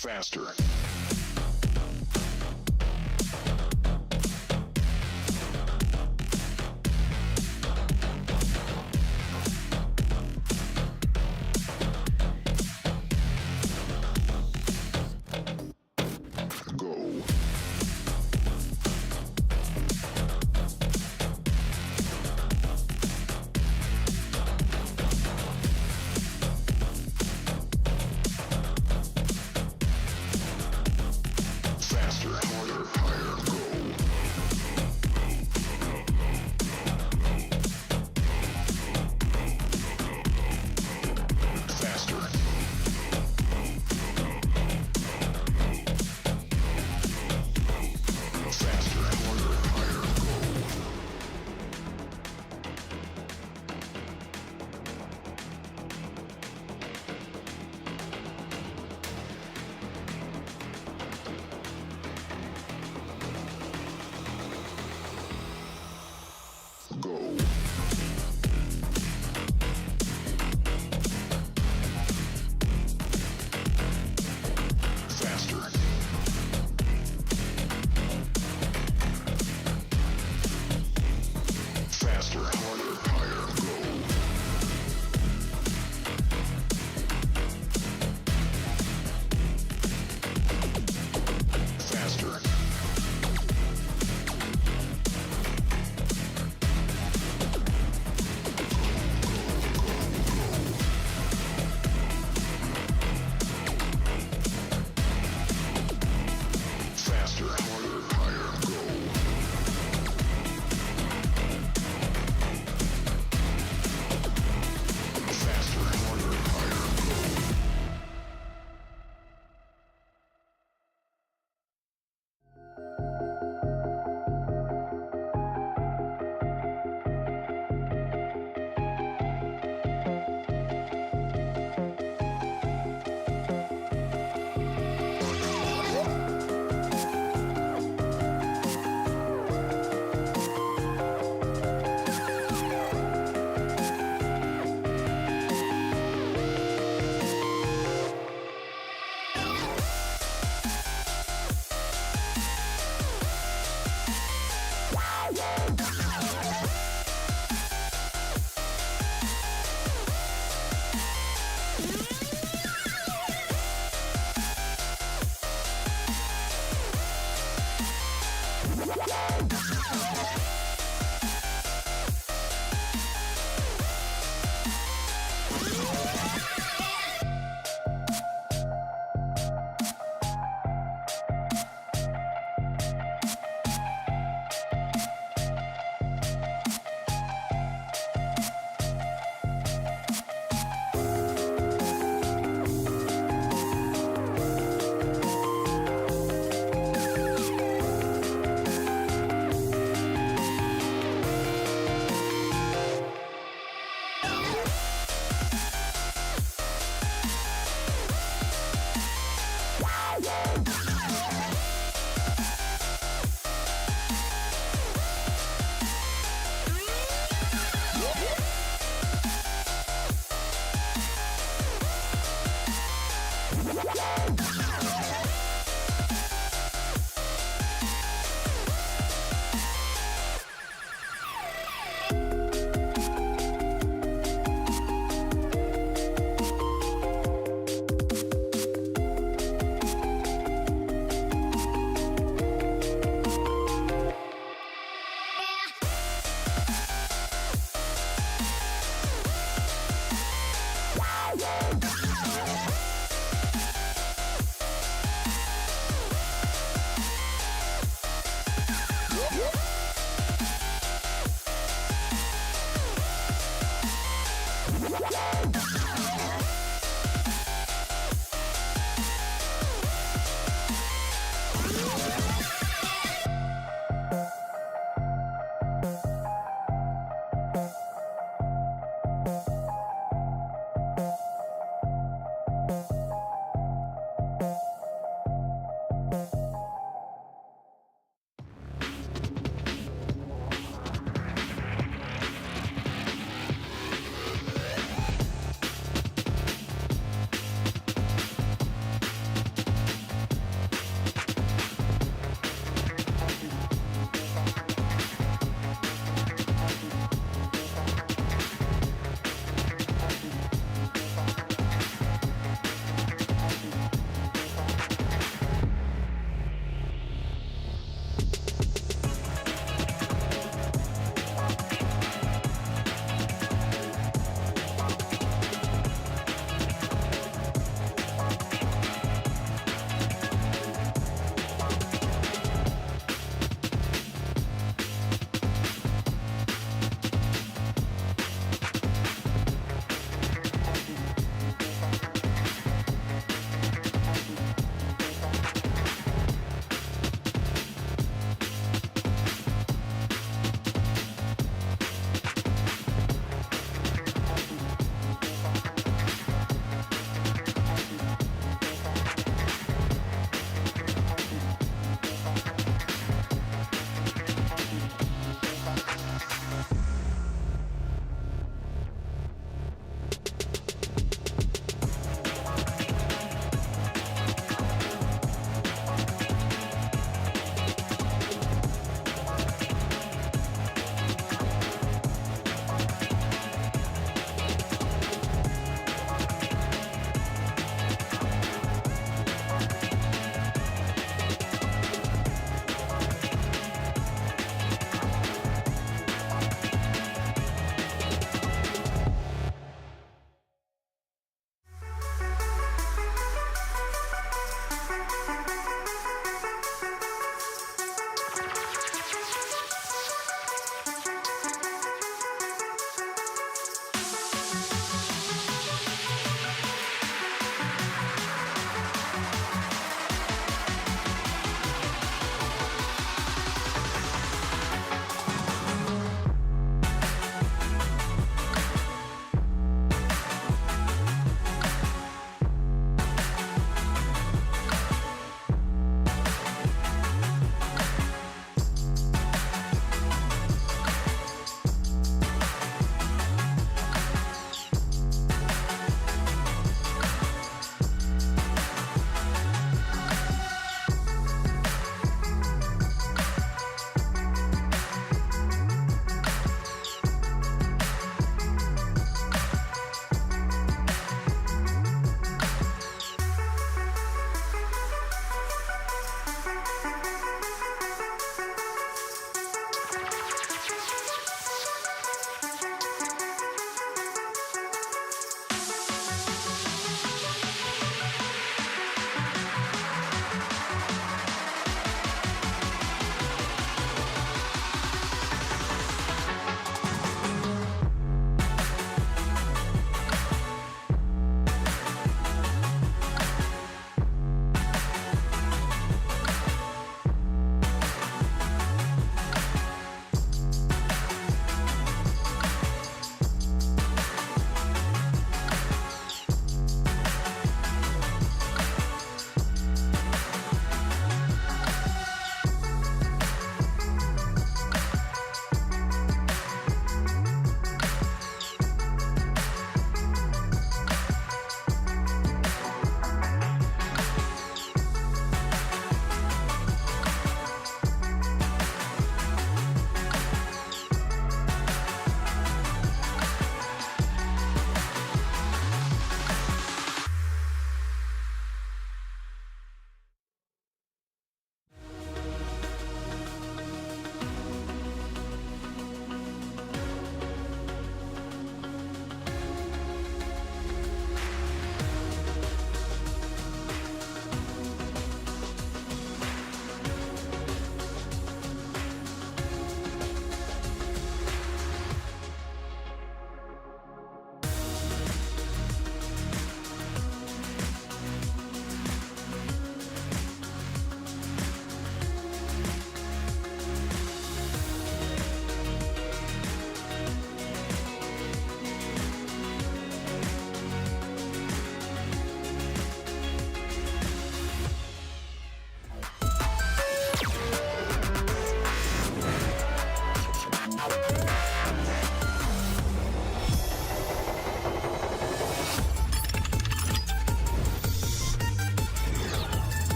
faster. Go.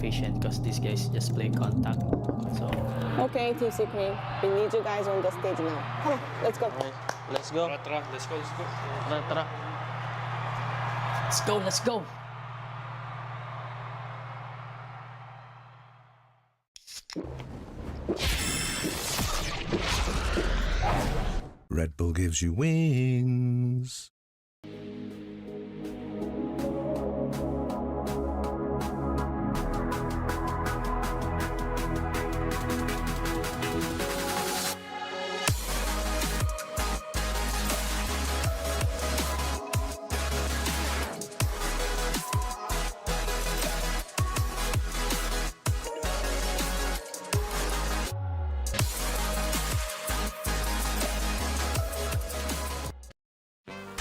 efficient because these guys just play contact. So Okay, Team Secret, we need you guys on the stage now. Come on, let's go. Let's go. Tara, let's go. Tara. let's go. Red Bull gives you wings.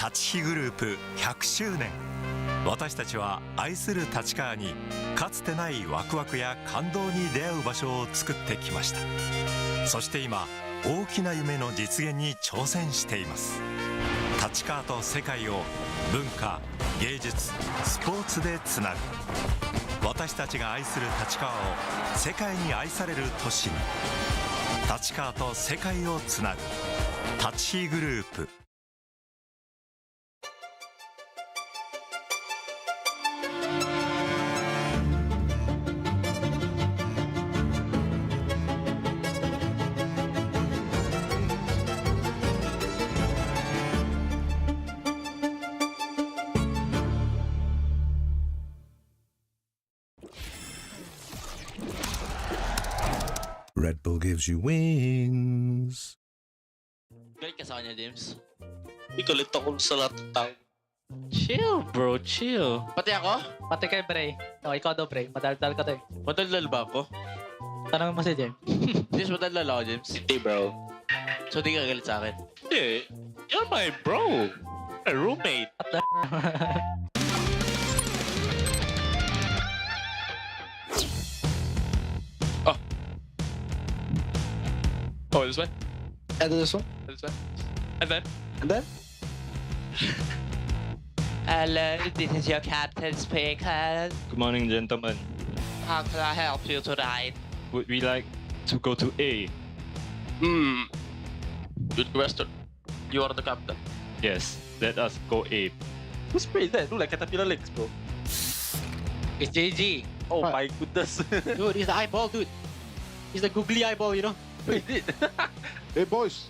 立ち日グループ100周年、私たちは愛する立川にかつてないワクワクや感動に出会う場所を作ってきました。そして今大きな夢の実現に挑戦しています。立川と世界を文化、芸術、スポーツでつなぐ、私たちが愛する立川を世界に愛される都市に、立川と世界をつなぐ立ち日グループ。Red Bull gives you wings. Galit ka sa kanya, James. Ikalit ako sa lahat ng tao. Chill, bro. Chill. Pati ako? Pati kay Bray. No, ikaw daw, Bray. Madaldal ka to eh. Madaldal ba ako? Tanong mo si James. James, madaldal ako, James. Hindi, bro. So, di ka galit sa akin. Hindi. You're my bro. My roommate. Oh, this way? And this one? This way? And then? And then? Hello, this is your captain speaker. Good morning, gentlemen. How can I help you tonight? Would we like to go to A? Good question. You are the captain. Yes, let us go A. Who's Bray there? Look like Caterpillar legs, bro. It's JG. Oh my goodness. Dude, he's the eyeball, dude. He's the googly eyeball, you know? Wait, did. Hey boys,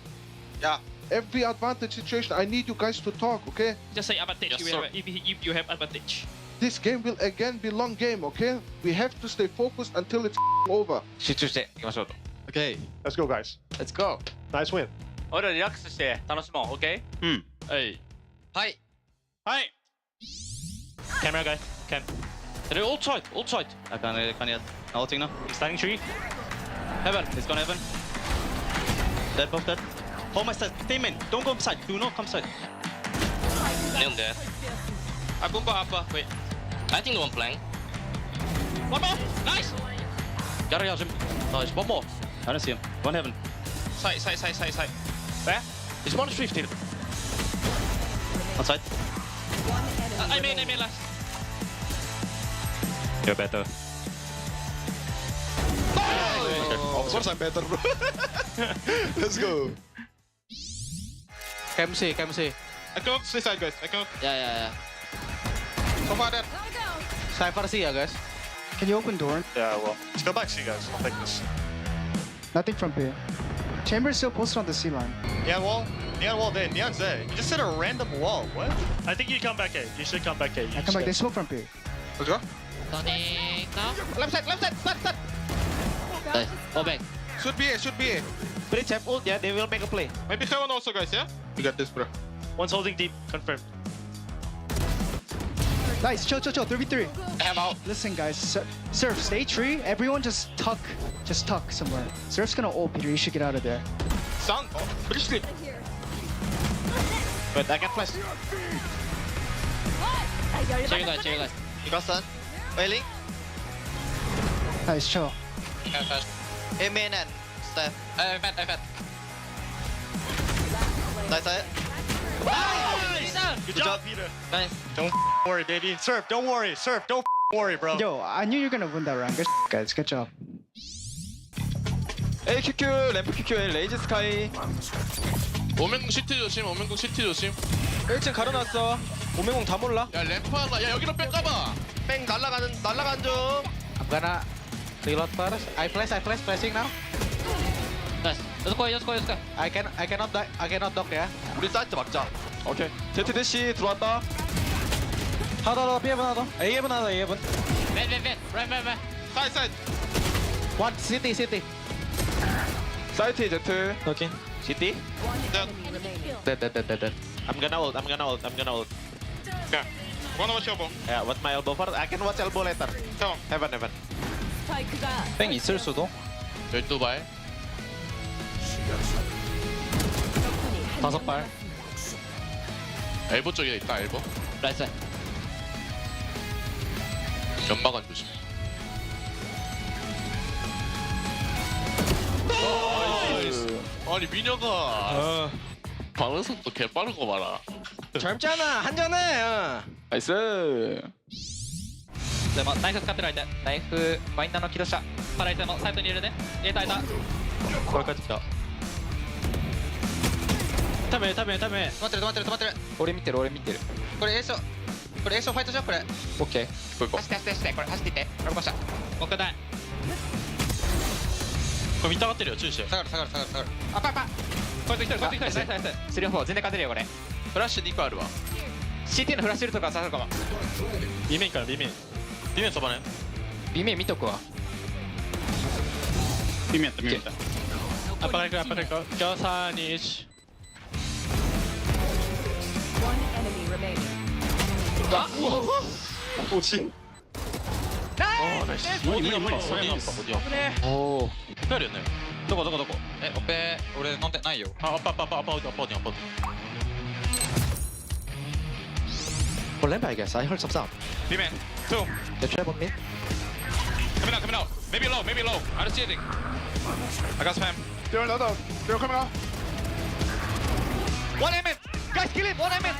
Yeah. every advantage situation, I need you guys to talk, okay? Just say advantage. Yes, You sir. have, if you have advantage. This game will again be long game, okay? We have to stay focused until it's over. 集中していきましょうと。 Okay, let's go guys. Let's go. Nice win. 俺らリラックスして楽しもう。OK? はい。はい。はい。Camera guys. Cam. They're all tight. All tight. Jeg kan gjøre allting nå. Standing tree. Heaven. It's gone heaven. Dead, both dead. Hold my side. Stay in. Don't go inside. Do not come side. Neon dead. I boom apa. Wait. I think one flank. One more. Nice. Got it, Jim. Nice. One more. I don't see him. One heaven. Side. Where? It's 150. One side. I mean last. You're better. Of course I'm better, bro. Let's go. Cam C. I come up this side, guys. I come up. Yeah. So far dead. Cypher C, guys. Can you open door? Yeah, well. Let's go back, see, guys. I'll take this. Nothing from B. Chamber is still posted on the C line. Neon wall. Neon wall there. Neon's there. You just hit a random wall. What? I think you come back A. You should come back A. I come back, they smoke from B. Let's go. Sonic now. Left side. Start. Nice. Go back. Should be A. Bridge have ult, yeah, they will make a play. Maybe Heaven also, guys, yeah? You got this, bro. One's holding deep. Confirmed. Nice, chill. 3v3. I have out. Listen, guys. Surf, stay tree. Everyone just tuck somewhere. Surf's gonna ult, Peter. You should get out of there. Sound. Oh, bridge sleep. Wait, I can flash. Check you guys. You got stun. Wailing. Nice, chill. Hey, main and Steph. I fed. Nice. Good job, Peter. Nice. Don't worry, baby. Surf, don't worry. Surf, don't worry, bro. Yo, I knew you were gonna win that round. Good guys, good job. AQQ 램프 QQ 레이즈 스카이. 오맹공 시티 조심. 오맹공 시티 조심. 1층 가려놨어. 오맹공 다 몰라. 야 램프 하나. 야 여기로 뺑 까봐. 뺑 날라가는 중. I'm gonna reload first. I flash flashing now. Nice. Let's go. I cannot dock ya. 우리 사이트 막자. 오케이. 제트 대시 들어왔다. 하나 더, B앱은 하나 더. A앱은 하나 더, A앱은. Red. 사이트. One, city. 사이트 제트. 오케이. City. Dead. I'm gonna ult. 야. 원어원 셔보. Yeah, watch my elbow first. I can watch elbow later. 형. Heaven. 뺑 있을 수도. 12발. 5발. 엘보 쪽에 있다 엘보. Right side. 연막안 조심. 아니 미녀가 반응 속도 개 빠른 거 봐라. 젊잖아. 한잔해. 나이스. でもナイフ使ってる間ナイフマインダーの起動したパライセもサイトに入れるね入れたこれ帰ってきた。ため。止まってる。俺見てる。これエースファイトしようこれ。オッケー。ここ。走ってこれ走っていってこれこしたもう一回だこれ見たがってるよ。注意して。下がる。あパこいつ来てるナイスナイス3-4全然勝てるよこれフラッシュ2個あるわ。 CT のフラッシュルとか刺さるかも B面からB面そばね。 B面見とくわ。B面やった。アッパーカリコ。今日3、2、1。おお。帰るよね。どこ。オペ俺飲んでないよ。アッパー。Well, lamp, I guess. I heard some sound. B面。2。 The trap on me. Coming out. Maybe low. I don't see anything. I got spam. They're coming out. One aiming. Guys, kill him. One aiming.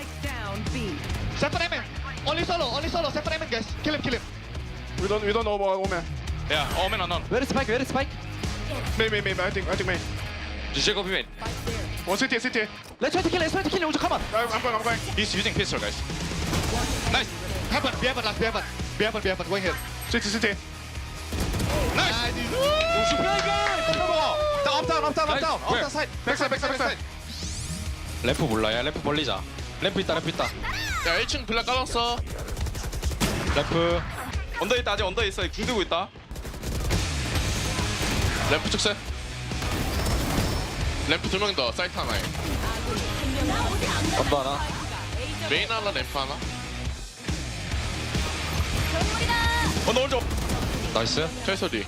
Separate aiming. Only solo. Separate aiming, guys. Kill him. We don't know about Omen. Yeah, all men unknown. Where is Spike? Maybe. I think May. Did you go B main? One city. Let's try to kill him. Come on. I'm going. He's using pistol, guys. Nice. Happen. Be happen. Wait here. City. Nice. Up down. Side. Backside. 램프 몰라. 야 램프 벌리자. 램프 있다. 야 1층 블랙 깔았어. 램프. 언더 있다. 아직 언더 있어. 궁 들고 있다. 램프 축세. 램프 2명 더. 사이트 하나에. 언더 하나. 메인 하나 램프 하나. 언더 올줘. 나이스. 최소 뒤.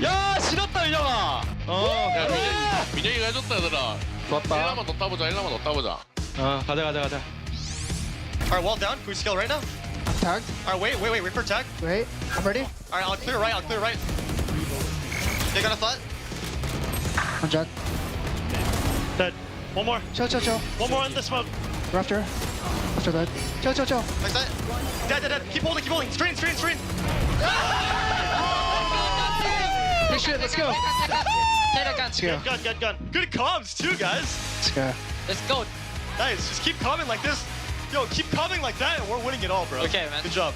야 지렸다 인형아. 야 민혁이가 해줬다 얘들아. 좋았다. 1라만 더 따보자. 가자. Alright, wall down. Can we scale right now? Tagged. Alright, wait for tag. Wait, I'm ready. Alright, I'll clear right. They got a thought. I'm Jack. Dead. One more. Chill. One more in the smoke. After that. Chill. Like that. Dead. Keep holding. Screen. Big shit, let's go. Let's go. Gun. Good comms too, guys. Let's go. Let's go Nice. Just keep coming like this. Yo, keep coming like that, and we're winning it all, bro. Okay, man. Good job.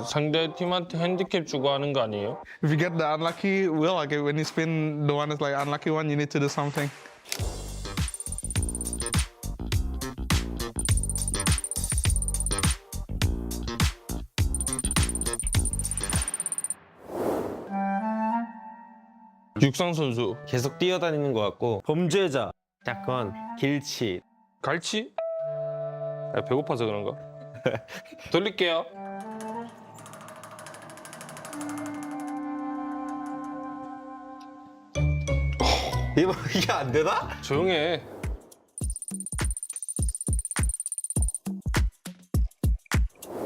상대 팀한테 핸디캡 주고 하는 거 아니에요? If you get the unlucky wheel, like when you spin the one that's like unlucky one, you need to do something. 육상 선수 계속 뛰어다니는 것 같고 범죄자 사건 길치 갈치? 야, 배고파서 그런가? 돌릴게요. 이게 안 되나? 조용해.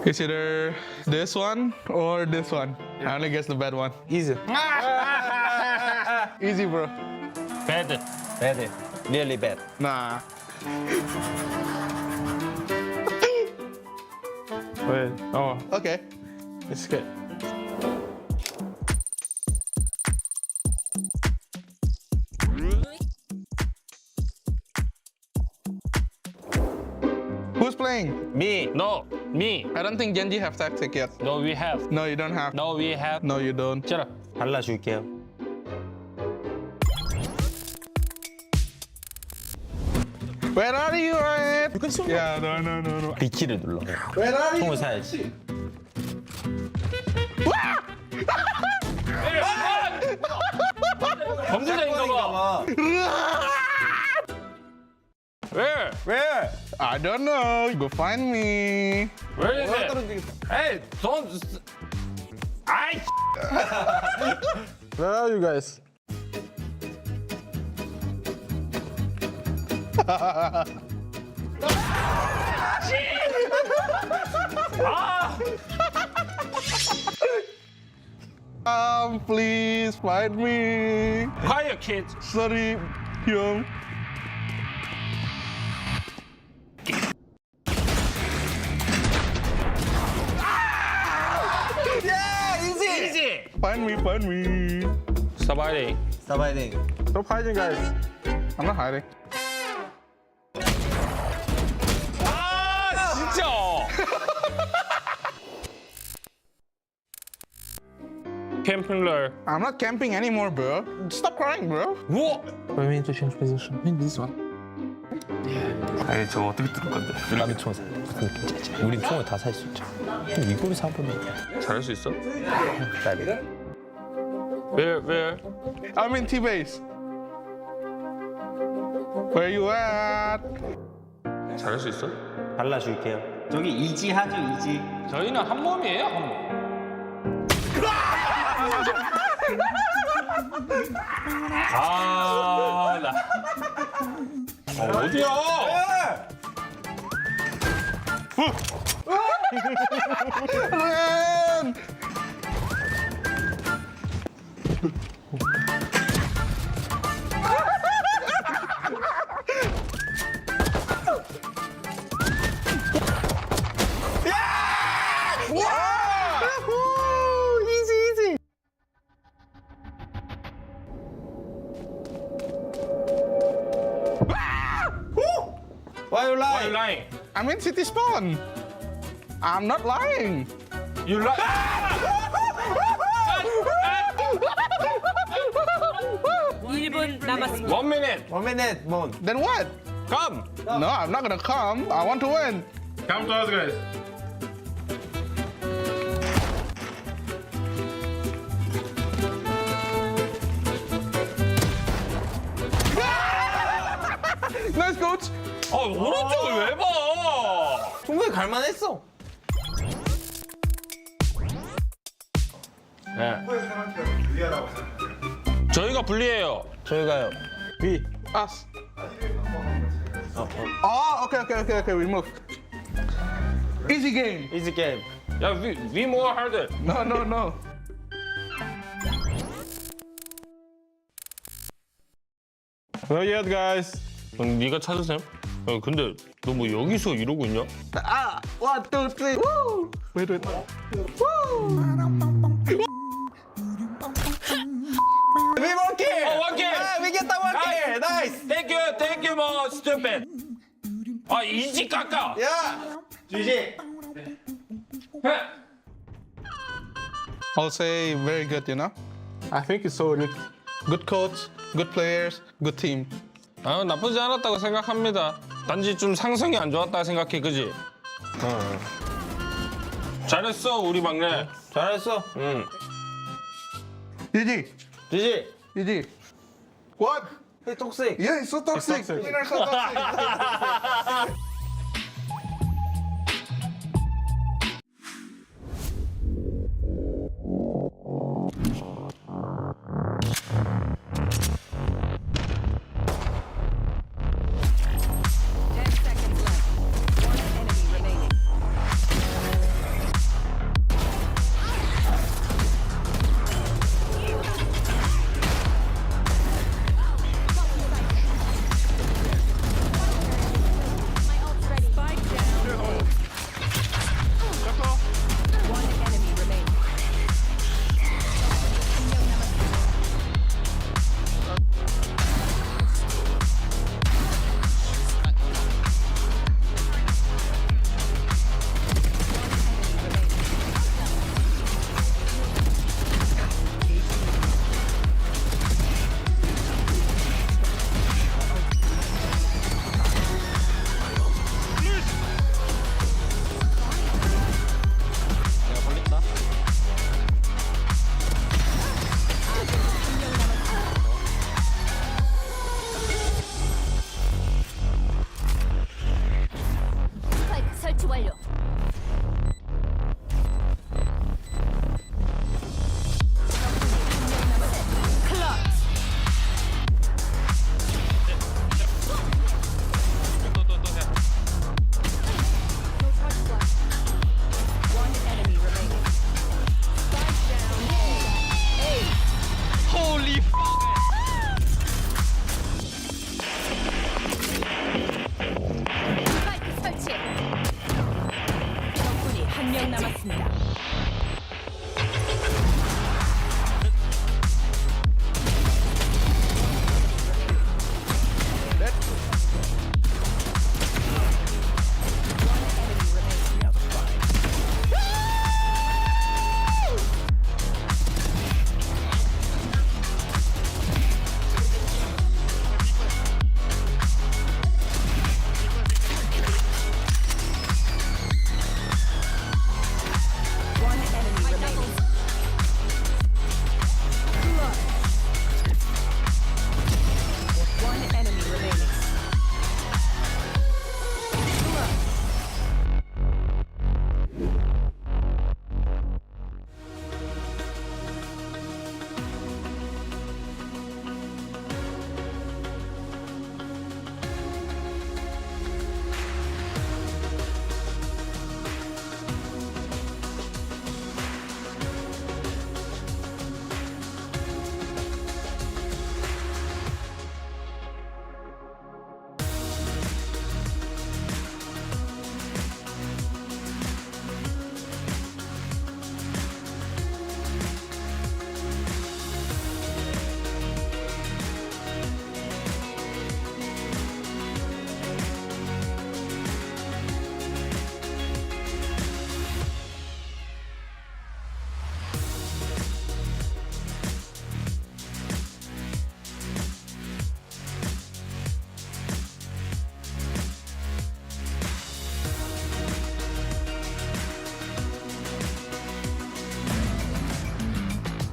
It's either this one or this one. I only guess the bad one. Easy. Easy, bro. Bad. Really bad. Nah. Wait. Oh, Okay. it's good. Who's playing? Me. No. Me. I don't think Genji have tactic yet. No, we have. No, you don't have. No, we have. No, you don't. Shut up. 발라줄게요. Where are you, Ryan? Yeah, no. B키를 눌러. Where are you? 총을 사야지. 범죄자인가 봐. Where? I don't know. Go find me. Where is it? Hey, don't. I. Where are you guys? Please find me. Quiet, kids. Sorry, Hyung. Easy. Find me. Stop hiding. Stop hiding, guys. I'm not hiding. 아, 진짜. 캠핑러. I'm not camping anymore, bro. Stop crying, bro. 우와. Let me to change position. In this one. 아니, 저 어떻게 뚫을 건데? 남의 총 사. 무슨 느낌인지 알지? 우린 총을 다 살 수 있죠. 이걸 사보면 잘할 수 있어? 딸이. Where? I'm in T-base. Where you at? 잘할 수 있어? 발라줄게요. 저기 이지하죠, 이지. 저희는 한 몸이에요, 한 몸. 아, 나. 어디야? Run! Easy. Why you lying? I'm in city spawn. I'm not lying. You lie. 1분 남았습니다. 1 minute. Then what? Come. No, I'm not gonna come. I want to win. Come to us, guys. Nice, coach. 오른쪽을 왜 봐? 충분히 갈만했어. 네. 저희가 불리해요. 저희가요. We. Us. Oh, okay. We move. Easy game. 이지 게임. 야, we more harder. No. Not yet, guys. 네가 찾으셈? 근데 너 뭐 여기서 이러고 있냐? Ah, 1, 2, 3. Woo! Wait. Woo! We won kill. One kill. We get the one kill. Nice. Thank you, more stupid. 아, 이지 깎아. Yeah. GG. I'll say very good, you know? I think it's so good. Good coach, good players, good team. 아, 나쁘지 않았다고 생각합니다. 단지 좀 상성이 안 좋았다 생각해, 그지? 잘했어, 우리 막내. 잘했어. 응. GG. GG. What? Hey, toxic. Yeah, it's so toxic. toxic. You're so toxic.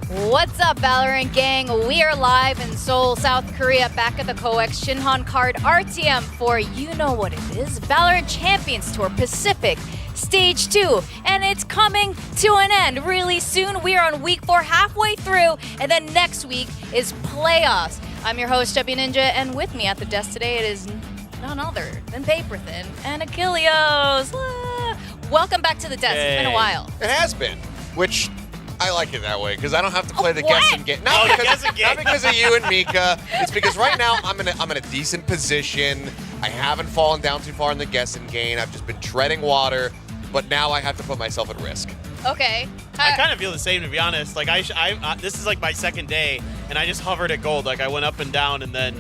What's up, Valorant gang? We are live in Seoul, South Korea, back at the COEX Shinhan Card RTM for you know what it is, Valorant Champions Tour Pacific Stage 2, and it's coming to an end really soon. We are on week 4, halfway through, and then next week is playoffs. I'm your host, Chubby Ninja, and with me at the desk today, it is none other than Paperthin and Achilleos. Welcome back to the desk. It's been a while. It has been, which I like it that way because I don't have to play the guessing game. Not because of you and Mika. It's because right now I'm in a decent position. I haven't fallen down too far in the guessing game. I've just been treading water, but now I have to put myself at risk. Okay. I kind of feel the same, to be honest. Like this is like my second day, and I just hovered at gold. Like I went up and down, and then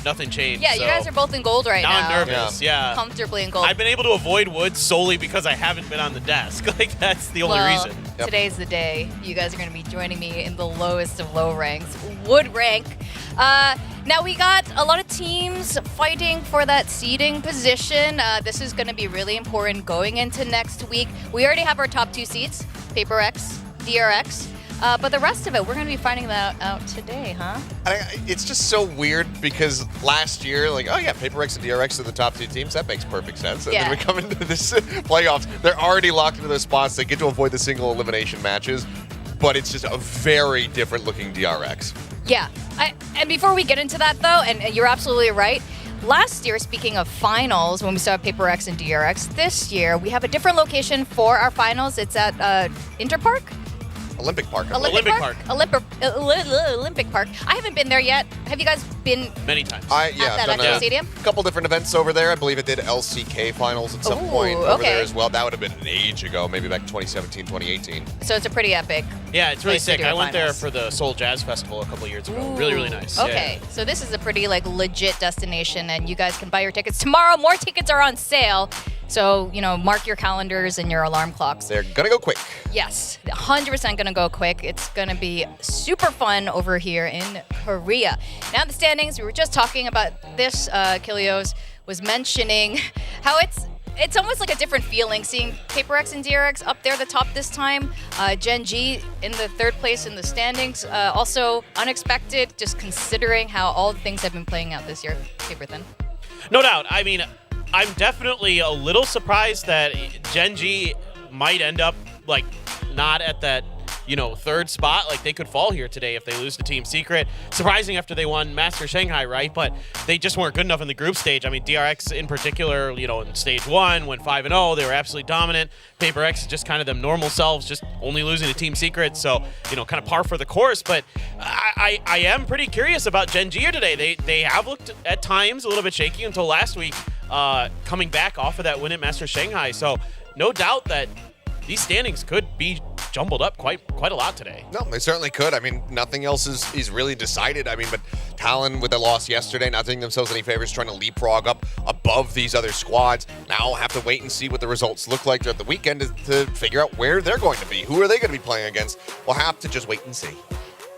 nothing changed. Yeah, you guys are both in gold right now. Now I'm nervous. Yeah. Comfortably in gold. I've been able to avoid wood solely because I haven't been on the desk. Like that's the only reason. Today's the day. You guys are going to be joining me in the lowest of low ranks, wood rank. Now we got a lot of teams fighting for that seeding position. This is going to be really important going into next week. We already have our top 2 seeds, PRX, DRX. But the rest of it, we're going to be finding that out today, huh? It's just so weird because last year, like, oh yeah, PaperX and DRX are the top 2 teams. That makes perfect sense. And then we come into this playoffs, they're already locked into those spots. They get to avoid the single elimination matches, but it's just a very different looking DRX. Yeah. And before we get into that, though, and you're absolutely right, last year, speaking of finals, when we saw PaperX and DRX, this year we have a different location for our finals. It's at Interpark? Olympic Park. Olympic Park. I haven't been there yet. Have you guys been? Many times. At that actual stadium? A couple different events over there. I believe it did LCK finals at some point over there as well. That would have been an age ago, maybe back 2017, 2018. So it's a pretty epic. Yeah, it's really sick. I went there finals. for the Seoul Jazz Festival a couple years ago. Really, really nice. Okay, so this is a pretty legit destination, and you guys can buy your tickets tomorrow. More tickets are on sale. So, mark your calendars and your alarm clocks. They're going to go quick. Yes, 100% going to go quick. It's going to be super fun over here in Korea. Now the standings, we were just talking about this. Achilleos was mentioning how it's almost like a different feeling seeing PaperX and DRX up there at the top this time. Gen G in the 3rd place in the standings. Also unexpected, just considering how all the things have been playing out this year. Paperthin. No doubt. I mean, I'm definitely a little surprised that Gen G might end up not at that 3rd spot. Like they could fall here today if they lose to Team Secret. Surprising after they won Master Shanghai, right? But they just weren't good enough in the group stage. I mean, DRX in particular, in stage 1 went 5-0. They were absolutely dominant. PaperX is just kind of them normal selves, just only losing to Team Secret. So, kind of par for the course. But I am pretty curious about Gen G here today. They have looked at times a little bit shaky until last week, coming back off of that win at Master Shanghai. So no doubt that these standings could be jumbled up quite a lot today. No, they certainly could. I mean, nothing else is really decided. I mean, but Talon with the loss yesterday, not doing themselves any favors, trying to leapfrog up above these other squads. Now have to wait and see what the results look like throughout the weekend to figure out where they're going to be. Who are they going to be playing against? We'll have to just wait and see.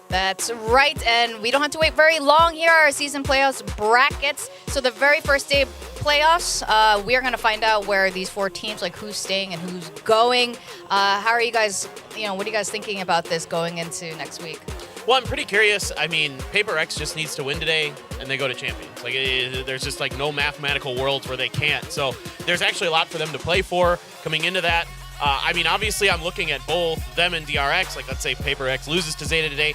That's right, and we don't have to wait very long. Here are our season playoffs brackets. So the very first day of playoffs, we are going to find out where these 4 teams, who's staying and who's going. How are you guys, what are you guys thinking about this going into next week? Well, I'm pretty curious. I mean, PaperX just needs to win today, and they go to champions. There's just no mathematical worlds where they can't. So there's actually a lot for them to play for coming into that. I mean, obviously, I'm looking at both them and DRX. Let's say PaperX loses to ZETA today,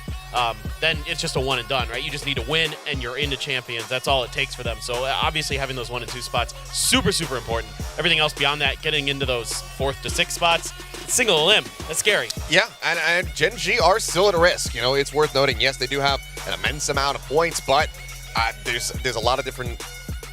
then it's just a one and done, right? You just need to win, and you're into champions. That's all it takes for them. So obviously, having those 1 and 2 spots, super, super important. Everything else beyond that, getting into those 4th to 6th spots, single limb. That's scary. Yeah, and Gen G are still at risk. It's worth noting. Yes, they do have an immense amount of points, but there's a lot of different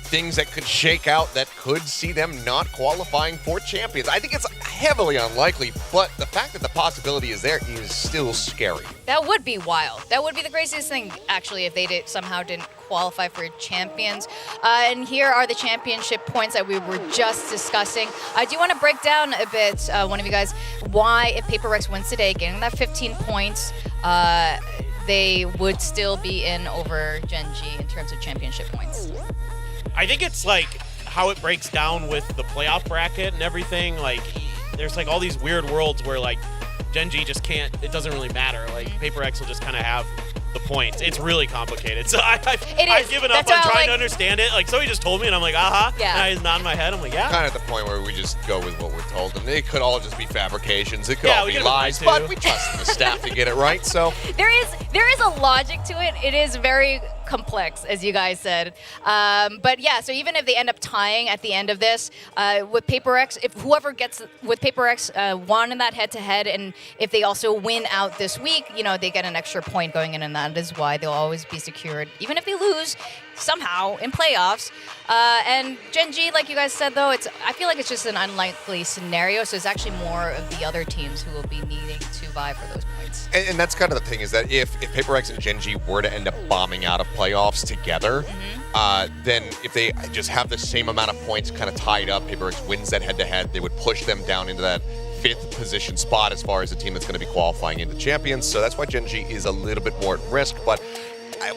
things that could shake out that could see them not qualifying for champions. I think it's heavily unlikely, but the fact that the possibility is there is still scary. That would be wild. That would be the craziest thing, actually, if they somehow didn't qualify for champions. And here are the championship points that we were just discussing. I do want to break down a bit, one of you guys, why if PaperX wins today, getting that 15 points, they would still be in over Gen G in terms of championship points. I think it's how it breaks down with the playoff bracket and everything. There's all these weird worlds where Gen G just can't. It doesn't really matter. Like PRX will just kind of have the points. It's really complicated. So I've given up on trying to understand it. Like somebody just told me, and I'm like, aha. Yeah. And I just nod my head. I'm like, yeah. Kind of at the point where we just go with what we're told, and it could all just be fabrications. It could Yeah, all we be could have lies, lied, too. but we trust the staff to get it right. So There is a logic to it. It is very complex, as you guys said. But yeah, so even if they end up tying at the end of this, with PRX, if whoever gets with PRX won in that head-to-head, and if they also win out this week, you know, they get an extra point going in, and that is why they'll always be secured, even if they lose somehow in playoffs. And Gen G, like you guys said, though, I feel like it's just an unlikely scenario, so it's actually more of the other teams who will be needing to vie for those points. And that's kind of the thing, is that if PRX and Gen G were to end up bombing out of playoffs together, then if they just have the same amount of points kind of tied up, PRX wins that head-to-head, they would push them down into that 5th position spot as far as the team that's going to be qualifying into champions. So that's why Gen G is a little bit more at risk. But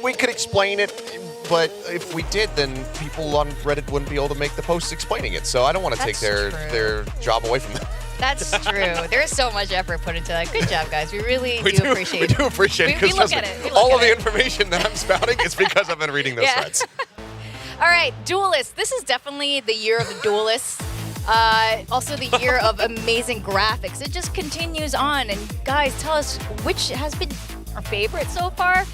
we could explain it, but if we did, then people on Reddit wouldn't be able to make the posts explaining it. So I don't want to take their job away from them. That's true. There is so much effort put into that. Good job, guys. We really do appreciate it. We do appreciate it. We look at it. All of the information that I'm spouting is because I've been reading those Yeah. threads. All right, duelists. This is definitely the year of the duelists. Also the year of amazing graphics. It just continues on. And guys, tell us which has been our favorite so far.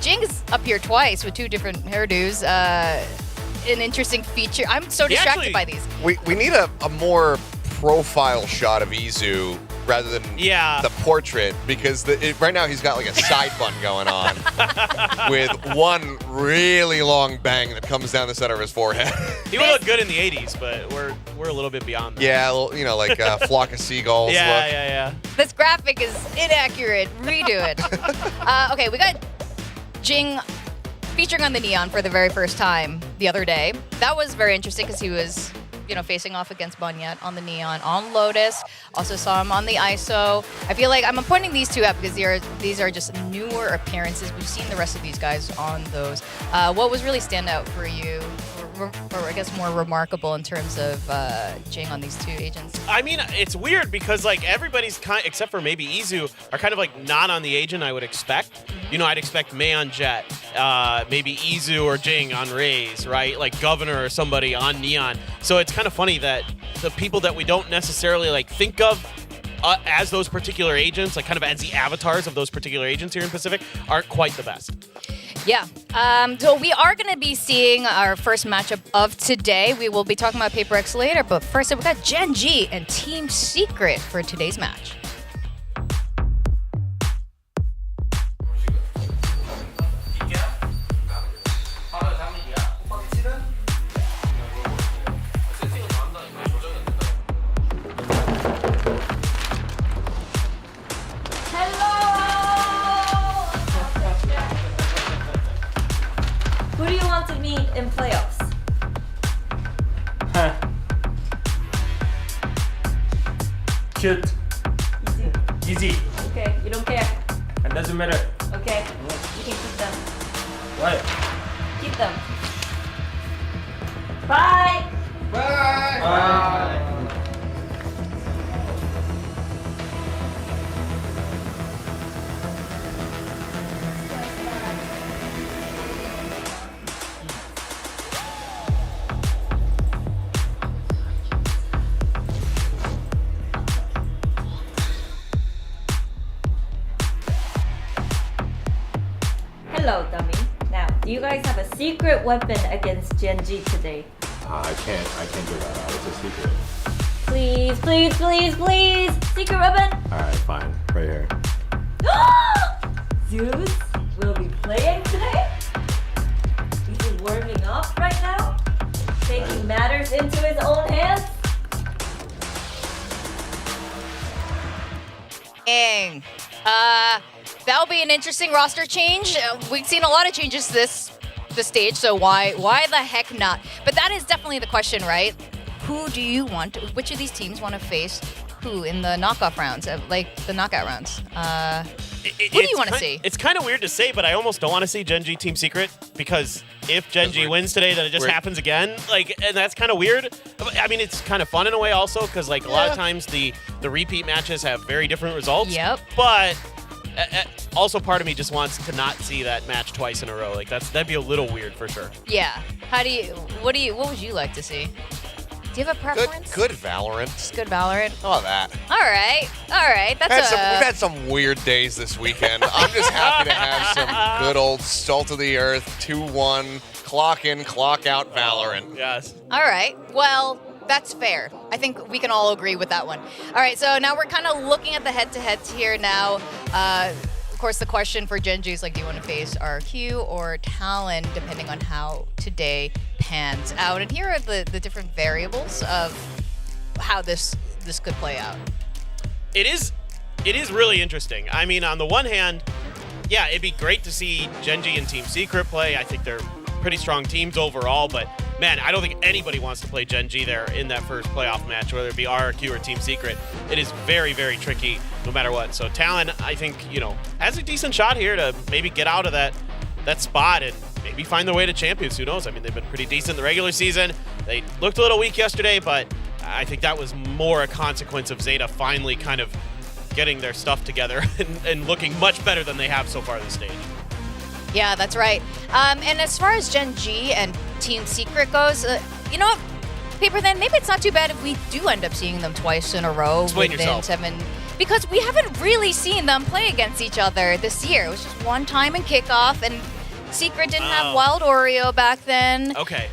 Jing is up here twice with 2 different hairdos. An interesting feature. I'm so distracted by these. We need a more profile shot of Izu rather than the portrait, because right now he's got like a side bun going on with one really long bang that comes down the center of his forehead. He would look good in the 80s, but we're a little bit beyond that. Yeah, you know, like a flock of seagulls. Yeah. This graphic is inaccurate. Redo it. Okay, we got Jing featuring on the Neon for the very first time the other day. That was very interesting because he was, you know, facing off against Bunyat on the Neon, on Lotus. Also saw him on the ISO. I feel like I'm pointing these two out because these are just newer appearances. We've seen the rest of these guys on those. What was really stand out for you, or I guess more remarkable in terms of Jing on these 2 agents? I mean, it's weird because like everybody's except for maybe Izu, are kind of like not on the agent I would expect. You know, I'd expect Mei on Jet, maybe Izu or Jing on Raze, right? Like Governor or somebody on Neon. So it's kind of funny that the people that we don't necessarily like think of as those particular agents, like kind of as the avatars of those particular agents here in Pacific, aren't quite the best. Yeah. So we are going to be seeing our first matchup of today. We will be talking about PRX later, but first up, we got Gen G and Team Secret for today's match. Who do you want to meet in playoffs? Cute. Easy. Okay, you don't care. It doesn't matter. Okay, you can keep them. Why? Keep them. Bye. Bye. Hello, dummy. Now, do you guys have a secret weapon against Gen G today? I can't give that out. It's a secret. Please, please, please, please! Secret weapon! Alright, fine. Right here. Zeus will be playing today? Is he warming up right now? Taking matters into his own hands? Dang. That'll be an interesting roster change. We've seen a lot of changes this stage, so why the heck not? But that is definitely the question, right? Who do you want? Which of these teams want to face who in the knockoff rounds, like the knockout rounds? What do you want to see? It's kind of weird to say, but I almost don't want to see Gen G Team Secret, because if Gen G wins today, then it just happens again. Like, and that's kind of weird. I mean, it's kind of fun in a way also, because like a lot of times the repeat matches have very different results. Yep. But also part of me just wants to not see that match twice in a row. Like that'd be a little weird for sure. Yeah. What would you like to see? Do you have a preference? Good Valorant. Just good Valorant. Oh, that. All right. That's we've had some weird days this weekend. I'm just happy to have some good old salt of the earth 2-1 clock in, clock out Valorant. Yes. All right. Well, that's fair. I think we can all agree with that one. All right. So now we're kind of looking at the head-to-heads here now. Of course, the question for Gen G is like, do you want to face RQ or Talon, depending on how today pans out? And here are the different variables of how this could play out. It is really interesting. I mean, on the one hand, yeah, it'd be great to see Gen G and Team Secret play. I think they're pretty strong teams overall, but man, I don't think anybody wants to play Gen G there in that first playoff match, whether it be RRQ or Team Secret. It is very, very tricky no matter what. So Talon, I think, has a decent shot here to maybe get out of that spot and maybe find their way to champions. Who knows? I mean, they've been pretty decent in the regular season. They looked a little weak yesterday, but I think that was more a consequence of ZETA finally kind of getting their stuff together and looking much better than they have so far this stage. Yeah, that's right. And as far as Gen G and Team Secret goes, you know what, Paper, then maybe it's not too bad if we do end up seeing them twice in a row. Explain within yourself. 7. Because we haven't really seen them play against each other this year. It was just one time in kickoff, and Secret didn't have Wild Oreo back then. Okay.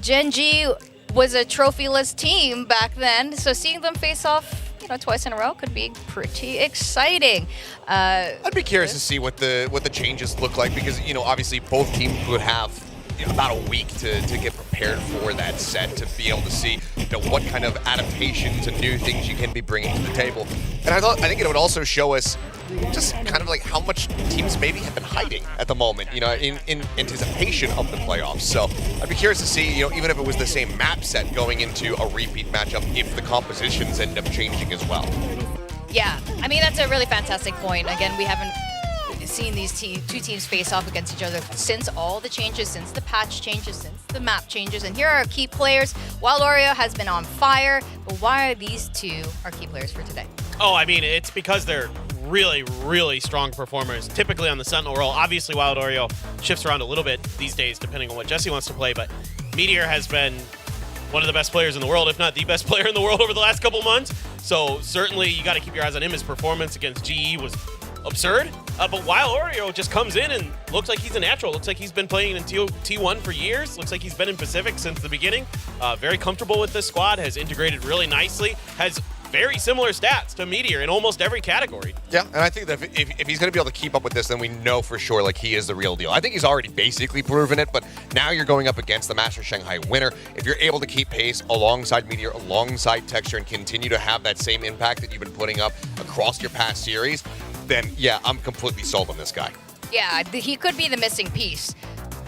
Gen G was a trophyless team back then, so seeing them face off twice in a row could be pretty exciting. I'd be curious to see what the changes look like, because obviously both teams would have about a week to get prepared for that set, to be able to see what kind of adaptations and new things you can be bringing to the table. And I think it would also show us just kind of like how much teams maybe have been hiding at the moment, in anticipation of the playoffs. So I'd be curious to see, even if it was the same map set going into a repeat matchup, if the compositions end up changing as well. Yeah, I mean, that's a really fantastic point. Again, we haven't seen these two teams face off against each other since all the changes, since the patch changes, since the map changes. And here are our key players. Wild Oreo has been on fire, but why are these two our key players for today? Oh, I mean, it's because they're really, really strong performers, typically on the Sentinel role. Obviously, Wild Oreo shifts around a little bit these days, depending on what Jesse wants to play, but Meteor has been one of the best players in the world, if not the best player in the world over the last couple months. So certainly you got to keep your eyes on him. His performance against GE was absurd, but Wild Oreo just comes in and looks like he's a natural. Looks like he's been playing in T1 for years. Looks like he's been in Pacific since the beginning. Very comfortable with this squad, has integrated really nicely, has very similar stats to Meteor in almost every category. Yeah, and I think that if he's going to be able to keep up with this, then we know for sure like he is the real deal. I think he's already basically proven it, but now you're going up against the Master Shanghai winner. If you're able to keep pace alongside Meteor, alongside Texture, and continue to have that same impact that you've been putting up across your past series, then yeah, I'm completely sold on this guy. Yeah, he could be the missing piece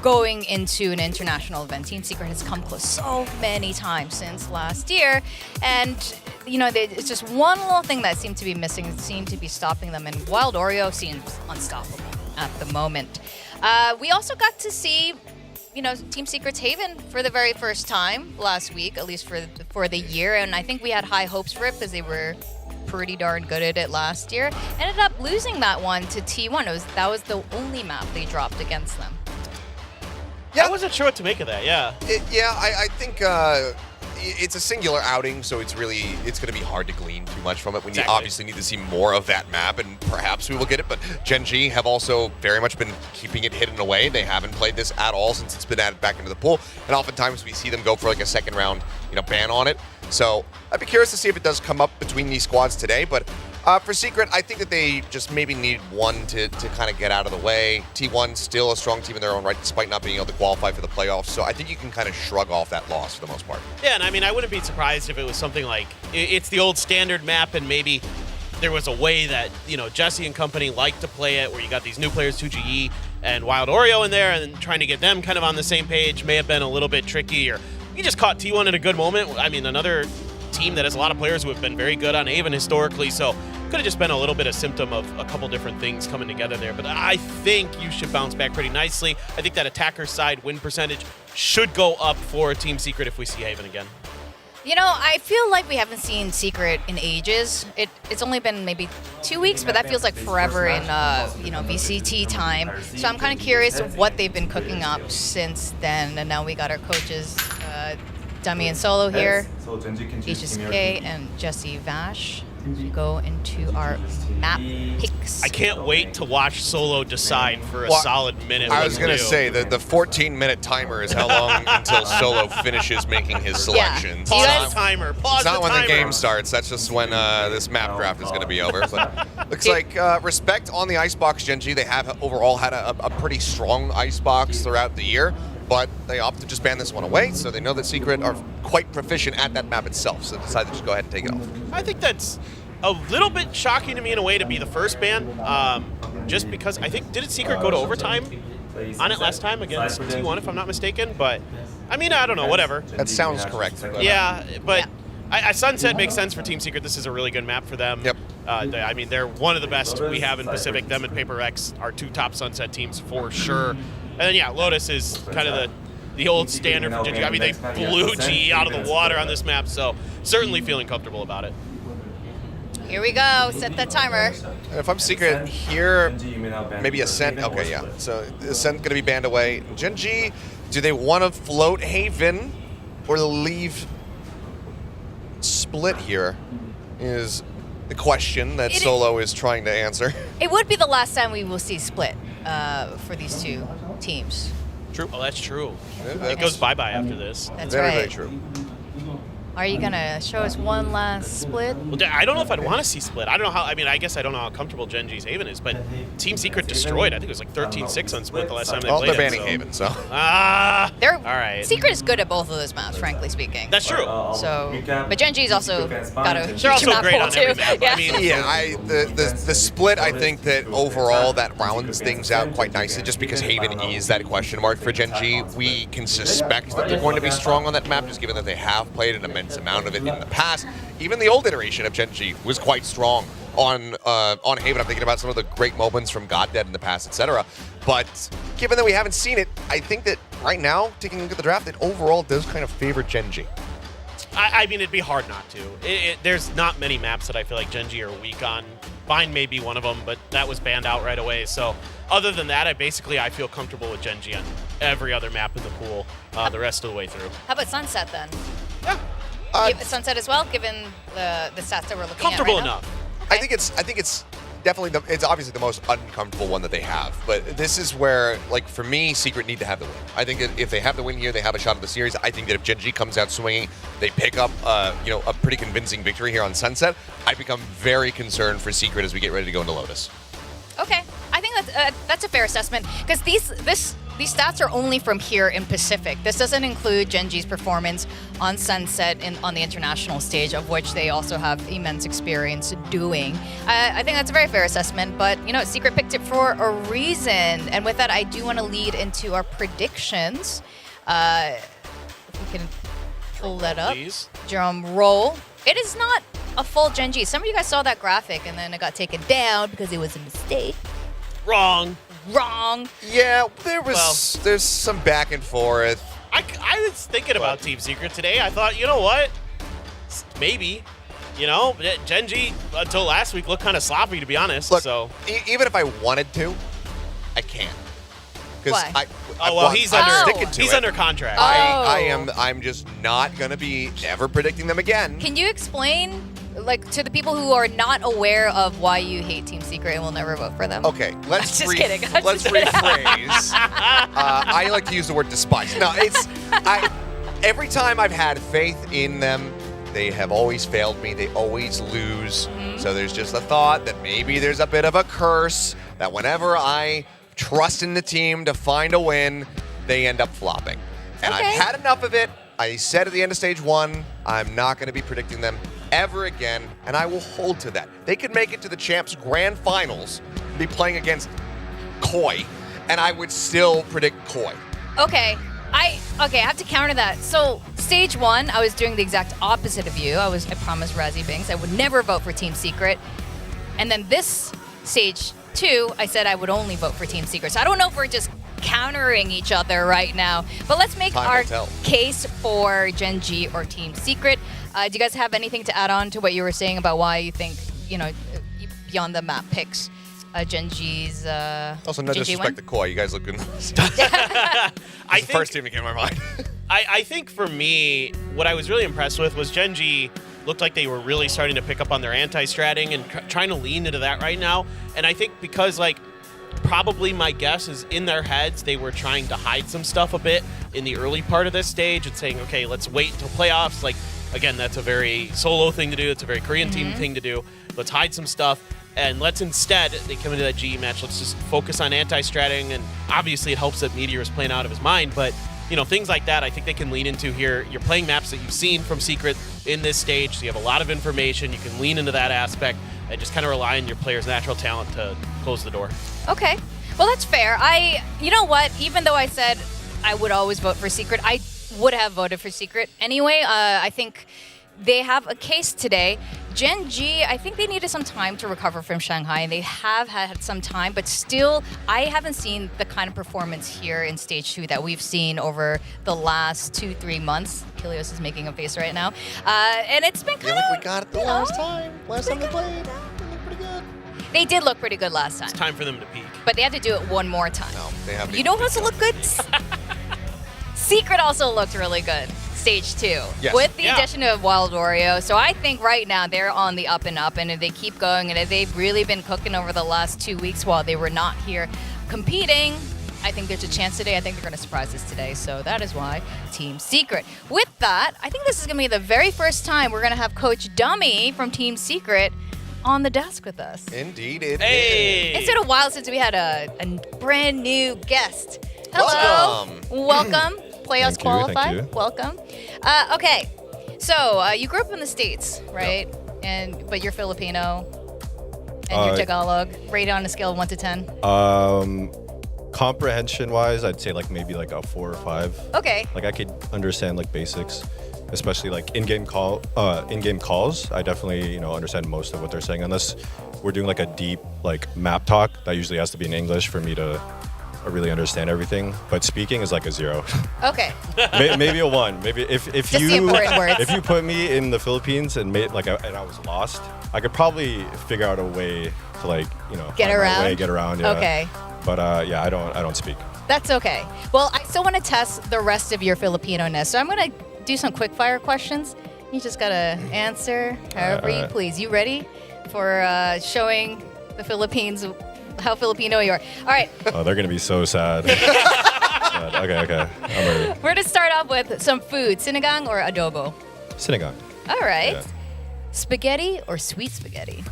going into an international event. Team Secret has come close so many times since last year, and it's just one little thing that seemed to be missing, seemed to be stopping them, and Wild Oreo seems unstoppable at the moment. We also got to see Team Secret's Haven for the very first time last week, at least for the year, and I think we had high hopes for it because they were pretty darn good at it last year. Ended up losing that one to T1. That was the only map they dropped against them. Yeah, I wasn't sure what to make of that. Yeah. I think it's a singular outing, so it's going to be hard to glean too much from it. We obviously need to see more of that map, and perhaps we will get it. But Gen G have also very much been keeping it hidden away. They haven't played this at all since it's been added back into the pool, and oftentimes we see them go for like a second round, ban on it. So I'd be curious to see if it does come up between these squads today. But for Secret, I think that they just maybe need one to kind of get out of the way. T1 still a strong team in their own right, despite not being able to qualify for the playoffs. So I think you can kind of shrug off that loss for the most part. Yeah, and I mean, I wouldn't be surprised if it was something like it's the old standard map, and maybe there was a way that Jesse and company like to play it, where you got these new players, 2GE and Wild Oreo in there, and trying to get them kind of on the same page may have been a little bit tricky, or you just caught T1 at a good moment. I mean, another team that has a lot of players who have been very good on Haven historically, so Could have just been a little bit of symptom of a couple different things coming together there, but I think you should bounce back pretty nicely. I think that attacker side win percentage should go up for Team Secret if we see Haven again. You know, I feel like we haven't seen Secret in ages. It's only been maybe 2 weeks, but that feels like forever in VCT time. So I'm kind of curious of what they've been cooking up since then. And now we got our coaches, Dummy and Solo here, HSK and Jesse Vash. Go into our map picks. I can't wait to watch Solo decide for a solid minute. I was going to say that the 14-minute timer is how long until Solo finishes making his selections. Pause the timer. Pause It's not the when timer. the game starts. That's just when this map draft is going to be over. But looks like respect on the Icebox, Gen G. They have overall had a pretty strong Icebox throughout the year, but they opted to just ban this one away, so they know that Secret are quite proficient at that map itself, so they decided to just go ahead and take it off. I think that's a little bit shocking to me in a way to be the first ban, just because I think, didn't Secret go to overtime on it last time against T1 if I'm not mistaken? But, I mean, I don't know, whatever. That sounds correct. Yeah, but Sunset makes sense for Team Secret. This is a really good map for them. Yep. I mean, they're one of the best we have in Pacific. Them and PRX are two top Sunset teams for sure. And then, yeah, Lotus is kind of the old standard for GG. I mean, they blew GE out of the water on this map, so certainly feeling comfortable about it. Here we go. Set that timer. And if I'm Secret here, maybe Ascent. Okay, yeah. So Ascent going to be banned away. Gen G, do they want to float Haven or leave Split here is the question that Solo is trying to answer. It would be the last time we will see Split for these two teams. True. Oh, that's true. It goes bye-bye after this. That's very, right. very true. Are you going to show us one last Split? Well, I don't know if I'd want to see Split. I don't know how, I mean, I guess I don't know how comfortable Gen G's Haven is, but Team Secret destroyed. I think it was like 13-6 on Split the last time they played they're it. banning Haven, so. They're, all right. Secret is good at both of those maps, frankly speaking. That's true. So, but Gen G's also got a huge They're also map great pool on too. every map. Yeah. I mean, Yeah, the Split, I think that overall that rounds things out quite nicely just because Haven is that question mark for Gen G. We can suspect that they're going to be strong on that map just given that they have played an immense amount of it in the past. Even the old iteration of Gen G was quite strong on Haven. I'm thinking about some of the great moments from GodDead in the past, etc. But given that we haven't seen it, I think that right now, taking a look at the draft, it overall does kind of favor Gen G. I mean, it'd be hard not to. There's not many maps that I feel like Gen G are weak on. Vine may be one of them, but that was banned out right away. So other than that, I feel comfortable with Gen G on every other map in the pool the rest of the way through. How about Sunset then? Yeah. Sunset as well, given the stats that we're looking Comfortable at right now? enough. I think it's definitely it's obviously the most uncomfortable one that they have. But this is where, like, for me, Secret need to have the win. I think if they have the win here, they have a shot at the series. I think that if Gen G comes out swinging, they pick up a pretty convincing victory here on Sunset. I become very concerned for Secret as we get ready to go into Lotus. Okay, I think that's a fair assessment because these stats are only from here in Pacific. This doesn't include Gen G's performance on Sunset on the international stage, of which they also have immense experience doing. I think that's a very fair assessment, but Secret picked it for a reason. And with that, I do want to lead into our predictions. If we can pull that up. Please. Drum roll. It is not a full Gen G. Some of you guys saw that graphic and then it got taken down because it was a mistake. Wrong. Yeah, there's some back and forth. I was thinking about Team Secret today. I thought, you know what? Maybe. Gen G until last week looked kind of sloppy, to be honest. Look, so even if I wanted to, I can't. Why? He's under contract. I'm just not gonna be ever predicting them again. Can you explain, to the people who are not aware of why you hate Team Secret and will never vote for them? Okay, let's kidding. rephrase. I like to use the word despise. No, every time I've had faith in them, they have always failed me. They always lose. So there's just a thought that maybe there's a bit of a curse that whenever I trust in the team to find a win, they end up flopping. And I've had enough of it. I said at the end of stage 1, I'm not going to be predicting them ever again, and I will hold to that. They could make it to the Champs Grand Finals, be playing against Koi, and I would still predict Koi. Okay. I have to counter that. So stage 1, I was doing the exact opposite of you. I promised Razzie Binks I would never vote for Team Secret. And then this stage 2, I said I would only vote for Team Secret. So I don't know if we're just countering each other right now. But let's make our case for Gen G or Team Secret. Do you guys have anything to add on to what you were saying about why you think, beyond the map picks, Gen G's Also, no Gen G disrespect win? to Koi. You guys look good. It's the first team that came to my mind. I think for me, what I was really impressed with was Gen G looked like they were really starting to pick up on their anti-stratting and trying to lean into that right now. And I think because, probably my guess is in their heads, they were trying to hide some stuff a bit in the early part of this stage and saying, okay, let's wait until playoffs. Again, that's a very solo thing to do. It's a very Korean team thing to do. Let's hide some stuff. And let's instead, they come into that GE match, let's just focus on anti-stratting. And obviously it helps that Meteor is playing out of his mind. But, things like that I think they can lean into here. You're playing maps that you've seen from Secret in this stage, so you have a lot of information. You can lean into that aspect and just kind of rely on your players' natural talent to close the door. Okay. Well, that's fair. You know what? Even though I said I would always vote for Secret, I would have voted for Secret anyway. I think they have a case today. Gen G, I think they needed some time to recover from Shanghai, and they have had some time, but still, I haven't seen the kind of performance here in Stage 2 that we've seen over the last 2-3 months. Kilios is making a face right now. And it's been kind of... we got it the last time. Last time they played. They looked pretty good. They did look pretty good last time. It's time for them to peak. But they have to do it one more time. No, they have to. You know who also looked good? Secret also looked really good. Stage 2. Yes. With the addition of Wild Oreo. So I think right now they're on the up and up, and if they keep going, and if they've really been cooking over the last 2 weeks while they were not here competing, I think there's a chance today. I think they're going to surprise us today. So that is why Team Secret. With that, I think this is going to be the very first time we're going to have Coach Dummy from Team Secret on the desk with us. Indeed it is. It's been a while since we had a brand new guest. Hello. Welcome. Playoffs qualified. you. Welcome. Okay. So you grew up in the States, right? But you're Filipino and you're Tagalog. Rate on a scale of 1 to 10. Comprehension-wise, I'd say maybe a 4 or 5. Okay. I could understand basics, especially in-game calls. I definitely understand most of what they're saying, unless we're doing a deep map talk. That usually has to be in English for me to really understand everything. But speaking is a 0. Okay. Maybe a 1. Maybe if Just the important words. if you put me in the Philippines and and I was lost, I could probably figure out a way to Get find my around? way, get around. Yeah. Okay. But I don't speak. That's okay. Well, I still want to test the rest of your Filipino-ness. So I'm going to do some quick fire questions. You just got to answer however you please. You ready for showing the Philippines how Filipino you are? All right. Oh, they're gonna be so sad. Okay, I'm ready. We're going to start off with some food. Sinigang or adobo? Sinigang. All right. Yeah. Spaghetti or sweet spaghetti?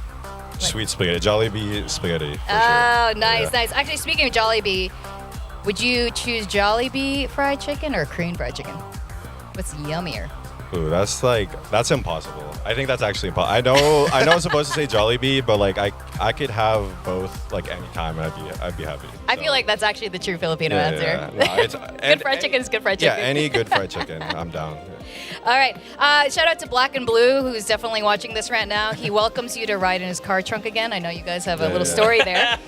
Sweet spaghetti. Jollibee spaghetti. For Oh, sure. nice, Yeah. nice. Actually, speaking of Jollibee, would you choose Jollibee fried chicken or Korean fried chicken? What's yummier? Ooh, that's impossible. I think that's actually impossible. I know I'm supposed to say Jollibee, but I could have both anytime and I'd be happy. I feel like that's actually the true Filipino answer. Yeah. Good fried chicken is good fried chicken. Yeah, any good fried chicken, I'm down. All right. Shout out to Black and Blue, who's definitely watching this right now. He welcomes you to ride in his car trunk again. I know you guys have a little story there.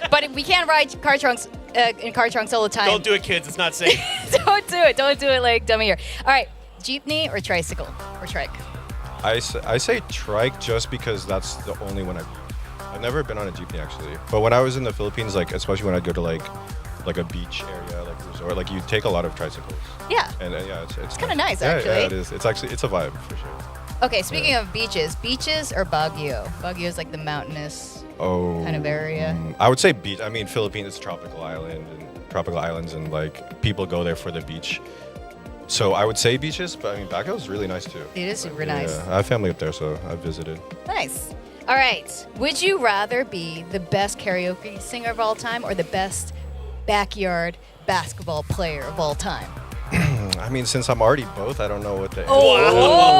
But we can't ride car trunks in car trunks all the time. Don't do it, kids. It's not safe. Don't do it. Don't do it like dummy here. All right. Jeepney or tricycle or trike? I say trike just because that's the only one I've never been on a jeepney actually. But when I was in the Philippines, especially when I'd go to a beach area, resort, you take a lot of tricycles. Yeah. And yeah, it's kind of nice Yeah, actually. it is. It's a vibe for sure. Okay, speaking of beaches or Baguio? Baguio is the mountainous kind of area. I would say beach. I mean, Philippines is a tropical island and tropical islands, and people go there for the beach. So I would say beaches, but Baguio is really nice too. It is super nice. I have family up there, so I've visited. Nice. All right. Would you rather be the best karaoke singer of all time or the best backyard basketball player of all time? Since I'm already both, I don't know what the Oh!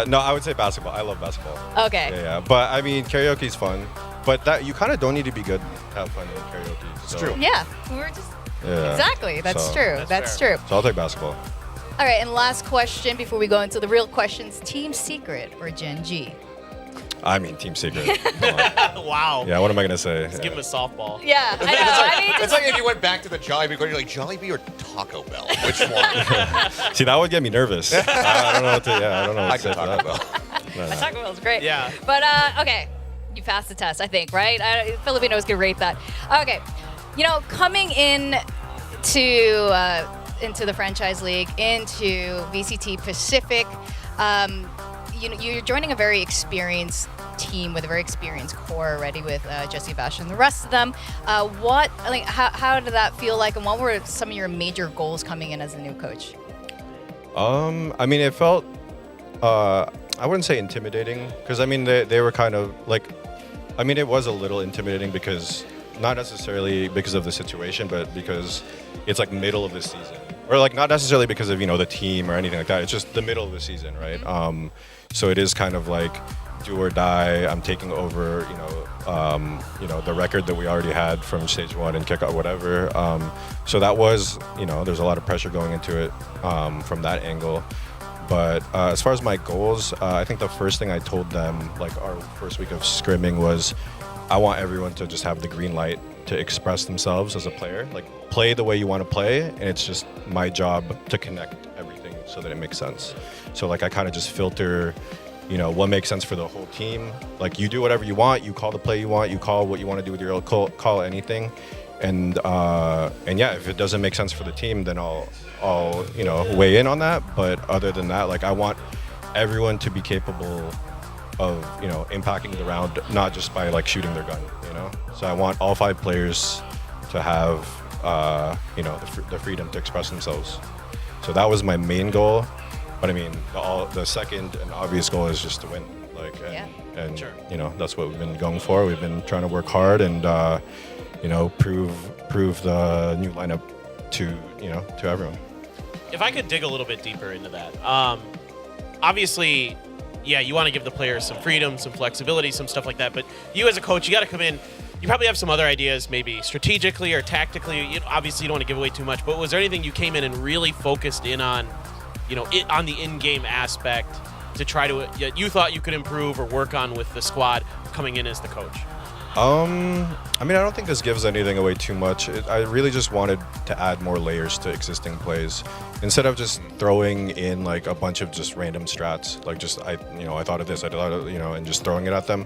No, I would say basketball. I love basketball. Okay. Yeah. But karaoke is fun. But that you kind of don't need to be good to have fun in karaoke. It's true. Yeah. We're just... Yeah. Exactly. That's So- true. That's true. So I'll take basketball. All right. And last question before we go into the real questions. Team Secret or Gen G? I mean, team secret. Wow. Yeah, what am I gonna say? Just give him a softball. Yeah, I know. It's like if you went back to the Jollibee, you're like, Jollibee or Taco Bell? Which one? See, that would get me nervous. I don't know what to. Yeah, I don't know what to say for that. No. Taco Bell's great. Yeah. But okay, you passed the test, I think, right? Filipinos can rate that. Okay, you know, coming in into the franchise league, into VCT Pacific, you know, you're joining a very experienced team with a very experienced core already with Jesse Bash and the rest of them. How did that feel like, and what were some of your major goals coming in as a new coach? I mean, it felt, I wouldn't say intimidating, because I mean, they were kind of like, I mean, it was a little intimidating because, not necessarily because of the situation, but because it's like middle of the season. Or like not necessarily because of, you know, the team or anything like that. It's just the middle of the season, right? So it is kind of like do or die. I'm taking over, you know, the record that we already had from stage 1 and kickoff, whatever. So that was, you know, there's a lot of pressure going into it from that angle. But as far as my goals, I think the first thing I told them, like our first week of scrimming, was I want everyone to just have the green light to express themselves as a player. Like, play the way you want to play, and it's just my job to connect everything so that it makes sense. So like I kind of just filter, you know, what makes sense for the whole team. Like, you do whatever you want, you call the play you want, you call what you want to do with your call anything. And yeah, if it doesn't make sense for the team, then I'll you know, weigh in on that. But other than that, like, I want everyone to be capable of, you know, impacting the round, not just by like shooting their gun, you know. So I want all 5 players to have you know, the freedom to express themselves. So that was my main goal. But I mean, the second and obvious goal is just to win. Like, and Sure. you know, that's what we've been going for. We've been trying to work hard and you know, prove the new lineup to, you know, to everyone. If I could dig a little bit deeper into that, obviously, yeah, you want to give the players some freedom, some flexibility, some stuff like that. But you as a coach, you got to come in. You probably have some other ideas, maybe strategically or tactically. You know, obviously, you don't want to give away too much. But was there anything you came in and really focused in on, you know, on the in-game aspect to try to you thought you could improve or work on with the squad coming in as the coach? I mean, I don't think this gives anything away too much. I really just wanted to add more layers to existing plays. Instead of just throwing in like a bunch of just random strats, like just, I thought of this, I thought of, you know, and just throwing it at them.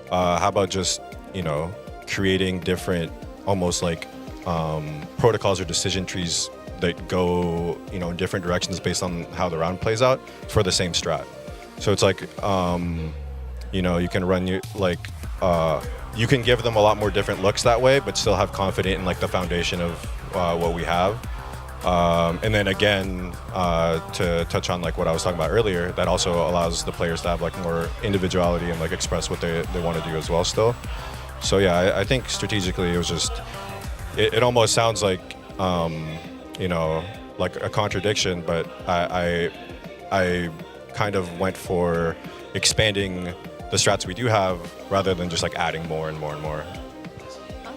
How about just, you know, creating different, almost like protocols or decision trees that go, you know, in different directions based on how the round plays out for the same strat. So it's like, you know, you can run you can give them a lot more different looks that way, but still have confidence in like the foundation of what we have. And then again, to touch on like what I was talking about earlier, that also allows the players to have like more individuality and like express what they want to do as well still. So yeah, I think strategically it was just, it almost sounds like, you know, like a contradiction, but I kind of went for expanding the strats we do have rather than just like adding more and more and more.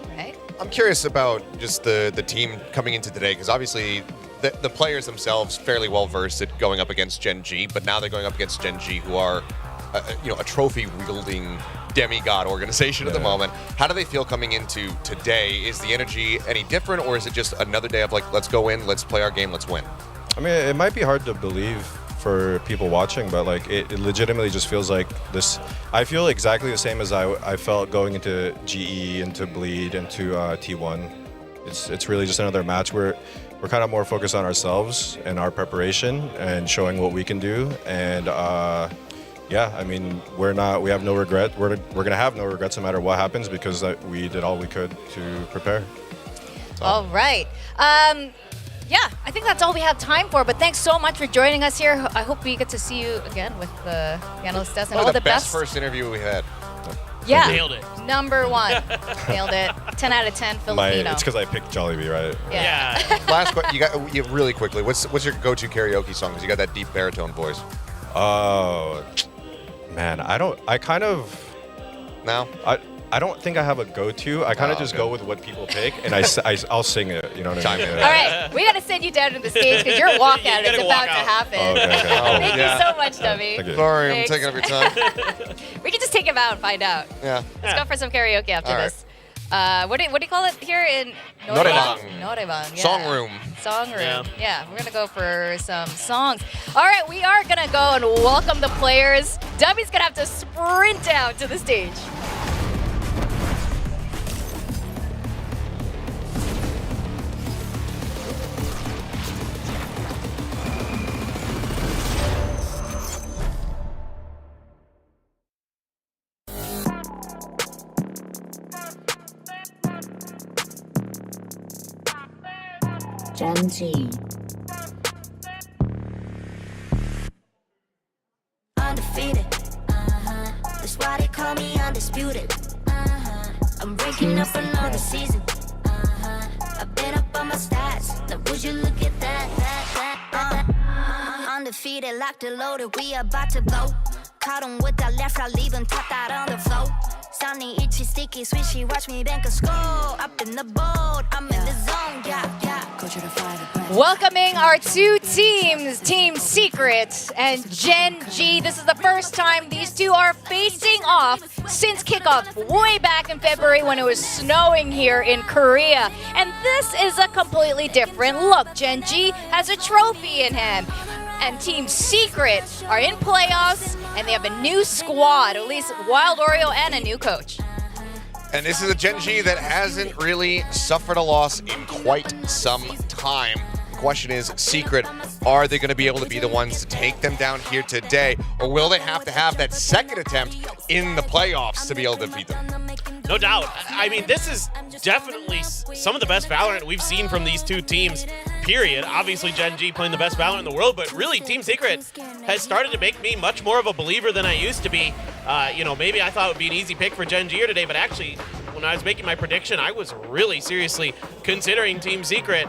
Okay. I'm curious about just the team coming into today, because obviously the players themselves fairly well versed at going up against Gen G, but now they're going up against Gen G, who are you know, a trophy wielding demigod organization at the moment. How do they feel coming into today? Is the energy any different, or is it just another day of like, let's go in, let's play our game, let's win? I mean, it might be hard to believe for people watching, but like it legitimately just feels like this. I feel exactly the same as I felt going into GE, into Bleed, into T1. It's really just another match where we're kind of more focused on ourselves and our preparation and showing what we can do. And yeah, I mean, we have no regret. We're gonna have no regrets no matter what happens, because we did all we could to prepare. All right. Yeah, I think that's all we have time for, but thanks so much for joining us here. I hope we get to see you again with the analyst desk, and all the best. First interview we had. Yeah. Nailed it. Number 1. Nailed it. 10 out of 10 Filipino. It's because I picked Jollibee, right? Yeah. Last question, you really quickly. What's your go-to karaoke song? Because you got that deep baritone voice. Oh, man, I kind of. No. I don't think I have a go-to. I kind of just go with what people pick, and I'll sing it. You know what I mean? All right, we gotta send you down to the stage because your walkout is about to happen. Oh, okay. Thank you so much, Dummy. Okay. Sorry, Thanks. I'm taking up your time. We can just take him out and find out. Yeah. Let's go for some karaoke after All right. this. What do you call it here in Noreban. Noreban, yeah. Song room. Song room. Yeah, we're gonna go for some songs. All right, we are gonna go and welcome the players. Dummy's gonna have to sprint out to the stage. Gen G. Undefeated, that's why they call me undisputed. I'm breaking up another season. I've been up on my stats. Now would you look at that? Undefeated, locked and loaded. We about to blow. Caught them with that left, I leave them tapped out on the floor. Sounding itchy, sticky, swishy. Watch me bank a score. Up in the boat, I'm in the zone. Yeah. Go to the fire. Welcoming our two teams, Team Secret and Gen G. This is the first time these two are facing off since kickoff way back in February when it was snowing here in Korea. And this is a completely different look. Gen G has a trophy in hand. And Team Secret are in playoffs, and they have a new squad, at least Wild Oreo and a new coach. And this is a Gen G that hasn't really suffered a loss in quite some time. The question is, Secret, are they going to be able to be the ones to take them down here today? Or will they have to have that second attempt in the playoffs to be able to defeat them? No doubt. I mean, this is definitely some of the best Valorant we've seen from these two teams, period. Obviously, Gen G playing the best Valorant in the world, but really, Team Secret has started to make me much more of a believer than I used to be. Maybe I thought it would be an easy pick for Gen G here today, but actually, when I was making my prediction, I was really seriously considering Team Secret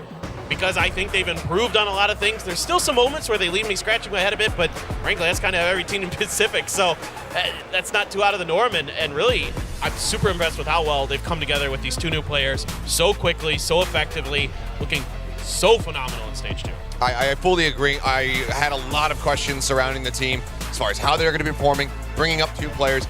because I think they've improved on a lot of things. There's still some moments where they leave me scratching my head a bit, but frankly, that's kind of every team in Pacific, so that's not too out of the norm, and really, I'm super impressed with how well they've come together with these two new players so quickly, so effectively, looking so phenomenal in Stage 2. I fully agree. I had a lot of questions surrounding the team as far as how they're going to be performing, bringing up two players,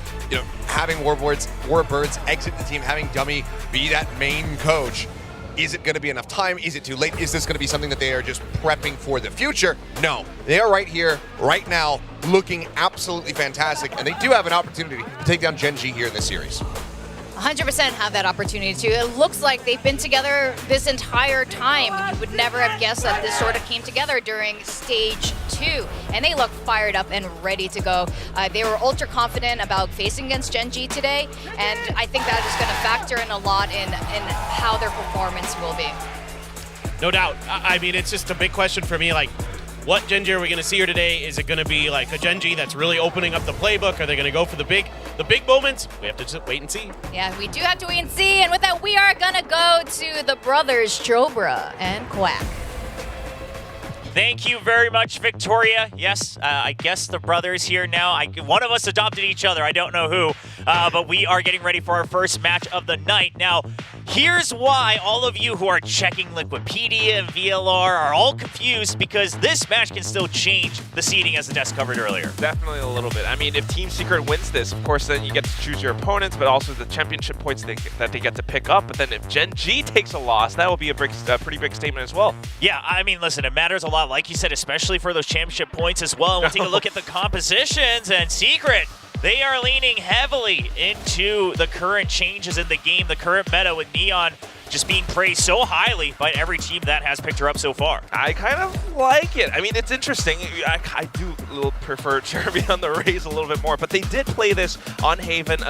having Warbirds exit the team, having Dummy be that main coach. Is it going to be enough time? Is it too late? Is this going to be something that they are just prepping for the future? No, they are right here, right now, looking absolutely fantastic, and they do have an opportunity to take down Gen G here in this series. 100% have that opportunity to. It looks like they've been together this entire time. You would never have guessed that this sort of came together during Stage 2. And they look fired up and ready to go. They were ultra confident about facing against Gen G today, and I think that is going to factor in a lot in how their performance will be. No doubt. I mean, it's just a big question for me, like, what Gen G are we going to see here today? Is it going to be like a Gen G that's really opening up the playbook? Are they going to go for the big moments? We have to just wait and see. Yeah, we do have to wait and see. And with that, we are going to go to the brothers, Chobra and Quack. Thank you very much, Victoria. Yes, I guess the brothers here now. One of us adopted each other. I don't know who, but we are getting ready for our first match of the night. Now, here's why all of you who are checking Liquipedia and VLR are all confused, because this match can still change the seeding, as the desk covered earlier. Definitely a little bit. I mean, if Team Secret wins this, of course, then you get to choose your opponents, but also the championship points that they get to pick up. But then if Gen G takes a loss, that will be a pretty big statement as well. Yeah, I mean, listen, it matters a lot, like you said, especially for those championship points as well. We'll take a look at the compositions, and Secret, they are leaning heavily into the current changes in the game, the current meta, with Neon just being praised so highly by every team that has picked her up so far. I kind of like it. I mean, it's interesting. I do prefer Jeremy on the Raze a little bit more, but they did play this on Haven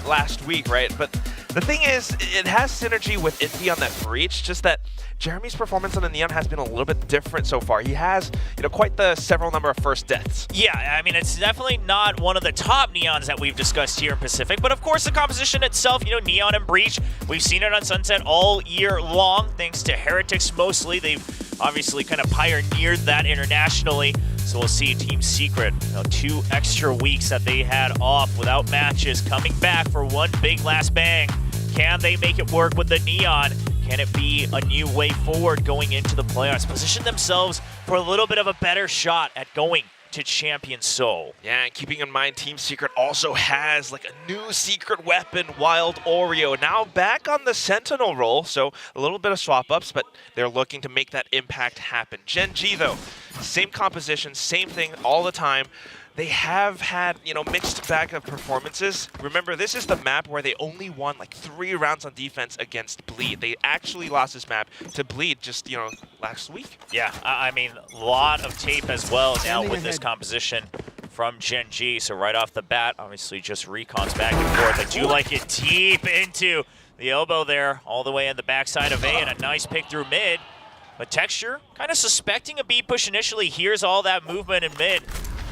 last week, right? But the thing is, it has synergy with Indy on that breach, just that Jeremy's performance on the Neon has been a little bit different so far. He has, quite the several number of first deaths. Yeah, I mean, it's definitely not one of the top Neons that we've discussed here in Pacific, but of course the composition itself, Neon and Breach, we've seen it on Sunset all year long, thanks to Heretics mostly. They've obviously kind of pioneered that internationally. So we'll see Team Secret, 2 extra weeks that they had off without matches, coming back for one big last bang. Can they make it work with the Neon? Can it be a new way forward going into the playoffs? Position themselves for a little bit of a better shot at going to Champion Seoul. Yeah, and keeping in mind, Team Secret also has like a new secret weapon, Wild Oreo, now back on the Sentinel role, so a little bit of swap-ups, but they're looking to make that impact happen. Gen G, though, same composition, same thing all the time. They have had, mixed bag of performances. Remember, this is the map where they only won like 3 rounds on defense against Bleed. They actually lost this map to Bleed just, last week. Yeah, I mean, a lot of tape as well now with this composition from Gen G. So right off the bat, obviously just recons back and forth. I do like it deep into the elbow there, all the way in the backside of A, and a nice pick through mid. But Texture, kind of suspecting a B push initially, hears all that movement in mid.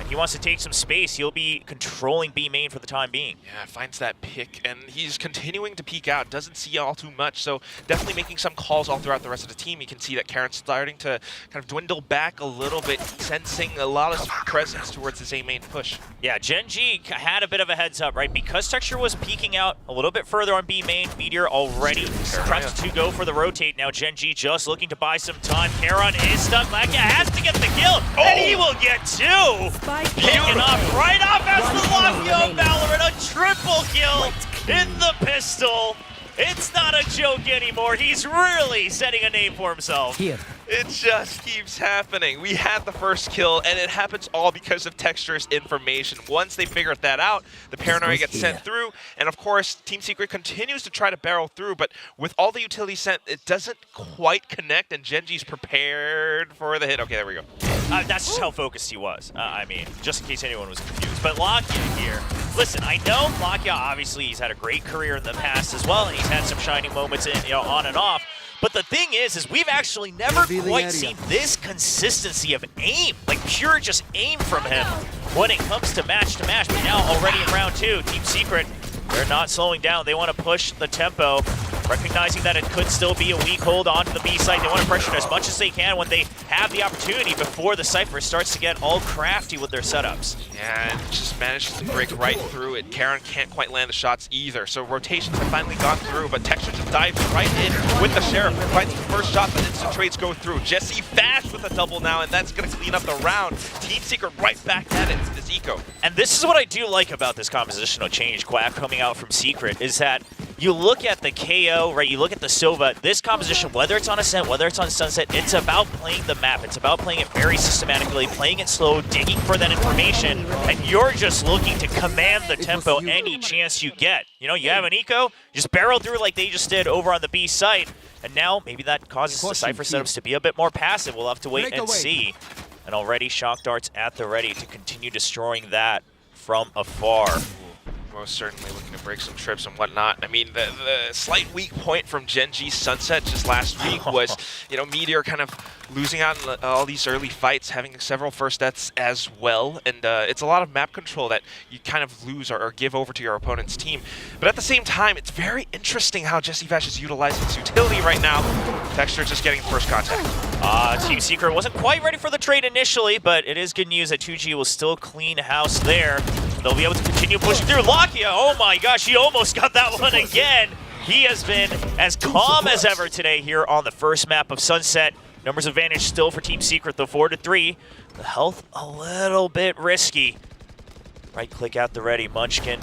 He wants to take some space. He'll be controlling B main for the time being. Yeah, finds that pick, and he's continuing to peek out. Doesn't see all too much, so definitely making some calls all throughout the rest of the team. You can see that Karen's starting to kind of dwindle back a little bit, sensing a lot of presence towards his A main push. Yeah, Gen G had a bit of a heads up, right? Because Texture was peeking out a little bit further on B main, Meteor already prepped to go for the rotate. Now Gen G just looking to buy some time. Karon is stuck. Lakia has to get the kill, and he will get 2. Picking off right off as the Lakia of Valorant, a triple kill in the pistol. It's not a joke anymore. He's really setting a name for himself. It just keeps happening. We had the first kill, and it happens all because of Texture's information. Once they figured that out, the paranoia gets sent through, and of course, Team Secret continues to try to barrel through, but with all the utility sent, it doesn't quite connect, and Gen G's prepared for the hit. Okay, there we go. That's just how focused he was. I mean, just in case anyone was confused. But Lakia here, listen, I know Lakia, obviously, he's had a great career in the past as well, and he's had some shining moments on and off. But the thing is we've actually never quite seen this consistency of aim, like pure just aim from him when it comes to match. But now already in round 2, Team Secret, they're not slowing down. They want to push the tempo, recognizing that it could still be a weak hold onto the B site. They want to pressure it as much as they can when they have the opportunity before the Cypher starts to get all crafty with their setups. Yeah, and just manages to break right through it. Karen can't quite land the shots either, so rotations have finally gone through, but Texture just dives right in with the Sheriff, finds the first shot, but instant trades go through. Jesse fast with a double now, and that's going to clean up the round. Team Secret right back at it, this eco. And this is what I do like about this compositional change, Quack, coming out from Secret, is that you look at the KO, right? You look at the Sova. This composition, whether it's on Ascent, whether it's on Sunset, it's about playing the map. It's about playing it very systematically, playing it slow, digging for that information, and you're just looking to command the tempo any chance you get. You have an eco, just barrel through like they just did over on the B site, and now maybe that causes the Cypher setups to be a bit more passive. We'll have to wait and see. And already Shock Darts at the ready to continue destroying that from afar. Most certainly looking to break some trips and whatnot. I mean, the slight weak point from Gen G's Sunset just last week was, Meteor kind of losing out in all these early fights, having several first deaths as well, and it's a lot of map control that you kind of lose or give over to your opponent's team. But at the same time, it's very interesting how Jesse Vash is utilizing his utility right now. Texture just getting first contact. Team Secret wasn't quite ready for the trade initially, but it is good news that 2G will still clean house there. They'll be able to continue pushing through. Lakia, oh my gosh, he almost got that one again. He has been as calm as ever today here on the first map of Sunset. Numbers advantage still for Team Secret, though 4-3. The health a little bit risky. Right click out the ready, Munchkin.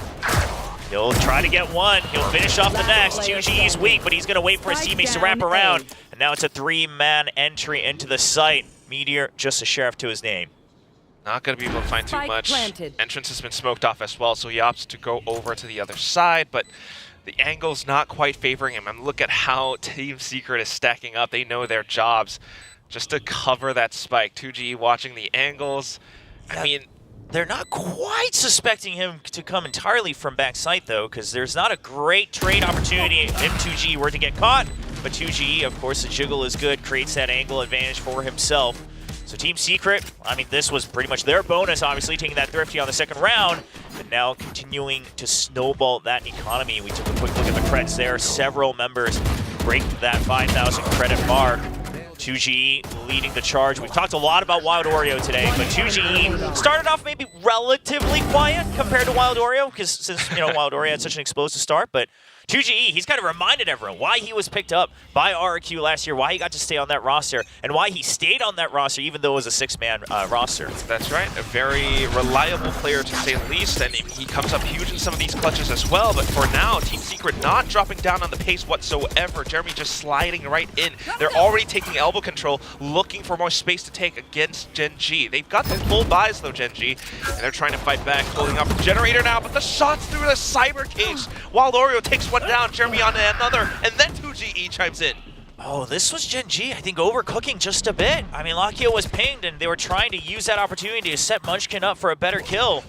He'll try to get one. He'll finish off the next. 2G is weak, but he's going to wait for his teammates to wrap around. And now it's a 3-man entry into the site. Meteor, just a Sheriff to his name. Not going to be able to find too much. Entrance has been smoked off as well, so he opts to go over to the other side, but the angle's not quite favoring him. And look at how Team Secret is stacking up. They know their jobs just to cover that spike. 2G watching the angles. I mean, they're not quite suspecting him to come entirely from backside, though, because there's not a great trade opportunity if 2G were to get caught. But 2G, of course, the jiggle is good, creates that angle advantage for himself. So Team Secret, I mean, this was pretty much their bonus, obviously, taking that Thrifty on the second round, but now continuing to snowball that economy. We took a quick look at the creds there. Several members break that 5,000 credit mark. 2GE leading the charge. We've talked a lot about Wild Oreo today, but 2GE started off maybe relatively quiet compared to Wild Oreo, because since Wild Oreo had such an explosive start, but 2GE, he's kind of reminded everyone why he was picked up by RRQ last year, why he got to stay on that roster, and why he stayed on that roster even though it was a 6-man roster. That's right, a very reliable player to say the least, and he comes up huge in some of these clutches as well, but for now, Team Secret not dropping down on the pace whatsoever. Jeremy just sliding right in. They're already taking elbow control, looking for more space to take against Gen G. They've got the full buys though, Gen G, and they're trying to fight back, pulling up the generator now, but the shots through the cyber cage. Wild Oreo takes one down, Jeremy on another, and then 2GE chimes in. Oh, this was Gen G, I think, overcooking just a bit. I mean, Lakio was pinged, and they were trying to use that opportunity to set Munchkin up for a better kill.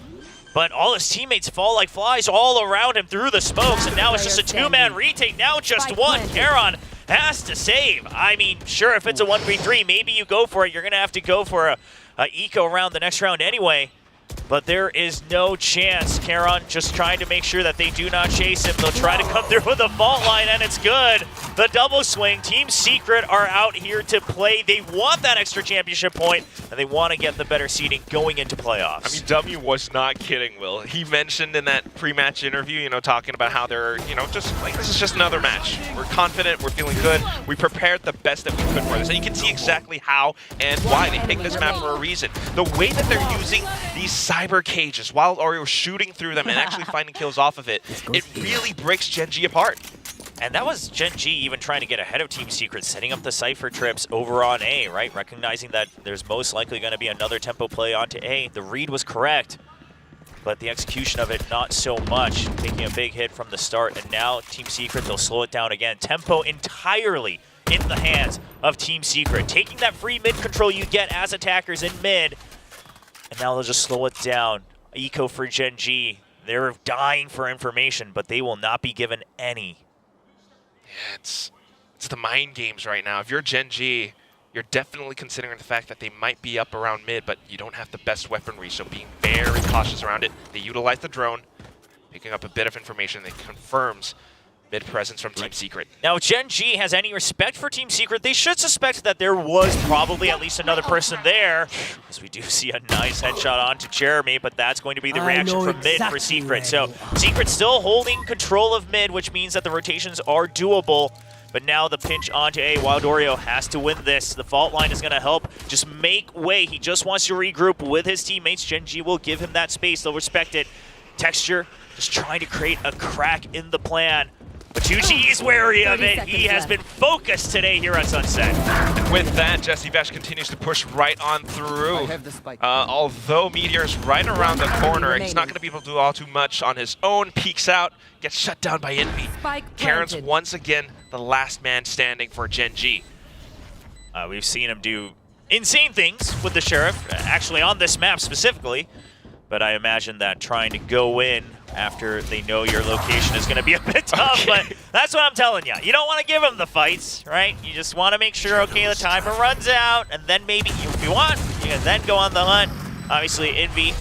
But all his teammates fall like flies all around him through the smokes, and now it's just a 2-man retake. Now just one. Karon has to save. I mean, sure, if it's a 1v3, maybe you go for it. You're going to have to go for a eco round the next round anyway. But there is no chance. Karon just trying to make sure that they do not chase him. They'll try to come through with the fault line, and it's good. The double swing. Team Secret are out here to play. They want that extra championship point, and they want to get the better seeding going into playoffs. I mean, W was not kidding, Will. He mentioned in that pre-match interview, talking about how they're, just like, this is just another match. We're confident, we're feeling good. We prepared the best that we could for this. And you can see exactly how and why they picked this map for a reason. The way that they're using these cyber cages, Wild Oreo shooting through them and actually finding kills off of it, it really breaks Gen G apart. And that was Gen G even trying to get ahead of Team Secret, setting up the Cypher trips over on A, right? Recognizing that there's most likely going to be another tempo play onto A. The read was correct, but the execution of it, not so much. Taking a big hit from the start, and now Team Secret, they'll slow it down again. Tempo entirely in the hands of Team Secret. Taking that free mid control you get as attackers in mid, and now they'll just slow it down. Eco for Gen G. They're dying for information, but they will not be given any. Yeah, it's the mind games right now. If you're Gen G, you're definitely considering the fact that they might be up around mid, but you don't have the best weaponry, so being very cautious around it. They utilize the drone, picking up a bit of information that confirms mid presence from Team Secret. Now, if Gen G has any respect for Team Secret, they should suspect that there was probably at least another person there, as we do see a nice headshot onto Jeremy, but that's going to be the reaction from mid for Secret. So Secret still holding control of mid, which means that the rotations are doable. But now the pinch onto A. Wild Oreo has to win this. The fault line is going to help just make way. He just wants to regroup with his teammates. Gen G will give him that space. They'll respect it. Texture just trying to create a crack in the plan. But 2G is wary of it. He has been focused today here on Sunset. And with that, Jesse Vesh continues to push right on through. Although Meteor's right around the corner, he's not going to be able to do all too much on his own. Peeks out, gets shut down by Envy. Karen's once again the last man standing for Gen G. We've seen him do insane things with the Sheriff, actually on this map specifically. But I imagine that trying to go in after they know your location is going to be a bit tough, but that's what I'm telling you. You don't want to give them the fights, right? You just want to make sure, okay, the timer runs out, and then maybe, if you want, you can then go on the hunt. Obviously, Envy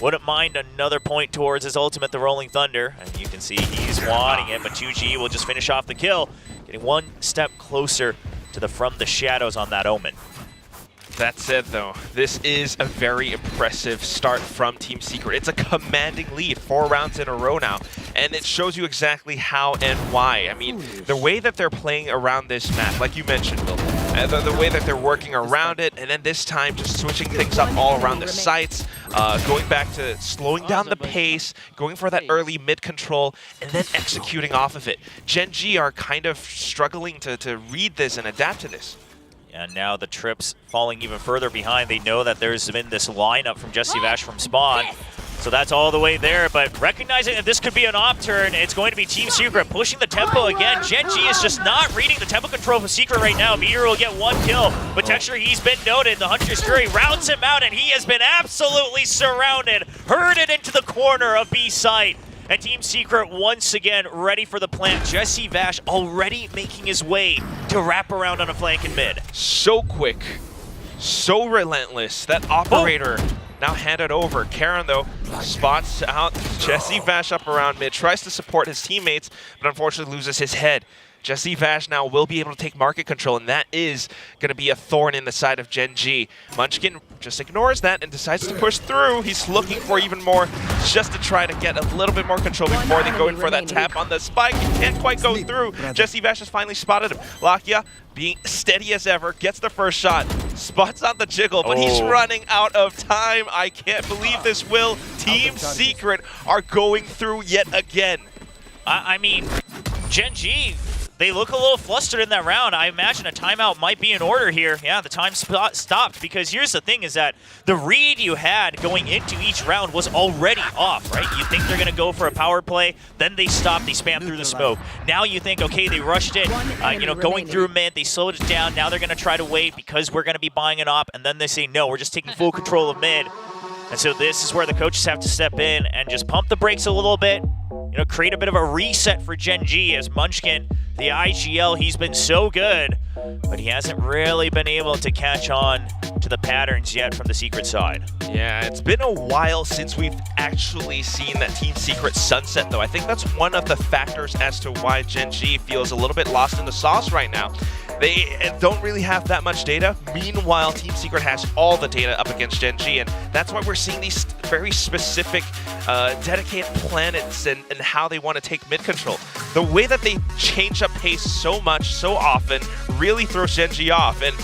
wouldn't mind another point towards his ultimate, the Rolling Thunder, and you can see he's wanting it, but 2G will just finish off the kill, getting one step closer to the From the Shadows on that Omen. That said, though, this is a very impressive start from Team Secret. It's a commanding lead, 4 rounds in a row now, and it shows you exactly how and why. I mean, the way that they're playing around this map, like you mentioned, Will, the way that they're working around it, and then this time just switching things up all around the sites, going back to slowing down the pace, going for that early mid control, and then executing off of it. Gen G are kind of struggling to read this and adapt to this. And now the trips falling even further behind. They know that there's been this lineup from Jesse Vash from Spawn. So that's all the way there. But recognizing that this could be an off turn, it's going to be Team Secret pushing the tempo again. Gen G is just not reading the tempo control for Secret right now. Meteor will get one kill. But Texture, he's been noted. The Hunter's Fury rounds him out, and he has been absolutely surrounded. Herded into the corner of B site. And Team Secret once again ready for the plant. Jesse Vash already making his way to wrap around on a flank in mid. So quick, so relentless. That operator now handed over. Karen, though, spots out Jesse Vash up around mid, tries to support his teammates, but unfortunately loses his head. Jesse Vash now will be able to take market control, and that is going to be a thorn in the side of Gen G. Munchkin just ignores that and decides to push through. He's looking for even more just to try to get a little bit more control before they go in for that tap on the spike. He can't quite go through. Jesse Vash has finally spotted him. Lakia, being steady as ever, gets the first shot. Spots on the jiggle, but he's running out of time. I can't believe this, Will. Team Secret are going through yet again. I mean, Gen G, they look a little flustered in that round. I imagine a timeout might be in order here. Yeah, the time stopped because here's the thing is that the read you had going into each round was already off, right? You think they're going to go for a power play, then they stop, they spam through the smoke. Now you think, okay, they rushed it, going through mid, they slowed it down. Now they're going to try to wait because we're going to be buying it up, and then they say, no, we're just taking full control of mid. And so this is where the coaches have to step in and just pump the brakes a little bit, create a bit of a reset for Gen G as Munchkin, the IGL, he's been so good, but he hasn't really been able to catch on to the patterns yet from the Secret side. Yeah, it's been a while since we've actually seen that Team Secret sunset, though. I think that's one of the factors as to why Gen G feels a little bit lost in the sauce right now. They don't really have that much data. Meanwhile, Team Secret has all the data up against Gen G, and that's why we're seeing these very specific dedicated planets and how they want to take mid control. The way that they change up pace so much, so often, really throws Gen G off. And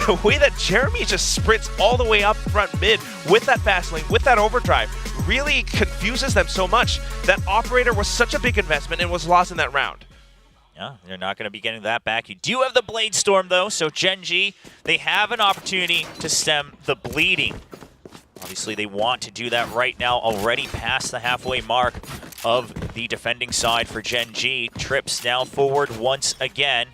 the way that Jeremy just sprints all the way up front mid with that fast lane, with that overdrive, really confuses them so much. That Operator was such a big investment and was lost in that round. Yeah, they're not going to be getting that back. You do have the Blade Storm, though, so Gen G, they have an opportunity to stem the bleeding. Obviously, they want to do that right now, already past the halfway mark of the defending side for Gen G. Trips now forward once again,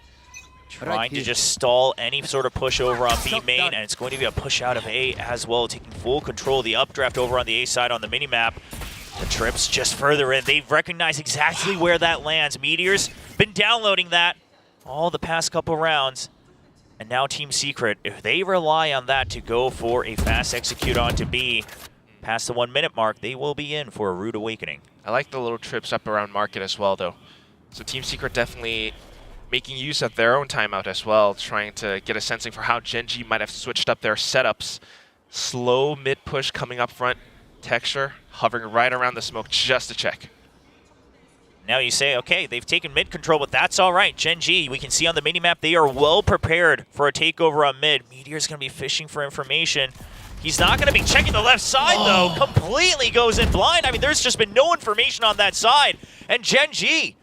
trying to just stall any sort of push over on B main, and it's going to be a push out of A as well, taking full control of the updraft over on the A side on the minimap. The Trips just further in. They've recognized exactly where that lands. Meteor's been downloading that all the past couple rounds. And now Team Secret, if they rely on that to go for a fast execute onto B past the 1 minute mark, they will be in for a rude awakening. I like the little trips up around market as well, though. So Team Secret definitely making use of their own timeout as well, trying to get a sensing for how Gen G might have switched up their setups. Slow mid push coming up front. Texture hovering right around the smoke just to check. Now you say, okay, they've taken mid control, but that's all right. Gen G, we can see on the minimap, they are well prepared for a takeover on mid. Meteor's going to be fishing for information. He's not going to be checking the left side, though. Completely goes in blind. I mean, there's just been no information on that side. And Gen G,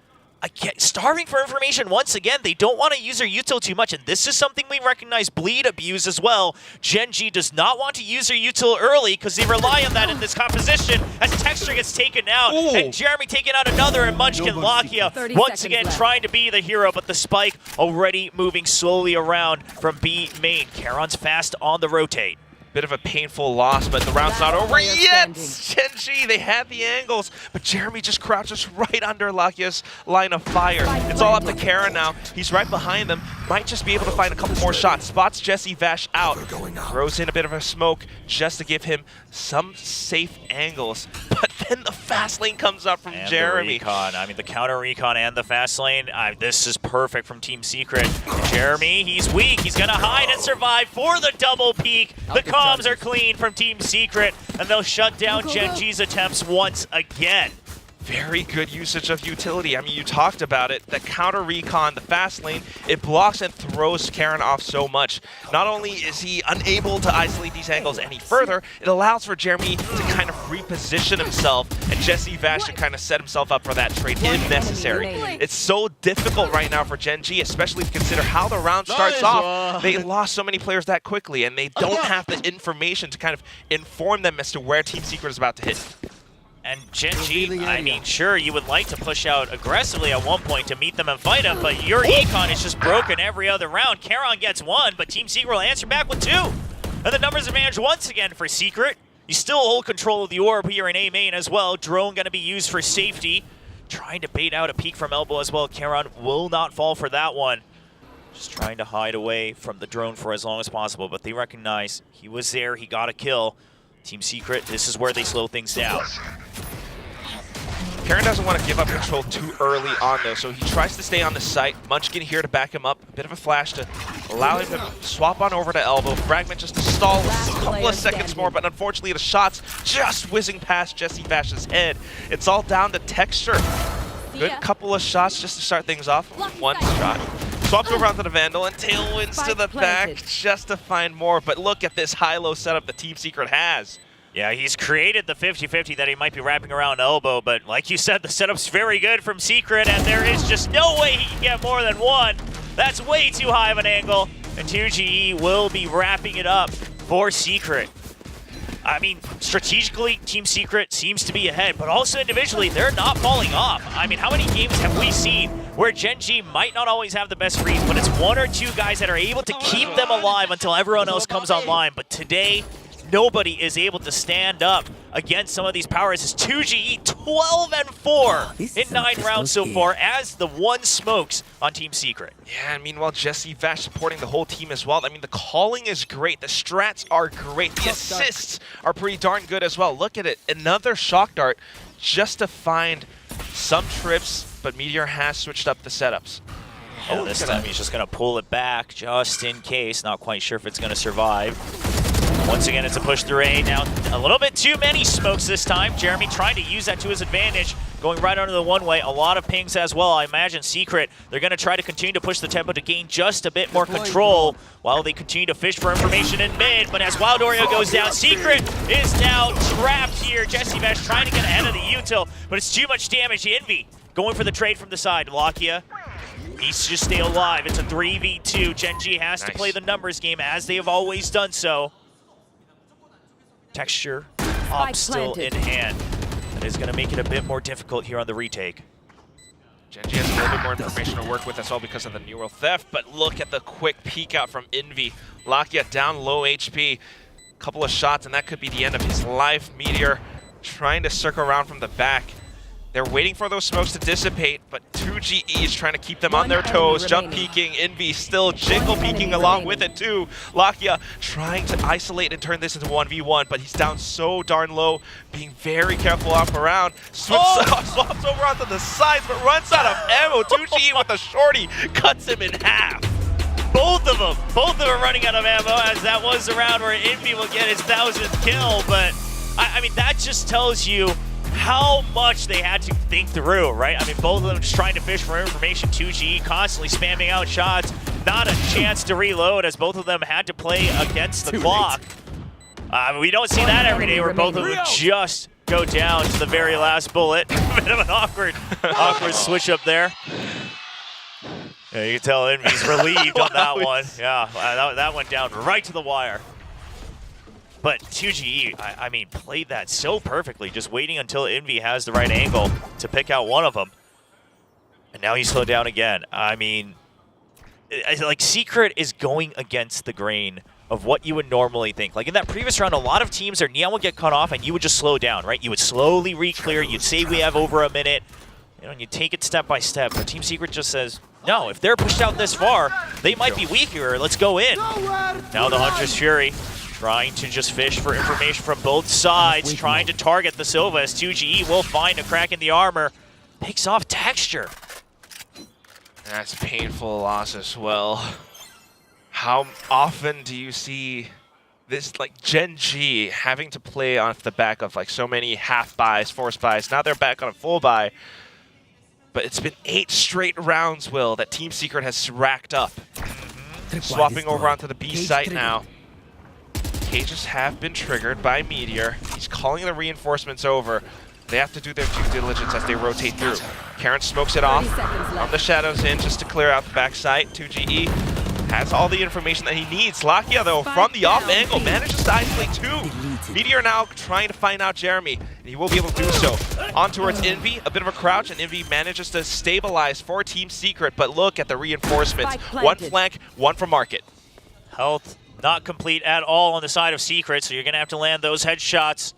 starving for information once again. They don't want to use their util too much, and this is something we recognize bleed abuse as well. Gen G does not want to use their util early because they rely on that in this composition as Texture gets taken out, and Jeremy taking out another, and Munchkin Lakia once again trying to be the hero, but the spike already moving slowly around from B main. Charon's fast on the rotate. Bit of a painful loss, but the round's not over yet. Gen G, they had the angles, but Jeremy just crouches right under Lakia's line of fire. It's all up to Karen now. He's right behind them. Might just be able to find a couple more shots. Spots Jesse Vash out. Throws in a bit of a smoke just to give him some safe angles. But then the fast lane comes up from Jeremy. The recon. I mean, the counter recon and the fast lane. This is perfect from Team Secret. Jeremy, he's weak. He's going to hide and survive for the double peek. The comms are clean from Team Secret, and they'll shut down Gen G's attempts once again. Very good usage of utility. I mean, you talked about it. The counter recon, the fast lane, it blocks and throws Karen off so much. Not only is he unable to isolate these angles any further, it allows for Jeremy to kind of reposition himself and Jesse Vash to kind of set himself up for that trade if necessary. It's so difficult right now for Gen G, especially to consider how the round starts off. They lost so many players that quickly, and they don't have the information to kind of inform them as to where Team Secret is about to hit. And Gen G, I mean, sure, you would like to push out aggressively at one point to meet them and fight them, but your econ is just broken every other round. Charon gets one, but Team Secret will answer back with two. And the numbers advantage once again for Secret. You still hold control of the orb here in A main as well. Drone going to be used for safety. Trying to bait out a peek from elbow as well. Charon will not fall for that one. Just trying to hide away from the drone for as long as possible, but they recognize he was there, he got a kill. Team Secret, this is where they slow things down. Karen doesn't want to give up control too early on though, so he tries to stay on the site. Munchkin here to back him up. A bit of a flash to allow him to swap on over to elbow. Fragment just to stall a couple of seconds more, but unfortunately the shot's just whizzing past Jesse Bash's head. It's all down to texture. Good couple of shots just to start things off. One shot. Swaps over onto the Vandal and tailwinds to the back just to find more. But look at this high-low setup the Team Secret has. Yeah, he's created the 50-50 that he might be wrapping around elbow, but like you said, the setup's very good from Secret, and there is just no way he can get more than one. That's way too high of an angle, and 2GE will be wrapping it up for Secret. I mean, strategically, Team Secret seems to be ahead, but also individually, they're not falling off. I mean, how many games have we seen where Gen G might not always have the best reads, but it's one or two guys that are able to keep them alive until everyone else comes online. But today, nobody is able to stand up against some of these powers. It's 2GE 12-4 in 9 rounds so far as the one smokes on Team Secret. Yeah, and meanwhile, Jesse Vash supporting the whole team as well. I mean, the calling is great. The strats are great. The assists are pretty darn good as well. Look at it. Another shock dart just to find some trips, but Meteor has switched up the setups. Yeah, this time he's just going to pull it back just in case. Not quite sure if it's going to survive. Once again, it's a push through A. Now, a little bit too many smokes this time. Jeremy trying to use that to his advantage, going right under the one-way. A lot of pings as well. I imagine Secret, they're going to try to continue to push the tempo to gain just a bit more control while they continue to fish for information in mid. But as Wild Oreo goes down, Secret is now trapped here. Jesse Vash trying to get ahead of the util, but it's too much damage. Envy going for the trade from the side. Lakia needs to just stay alive. It's a 3v2. Gen G has to play the numbers game as they have always done so. Texture, op still in hand. That is going to make it a bit more difficult here on the retake. Gen G has a little bit more information to work with as well because of the New World Theft, but look at the quick peek out from Envy. Lakia down low HP. Couple of shots and that could be the end of his life. Meteor trying to circle around from the back. They're waiting for those smokes to dissipate, but 2GE is trying to keep them on their toes. Jump peeking, Envy still jingle peeking along with it too. Lakia trying to isolate and turn this into 1v1, but he's down so darn low, being very careful off around. Swaps over onto the sides, but runs out of ammo. 2GE with a shorty cuts him in half. Both of them are running out of ammo, as that was the round where Envy will get his 1000th kill, but I mean, that just tells you how much they had to think through, right? I mean, both of them just trying to fish for information. 2G constantly spamming out shots. Not a chance to reload as both of them had to play against the clock. We don't see that every day where both of them just go down to the very last bullet. A bit of an awkward switch up there. Yeah, you can tell Envy's relieved on that one. Yeah, that went down right to the wire. But 2GE, I mean, played that so perfectly, just waiting until Envy has the right angle to pick out one of them. And now he's slowed down again. I mean, like, Secret is going against the grain of what you would normally think. Like, in that previous round, a lot of teams, their Neon would get cut off and you would just slow down, right? You would slowly re-clear, you'd say we have over a minute, you know, and you take it step by step. But Team Secret just says, no, if they're pushed out this far, they might be weaker, let's go in. Now the Huntress Fury trying to just fish for information from both sides, trying to target the Silva as 2GE will find a crack in the armor. Picks off Texture. That's a painful loss as well. How often do you see this, like, Gen G having to play off the back of like so many half buys, force buys? Now they're back on a full buy. But it's been 8 straight rounds, Will, that Team Secret has racked up. Swapping over onto the B site now. Cages have been triggered by Meteor. He's calling the reinforcements over. They have to do their due diligence as they rotate through. Karen smokes it off on the shadows in just to clear out the backside. 2GE has all the information that he needs. Lakia, though, from the off angle, manages to isolate 2. Meteor now trying to find out Jeremy, and he will be able to do so. On towards Envy, a bit of a crouch, and Envy manages to stabilize for Team Secret, but look at the reinforcements. One flank, one from Market. Health not complete at all on the side of Secret, so you're going to have to land those headshots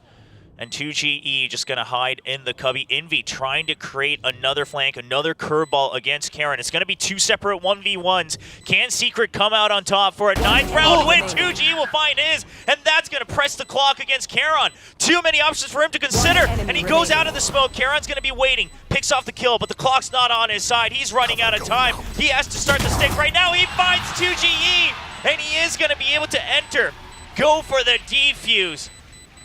And 2GE just going to hide in the cubby. Envy trying to create another flank, another curveball against Karen. It's going to be 2 separate 1v1s. Can Secret come out on top for a 9th round win? 2GE will find his, and that's going to press the clock against Karen. Too many options for him to consider, and he goes out of the smoke. Karen's going to be waiting, picks off the kill, but the clock's not on his side. He's running out of time. He has to start the stick right now. He finds 2GE, and he is going to be able to enter. Go for the defuse.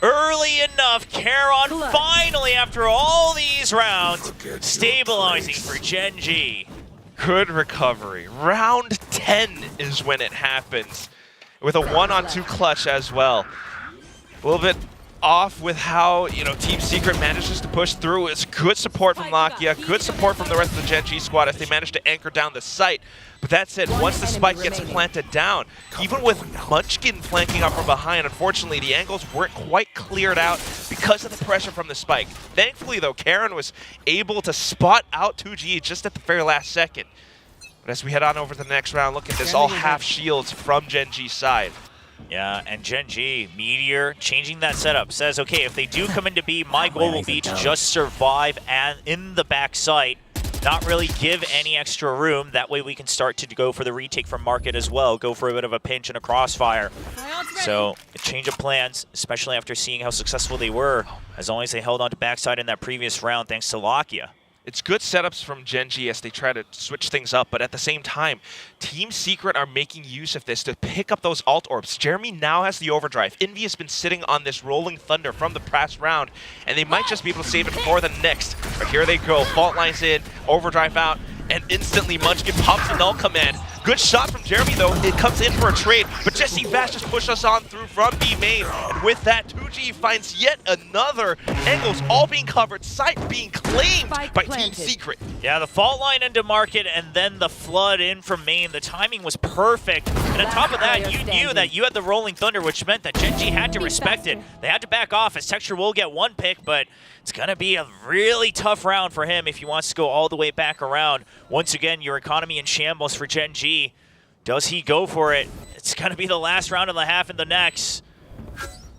Early enough, Karen finally, after all these rounds, stabilizing for Gen G. Good recovery. Round 10 is when it happens, with a 1-on-2 clutch as well. A little bit off with how, you know, Team Secret manages to push through. It's good support from Lakia, good support from the rest of the Gen G squad as they manage to anchor down the site. But that said, once the spike gets planted down, even with Munchkin flanking up from behind, unfortunately the angles weren't quite cleared out because of the pressure from the spike. Thankfully though, Karen was able to spot out 2G just at the very last second. But as we head on over to the next round, look at this, all half shields from Gen G's side. Yeah, and Gen G, Meteor, changing that setup, says, okay, if they do come into B, my goal will be to just survive and in the back site, not really give any extra room. That way we can start to go for the retake from Market as well, go for a bit of a pinch and a crossfire. So, a change of plans, especially after seeing how successful they were, as long as they held on to backside in that previous round thanks to Lakia. It's good setups from Gen G as they try to switch things up, but at the same time, Team Secret are making use of this to pick up those alt orbs. Jeremy now has the overdrive. Envy has been sitting on this rolling thunder from the past round, and they might just be able to save it for the next. But here they go, fault lines in, overdrive out, and instantly Munchkin pops a null command. Good shot from Jeremy though, it comes in for a trade, but Jesse Fast just pushed us on through from B main, and with that 2G finds yet another angles all being covered, site being claimed by Team Secret. Yeah, the fault line into Market and then the flood in from main, the timing was perfect, and on top of that, you knew that you had the rolling thunder, which meant that Gen G had to respect it. They had to back off as Texture will get one pick, but it's gonna be a really tough round for him if he wants to go all the way back around. Once again, your economy in shambles for Gen G. Does he go for it? It's gonna be the last round of the half and the next.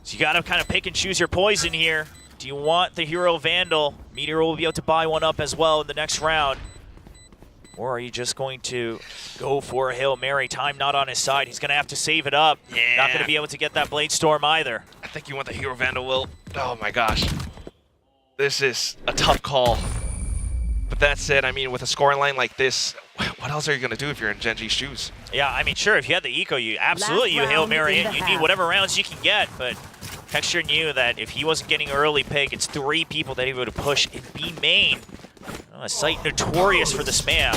So you gotta kind of pick and choose your poison here. Do you want the Hero Vandal? Meteor will be able to buy one up as well in the next round. Or are you just going to go for a Hail Mary? Time not on his side. He's gonna have to save it up. Yeah. Not gonna be able to get that Blade Storm either. I think you want the Hero Vandal, Will. Oh my gosh. This is a tough call. But that said, I mean, with a scoring line like this, what else are you going to do if you're in Gen G's shoes? Yeah, I mean, sure, if you had the eco, you absolutely you Hail Mary in. You need whatever rounds you can get, but Texture knew that if he wasn't getting early pick, it's 3 people that he would push in B main. A site notorious for the spam.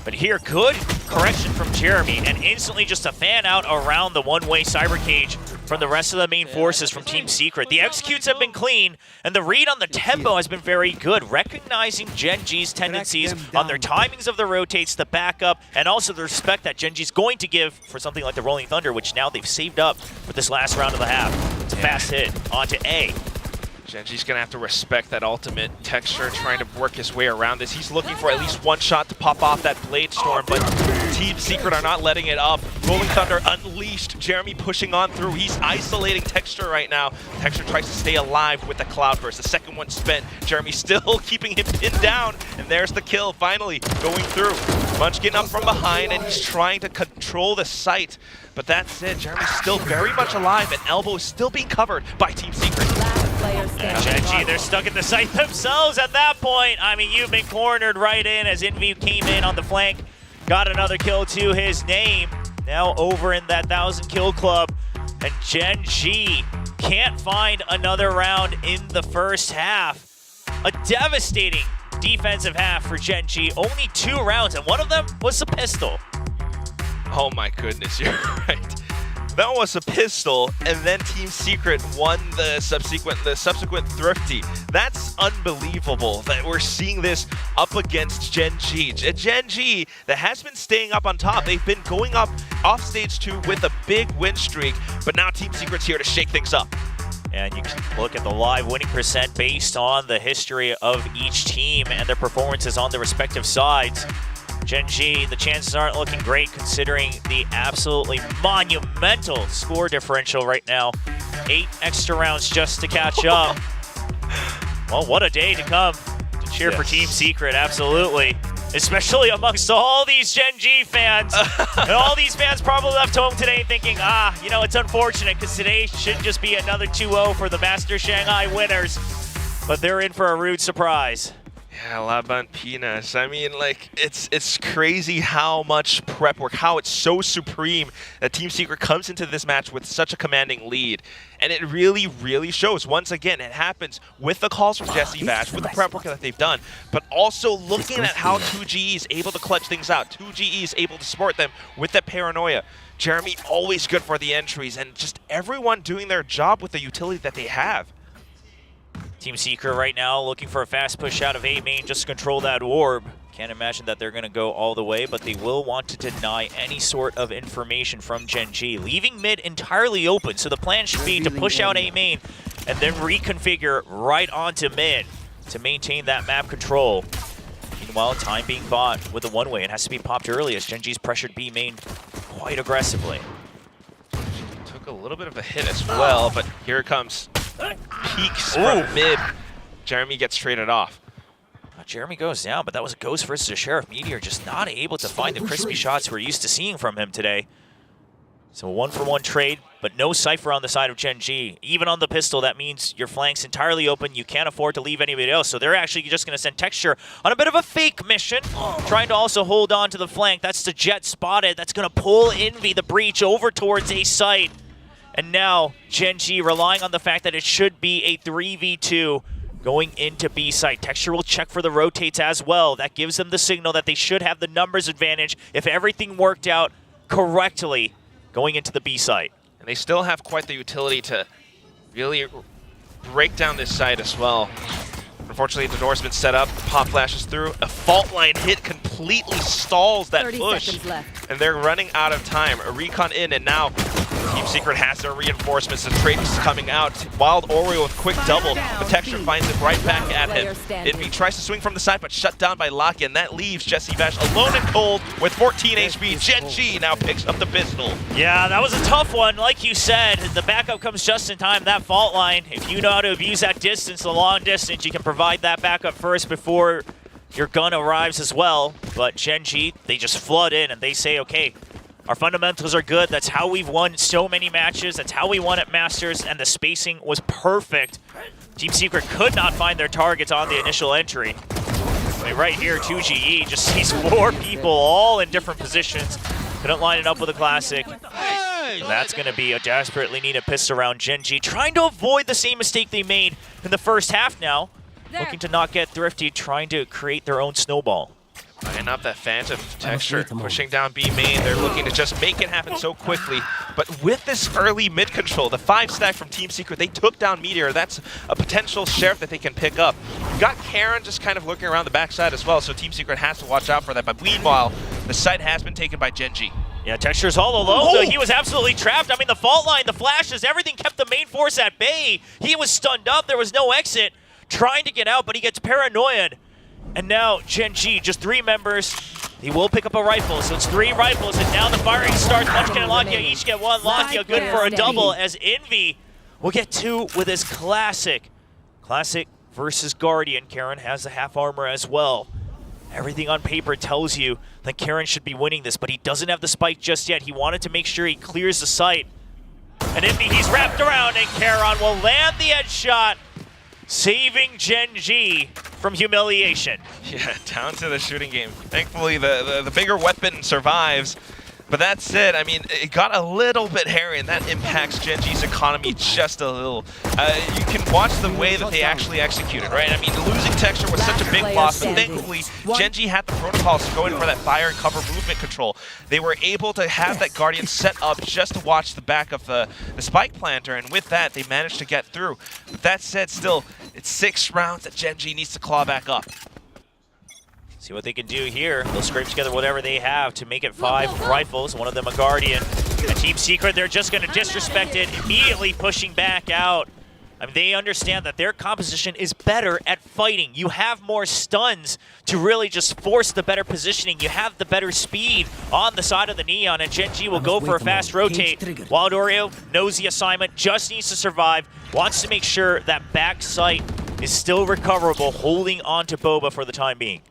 But here, good correction from Jeremy, and instantly just a fan out around the one-way cyber cage from the rest of the main forces from Team Secret. The executes have been clean, and the read on the tempo has been very good, recognizing Gen G's tendencies on their timings of the rotates, the backup, and also the respect that Gen G's going to give for something like the Rolling Thunder, which now they've saved up for this last round of the half. It's a fast hit onto A. Gen G's going to have to respect that ultimate. Texture trying to work his way around this. He's looking for at least one shot to pop off that Blade Storm, but Team Secret are not letting it up. Rolling Thunder unleashed. Jeremy pushing on through. He's isolating Texture right now. Texture tries to stay alive with the Cloudburst. The second one spent. Jeremy still keeping him pinned down, and there's the kill finally going through. Munchkin up from behind, and he's trying to control the site. But that's it. Jeremy's still very much alive, and Elbow is still being covered by Team Secret. And Gen G, they're stuck at the site themselves at that point. I mean, you've been cornered right in as Envy came in on the flank. Got another kill to his name. Now over in that 1,000 kill club. And Gen G can't find another round in the first half. A devastating defensive half for Gen G. Only 2 rounds, and one of them was a pistol. Oh my goodness, you're right. That was a pistol, and then Team Secret won the subsequent Thrifty. That's unbelievable that we're seeing this up against Gen G. A Gen G that has been staying up on top. They've been going up off stage 2 with a big win streak, but now Team Secret's here to shake things up. And you can look at the live winning percent based on the history of each team and their performances on the respective sides. Gen G, the chances aren't looking great considering the absolutely monumental score differential right now 8 extra rounds just to catch up. Well, what a day to come to cheer for Team Secret, absolutely. Especially amongst all these Gen G fans. And all these fans probably left home today thinking, you know, it's unfortunate because today should just be another 2-0 for the Master Shanghai winners. But they're in for a rude surprise. Yeah, Laban Pinas. I mean, like, it's crazy how much prep work, how it's so supreme that Team Secret comes into this match with such a commanding lead. And it really, really shows. Once again, it happens with the calls from Jesse Vash, with the prep work that they've done, but also looking at how 2GE is able to clutch things out. 2GE is able to support them with that paranoia. Jeremy always good for the entries, and just everyone doing their job with the utility that they have. Team Secret right now looking for a fast push out of A main just to control that orb. Can't imagine that they're going to go all the way, but they will want to deny any sort of information from Gen G, leaving mid entirely open. So the plan should be to push out A main and then reconfigure right onto mid to maintain that map control. Meanwhile, time being bought with a one-way. It has to be popped early as Gen G's pressured B main quite aggressively. Took a little bit of a hit as well, but here it comes. Peaks from mid. Jeremy gets traded off. Jeremy goes down, but that was a ghost versus a Sheriff. Meteor just not able to find the crispy shots we're used to seeing from him today. So a 1-for-1 trade, but no Cypher on the side of Gen G. Even on the pistol, that means your flank's entirely open. You can't afford to leave anybody else. So they're actually just going to send Texture on a bit of a fake mission, trying to also hold on to the flank. That's the Jet spotted. That's going to pull Envy, the breach, over towards A site. And now Gen G relying on the fact that it should be a 3v2 going into B site. Texture will check for the rotates as well. That gives them the signal that they should have the numbers advantage if everything worked out correctly going into the B site. And they still have quite the utility to really break down this site as well. Unfortunately, the door's been set up. Pop flashes through. A fault line hit completely stalls that push. And they're running out of time. A recon in, and now Team Secret has their reinforcements. The trade is coming out. Wild Oreo with quick double. The Texture finds it right back at him. Envy tries to swing from the side, but shut down by Locky, and that leaves Jesse Vash alone and cold with 14 HP. Gen G now picks up the pistol. Yeah, that was a tough one. Like you said, the backup comes just in time. That fault line, if you know how to abuse that distance, the long distance, you can provide that backup first before your gun arrives as well. But Gen G, they just flood in and they say, okay, our fundamentals are good. That's how we've won so many matches. That's how we won at Masters, and the spacing was perfect. Team Secret could not find their targets on the initial entry. I mean, right here, 2GE just sees 4 people all in different positions. Couldn't line it up with a classic. That's going to be a desperately needed pistol around Gen G, trying to avoid the same mistake they made in the first half now. Looking to not get thrifty, trying to create their own snowball. Buying up that Phantom Texture, pushing down B main. They're looking to just make it happen so quickly. But with this early mid control, the 5-stack from Team Secret, they took down Meteor. That's a potential Sheriff that they can pick up. You've got Karen just kind of looking around the backside as well, so Team Secret has to watch out for that. But meanwhile, the site has been taken by Gen G. Yeah, Texture's all alone, though. He was absolutely trapped. I mean, the fault line, the flashes, everything kept the main force at bay. He was stunned up. There was no exit. Trying to get out, but he gets paranoid. And now Gen G, just 3 members. He will pick up a rifle, so it's 3 rifles, and now the firing starts. Munchkin and Lakia each get 1. Lakia good for a double, as Envy will get 2 with his classic. Classic versus Guardian. Karen has the half armor as well. Everything on paper tells you that Karen should be winning this, but he doesn't have the spike just yet. He wanted to make sure he clears the site. And Envy, he's wrapped around, and Karen will land the headshot, saving Gen G from humiliation. Yeah, down to the shooting game. Thankfully, the bigger weapon survives. But that's it. I mean, it got a little bit hairy, and that impacts Gen G's economy just a little. You can watch the way that they actually executed, right? I mean, losing Texture was such a big loss, but thankfully, Gen G had the protocols to go in for that fire and cover movement control. They were able to have that Guardian set up just to watch the back of the spike planter, and with that, they managed to get through. But that said, still, it's 6 rounds that Gen G needs to claw back up. See what they can do here. They'll scrape together whatever they have to make it 5 rifles, one of them a Guardian. And Team Secret, they're just going to disrespect it, immediately pushing back out. I mean, they understand that their composition is better at fighting. You have more stuns to really just force the better positioning. You have the better speed on the side of the Neon, and Gen G will go for a fast rotate. Wild Oreo knows the assignment, just needs to survive, wants to make sure that back sight is still recoverable, holding on to Boba for the time being.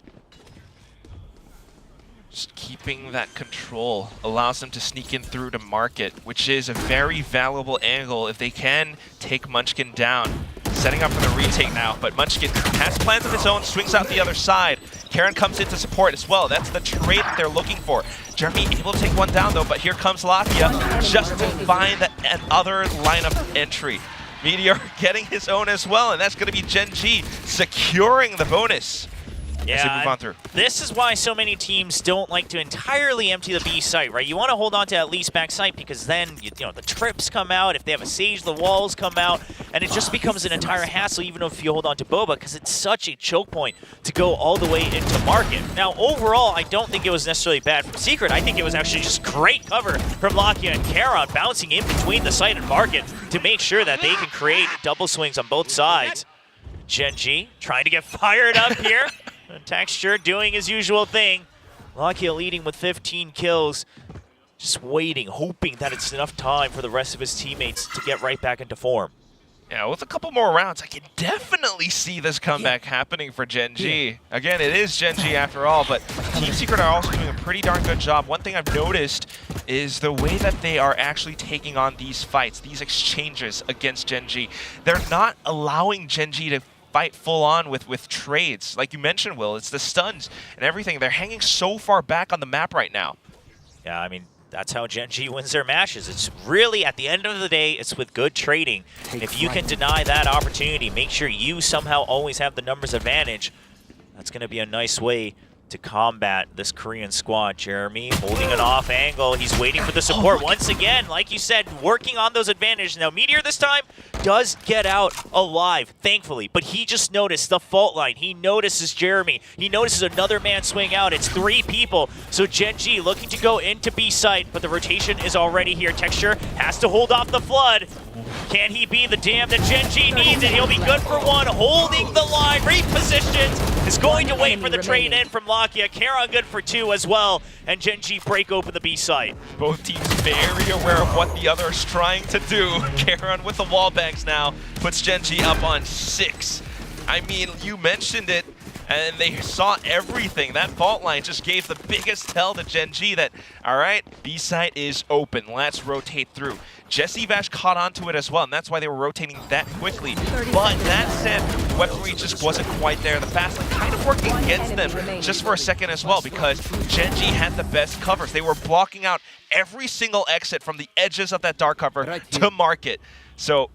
Just keeping that control allows them to sneak in through to market, which is a very valuable angle if they can take Munchkin down. Setting up for the retake now, but Munchkin has plans of his own, swings out the other side. Karen comes in to support as well. That's the trade that they're looking for. Jeremy able to take one down though, but here comes Lakia just to find another line of entry. Meteor getting his own as well, and that's going to be Gen G securing the bonus. As they move on through. This is why so many teams don't like to entirely empty the B site, right? You want to hold on to at least back site because then, you know, the trips come out. If they have a Sage, the walls come out, and it just becomes an entire hassle even if you hold on to Boba because it's such a choke point to go all the way into market. Now, overall, I don't think it was necessarily bad from Secret. I think it was actually just great cover from Lakia and Karon bouncing in between the site and market to make sure that they can create double swings on both sides. Gen G trying to get fired up here. Texture doing his usual thing. Lakia leading with 15 kills. Just waiting, hoping that it's enough time for the rest of his teammates to get right back into form. Yeah, with a couple more rounds, I can definitely see this comeback happening for Gen G. Again, it is Gen G after all, but Team Secret are also doing a pretty darn good job. One thing I've noticed is the way that they are actually taking on these fights, these exchanges against Gen G. They're not allowing Gen G to fight full on with trades. Like you mentioned, Will, it's the stuns and everything. They're hanging so far back on the map right now. Yeah, I mean, that's how Gen G wins their matches. It's really, at the end of the day, it's with good trading. If you can deny that opportunity, make sure you somehow always have the numbers advantage. That's going to be a nice way to combat this Korean squad. Jeremy holding an off angle. He's waiting for the support once again. Like you said, working on those advantages. Now, Meteor this time does get out alive, thankfully, but he just noticed the fault line. He notices Jeremy. He notices another man swing out. It's 3 people. So Gen G looking to go into B site, but the rotation is already here. Texture has to hold off the flood. Can he be the dam that Gen G needs? And he'll be good for 1, holding the line, repositions, is going to wait for the trade in from Lakia. Karon good for 2 as well, and Gen G break open the B site. Both teams very aware of what the other is trying to do. Karon with the wall banks now puts Gen G up on 6. I mean, you mentioned it, and they saw everything. That fault line just gave the biggest tell to Gen G that, all right, B site is open. Let's rotate through. Jesse Vash caught onto it as well, and that's why they were rotating that quickly. But that said, weaponry just wasn't quite there. The fast line kind of working against them just for a second as well, because Gen G had the best covers. They were blocking out every single exit from the edges of that dark cover to market. So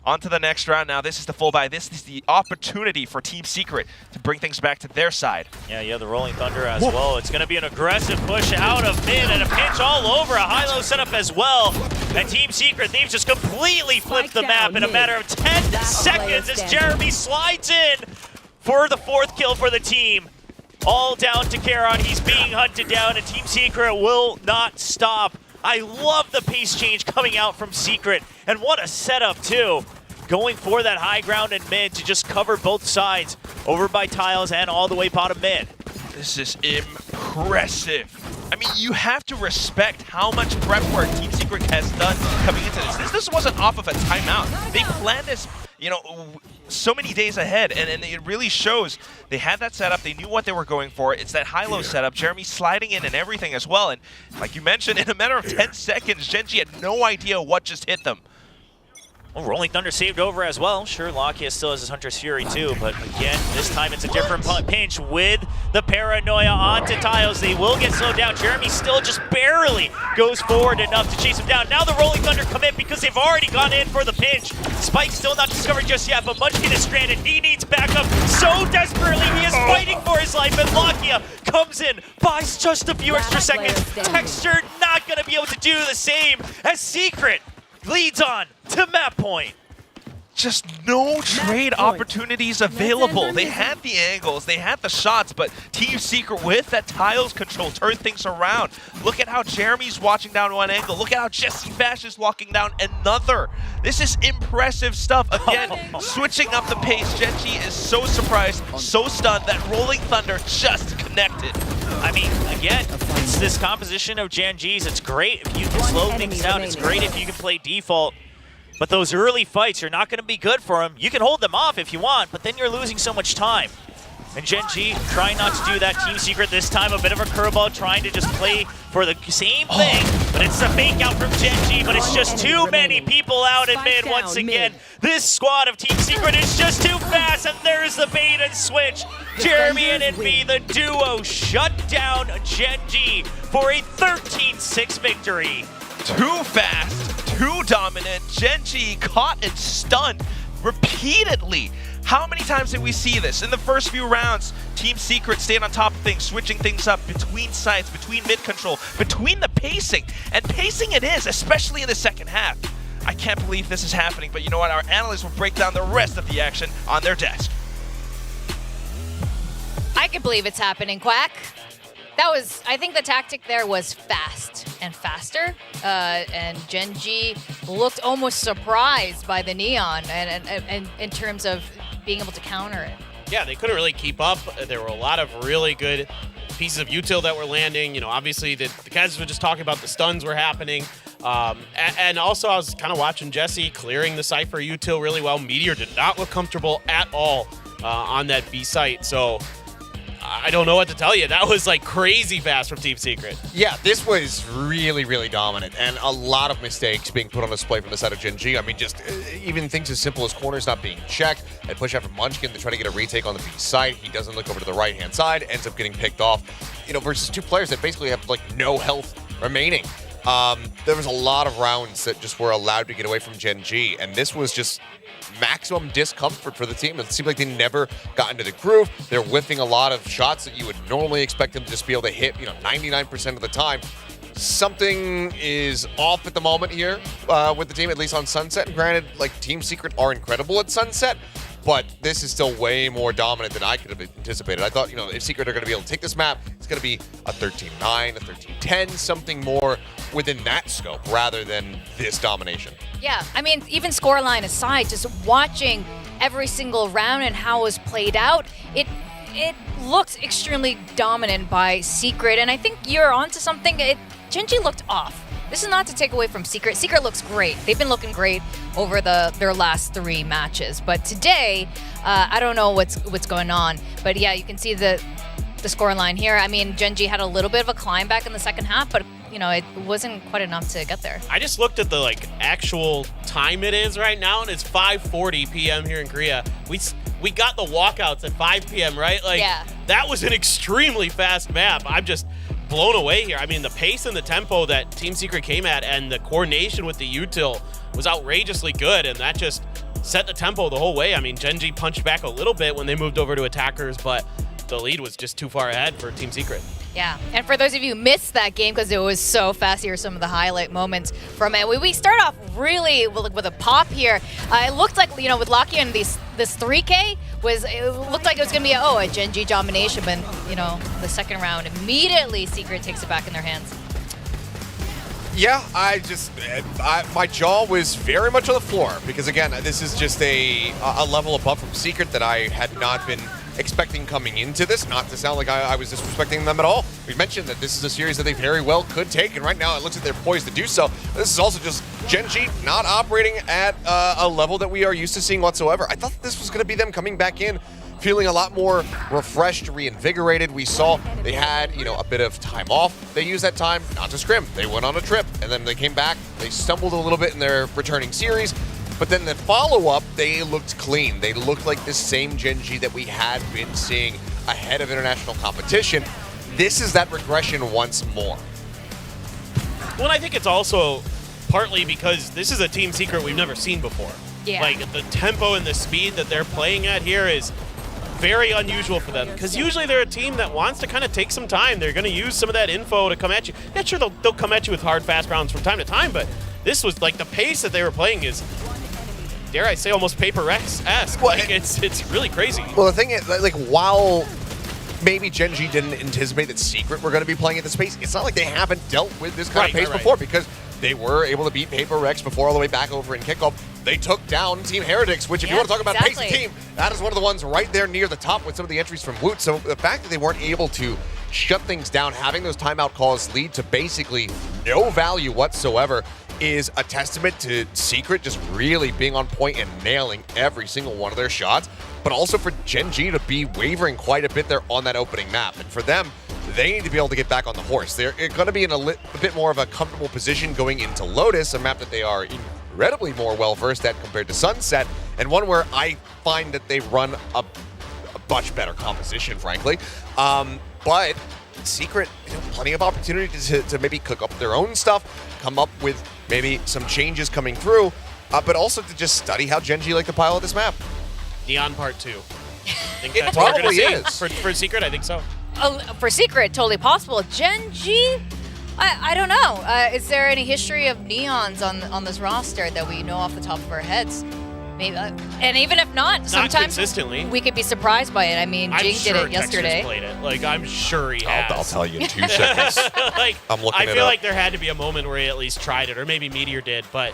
on to the next round now. This is the full buy. This is the opportunity for Team Secret to bring things back to their side. Yeah, you have the Rolling Thunder as well. It's going to be an aggressive push out of mid and a pinch all over. A high-low setup as well. And Team Secret, they've just completely flipped the map in a matter of 10 seconds as Jeremy slides in for the 4th kill for the team. All down to Karon. He's being hunted down, and Team Secret will not stop. I love the pace change coming out from Secret, and what a setup too. Going for that high ground in mid to just cover both sides, over by tiles and all the way bottom mid. This is impressive. I mean, you have to respect how much prep work Team Secret has done coming into this. This wasn't off of a timeout. They planned this, you know, so many days ahead, and it really shows. They had that setup. They knew what they were going for. It's that high-low setup. Jeremy sliding in and everything as well. And like you mentioned, in a matter of 10 seconds, Gen G had no idea what just hit them. Well, Rolling Thunder saved over as well. Sure, Lakia still has his Hunter's Fury too, but again, this time it's a different pinch with the Paranoia onto tiles. They will get slowed down. Jeremy still just barely goes forward enough to chase him down. Now the Rolling Thunder come in because they've already gone in for the pinch. Spike still not discovered just yet, but Munchkin is stranded. He needs backup so desperately. He is fighting for his life, and Lakia comes in, buys just a few extra seconds. Texture not going to be able to do the same as Secret leads on to map point. just no trade opportunities available. They had the angles, they had the shots, but Team Secret with that tiles control turned things around. Look at how Jeremy's watching down one angle. Look at how Jesse Bash is walking down another. This is impressive stuff. Again, switching up the pace. Genji is so surprised, so stunned that Rolling Thunder just connected. I mean, again, it's this composition of Genji's. It's great if you can slow things down. It's great if you can play default. But those early fights are not going to be good for him. You can hold them off if you want, but then you're losing so much time. And Genji trying not to do that. Team Secret this time, a bit of a curveball, trying to just play for the same thing. But it's a fake out from Genji, but it's just too many people out in mid once again. This squad of Team Secret is just too fast, and there's the bait and switch. Jeremy and Envy, the duo, shut down Genji for a 13-6 victory. Too fast, too dominant. Genji caught and stunned repeatedly. How many times did we see this? In the first few rounds, Team Secret staying on top of things, switching things up between sides, between mid-control, between the pacing. And pacing it is, especially in the second half. I can't believe this is happening, but you know what? Our analysts will break down the rest of the action on their desk. I can believe it's happening, Quack. I think the tactic there was fast and faster, and Genji looked almost surprised by the Neon and in terms of being able to counter it. Yeah, they couldn't really keep up. There were a lot of really good pieces of util that were landing. You know, obviously the guys were just talking about the stuns were happening. And also I was kind of watching Jesse clearing the Cypher util really well. Meteor did not look comfortable at all on that B site. So I don't know what to tell you. That was like crazy fast from Team Secret. Yeah, this was really, really dominant, and a lot of mistakes being put on display from the side of Genji. I mean, just even things as simple as corners not being checked. They push out from Munchkin to try to get a retake on the B side. He doesn't look over to the right-hand side, ends up getting picked off. You know, versus two players that basically have like no health remaining. There was a lot of rounds that just were allowed to get away from Genji, and this was just maximum discomfort for the team. It seemed like they never got into the groove. They're whiffing a lot of shots that you would normally expect them to just be able to hit, 99% of the time. Something is off at the moment here with the team, at least on Sunset. And granted, like, Team Secret are incredible at Sunset, but this is still way more dominant than I could have anticipated. I thought, if Secret are going to be able to take this map, it's going to be a 13-9, a 13-10, something more within that scope rather than this domination. Yeah, I mean, even scoreline aside, just watching every single round and how it was played out, it looked extremely dominant by Secret, and I think you're onto something. Genji looked off. This is not to take away from Secret. Secret looks great. They've been looking great over their last 3 matches, but today, I don't know what's going on. But yeah, you can see the scoreline here. I mean, Genji had a little bit of a climb back in the second half, but it wasn't quite enough to get there. I just looked at the actual time it is right now, and it's 5:40 p.m. here in Korea. We got the walkouts at 5 p.m., right? Yeah. That was an extremely fast map. I'm just blown away here. I mean, the pace and the tempo that Team Secret came at and the coordination with the util was outrageously good, and that just set the tempo the whole way. I mean, Genji punched back a little bit when they moved over to attackers, but the lead was just too far ahead for Team Secret. Yeah, and for those of you who missed that game because it was so fast, here are some of the highlight moments from it. We start off really with a pop here. It looked like, with Locky and this 3K, it looked like it was going to be a Genji domination, but, the second round, immediately Secret takes it back in their hands. Yeah, my jaw was very much on the floor because, again, this is just a level above from Secret that I had not been expecting coming into this. Not to sound like I was disrespecting them at all. We mentioned that this is a series that they very well could take, and right now it looks like they're poised to do so. This is also just Genji not operating at a level that we are used to seeing whatsoever. I thought that this was going to be them coming back in feeling a lot more refreshed, reinvigorated. We saw they had, a bit of time off. They used that time not to scrim. They went on a trip, and then they came back. They stumbled a little bit in their returning series, but then the follow-up, they looked clean. They looked like the same Genji that we had been seeing ahead of international competition. This is that regression once more. Well, I think it's also partly because this is a Team Secret we've never seen before. Yeah. Like, the tempo and the speed that they're playing at here is very unusual for them, because usually they're a team that wants to kind of take some time. They're going to use some of that info to come at you. Yeah, sure, they'll come at you with hard, fast rounds from time to time, but this was like the pace that they were playing is dare I say, almost PRX-esque. Like, it's really crazy. Well, the thing is, like, while maybe Gen G didn't anticipate that Secret were going to be playing at this pace, it's not like they haven't dealt with this kind of pace before, because they were able to beat PRX before all the way back over in kickoff. They took down Team Heretics, which if you want to talk about pace of team, that is one of the ones right there near the top with some of the entries from Woot. So the fact that they weren't able to shut things down, having those timeout calls lead to basically no value whatsoever, is a testament to Secret just really being on point and nailing every single one of their shots, but also for Gen G to be wavering quite a bit there on that opening map. And for them, they need to be able to get back on the horse. They're going to be in a bit more of a comfortable position going into Lotus, a map that they are incredibly more well-versed at compared to Sunset, and one where I find that they run a much better composition, frankly. But Secret, plenty of opportunity to maybe cook up their own stuff, come up with maybe some changes coming through, but also to just study how Gen G like to pilot this map. Neon Part 2. I think It that's what we're probably gonna is. see. For Secret, I think so. Oh, for Secret, totally possible. Gen G, I don't know. Is there any history of Neons on this roster that we know off the top of our heads? Maybe, and even if not, sometimes consistently. we could be surprised by it. I mean, Jing did it yesterday. Played it. Like, I'm sure he has. I'll tell you in 2 seconds. Like, I'm looking I it feel up. like there had to be a moment where he at least tried it, or maybe Meteor did, but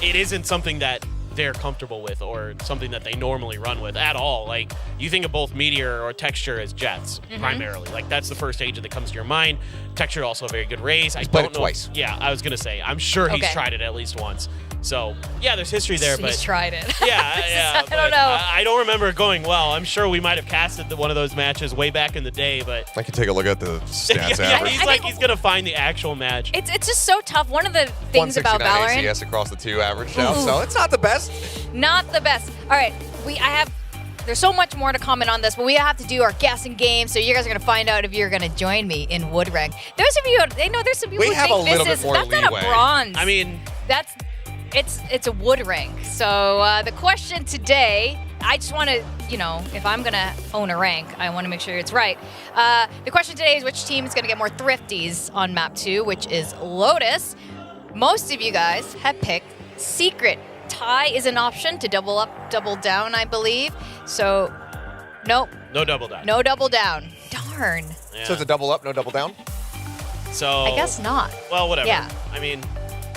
it isn't something that they're comfortable with or something that they normally run with at all. Like, you think of both Meteor or Texture as Jets, primarily. Like, that's the first agent that comes to your mind. Texture also a very good raise. I played don't it know. twice. Yeah, I was going to say, I'm sure he's Okay. tried it at least once. So, yeah, there's history there, but... He's tried it. Yeah. I don't know. I don't remember it going well. I'm sure we might have casted one of those matches way back in the day, but... I can take a look at the stats yeah, average. he's like, he's going to find the actual match. It's just so tough. One of the things about 169 Valorant, ACS across the 2 average now, Ooh. so it's not the best. not the best. All right, there's so much more to comment on this, but we have to do our guessing game, so you guys are going to find out if you're going to join me in Wood Rank. Those of you, I know there's some people We who have think a little this bit more that's not leeway. a bronze. I mean... It's a wood rank. So the question today, I just want to, if I'm going to own a rank, I want to make sure it's right. The question today is which team is going to get more thrifties on map 2, which is Lotus. Most of you guys have picked Secret. Tie is an option to double up, double down, I believe. So, nope. No double down. No double down. Darn. Yeah. So it's a double up, no double down? So... I guess not. Well, whatever. Yeah. I mean...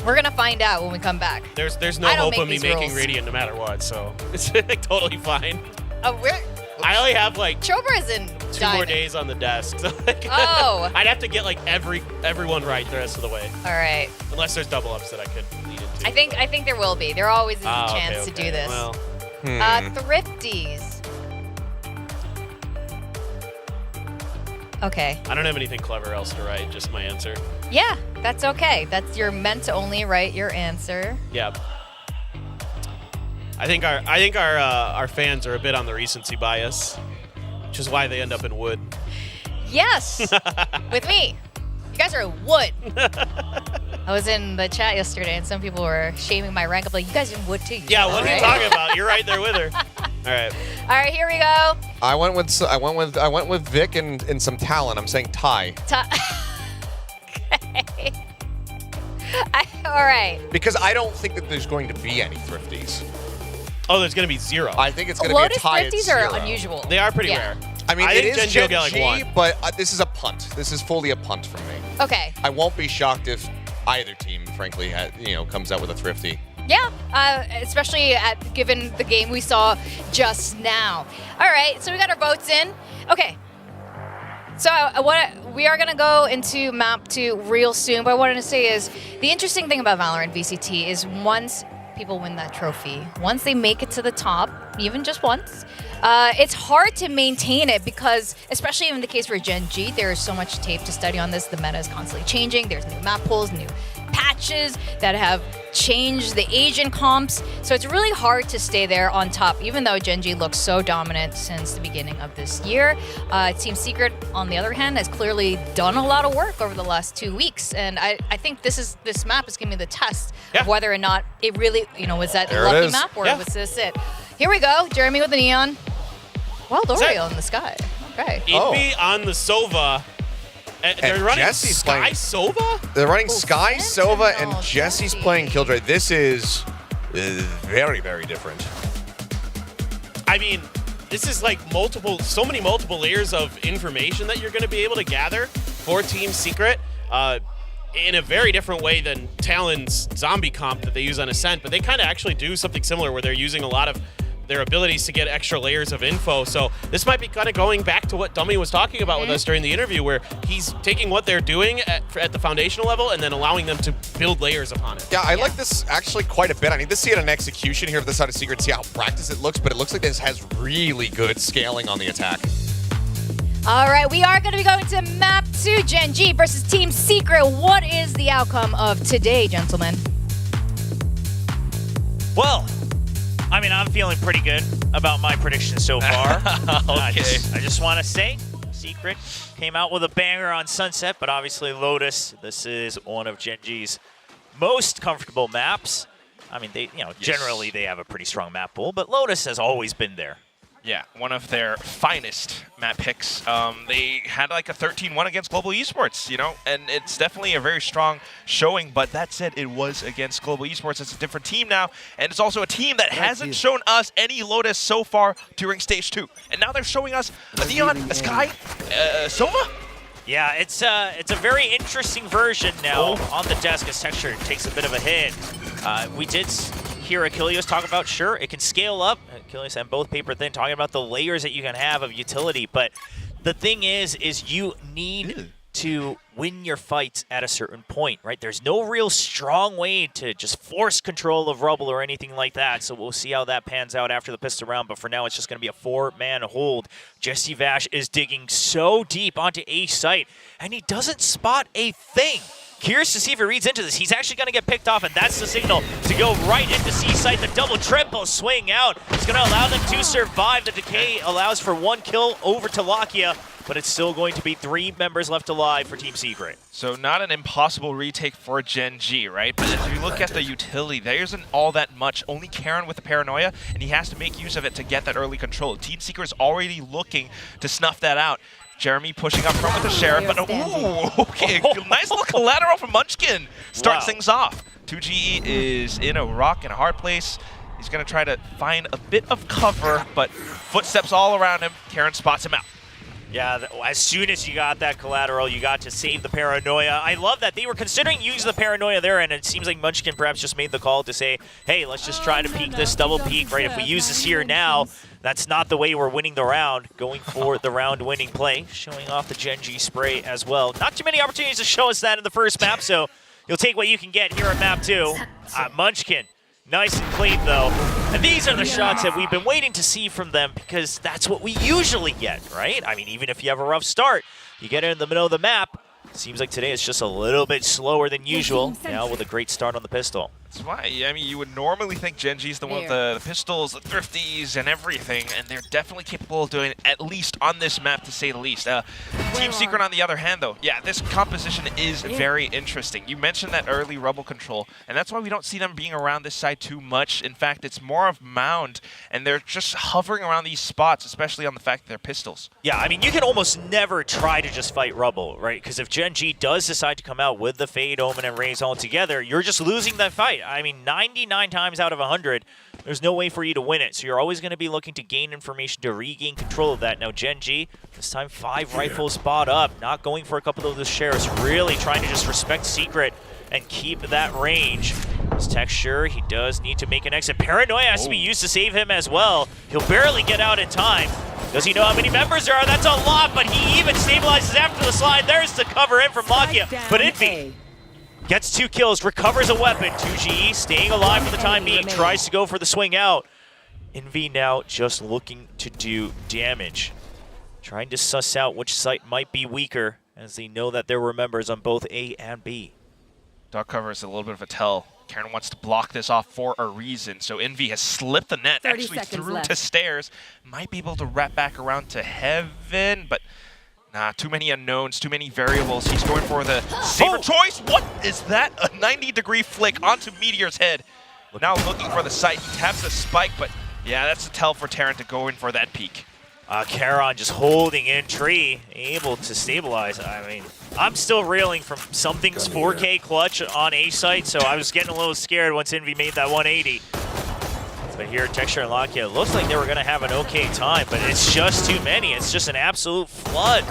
We're going to find out when we come back. There's no I don't hope of make me these making rules. Radiant no matter what, so it's like, totally fine. We're... I only have like Chobra is in 2 more days on the desk, so like, Oh. I'd have to get like everyone right the rest of the way, All right. unless there's double ups that I could lead into. I think there will be. There always is a Ah, chance okay, to do this. Well, Thrifties. Okay. I don't have anything clever else to write, just my answer. Yeah, that's okay. You're meant to only write your answer. Yeah. I think our fans are a bit on the recency bias, which is why they end up in wood. Yes, with me. You guys are wood. I was in the chat yesterday, and some people were shaming my rank. I'm like, you guys are in wood too. Yeah, what are you talking about? You're right there with her. All right. All right, here we go. I went with Vic and some talent. I'm saying tie. Okay. All right. Because I don't think that there's going to be any thrifties. Oh, there's going to be 0. I think it's going to be a Lotus tie at thrifties 0. are unusual. They are pretty Yeah. rare. I mean, I it think is Gen G will Gen get, like, G, 1. but this is a punt. This is fully a punt from me. Okay. I won't be shocked if either team, frankly, comes out with a thrifty. Yeah, especially given the game we saw just now. All right, so we got our votes in. Okay. So we are going to go into map 2 real soon, but what I wanted to say is the interesting thing about Valorant VCT is once people win that trophy, once they make it to the top, even just once, it's hard to maintain it because, especially in the case for Gen G, there is so much tape to study on this. The meta is constantly changing. There's new map pools, new patches that have changed the agent comps. So it's really hard to stay there on top, even though Gen G looks so dominant since the beginning of this year. Team Secret, on the other hand, has clearly done a lot of work over the last 2 weeks. And I think this map is going to be the test of whether or not it really, was that There it lucky is. map or was this it? Here we go. Jeremy with the neon. Wild Oriole in the sky. Okay. Inby on the Sova. They're running Jesse's Sky playing- Sova? They're running Sky, Sova, and Jesse's playing Killjoy. This is very, very different. I mean, this is like so many multiple layers of information that you're going to be able to gather for Team Secret in a very different way than Talon's zombie comp that they use on Ascent, but they kind of actually do something similar where they're using a lot of their abilities to get extra layers of info. So this might be kind of going back to what Dummy was talking about with us during the interview, where he's taking what they're doing at the foundational level and then allowing them to build layers upon it. Yeah, I like this actually quite a bit. I need to see it in execution here for the side of Secret, see how practiced it looks, but it looks like this has really good scaling on the attack. All right, we are going to be going to map 2, Gen G versus Team Secret. What is the outcome of today, gentlemen? Well, I mean, I'm feeling pretty good about my prediction so far. I just want to say, Secret came out with a banger on Sunset, but obviously Lotus, this is one of Gen G's most comfortable maps. I mean, generally they have a pretty strong map pool, but Lotus has always been there. Yeah, one of their finest map picks. They had like a 13-1 against Global Esports, you know, and it's definitely a very strong showing, but that said, it was against Global Esports. It's a different team now, and it's also a team that hasn't shown us any Lotus so far during Stage 2. And now they're showing us a Neon, a Sky, Sova? Yeah, it's a very interesting version now on the desk as Texture takes a bit of a hit. We did hear Achilles talk about, sure, it can scale up. Achilles and both Paper Thin talking about the layers that you can have of utility, but the thing is you need to win your fights at a certain point, right? There's no real strong way to just force control of Rubble or anything like that, so we'll see how that pans out after the pistol round, but for now it's just going to be a 4-man hold. Jesse Vash is digging so deep onto A site, and he doesn't spot a thing. Curious to see if he reads into this. He's actually going to get picked off, and that's the signal to go right into C site. The double-triple swing out. It's going to allow them to survive. The decay allows for 1 kill over to Lakia, but it's still going to be 3 members left alive for Team Secret. So not an impossible retake for Gen G, right? But as you look at the utility, there isn't all that much. Only Karon with the paranoia, and he has to make use of it to get that early control. Team Secret is already looking to snuff that out. Jeremy pushing up front with the Sheriff, but okay, nice little collateral from Munchkin. Starts things off. 2GE is in a rock and a hard place. He's going to try to find a bit of cover, but footsteps all around him. Karon spots him out. Yeah, as soon as you got that collateral, you got to save the paranoia. I love that they were considering using the paranoia there, and it seems like Munchkin perhaps just made the call to say, hey, let's just try to peek this double peek, right? If we use this here now, that's not the way we're winning the round. Going for the round-winning play, showing off the Gen G spray as well. Not too many opportunities to show us that in the first map, so you'll take what you can get here at map 2. Munchkin. Nice and clean, though. And these are the shots that we've been waiting to see from them because that's what we usually get, right? I mean, even if you have a rough start, you get in the middle of the map. Seems like today it's just a little bit slower than usual, now with a great start on the pistol. That's why, I mean, you would normally think Gen G's the one with the pistols, the thrifties, and everything, and they're definitely capable of doing it, at least on this map, to say the least. Team Secret, on the other hand, though, yeah, this composition is very interesting. You mentioned that early Rubble control, and that's why we don't see them being around this side too much. In fact, it's more of Mound, and they're just hovering around these spots, especially on the fact that they're pistols. Yeah, I mean, you can almost never try to just fight Rubble, right? Because if Gen G does decide to come out with the Fade, Omen, and Raze all together, you're just losing that fight. I mean, 99 times out of 100, there's no way for you to win it. So you're always going to be looking to gain information to regain control of that. Now, Gen G, this time 5 rifles spot up, not going for a couple of those shares, really trying to just respect Secret and keep that range. This Texture, he does need to make an exit. Paranoia has to be used to save him as well. He'll barely get out in time. Does he know how many members there are? That's a lot, but he even stabilizes after the slide. There's the cover in from Lakia. But Envy gets 2 kills, recovers a weapon. 2GE staying alive for the time being, tries to go for the swing out. Envy now just looking to do damage. Trying to suss out which site might be weaker, as they know that there were members on both A and B. Dog cover is a little bit of a tell. Karon wants to block this off for a reason, so Envy has slipped the net, actually through to stairs. Might be able to wrap back around to Heaven, but nah, too many unknowns, too many variables. He's going for the saber choice. What is that? A 90-degree flick onto Meteor's head. Now looking for the site. He taps the spike, but yeah, that's a tell for Terran to go in for that peek. Karon just holding in tree, able to stabilize. I mean, I'm still reeling from something's 4K clutch on A site, so I was getting a little scared once Envy made that 180. But here, Texture and Lakia, it looks like they were going to have an okay time, but it's just too many. It's just an absolute flood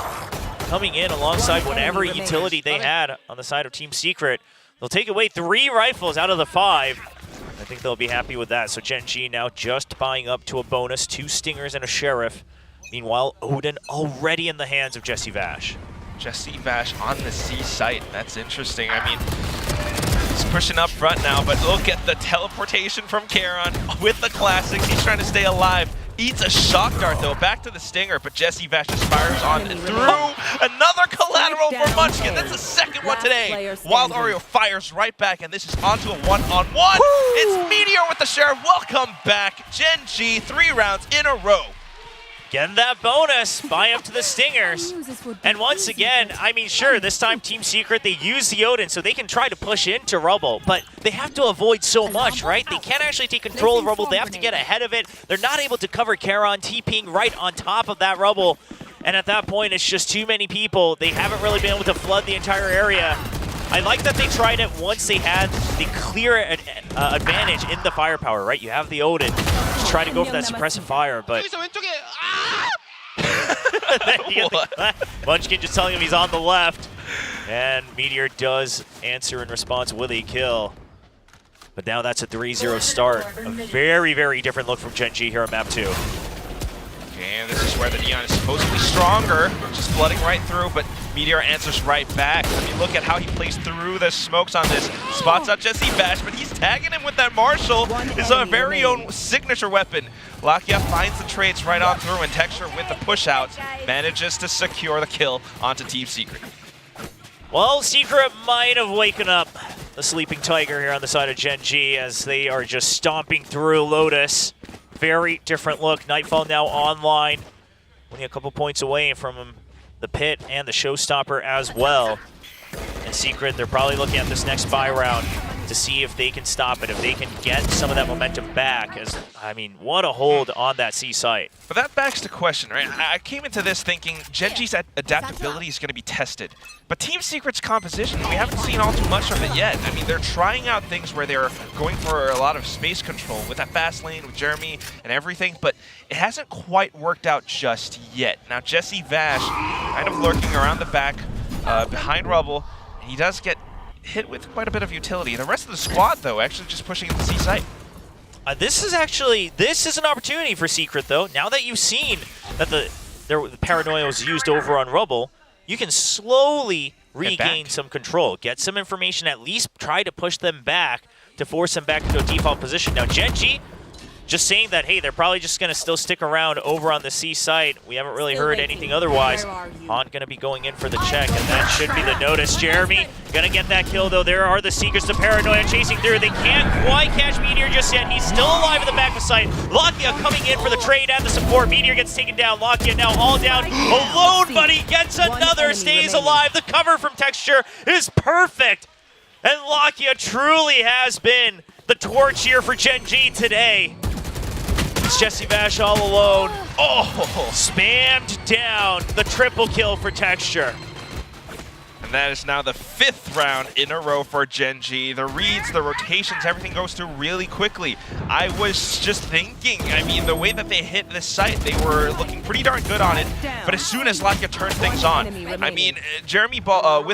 coming in alongside whatever utility they had on the side of Team Secret. They'll take away 3 rifles out of the 5. I think they'll be happy with that. So Gen G now just buying up to a bonus, 2 Stingers and a Sheriff. Meanwhile, Odin already in the hands of Jesse Vash. Jesse Vash on the C site. That's interesting. I mean, he's pushing up front now, but look at the teleportation from Charon with the classics. He's trying to stay alive. Eats a shock dart though, back to the Stinger, but Jesse Vash just fires on and through. Another collateral for Munchkin. That's the second one today. Wild Oreo fires right back, and this is onto a one-on-one. It's Meteor with the Sheriff. Welcome back. Gen G, 3 rounds in a row. Getting that bonus, buy up to the Stingers. And once again, I mean, sure, this time Team Secret, they use the Odin so they can try to push into Rubble, but they have to avoid so much, right? They can't actually take control of Rubble. They have to get ahead of it. They're not able to cover Charon, TPing right on top of that Rubble. And at that point, it's just too many people. They haven't really been able to flood the entire area. I like that they tried it once they had the clear advantage in the firepower, right? You have the Odin. Just try to go for that suppressive fire, but... Munchkin just telling him he's on the left. And Meteor does answer in response with a kill. But now that's a 3-0 start. A very, very different look from Gen G here on map 2. And this is where the Neon is supposed to be stronger, just flooding right through, but Meteor answers right back. I mean, look at how he plays through the smokes on this. Spots out Jesse Vash, but he's tagging him with that Marshall, his very own signature weapon. Lakia finds the trades right on through, and Texture with the push out manages to secure the kill onto Team Secret. Well, Secret might have waken up the sleeping tiger here on the side of Gen G as they are just stomping through Lotus. Very different look. Nightfall now online. Only a couple points away from the pit and the showstopper as well. And Secret, they're probably looking at this next buy round to see if they can stop it, if they can get some of that momentum back. As I mean, what a hold on that C site. But that backs the question, right? I came into this thinking Gen G's adaptability is going to be tested. But Team Secret's composition, we haven't seen all too much of it yet. I mean, they're trying out things where they're going for a lot of space control with that fast lane, with Jeremy and everything, but it hasn't quite worked out just yet. Now, Jesse Vash kind of lurking around the back behind Rubble, and he does get hit with quite a bit of utility. The rest of the squad, though, actually just pushing into the C site. This is an opportunity for Secret, though. Now that you've seen that the paranoia was used over on Rubble, you can slowly regain some control. Get some information, at least try to push them back to force them back into a default position. Now, Gen G just saying that, hey, they're probably just going to still stick around over on the C site. We haven't really heard anything otherwise. Han going to be going in for the check, and that should be the notice. Jeremy going to get that kill, though. There are the Seekers to Paranoia chasing through. They can't quite catch Meteor just yet. He's still alive in the back of sight. Lakia coming in for the trade and the support. Meteor gets taken down. Lakia now all down. Alone, but he gets another, stays alive. The cover from Texture is perfect. And Lakia truly has been the torch here for Gen G today. It's Jesse Vash all alone. Oh, spammed down the triple kill for Texture. And that is now the 5th round in a row for Gen G. The reads, the rotations, everything goes through really quickly. I was just thinking, I mean, the way that they hit this site, they were looking pretty darn good on it. But as soon as Lakia turned things on, I mean, Jeremy,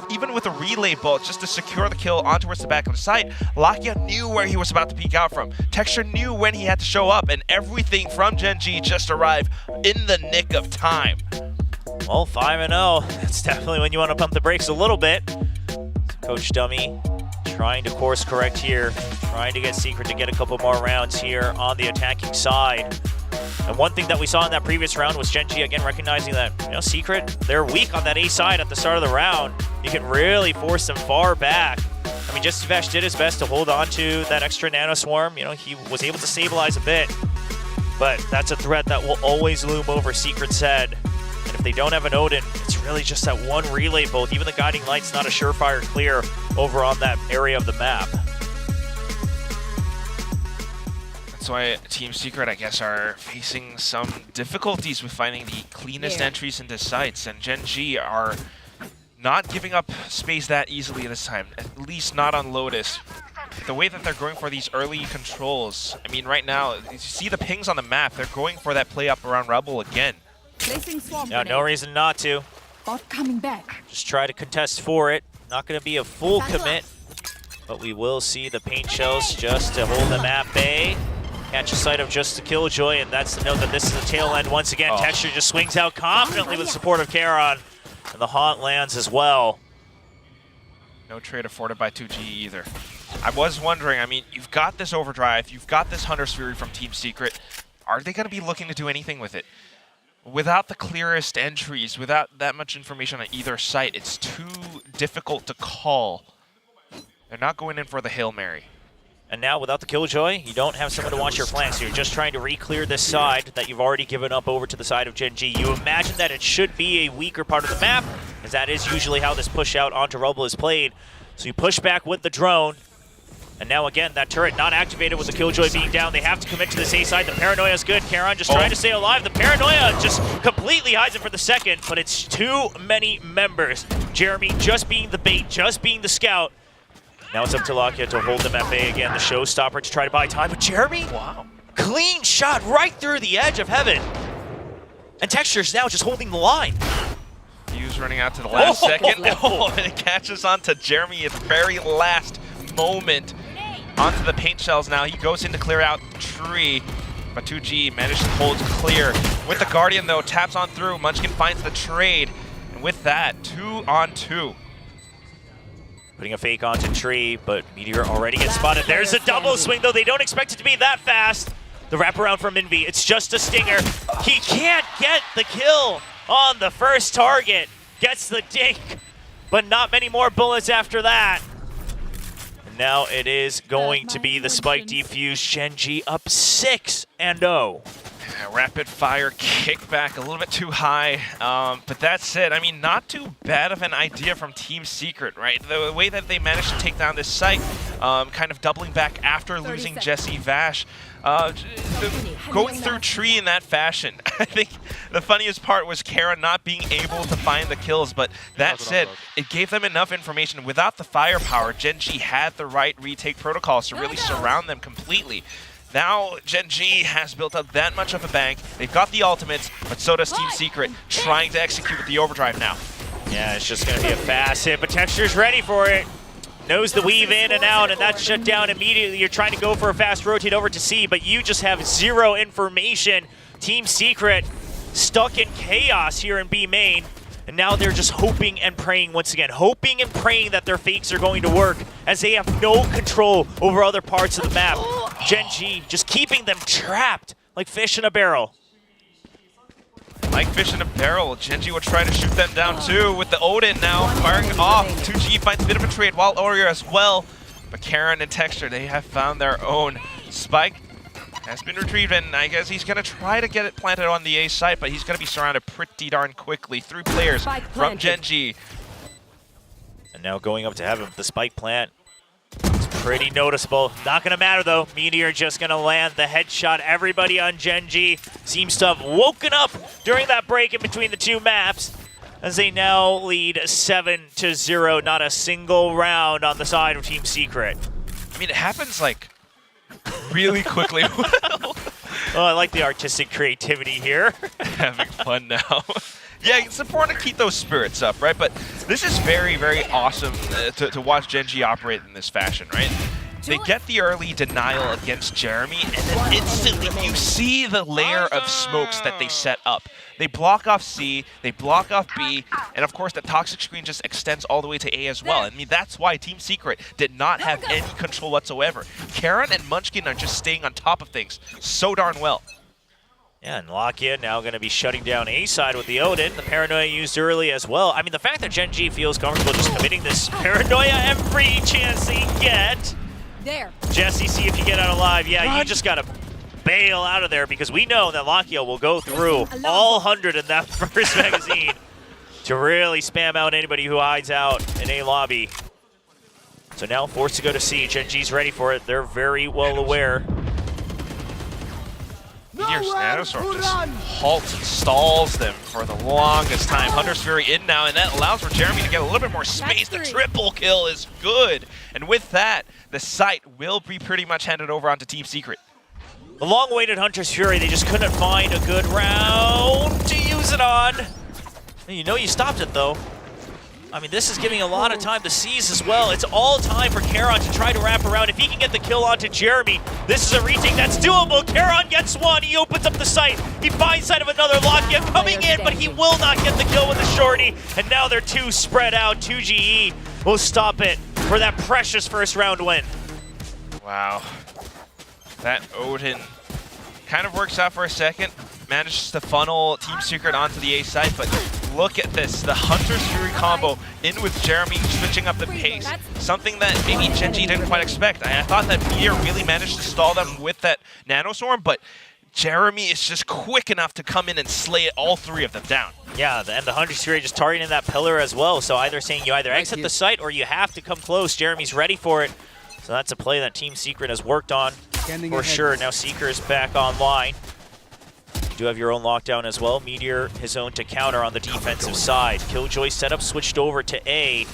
even with a relay bolt just to secure the kill on towards the back of the site, Lakia knew where he was about to peek out from. Texture knew when he had to show up, and everything from Gen G just arrived in the nick of time. Well, 5-0. That's definitely when you want to pump the brakes a little bit. Coach Dummy trying to course correct here, trying to get Secret to get a couple more rounds here on the attacking side. And one thing that we saw in that previous round was Gen G again recognizing that, you know, Secret, they're weak on that A side at the start of the round. You can really force them far back. I mean, Jesse Vash did his best to hold on to that extra nano swarm. You know, he was able to stabilize a bit, but that's a threat that will always loom over Secret's head. And if they don't have an Odin, it's really just that one relay bolt. Even the Guiding Light's not a surefire clear over on that area of the map. That's why Team Secret, I guess, are facing some difficulties with finding the cleanest entries into sites. And Gen G are not giving up space that easily this time, at least not on Lotus. the way that they're going for these early controls, I mean, right now, you see the pings on the map. They're going for that play up around Rebel again. No reason not to. Bot coming back. Just try to contest for it. Not going to be a full commit, but we will see the paint shells just to hold them at bay. Catch a sight of just the Killjoy, and that's to note that this is the tail end once again. Texture just swings out confidently with support of Karon, and the haunt lands as well. No trade afforded by 2G either. I was wondering, I mean, you've got this Overdrive, you've got this Hunter's Fury from Team Secret. Are they going to be looking to do anything with it? Without the clearest entries, without that much information on either site, it's too difficult to call. They're not going in for the Hail Mary. And now, without the Killjoy, you don't have someone to watch your flanks. You're just trying to re-clear this side that you've already given up over to the side of Gen G. You imagine that it should be a weaker part of the map, as that is usually how this push out onto Rubble is played. So you push back with the drone. And now again, that turret not activated with the Killjoy being down. They have to commit to this A side. The Paranoia is good. Karon just trying to stay alive. The Paranoia just completely hides it for the second, but it's too many members. Jeremy just being the bait, just being the scout. Now it's up to Lakia to hold them at bay again. The showstopper to try to buy time. But Jeremy, clean shot right through the edge of heaven. And Texture's now just holding the line. Fuse running out to the last second. And it catches on to Jeremy at the very last moment. Onto the paint shells now. He goes in to clear out the tree. But 2G manages to hold clear. With the Guardian, though, taps on through. Munchkin finds the trade. And with that, 2-on-2. Putting a fake onto tree, but Meteor already gets spotted. There's a double swing, though. They don't expect it to be that fast. The wraparound from Envy. It's just a stinger. He can't get the kill on the first target. Gets the dink, but not many more bullets after that. Now it is going to be the spike defuse. Gen G up 6-0. Yeah, rapid fire kickback a little bit too high, but that's it. I mean, not too bad of an idea from Team Secret, right? The way that they managed to take down this site, kind of doubling back after losing Jesse Vash, going through tree in that fashion. I think the funniest part was Karon not being able to find the kills, but that said, it gave them enough information. Without the firepower, Gen G had the right retake protocols to really surround them completely. Now Gen G has built up that much of a bank. They've got the ultimates, but so does Team Secret, trying to execute with the overdrive now. Yeah, it's just going to be a fast hit, but Texture's ready for it. Knows the weave in and out, and that's shut down immediately. You're trying to go for a fast rotate over to C, but you just have zero information. Team Secret stuck in chaos here in B main, and now they're just hoping and praying once again. Hoping and praying that their fakes are going to work, as they have no control over other parts of the map. Gen G just keeping them trapped like fish in a barrel. Like fish in a barrel, Gen G will try to shoot them down too with the Odin now firing off. 2G finds a bit of a trade while Oreo as well. But Karon and Texture, they have found their own. Spike has been retrieved, and I guess he's going to try to get it planted on the A site, but he's going to be surrounded pretty darn quickly. 3 players from Gen G. And now going up to heaven, the spike plant. It's pretty noticeable. Not going to matter, though. Meteor just going to land the headshot. Everybody on Gen G seems to have woken up during that break in between the two maps, as they now lead 7-0. Not a single round on the side of Team Secret. I mean, it happens, like, really quickly. Oh, I like the artistic creativity here. Having fun now. Yeah, it's important to keep those spirits up, right? But this is very, very awesome to watch Gen G operate in this fashion, right? They get the early denial against Jeremy, and then instantly you see the layer of smokes that they set up. They block off C, they block off B, and of course the toxic screen just extends all the way to A as well. I mean, that's why Team Secret did not have any control whatsoever. Karon and Munchkin are just staying on top of things so darn well. Yeah, and Lakia now going to be shutting down A side with the Odin. The Paranoia used early as well. I mean, the fact that Gen G feels comfortable just committing this Paranoia every chance they get. There. Jesse, see if you get out alive. Yeah, you just got to bail out of there, because we know that Lakia will go through all 100 in that first magazine to really spam out anybody who hides out in A lobby. So now forced to go to C. Gen G's ready for it. They're very well aware. Meteor's Nanoswarm just halts and stalls them for the longest time. Hunter's Fury in now, and that allows for Jeremy to get a little bit more space. The triple kill is good. And with that, the site will be pretty much handed over onto Team Secret. The long-awaited Hunter's Fury, they just couldn't find a good round to use it on. You know you stopped it, though. I mean, this is giving a lot of time to seize as well. It's all time for Karon to try to wrap around. If he can get the kill onto Jeremy, this is a retake that's doable. Karon gets one. He opens up the site. He finds sight of another Lockheed coming in, but he will not get the kill with the shorty. And now they're two spread out. 2GE will stop it for that precious first round win. Wow. That Odin kind of works out for a second. Manages to funnel Team Secret onto the A side, but look at this. The Hunter's Fury combo in with Jeremy switching up the pace. Something that maybe Gen.G didn't quite expect. I thought that Meteor really managed to stall them with that Nanoswarm, but Jeremy is just quick enough to come in and slay all three of them down. Yeah, and the Hunter's Fury just targeting that pillar as well. So either saying you either exit the site or you have to come close. Jeremy's ready for it. So that's a play that Team Secret has worked on for sure. Now Seeker's back online. You do have your own lockdown as well. Meteor his own to counter on the defensive side. Killjoy setup switched over to A.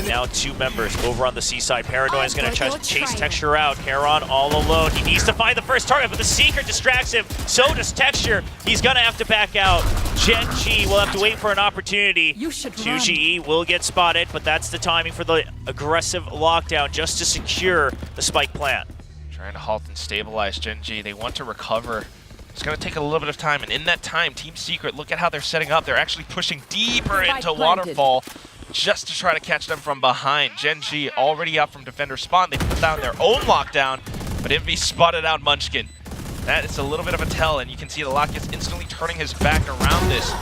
Now two members over on the C side. Paranoia is going to chase Texture out. Karon all alone. He needs to find the first target, but the Seeker distracts him. So does Texture. He's going to have to back out. Gen.G will have to wait for an opportunity. 2GE will get spotted, but that's the timing for the aggressive lockdown just to secure the spike plant. Trying to halt and stabilize Gen.G. They want to recover. It's going to take a little bit of time, and in that time, Team Secret, look at how they're setting up. They're actually pushing deeper into Waterfall just to try to catch them from behind. Gen.G already up from Defender spawn. They put down their own lockdown, but Envy spotted out Munchkin. That is a little bit of a tell, and you can see the Lock gets instantly turning his back around this.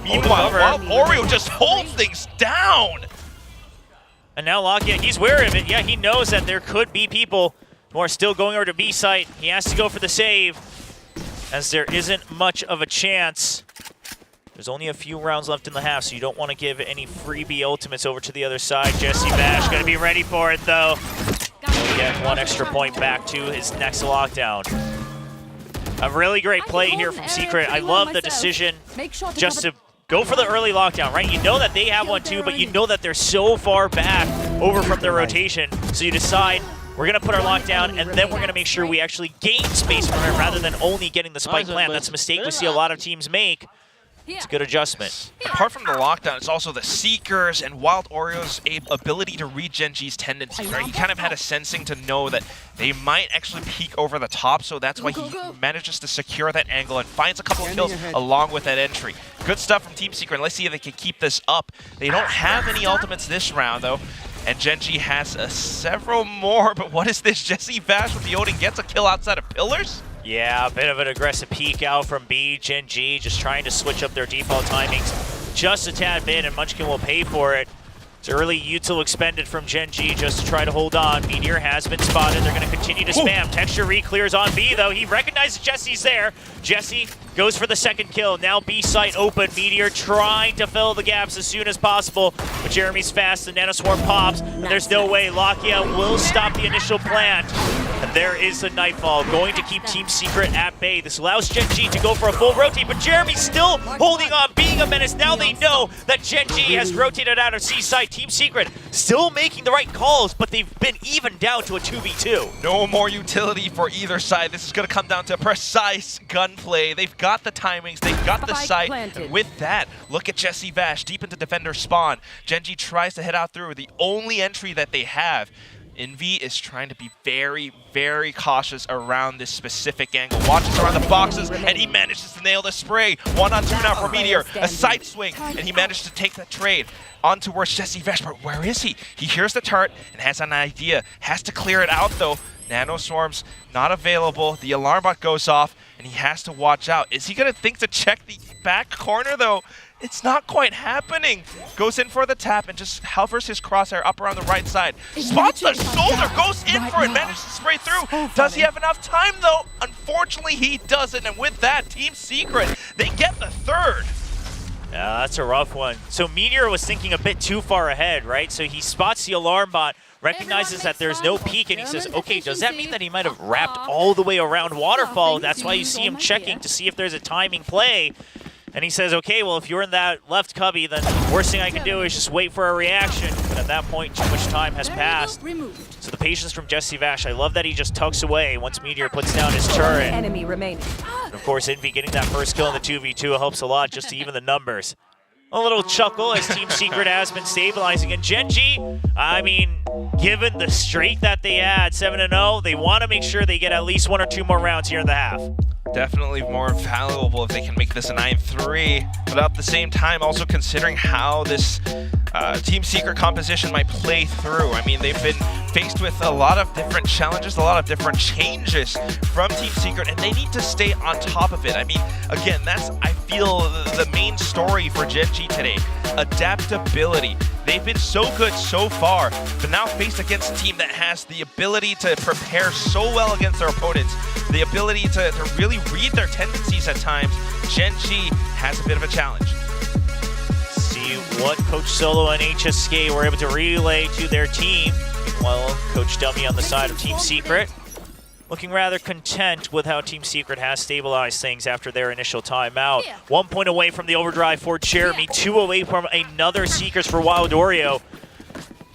Meanwhile, Oreo just holds things down. And now Lockheed, he's wary of it. Yeah, he knows that there could be people who are still going over to B site. He has to go for the save, as there isn't much of a chance. There's only a few rounds left in the half, so you don't want to give any freebie ultimates over to the other side. Jesse Bash going to be ready for it, though. He'll get one extra point back to his next lockdown. A really great play here from Secret. I love the decision just to go for the early lockdown, right? You know that they have one too, but you know that they're so far back over from their rotation. So you decide, we're going to put our lockdown, and then we're going to make sure we actually gain space from it rather than only getting the spike plant. That's a mistake we see a lot of teams make. It's a good adjustment. Apart from the lockdown, it's also the Seekers and Wild Oreo's ability to read Gen.G's tendencies, right? He kind of had a sensing to know that they might actually peek over the top, so that's why he manages to secure that angle and finds a couple of kills along with that entry. Good stuff from Team Secret. Let's see if they can keep this up. They don't have any ultimates this round, though, and Gen.G has several more, but what is this? Jesse Vash with the Odin gets a kill outside of pillars? Yeah, a bit of an aggressive peek out from B. Gen.G just trying to switch up their default timings just a tad bit, and Munchkin will pay for it. It's early util expended from Gen.G just to try to hold on. Meteor has been spotted. They're going to continue to spam. Texture re-clears on B, though. He recognizes Jesse's there. Jesse goes for the second kill. Now B site open. Meteor trying to fill the gaps as soon as possible. But Jeremy's fast. The Nanoswarm pops. There's no way. Lakia will stop the initial plant. And there is the Nightfall going to keep Team Secret at bay. This allows Gen.G to go for a full rotate, but Jeremy's still holding on, being a menace. Now they know that Gen.G has rotated out of C site. Team Secret still making the right calls, but they've been even down to a 2v2. No more utility for either side. This is going to come down to precise gunplay. They've got the timings, they've got the sight, and with that, look at Jesse Vash deep into defender spawn. Gen.G tries to head out through the only entry that they have. Envy is trying to be very, very cautious around this specific angle. Watches around the boxes, and he manages to nail the spray. 1-on-2 now for Meteor. A side swing, and he managed to take the trade. On towards Jesse Vash, but where is he? He hears the turret and has an idea. Has to clear it out, though. Nanoswarms not available. The alarm bot goes off, and he has to watch out. Is he going to think to check the back corner, though? It's not quite happening. Goes in for the tap and just hovers his crosshair up around the right side. Spots the shoulder, goes in for it, manages to spray through. Does he have enough time, though? Unfortunately, he doesn't. And with that, Team Secret, they get the third. Yeah, that's a rough one. So Meteor was thinking a bit too far ahead, right? So he spots the alarm bot, recognizes that there's no peek, and he says, okay, does that mean that he might have wrapped all the way around Waterfall? That's why you see him checking to see if there's a timing play. And he says, okay, well, if you're in that left cubby, then the worst thing I can do is just wait for a reaction. But at that point, too much time has passed. So the patience from Jesse Vash, I love that he just tucks away once Meteor puts down his turret. Enemy remaining. And of course, Envy getting that first kill in the 2v2 helps a lot just to even the numbers. A little chuckle as Team Secret has been stabilizing. And Gen.G, I mean, given the streak that they had, 7-0, they want to make sure they get at least 1 or 2 more rounds here in the half. Definitely more valuable if they can make this a 9-3, but at the same time also considering how this Team Secret composition might play through. I mean, they've been faced with a lot of different challenges, a lot of different changes from Team Secret, and they need to stay on top of it. I mean, again, that's, I feel, the main story for Gen.G today. Adaptability. They've been so good so far, but now faced against a team that has the ability to prepare so well against their opponents, the ability to really read their tendencies at times. Gen.G has a bit of a challenge. See what Coach Solo and HSK were able to relay to their team. Meanwhile, Coach Dummy on the side of Team Secret, looking rather content with how Team Secret has stabilized things after their initial timeout. 1 point away from the overdrive for Jeremy, 2 away from another Seekers for Wildorio.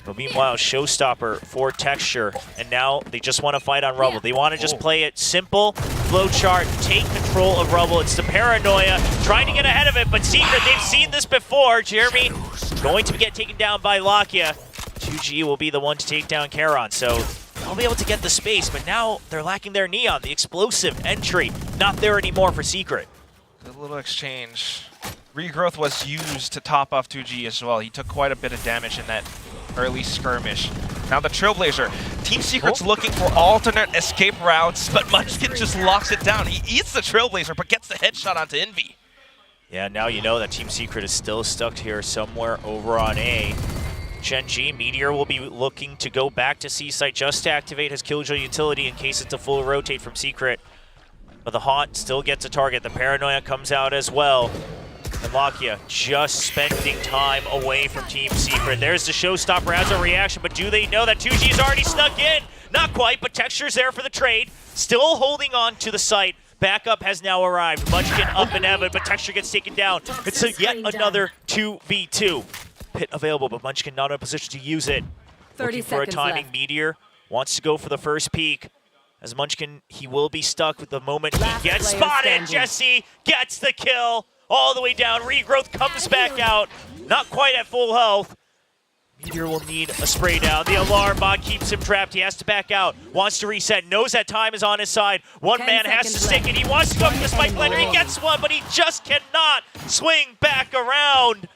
But meanwhile, Showstopper for Texture, and now they just want to fight on Rubble. They want to just play it simple, flowchart, take control of Rubble. It's the paranoia, trying to get ahead of it, but Secret, they've seen this before. Jeremy going to get taken down by Lakia. 2G will be the one to take down Charon, so they'll be able to get the space, but now they're lacking their Neon, the explosive entry. Not there anymore for Secret. Good little exchange. Regrowth was used to top off 2G as well. He took quite a bit of damage in that early skirmish. Now the Trailblazer. Team Secret's looking for alternate escape routes, but Munchkin just locks it down. He eats the Trailblazer, but gets the headshot onto Envy. Yeah, now you know that Team Secret is still stuck here somewhere over on A. Gen.G, Meteor will be looking to go back to C site just to activate his Killjoy utility in case it's a full rotate from Secret. But the Haunt still gets a target. The Paranoia comes out as well. And Lakia just spending time away from Team Secret. There's the Showstopper as a reaction, but do they know that 2G is already snuck in? Not quite, but Texture's there for the trade. Still holding on to the site. Backup has now arrived. Munchkin up and Evan, but Texture gets taken down. It's yet another 2v2. Pit available, but Munchkin not in a position to use it. 30 Looking for a timing. left. Meteor wants to go for the first peek. As Munchkin, he will be stuck with the moment he gets player spotted. standing. Jesse gets the kill. All the way down. Regrowth comes back out. Not quite at full health. Meteor will need a spray down. The alarm bot keeps him trapped. He has to back out. Wants to reset. Knows that time is on his side. One man has to stick it. He wants to go for the spike blender. He gets one, but he just cannot swing back around.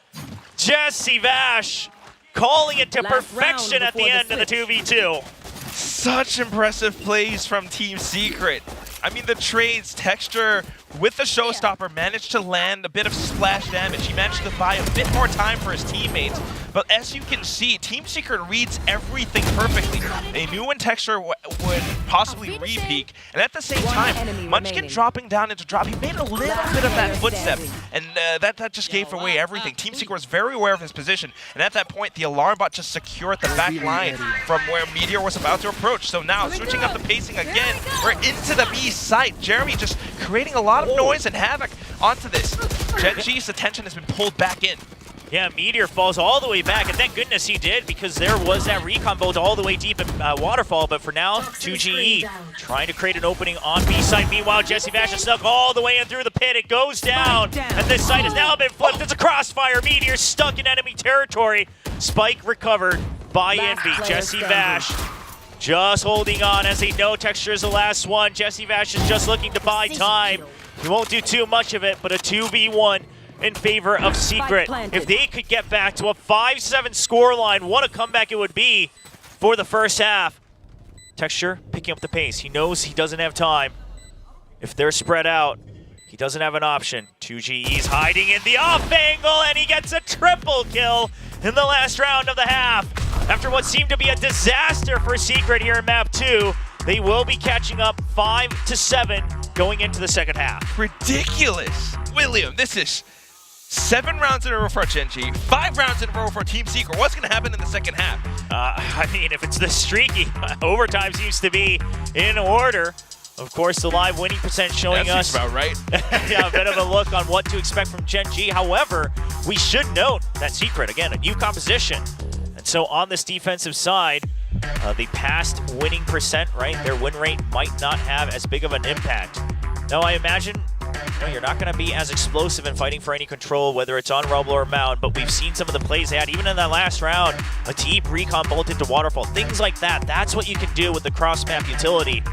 Jesse Vash calling it to perfection at the end of the 2v2. Such impressive plays from Team Secret. I mean, the trades, Texture with the Showstopper managed to land a bit of splash damage. He managed to buy a bit more time for his teammates. But as you can see, Team Secret reads everything perfectly. They knew when Texture would possibly re-peek, and at the same time, Munchkin dropping down into drop, he made a little bit of that footstep, and that just gave away everything. Team Secret was very aware of his position, and at that point, the alarm bot just secured the back line from where Meteor was about to approach. So now, switching up the pacing again, we're into the B site. Jeremy just creating a lot of noise and havoc onto this. Gen.G's attention has been pulled back in. Yeah, Meteor falls all the way back, and thank goodness he did, because there was that recon bolt all the way deep in Waterfall, but for now, 2GE trying to create an opening on B site. Meanwhile, Jesse Vash is stuck all the way in through the pit. It goes down, and this site has now been flipped. It's a crossfire. Meteor stuck in enemy territory. Spike recovered by Envy. Jesse Vash just holding on as they know Texture is the last one. Jesse Vash is just looking to buy time. He won't do too much of it, but a 2v1 in favor of Secret. If they could get back to a 5-7 scoreline, what a comeback it would be for the first half. Texture picking up the pace. He knows he doesn't have time. If they're spread out, he doesn't have an option. 2GE's hiding in the off angle, and he gets a triple kill in the last round of the half. After what seemed to be a disaster for Secret here in map 2, they will be catching up 5-7 going into the second half. Ridiculous. William, this is 7 rounds in a row for Gen G, 5 rounds in a row for Team Secret. What's going to happen in the second half? I mean, if it's this streaky, overtime seems to be in order. Of course, the live winning percent showing that us seems about right. yeah, a bit of a look on what to expect from Gen G. However, we should note that Secret, again, a new composition. And so on this defensive side, the past winning percent, right, their win rate might not have as big of an impact. Now, I imagine you're not going to be as explosive in fighting for any control, whether it's on Rumble or Mound, but we've seen some of the plays they had, even in that last round, a deep recon bolt into Waterfall, things like that. That's what you can do with the cross-map utility.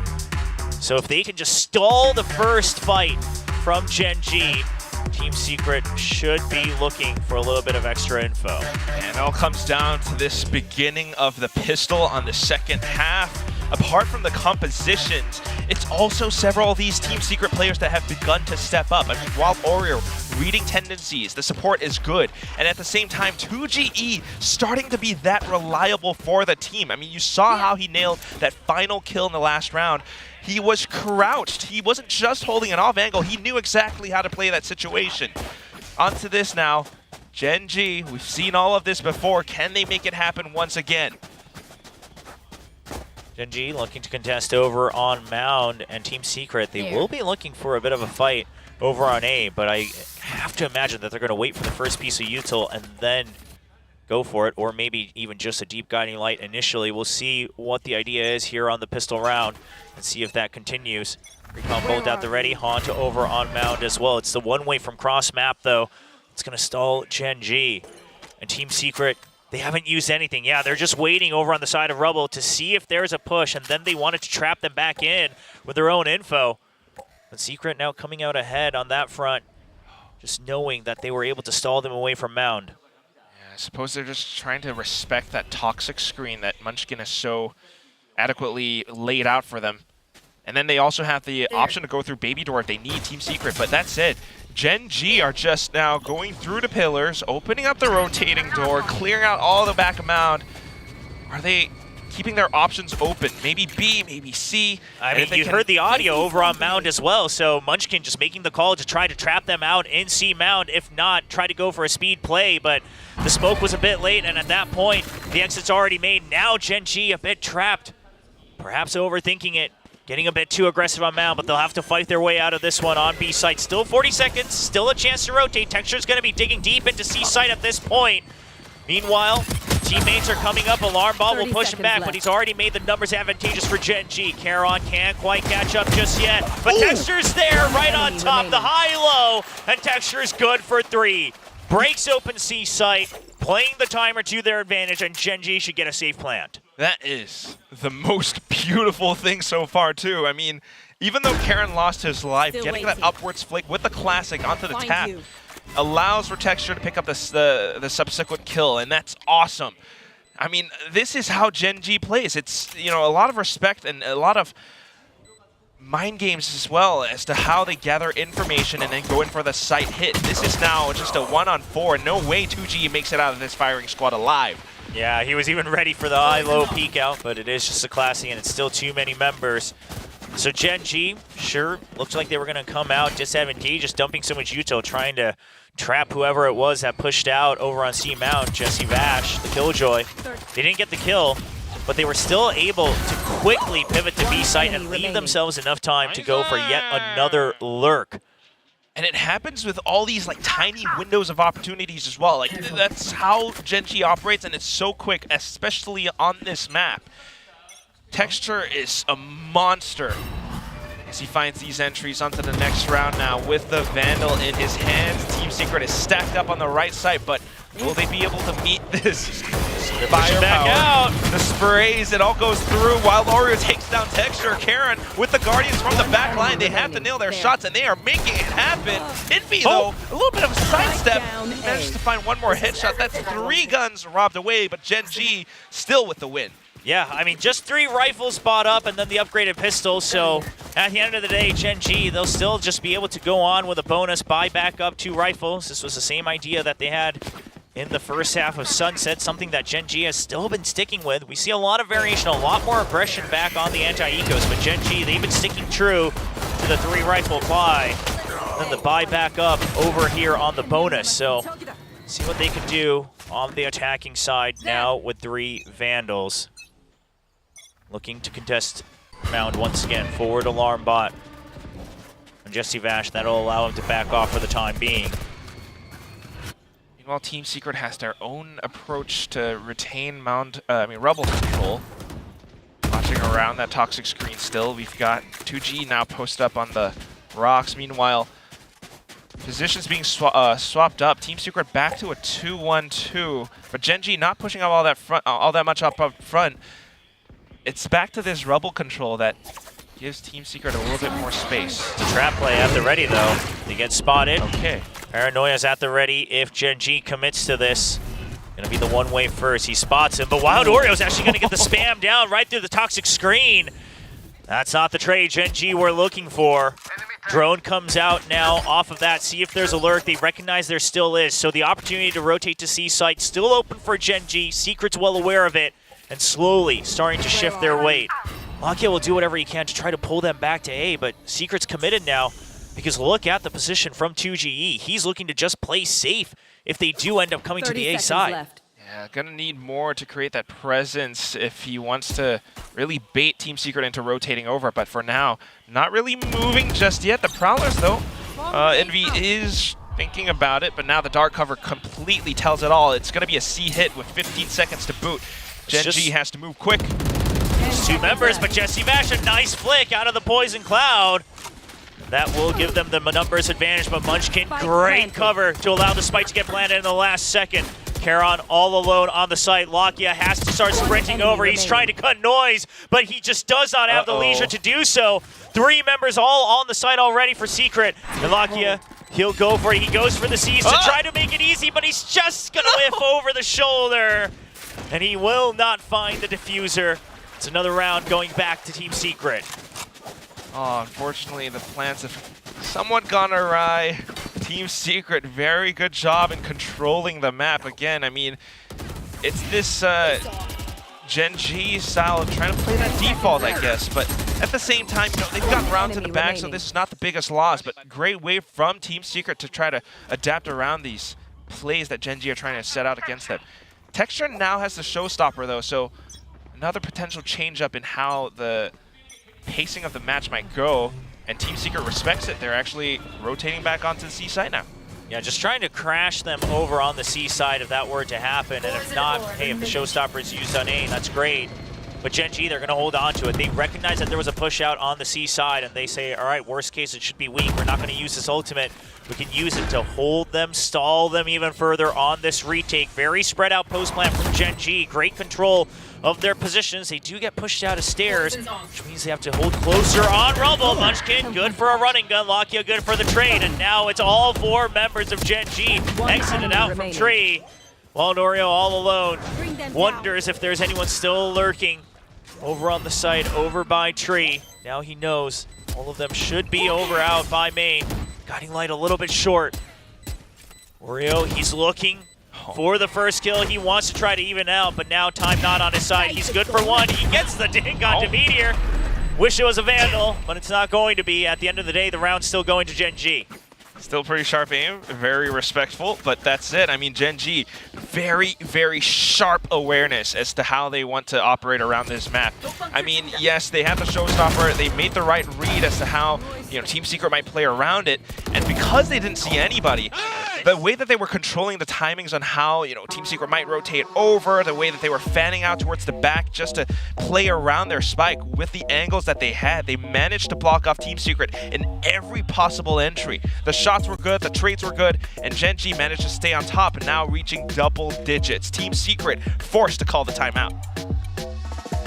So if they can just stall the first fight from Gen G, Team Secret should be looking for a little bit of extra info. And it all comes down to this beginning of the pistol on the second half. Apart from the compositions, it's also several of these Team Secret players that have begun to step up. I mean, Wild Warrior reading tendencies, the support is good, and at the same time, 2GE starting to be that reliable for the team. I mean, you saw how he nailed that final kill in the last round. He was crouched. He wasn't just holding an off angle. He knew exactly how to play that situation. Onto this now. Gen G, we've seen all of this before. Can they make it happen once again? Gen G looking to contest over on Mound, and Team Secret, they will be looking for a bit of a fight over on A, but I have to imagine that they're going to wait for the first piece of util and then go for it, or maybe even just a deep guiding light initially. We'll see what the idea is here on the pistol round and see if that continues. Recon bolt at the ready, Haunt over on Mound as well. It's the one-way from cross-map, though. It's going to stall Gen G. And Team Secret, they haven't used anything. Yeah, they're just waiting over on the side of Rubble to see if there's a push, and then they wanted to trap them back in with their own info. But Secret now coming out ahead on that front, just knowing that they were able to stall them away from Mound. I suppose they're just trying to respect that toxic screen that Munchkin has so adequately laid out for them. And then they also have the option to go through Baby Door if they need Team Secret. But that said, Gen G are just now going through the pillars, opening up the rotating door, clearing out all the back of Mound. Are they keeping their options open? Maybe B, maybe C. I mean, you heard the audio over on Mound as well, so Munchkin just making the call to try to trap them out in C Mound. If not, try to go for a speed play, but the smoke was a bit late, and at that point, the exit's already made. Now Gen G a bit trapped, perhaps overthinking it, getting a bit too aggressive on Mound, but they'll have to fight their way out of this one on B site. Still 40 seconds, still a chance to rotate. Texture's going to be digging deep into C site at this point. Meanwhile, teammates are coming up. Alarm Ball will push him back, but he's already made the numbers advantageous for Gen G. Caron can't quite catch up just yet, but Texture's there right on top, the high-low, and Texture's good for 3. Breaks open C site, playing the timer to their advantage, and Gen G should get a safe plant. That is the most beautiful thing so far, too. I mean, even though Karen lost his life, getting that upwards flick with the classic onto the tap allows for Texture to pick up the subsequent kill, and that's awesome. I mean, this is how Gen G plays. It's, you know, a lot of respect and a lot of mind games as well as to how they gather information and then go in for the site hit. This is now just a 1-on-4. No way 2G makes it out of this firing squad alive. Yeah, he was even ready for the high-low peek out, but it is just a classy, and it's still too many members. So Gen G, sure, looks like they were going to come out disadvantageous, dumping so much util, trying to trap whoever it was that pushed out over on C Mount, Jesse Vash, the Killjoy. They didn't get the kill, but they were still able to quickly pivot to B site and leave themselves enough time to go for yet another lurk. And it happens with all these like tiny windows of opportunities as well. Like that's how Gen G operates, and it's so quick, especially on this map. Texture is a monster as he finds these entries onto the next round now with the Vandal in his hands. Team Secret is stacked up on the right side, but will they be able to meet this firepower? Back out. The sprays, it all goes through while Oreo takes down Texture. Karen with the Guardians from the back line. They have to nail their shots, and they are making it happen. Envy, though, a little bit of a sidestep. He manages to find one more headshot. That's 3 guns robbed away, but Gen G still with the win. Yeah, I mean, just 3 rifles bought up and then the upgraded pistol, so at the end of the day, Gen G, they'll still just be able to go on with a bonus, buy back up 2 rifles. This was the same idea that they had in the first half of Sunset, something that Gen G has still been sticking with. We see a lot of variation, a lot more aggression back on the anti-ecos, but Gen G, they've been sticking true to the 3 rifle buy. And then the buy back up over here on the bonus. So see what they can do on the attacking side now with 3 Vandals. Looking to contest round once again. Forward alarm bot on Jesse Vash. That'll allow him to back off for the time being. Meanwhile, Team Secret has their own approach to retain Rebel control. Watching around that toxic screen still. We've got 2G now posted up on the rocks. Meanwhile, positions being swapped up. Team Secret back to a 2-1-2. But Gen.G not pushing up all that much up front. It's back to this Rebel control that gives Team Secret a little bit more space. It's a trap play at the ready though. They get spotted. Okay. Paranoia's at the ready if Gen.G commits to this. Gonna be the one-way first. He spots him, but Wild Oreo's actually gonna get the spam down right through the toxic screen. That's not the trade Gen.G we're looking for. Drone comes out now off of that. See if there's a lurk. They recognize there still is. So the opportunity to rotate to C site still open for Gen.G. Secret's well aware of it and slowly starting to shift their weight. Lakia will do whatever he can to try to pull them back to A, but Secret's committed now because look at the position from 2GE. He's looking to just play safe if they do end up coming to the A side. Left. Yeah, gonna need more to create that presence if he wants to really bait Team Secret into rotating over. But for now, not really moving just yet. The Prowlers, though, Envy is thinking about it, but now the dark cover completely tells it all. It's gonna be a C hit with 15 seconds to boot. Gen.G has to move quick. Just 2 members, but Jesse Vash, a nice flick out of the poison cloud. That will give them the numbers advantage, but Munchkin, great cover to allow the spike to get planted in the last second. Charon all alone on the site. Lakia has to start sprinting over. He's trying to cut noise, but he just does not have the leisure to do so. 3 members all on the site already for Secret. And Lakia, he'll go for it. He goes for the C's to try to make it easy, but he's just going to whiff over the shoulder. And he will not find the diffuser. It's another round going back to Team Secret. Oh, unfortunately, the plans have somewhat gone awry. Team Secret, very good job in controlling the map. Again, I mean, it's this Gen.G style of trying to play that default, I guess. But at the same time, you know, they've got rounds in the bag, so this is not the biggest loss. But great way from Team Secret to try to adapt around these plays that Gen.G are trying to set out against them. Texture now has the showstopper, though, so another potential change-up in how the pacing of the match might go, and Team Secret respects it. They're actually rotating back onto the C side now. Yeah, just trying to crash them over on the C side if that were to happen, and if not, hey, if the showstopper is used on A, that's great. But Gen.G, they're going to hold on to it. They recognize that there was a push out on the C side, and they say, all right, worst case, it should be weak. We're not going to use this ultimate. We can use it to hold them, stall them even further on this retake. Very spread out post plan from Gen.G. Great control of their positions. They do get pushed out of stairs, which means they have to hold closer on Rumble. Munchkin, good for a running gun. Lakia, good for the trade. And now it's all 4 members of Gen.G exited out from tree. Wild Oreo all alone. Wonders if there's anyone still lurking over on the site, over by tree. Now he knows all of them should be over out by main. Guiding light a little bit short. Oreo, he's looking for the first kill. He wants to try to even out, but now time not on his side. He's good for 1. He gets the dink onto Meteor. Wish it was a Vandal, but it's not going to be. At the end of the day, the round's still going to Gen.G. Still pretty sharp aim, very respectful, but that's it. I mean, Gen.G, very, very sharp awareness as to how they want to operate around this map. I mean, yes, they have the showstopper. They made the right read as to how, you know, Team Secret might play around it, and because they didn't see anybody, the way that they were controlling the timings on how, you know, Team Secret might rotate over, the way that they were fanning out towards the back just to play around their spike with the angles that they had, they managed to block off Team Secret in every possible entry. The shots were good, the trades were good, and Gen.G managed to stay on top and now reaching double digits. Team Secret forced to call the timeout.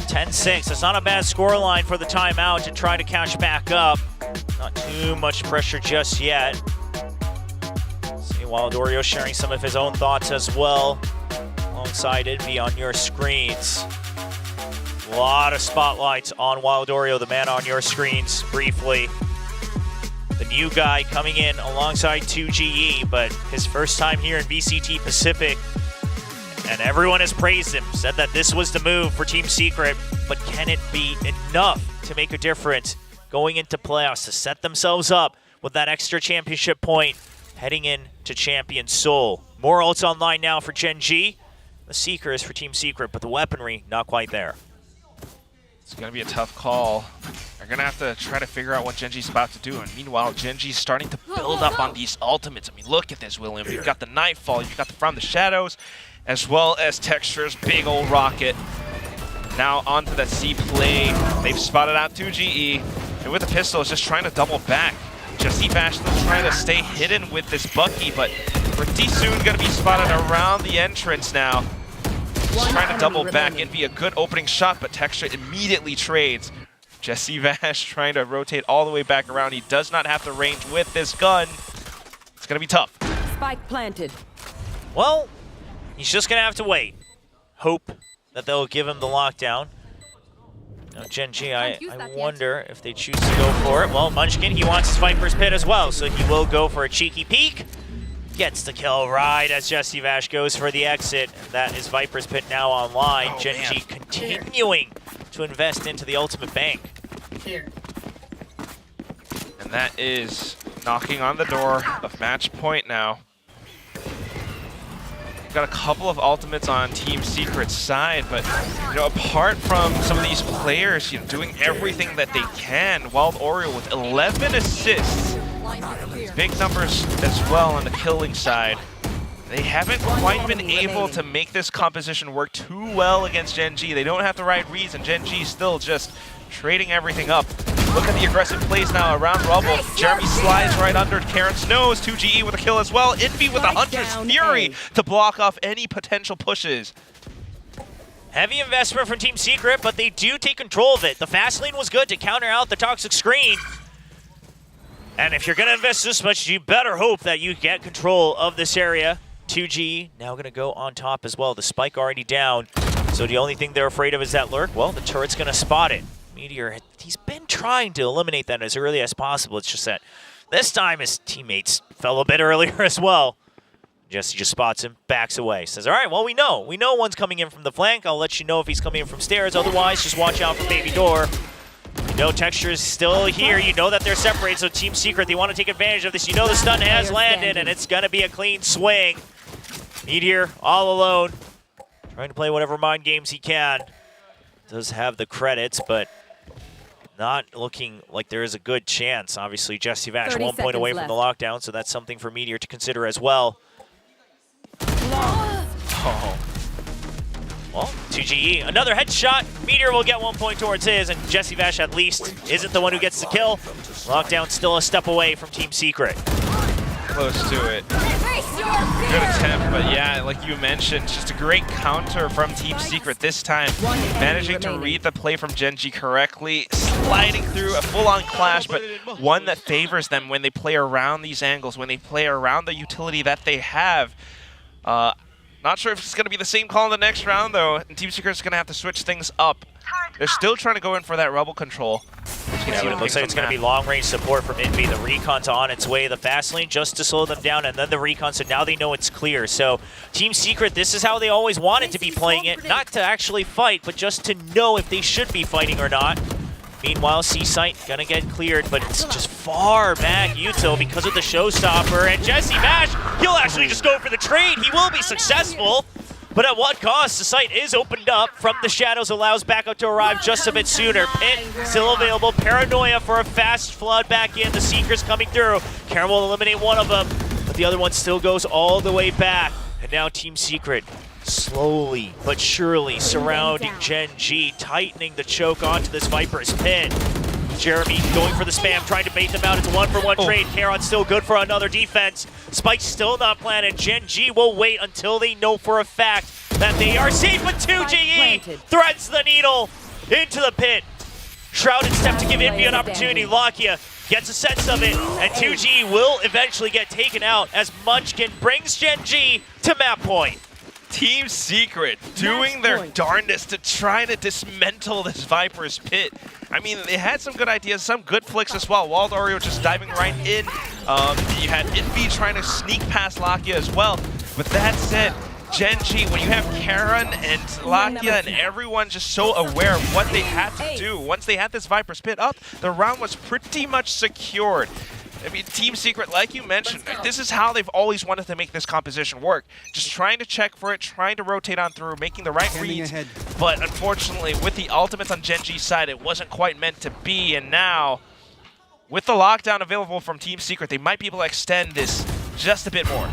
10-6, it's not a bad scoreline for the timeout to try to catch back up. Not too much pressure just yet. See Wild Oreo sharing some of his own thoughts as well, alongside Envy on your screens. A lot of spotlights on Wild Oreo, the man on your screens, briefly. The new guy coming in alongside 2GE, but his first time here in VCT Pacific. And everyone has praised him, said that this was the move for Team Secret, but can it be enough to make a difference going into playoffs to set themselves up with that extra championship point heading in to Champion Seoul. More ults online now for Gen G. The Seeker is for Team Secret, but the weaponry not quite there. It's going to be a tough call. They're going to have to try to figure out what Gen G's about to do. And meanwhile, Gen G's starting to build up on these ultimates. I mean, look at this, William. You've got the Nightfall, you've got the From the Shadows, as well as Texture's big old rocket. Now onto the C play. They've spotted out 2GE. And with the pistol, it's just trying to double back. Jesse Vash still trying to stay hidden with this Bucky, but pretty soon going to be spotted around the entrance now. Just trying to double back. It'd be a good opening shot, but Texture immediately trades. Jesse Vash trying to rotate all the way back around. He does not have the range with this gun. It's going to be tough. Spike planted. Well, he's just going to have to wait. Hope that they'll give him the lockdown. Now, Gen G, I wonder if they choose to go for it. Well, Munchkin, he wants his Viper's Pit as well, so he will go for a cheeky peek. Gets the kill right as Jesse Vash goes for the exit. And that is Viper's Pit now online. Gen G continuing to invest into the ultimate bank. And that is knocking on the door of match point now. We've got a couple of ultimates on Team Secret's side, but apart from some of these players doing everything that they can, Wild Oreo with 11 assists. Big numbers as well on the killing side. They haven't quite been able to make this composition work too well against Gen G. They don't have the right reads, and Gen G still just trading everything up. Look at the aggressive plays now around Rubble. Jeremy slides right under Karen's nose. 2GE with a kill as well. Envy with a Hunter's Fury to block off any potential pushes. Heavy investment from Team Secret, but they do take control of it. The fast lane was good to counter out the toxic screen. And if you're going to invest this much, you better hope that you get control of this area. 2G now going to go on top as well. The spike already down. So the only thing they're afraid of is that lurk. Well, the turret's going to spot it. Meteor, he's been trying to eliminate that as early as possible. It's just that this time his teammates fell a bit earlier as well. Jesse just spots him, backs away. Says, all right, well, we know one's coming in from the flank. I'll let you know if he's coming in from stairs. Otherwise, just watch out for Baby Door. Texture is still here. You know that they're separated, so Team Secret, they want to take advantage of this. You know the stun has landed, and it's going to be a clean swing. Meteor all alone, trying to play whatever mind games he can. Does have the credits, but not looking like there is a good chance. Obviously, Jesse Vash 1 point away from the lockdown, so that's something for Meteor to consider as well. Oh. Well, 2GE, another headshot. Meteor will get 1 point towards his, and Jesse Vash at least isn't the one who gets the kill. Lockdown still a step away from Team Secret. Close to it. Good attempt, but yeah, like you mentioned, just a great counter from Team Secret this time. Managing to read the play from Gen G correctly, sliding through a full-on clash, but one that favors them when they play around these angles, when they play around the utility that they have. Not sure if it's going to be the same call in the next round, though, and Team Secret's going to have to switch things up. They're still trying to go in for that Rebel control. Yeah, but it looks like it's going to be long-range support from Envy. The recon's on its way. The fast lane just to slow them down, and then the recon, so now they know it's clear. So Team Secret, this is how they always wanted to be playing it. Not to actually fight, but just to know if they should be fighting or not. Meanwhile, C-Site going to get cleared, but it's just far back Util because of the showstopper. And Jesse Vash, he'll actually just go for the trade. He will be successful. But at what cost? The site is opened up. From the Shadows allows backup to arrive just a bit sooner. Pit still available. Paranoia for a fast flood back in. The Seekers coming through. Karen will eliminate one of them, but the other one still goes all the way back. And now Team Secret slowly but surely surrounding Gen G, tightening the choke onto this Viper's Pit. Jeremy going for the spam, trying to bait them out. It's a 1-for-1 trade. Karon still good for another defense. Spike's still not planted. Gen G will wait until they know for a fact that they are safe, but 2GE threads the needle into the pit. Shrouded step to give Envy an opportunity. Lakia gets a sense of it, and 2G will eventually get taken out as Munchkin brings Gen G to map point. Team Secret doing their darndest to try to dismantle this Viper's Pit. I mean, they had some good ideas, some good flicks as well. Wild Oreo just diving right in. You had Envy trying to sneak past Lakia as well. With that said, Gen G, when you have Karen and Lakia and everyone just so aware of what they had to do, once they had this Viper's Pit up, the round was pretty much secured. I mean, Team Secret, like you mentioned, this is how they've always wanted to make this composition work. Just trying to check for it, trying to rotate on through, making the right reads. But unfortunately, with the ultimates on Gen G's side, it wasn't quite meant to be. And now, with the lockdown available from Team Secret, they might be able to extend this just a bit more.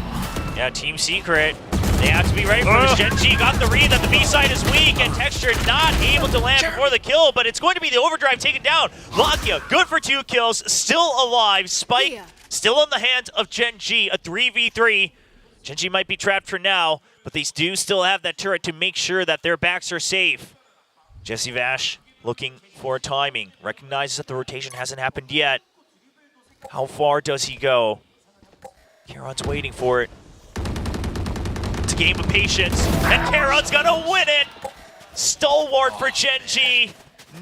Yeah, Team Secret, they have to be ready for this. Gen G got the read that the B side is weak, and Texture not able to land before the kill, but it's going to be the overdrive taken down. Lakia, good for 2 kills, still alive. Spike, still in the hands of Gen G, a 3v3. Gen G might be trapped for now, but they do still have that turret to make sure that their backs are safe. Jesse Vash looking for timing, recognizes that the rotation hasn't happened yet. How far does he go? Karon's waiting for it. It's a game of patience, and Karon's gonna win it! Stalwart for Gen G,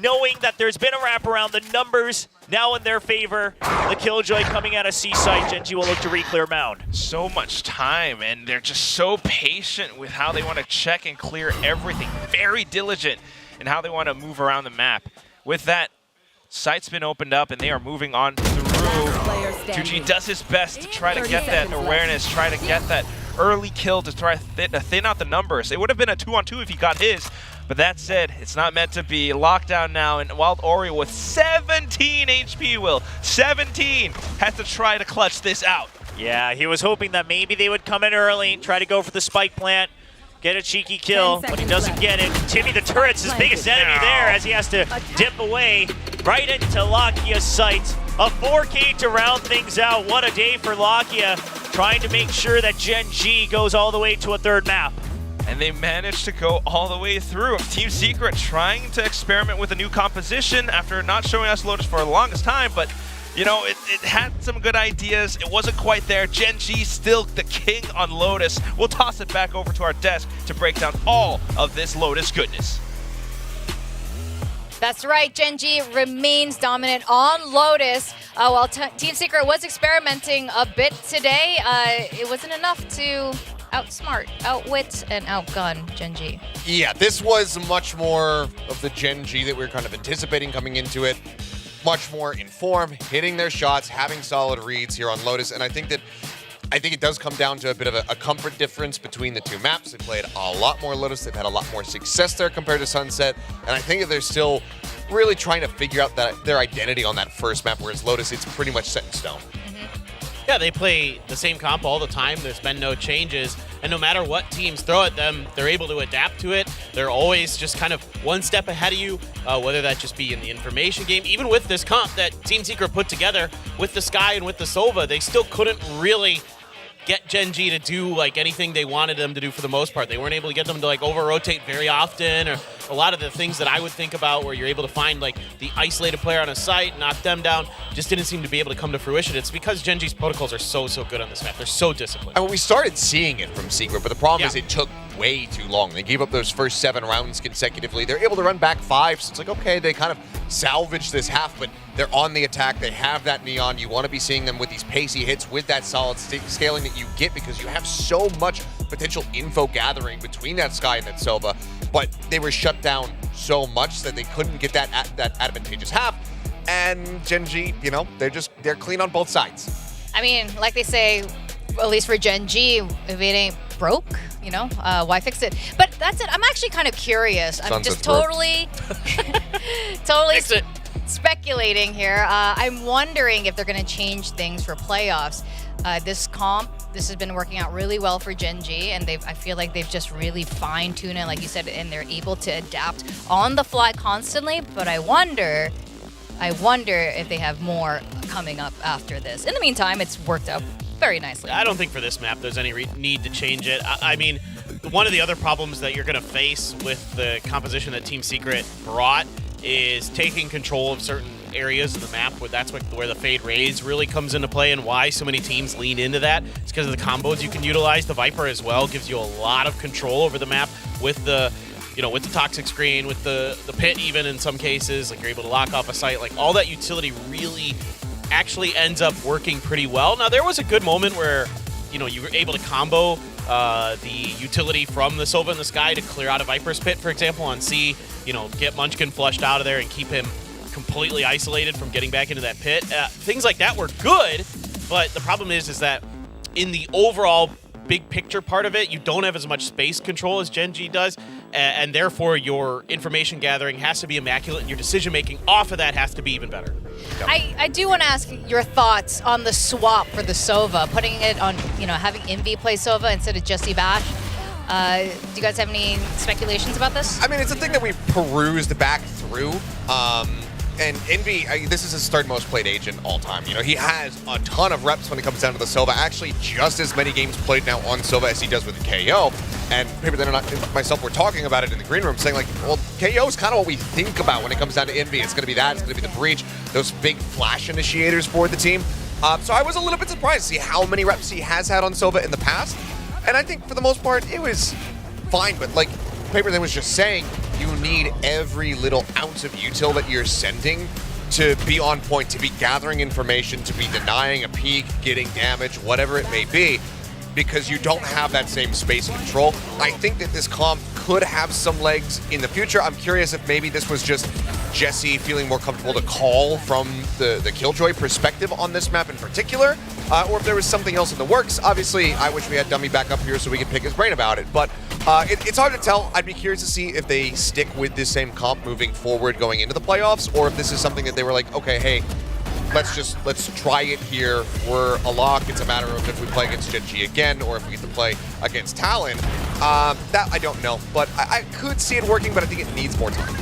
knowing that there's been a wraparound, the numbers now in their favor. The Killjoy coming out of C-site, Gen G will look to re-clear Mound. So much time, and they're just so patient with how they want to check and clear everything. Very diligent in how they want to move around the map. With that, site's been opened up, and they are moving on through. 2G does his best to try to get that awareness, try to get that early kill to try to thin out the numbers. It would have been a 2-on-2 if he got his, but that said, it's not meant to be. Lockdown now, and Wild Oreo with 17 HP, Will. 17 has to try to clutch this out. Yeah, he was hoping that maybe they would come in early, try to go for the spike plant, get a cheeky kill, but he doesn't get it. Timmy the Turret's his biggest enemy there as he has to dip away right into Lakia's sight. A 4K to round things out. What a day for Lakia, trying to make sure that Gen G goes all the way to a third map. And they managed to go all the way through. Team Secret trying to experiment with a new composition after not showing us Lotus for the longest time, but you know, it had some good ideas. It wasn't quite there. Gen G still the king on Lotus. We'll toss it back over to our desk to break down all of this Lotus goodness. That's right, Gen G remains dominant on Lotus. While Team Secret was experimenting a bit today, it wasn't enough to outsmart, outwit, and outgun Gen G. Yeah, this was much more of the Gen G that we were kind of anticipating coming into it. Much more in form, hitting their shots, having solid reads here on Lotus, and I think it does come down to a bit of a comfort difference between the two maps. They played a lot more Lotus. They've had a lot more success there compared to Sunset. And I think that they're still really trying to figure out their identity on that first map, whereas Lotus, it's pretty much set in stone. Yeah, they play the same comp all the time. There's been no changes. And no matter what teams throw at them, they're able to adapt to it. They're always just kind of one step ahead of you, whether that just be in the information game. Even with this comp that Team Secret put together with the Sky and with the Sova, they still couldn't really get Gen G to do like anything they wanted them to do for the most part. They weren't able to get them to like over-rotate very often, or a lot of the things that I would think about where you're able to find like the isolated player on a site, knock them down, just didn't seem to be able to come to fruition. It's because Gen G's protocols are so good on this map. They're so disciplined. I mean, we started seeing it from Secret, but the problem is it took way too long. They gave up those first 7 rounds consecutively. They're able to run back 5, so it's like, okay, they kind of salvaged this half, but they're on the attack. They have that neon. You want to be seeing them with these pacey hits, with that solid scaling that you get, because you have so much potential info gathering between that Sky and that Sova, but they were shut down so much that they couldn't get that advantageous half. And Gen G, you know, they're clean on both sides. I mean, like they say, at least for Gen G, if it ain't broke, you know, why fix it? But that's it. I'm actually kind of curious. I'm just totally speculating here. I'm wondering if they're going to change things for playoffs. This comp, this has been working out really well for Gen G, and I feel like they've just really fine-tuned it, like you said, and they're able to adapt on the fly constantly. But I wonder if they have more coming up after this. In the meantime, it's worked out very nicely. I don't think for this map there's any need to change it. I mean, one of the other problems that you're going to face with the composition that Team Secret brought is taking control of certain areas of the map. That's where the Fade Raise really comes into play, and why so many teams lean into that. It's because of the combos you can utilize. The Viper as well gives you a lot of control over the map with the with the toxic screen, with the pit even in some cases. Like, you're able to lock off a site. Like, all that utility really actually ends up working pretty well. Now, there was a good moment where, you were able to combo the utility from the Sova in the Sky to clear out a Viper's pit, for example, on C, get Munchkin flushed out of there and keep him completely isolated from getting back into that pit. Things like that were good, but the problem is that in the overall big picture part of it, you don't have as much space control as Gen G does, and therefore your information gathering has to be immaculate, and your decision making off of that has to be even better. I do want to ask your thoughts on the swap for the Sova, putting it on, having Envy play Sova instead of Jesse Bash. Do you guys have any speculations about this? I mean, it's a thing that we've perused back through. And Envy, this is his third most played agent all time. He has a ton of reps when it comes down to the Sova. Actually, just as many games played now on Sova as he does with the KO. And maybe they're not, myself, we're talking about it in the green room, saying like, well, KO is kind of what we think about when it comes down to Envy. It's going to be that. It's going to be the breach, those big flash initiators for the team. So I was a little bit surprised to see how many reps he has had on Sova in the past. And I think for the most part, it was fine. But like Paperthan was just saying, you need every little ounce of util that you're sending to be on point, to be gathering information, to be denying a peek, getting damage, whatever it may be, because you don't have that same space control. I think that this comp could have some legs in the future. I'm curious if maybe this was just Jesse feeling more comfortable to call from the Killjoy perspective on this map in particular, or if there was something else in the works. Obviously, I wish we had Dummy back up here so we could pick his brain about it, but it's hard to tell. I'd be curious to see if they stick with this same comp moving forward going into the playoffs, or if this is something that they were like, okay, hey, let's try it here. We're a lock. It's a matter of if we play against Gen G again, or if we get to play against Talon. That I don't know, but I could see it working, but I think it needs more time.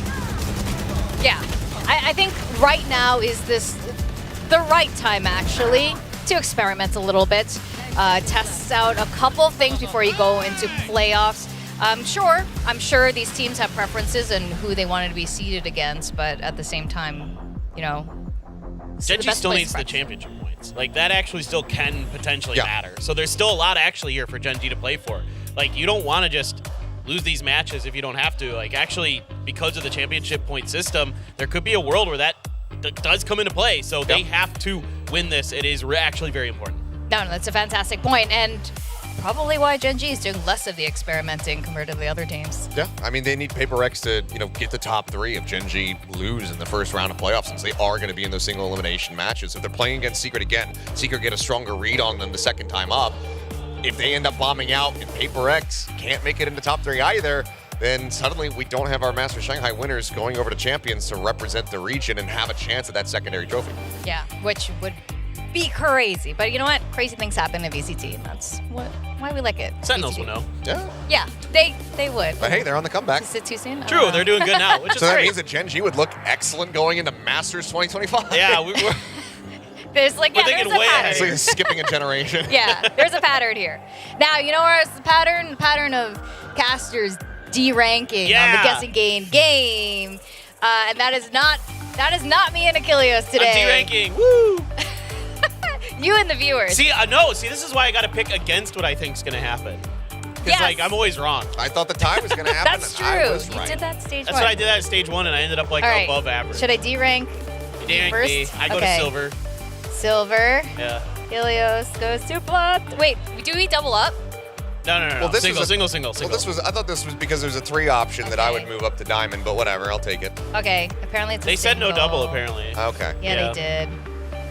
Yeah, I think right now is the right time actually to experiment a little bit, test out a couple things before you go into playoffs. I'm sure these teams have preferences and who they wanted to be seeded against, but at the same time, Gen G still needs the championship points. Like, that actually still can potentially matter. So there's still a lot actually here for Gen G to play for. Like, you don't want to just lose these matches if you don't have to. Like, actually, because of the championship point system, there could be a world where that does come into play. So they have to win this. It is actually very important. No, that's a fantastic point, and probably why Gen G is doing less of the experimenting compared to the other teams. Yeah, I mean, they need PRX to, get the top 3 if Gen G lose in the first round of playoffs, since they are going to be in those single elimination matches. If they're playing against Secret again, Secret get a stronger read on them the second time up. If they end up bombing out and PRX can't make it into top 3 either, then suddenly we don't have our Master Shanghai winners going over to Champions to represent the region and have a chance at that secondary trophy. Yeah, which would be crazy. But you know what? Crazy things happen in VCT, and that's why we like it. Sentinels VCT. will know. Yeah, they would. But hey, they're on the comeback. Is it too soon? True, they're doing good now, which is so that great. means that Gen G would look excellent going into Masters 2025. Yeah, we're there's like, we're there's thinking a way pattern. It's like skipping a generation. Yeah, there's a pattern here. Now, you know where's the pattern? The pattern of casters de-ranking on the guessing game. And that is not me and Achilles today. I'm de-ranking. Woo! You and the viewers. See, this is why I got to pick against what I think's going to happen. Because, like, I'm always wrong. I thought the tie was going to happen. That's true. I was You right. did that stage That's one. what I did at stage 1, and I ended up, like, All right. above average. Should I de-rank D-rank first? B. I go to Okay. silver. Silver. Yeah. Helios goes to plat. Wait, do we double up? No. Well, this single. Well, I thought this was because there's a 3 option that I would move up to diamond, but whatever, I'll take it. Okay, apparently it's a They said no single. double, apparently. Okay. Yeah, they did.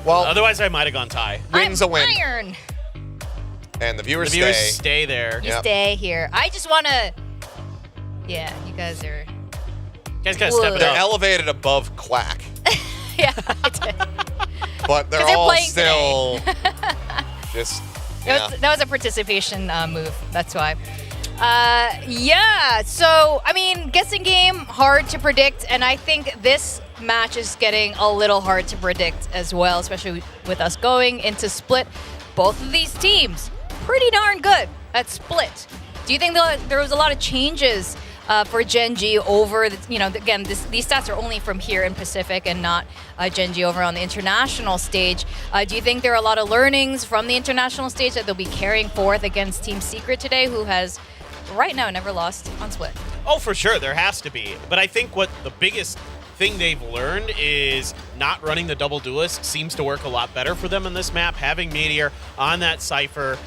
Well, otherwise I might have gone tie. Wins a win. Iron. And the viewers, stay there. You stay here. I just want to... Yeah, you guys are... You guys gotta step it They're up. elevated above Quack, Yeah, I did. but they're 'Cause they're all playing still just. Yeah. That was a participation move. That's why. Yeah, so, I mean, guessing game, hard to predict, and I think this match is getting a little hard to predict as well, especially with us going into Split. Both of these teams, pretty darn good at Split. Do you think there was a lot of changes for Gen G over, again, these stats are only from here in Pacific and not Gen G over on the international stage. Do you think there are a lot of learnings from the international stage that they'll be carrying forth against Team Secret today, who has right now never lost on Split? Oh, for sure, there has to be. But I think what the biggest thing they've learned is not running the double duelist seems to work a lot better for them in this map. Having Meteor on that Cypher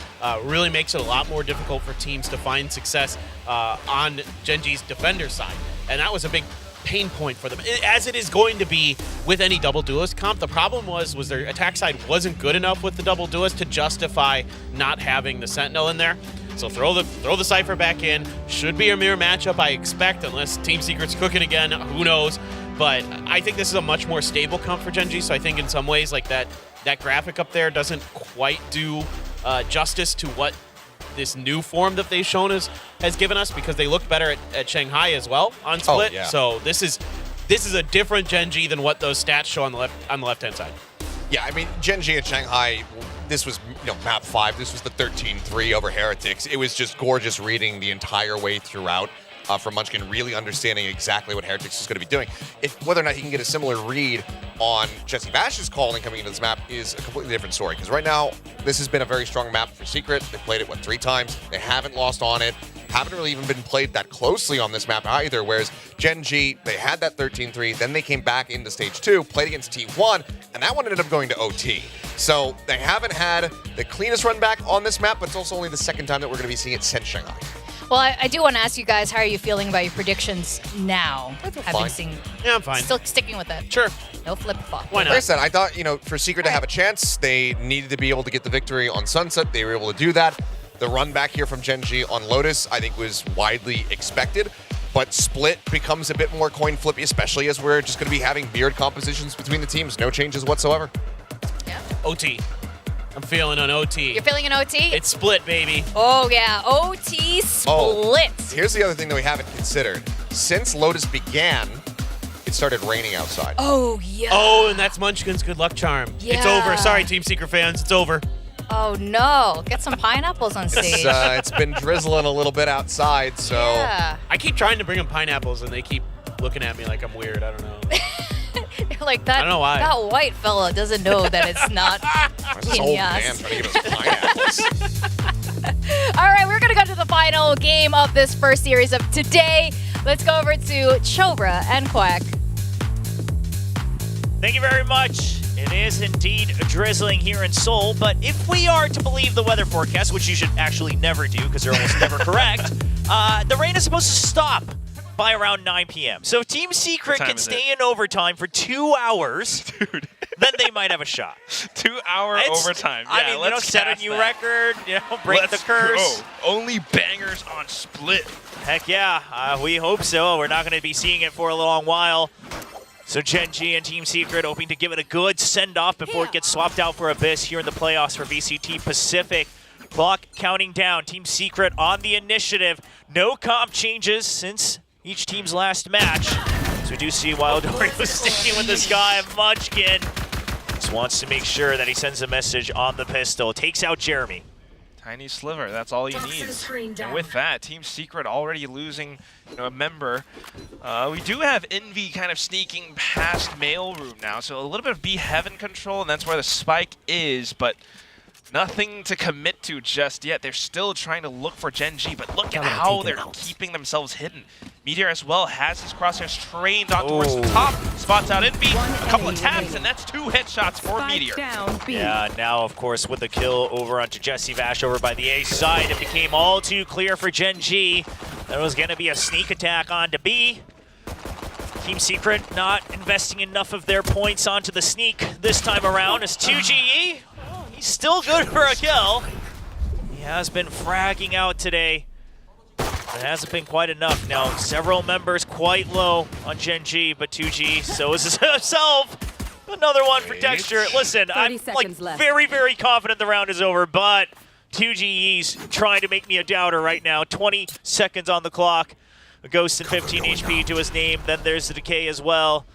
really makes it a lot more difficult for teams to find success on Gen G's defender side. And that was a big pain point for them, as it is going to be with any double duelist comp. The problem was their attack side wasn't good enough with the double duelist to justify not having the Sentinel in there. So throw the Cypher back in. Should be a mirror matchup, I expect, unless Team Secret's cooking again. Who knows? But I think this is a much more stable comp for Gen G. So I think in some ways, like that graphic up there doesn't quite do justice to what this new form that they've shown us has given us, because they look better at Shanghai as well on split. Oh, yeah. So this is a different Gen G than what those stats show on the left-hand side. Yeah, I mean, Gen G and Shanghai, this was, map 5. This was the 13-3 over Heretics. It was just gorgeous reading the entire way throughout from Munchkin, really understanding exactly what Heretics is going to be doing. Whether or not he can get a similar read on Jesse Vash's calling coming into this map is a completely different story. Because right now, this has been a very strong map for Secret. They played it, 3 times? They haven't lost on it. Haven't really even been played that closely on this map either, whereas Gen G, they had that 13-3, then they came back into Stage 2, played against T1, and that one ended up going to OT. So they haven't had the cleanest run back on this map, but it's also only the second time that we're going to be seeing it since Shanghai. Well, I do want to ask you guys, how are you feeling about your predictions now? Yeah, I'm fine. Still sticking with it. Sure. No flip-flop. Why not? Like I said, I thought, for Secret to have a chance, they needed to be able to get the victory on Sunset. They were able to do that. The run back here from Gen G on Lotus, I think, was widely expected. But Split becomes a bit more coin flippy, especially as we're just going to be having mirrored compositions between the teams. No changes whatsoever. Yeah. OT. I'm feeling an OT. You're feeling an OT? It's Split, baby. Oh, yeah. OT Split. Oh, here's the other thing that we haven't considered. Since Lotus began, it started raining outside. Oh, yeah. Oh, and that's Munchkin's good luck charm. Yeah. It's over. Sorry, Team Secret fans. It's over. Oh, no. Get some pineapples on stage. It's been drizzling a little bit outside, so... Yeah. I keep trying to bring them pineapples, and they keep looking at me like I'm weird. I don't know. Like that, I don't know why. That white fella doesn't know that it's not This old man trying to give us pineapples. All right, we're going to go to the final game of this first series of today. Let's go over to Chobra and Quack. Thank you very much. It is indeed drizzling here in Seoul, but if we are to believe the weather forecast, which you should actually never do because they're almost never correct, the rain is supposed to stop by around 9 p.m. So if Team Secret can stay in overtime for 2 hours, then they might have a shot. 2-hour overtime. Yeah, I mean, set a new record, break the curse. Go. Only bangers on Split. Heck yeah, we hope so. We're not going to be seeing it for a long while. So Gen G and Team Secret hoping to give it a good send-off before it gets swapped out for Abyss here in the playoffs for VCT Pacific. Clock counting down. Team Secret on the initiative. No comp changes since each team's last match. So we do see Wildorio sticking with this guy, Munchkin. Just wants to make sure that he sends a message on the pistol. Takes out Jeremy. Tiny sliver, that's all he needs. And with that, Team Secret already losing a member. We do have Envy kind of sneaking past Mailroom now, so a little bit of B Heaven control, and that's where the spike is, but nothing to commit to just yet. They're still trying to look for Gen G, but look at how they're keeping themselves hidden. Meteor as well has his crosshairs trained on towards the top, spots out Envy, a couple of taps, and that's 2 headshots for Meteor. Yeah, now of course with the kill over onto Jesse Vash over by the A side, it became all too clear for Gen G. There was going to be a sneak attack onto B. Team Secret not investing enough of their points onto the sneak this time around as 2GE. He's still good for a kill. He has been fragging out today. It hasn't been quite enough. Now, several members quite low on Gen G, but 2G, so is himself. Another one for Texture. Listen, I'm very, very confident the round is over, but 2GE's trying to make me a doubter right now. 20 seconds on the clock. A Ghost and 15 HP to his name. Then there's the Decay as well.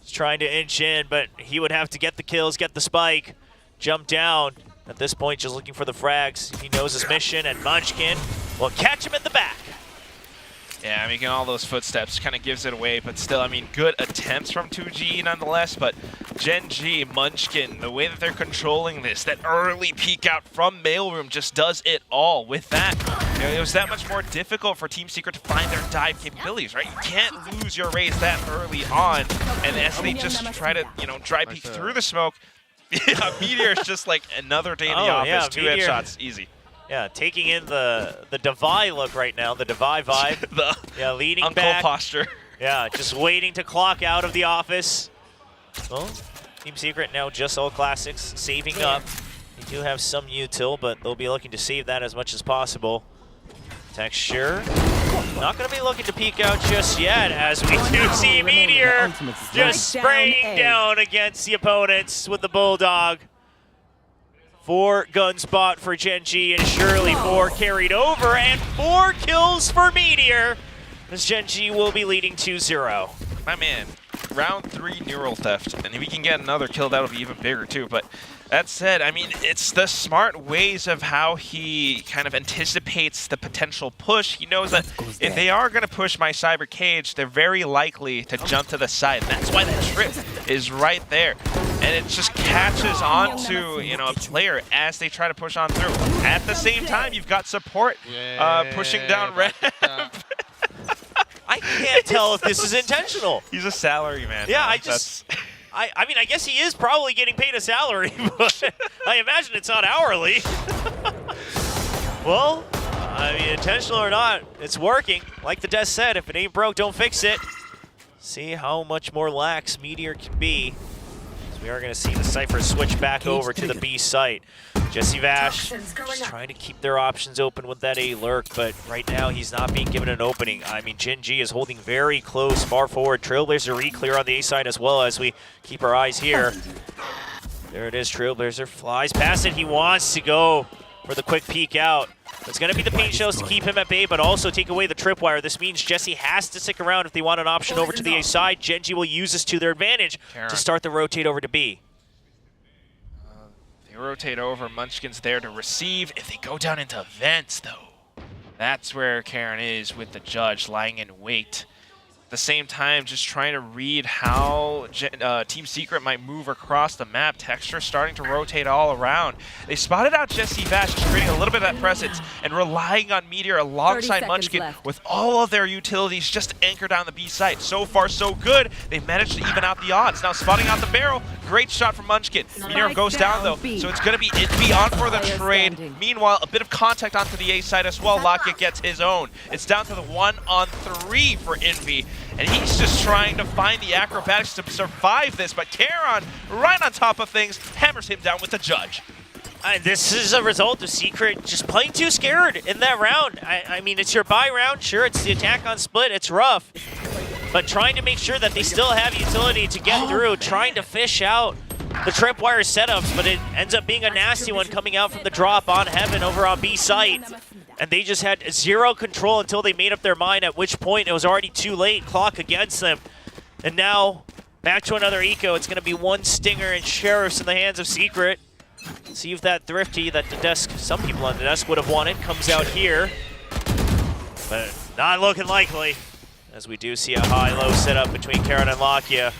He's trying to inch in, but he would have to get the kills, get the spike, jump down. At this point, just looking for the frags. He knows his mission, and Munchkin will catch him in the back. Yeah, making all those footsteps kind of gives it away, but still, I mean, good attempts from 2G nonetheless, but Gen G, Munchkin, the way that they're controlling this, that early peek out from Mailroom just does it all. With that, it was that much more difficult for Team Secret to find their dive capabilities, right? You can't lose your raise that early on, and as they just try to, dry peek through the smoke, yeah, Meteor's just like another day in the office, yeah, 2 Meteor. headshots, easy. Yeah, taking in the Devi look right now, the Devi vibe. The leaning uncle back. posture. Yeah, just waiting to clock out of the office. Well, Team Secret now just all classics, saving up. They do have some util, but they'll be looking to save that as much as possible. Texture, not going to be looking to peek out just yet, as we do see Meteor just spraying down against the opponents with the Bulldog. 4 gun spot for Gen.G and Shirley, 4 carried over, and 4 kills for Meteor, as Gen.G will be leading 2-0. My man, round 3 neural theft, and if we can get another kill, that'll be even bigger too. But that said, I mean, it's the smart ways of how he kind of anticipates the potential push. He knows that if they are going to push my cyber cage, they're very likely to jump to the side. And that's why that trip is right there. And it just catches onto, you know, a player as they try to push on through. At the same time, you've got support pushing down red. I can't tell if this is intentional. He's a salary man. Yeah, man. I mean, I guess he is probably getting paid a salary, but I imagine it's not hourly. Well, I mean, intentional or not, it's working. Like the desk said, if it ain't broke, don't fix it. See how much more lax Meteor can be. So we are going to see the Cypher switch back over to the B site. Jesse Vash just trying to keep their options open with that A lurk, but right now he's not being given an opening. I mean, Gen.G is holding very close, far forward. Trailblazer re-clear on the A side as well, as we keep our eyes here. There it is, Trailblazer flies past it. He wants to go for the quick peek out. It's going to be the paint shells to keep him at bay, but also take away the tripwire. This means Jesse has to stick around if they want an option over to the A side. Gen.G will use this to their advantage to start the rotate over to B. They rotate over, Munchkin's there to receive. If they go down into vents, though, that's where Karen is with the judge lying in wait. At the same time, just trying to read how Team Secret might move across the map. Texture starting to rotate all around. They spotted out Jesse Vash, just creating a little bit of that presence and relying on Meteor alongside Munchkin with all of their utilities just to anchor down the B site. So far, so good. They've managed to even out the odds. Now spotting out the barrel. Great shot from Munchkin. Meteor goes down, though, so it's going to be Envy on for the trade. Meanwhile, a bit of contact onto the A side as well. Lockett gets his own. It's down to the 1-on-3 for Envy. And he's just trying to find the acrobatics to survive this, but Karon, right on top of things, hammers him down with the judge. This is a result of Secret just playing too scared in that round. I mean, it's your buy round. Sure, it's the attack on split. It's rough. But trying to make sure that they still have utility to get through, trying to fish out the tripwire setups, but it ends up being a nasty one coming out from the drop on Heaven over on B site. And they just had zero control until they made up their mind, at which point it was already too late, clock against them. And now, back to another eco. It's going to be one Stinger and Sheriffs in the hands of Secret. See if that Thrifty that the desk, some people on the desk would have wanted, comes out here. But not looking likely, as we do see a high-low setup between Karen and Lakia.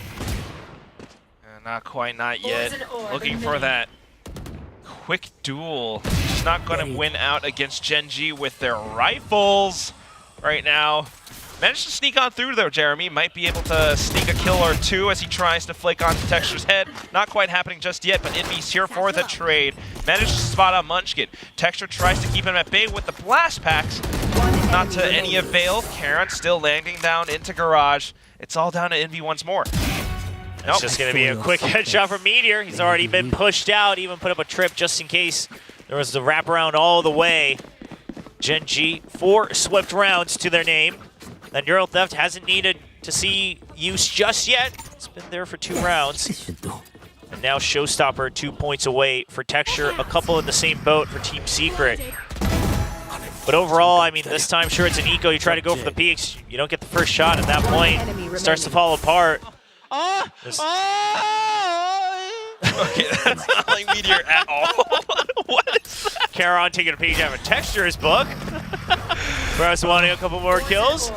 Not quite, not yet. Looking for that quick duel. Just not going to win out against Gen.G with their rifles right now. Managed to sneak on through, though, Jeremy. Might be able to sneak a kill or two as he tries to flake onto Texture's head. Not quite happening just yet, but Envy's here for the trade. Managed to spot out Munchkin. Texture tries to keep him at bay with the blast packs. Not to any avail. Karen still landing down into Garage. It's all down to Envy once more. It's just going to be a quick headshot from Meteor. He's already been pushed out, even put up a trip just in case there was the wraparound all the way. Gen.G, 4 swift rounds to their name. That Neural Theft hasn't needed to see use just yet. It's been there for 2 rounds. And now Showstopper 2 points away for Texture. A couple in the same boat for Team Secret. But overall, I mean, this time, sure, it's an eco. You try to go for the peaks. You don't get the first shot at that point. It starts to fall apart. Okay, that's not like Meteor at all. What is that? Karon taking a page out of Texture's book. Perhaps wanting a couple more kills.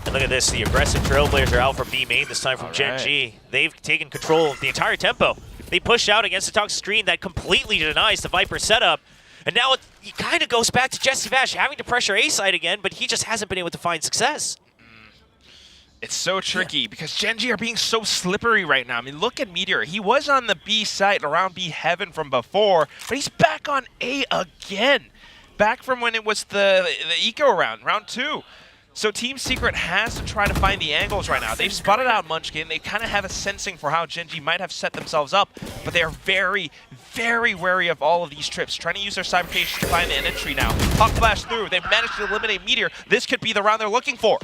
And look at this, the aggressive Trailblazer out from B main, this time from Gen.G. They've taken control of the entire tempo. They push out against a toxic screen that completely denies the Viper setup. And now it kind of goes back to Jesse Vash having to pressure A side again, but he just hasn't been able to find success. It's so tricky because Gen.G are being so slippery right now. I mean, look at Meteor. He was on the B site around B Heaven from before, but he's back on A again. Back from when it was the eco round 2. So Team Secret has to try to find the angles right now. They've spotted out Munchkin. They kind of have a sensing for how Gen.G might have set themselves up, but they are very, very wary of all of these trips, trying to use their cybercation to find an entry now. Hawk Flash through. They've managed to eliminate Meteor. This could be the round they're looking for.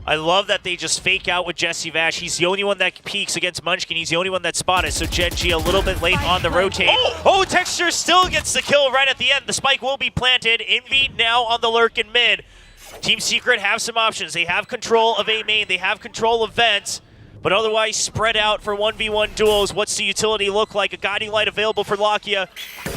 I love that they just fake out with Jesse Vash. He's the only one that peeks against Munchkin. He's the only one that's spotted, so Gen.G a little bit late on the rotate. Oh, Texture still gets the kill right at the end. The spike will be planted. Envy now on the lurk in mid. Team Secret have some options. They have control of A main. They have control of vents, but otherwise spread out for 1v1 duos. What's the utility look like? A guiding light available for Lakia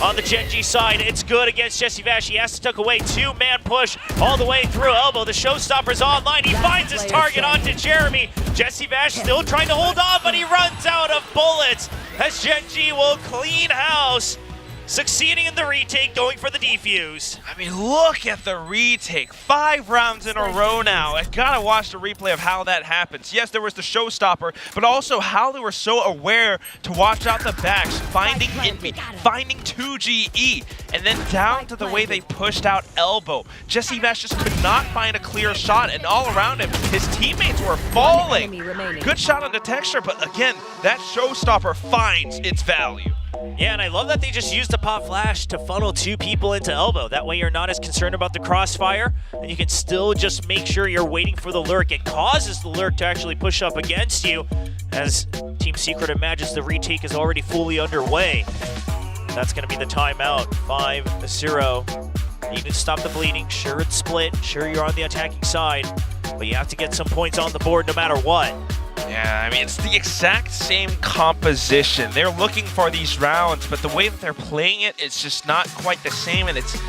on the Gen.G side. It's good against Jesse Vash. He has to tuck away. Two-man push all the way through elbow. The showstopper's online. He finds his target onto Jeremy. Jesse Vash still trying to hold on, but he runs out of bullets as Gen.G will clean house, succeeding in the retake, going for the defuse. I mean, look at the retake. 5 rounds in a row now. I gotta watch the replay of how that happens. Yes, there was the showstopper, but also how they were so aware to watch out the backs, finding Envy, finding 2GE, and then down to the way they pushed out elbow. Jesse Vash just could not find a clear shot, and all around him, his teammates were falling. Good shot on the Texture, but again, that showstopper finds its value. Yeah, and I love that they just used the pop flash to funnel 2 people into elbow. That way you're not as concerned about the crossfire, and you can still just make sure you're waiting for the lurk. It causes the lurk to actually push up against you, as Team Secret imagines the retake is already fully underway. That's going to be the timeout. 5-0. You need to stop the bleeding. Sure, it's split. Sure, you're on the attacking side, but you have to get some points on the board no matter what. Yeah, I mean, it's the exact same composition. They're looking for these rounds, but the way that they're playing it, it's just not quite the same, and it's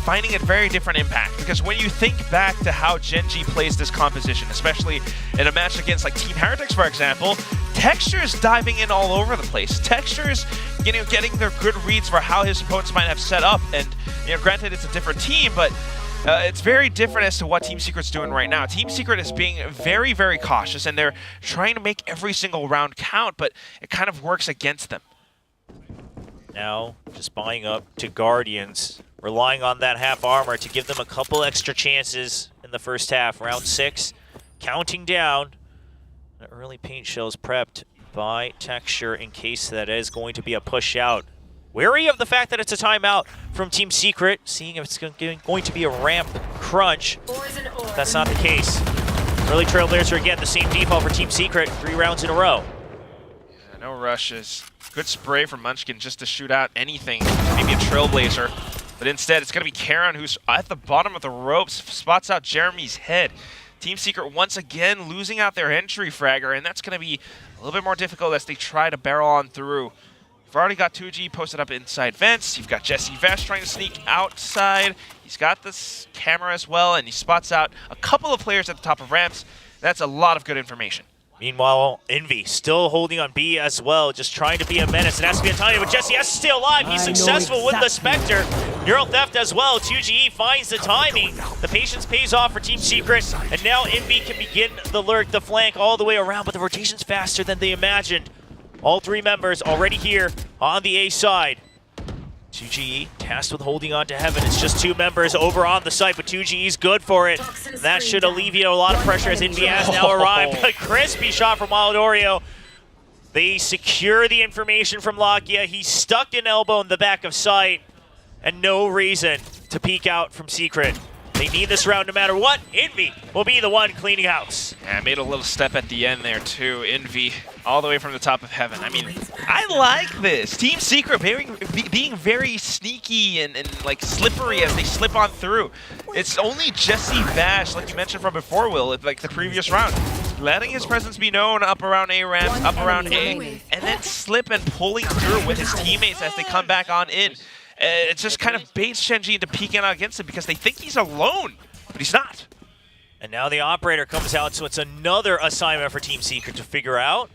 finding a very different impact. Because when you think back to how Gen.G plays this composition, especially in a match against like Team Heretics, for example, Texture's diving in all over the place. Texture's, getting their good reads for how his opponents might have set up, and granted it's a different team, but it's very different as to what Team Secret's doing right now. Team Secret is being very, very cautious, and they're trying to make every single round count, but it kind of works against them. Now, just buying up to Guardians, relying on that half armor to give them a couple extra chances in the first half. Round 6, counting down. The early paint shells prepped by Texture in case that is going to be a push out. Wary of the fact that it's a timeout from Team Secret, seeing if it's going to be a ramp crunch. That's not the case. Early Trailblazer again, the same default for Team Secret, 3 rounds in a row. Yeah, no rushes. Good spray from Munchkin just to shoot out anything, maybe a Trailblazer. But instead, it's going to be Karen who's at the bottom of the ropes, spots out Jeremy's head. Team Secret once again losing out their entry fragger, and that's going to be a little bit more difficult as they try to barrel on through. You've already got 2G posted up inside vents. You've got Jesse Vash trying to sneak outside. He's got this camera as well, and he spots out a couple of players at the top of ramps. That's a lot of good information. Meanwhile, Envy still holding on B as well, just trying to be a menace. It has to be a timing, but Jesse has to stay alive. He's successful with the Spectre. Neural Theft as well. 2GE finds the timing. The patience pays off for Team Secret, and now Envy can begin the lurk, the flank all the way around, but the rotation's faster than they imagined. All 3 members already here on the A side. 2GE tasked with holding on to heaven. It's just 2 members over on the site, but 2GE's good for it. And that should alleviate a lot of pressure as Envy has now arrived. A crispy shot from Wild Oreo. They secure the information from Lakia. He's stuck in elbow in the back of sight, and no reason to peek out from Secret. They need this round no matter what. Envy will be the one cleaning house. Yeah, made a little step at the end there too. Envy all the way from the top of heaven. I mean, I like this. Team Secret being very sneaky and like slippery as they slip on through. It's only Jesse Vash, like you mentioned from before, Will, like the previous round, letting his presence be known up around A ramp, up around A, and then slip and pulling through with his teammates as they come back on in. It just kind of baits Gen.G into peeking out against him because they think he's alone, but he's not. And now the operator comes out, so it's another assignment for Team Secret to figure out.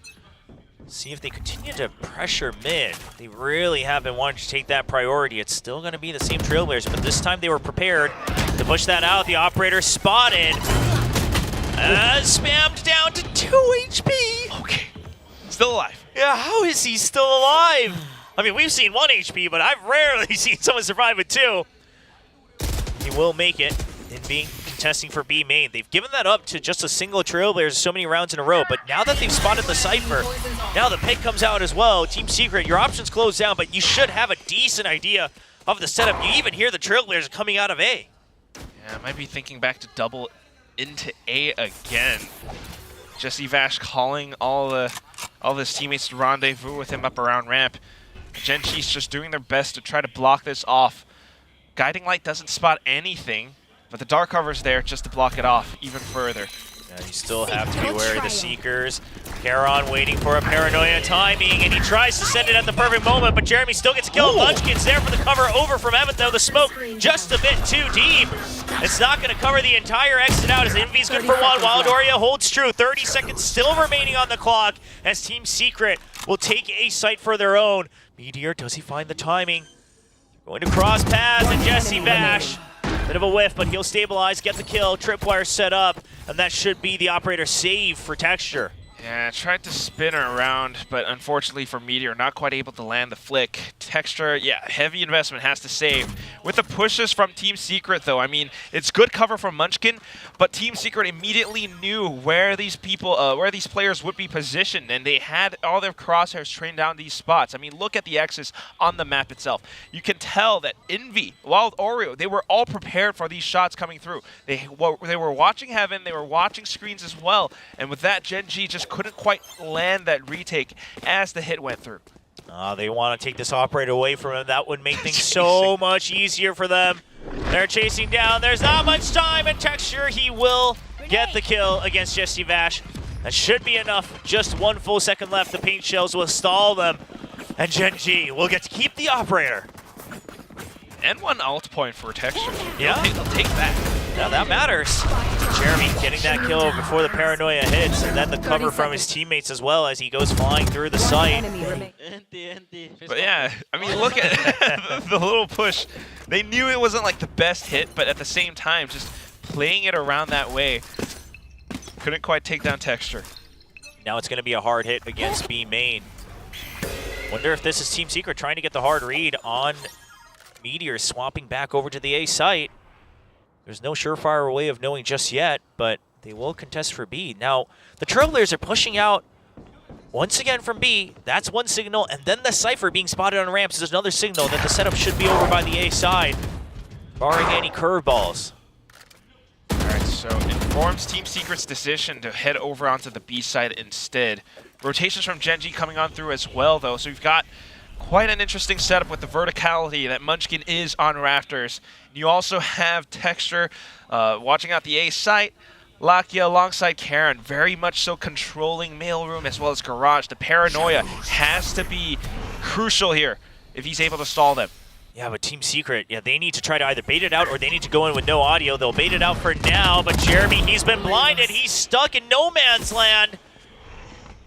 See if they continue to pressure mid. They really have been wanting to take that priority. It's still going to be the same Trailblazers, but this time they were prepared to push that out. The operator spotted. Spammed down to 2 HP. Okay. Still alive. Yeah, how is he still alive? I mean, we've seen 1 HP, but I've rarely seen someone survive with 2. He will make it. Envy contesting for B main. They've given that up to just a single Trailblazer so many rounds in a row, but now that they've spotted the Cypher, now the pick comes out as well. Team Secret, your options close down, but you should have a decent idea of the setup. You even hear the Trailblazers coming out of A. Yeah, might be thinking back to double into A again. Jesse Vash calling all of his teammates to rendezvous with him up around ramp. Gen.G's just doing their best to try to block this off. Guiding Light doesn't spot anything, but the Dark Cover's there just to block it off even further. Yeah, you still have to be wary of the Seekers. Charon waiting for a Paranoia timing, and he tries to send it at the perfect moment, but Jeremy still gets killed. Munchkin's there for the cover over from Evan, though. The smoke just a bit too deep. It's not going to cover the entire exit out as Envy's good for one. Wildoria holds true. 30 seconds still remaining on the clock as Team Secret will take a site for their own. Meteor, does he find the timing? Going to cross paths, and Jesse Vash. Bit of a whiff, but he'll stabilize, get the kill. Tripwire set up, and that should be the operator save for Texture. Yeah, tried to spin her around, but unfortunately for Meteor, not quite able to land the flick. Texture, yeah, heavy investment, has to save. With the pushes from Team Secret, though, I mean, it's good cover from Munchkin, but Team Secret immediately knew where these players would be positioned, and they had all their crosshairs trained down these spots. I mean, look at the X's on the map itself. You can tell that Envy, Wild Oreo, they were all prepared for these shots coming through. They were watching Heaven, they were watching screens as well, and with that, Gen.G just couldn't quite land that retake as the hit went through. They want to take this operator away from him. That would make things so much easier for them. They're chasing down. There's not much time, and Texture, he will get the kill against Jesse Vash. That should be enough. Just 1 full second left. The paint shells will stall them, and Gen.G will get to keep the operator. And 1 ult point for Texture. Yeah. They'll take that. Now that matters. Jeremy getting that kill before the Paranoia hits, and then the cover from his teammates as well as he goes flying through the site. But yeah, I mean, look at the little push. They knew it wasn't like the best hit, but at the same time, just playing it around that way. Couldn't quite take down Texture. Now it's going to be a hard hit against B main. Wonder if this is Team Secret trying to get the hard read on Meteor, swapping back over to the A site. There's no surefire way of knowing just yet, but they will contest for B. Now, the Trailblazers are pushing out once again from B. That's one signal, and then the Cypher being spotted on ramps is another signal that the setup should be over by the A side, barring any curveballs. All right, so informs Team Secret's decision to head over onto the B side instead. Rotations from Gen.G coming on through as well, though, so we've got quite an interesting setup with the verticality that Munchkin is on rafters. You also have Texture watching out the A site. Lakia alongside Karen, very much so controlling mailroom as well as garage. The Paranoia has to be crucial here if he's able to stall them. Yeah, but Team Secret, yeah, they need to try to either bait it out or they need to go in with no audio. They'll bait it out for now, but Jeremy, he's been blinded. He's stuck in no man's land.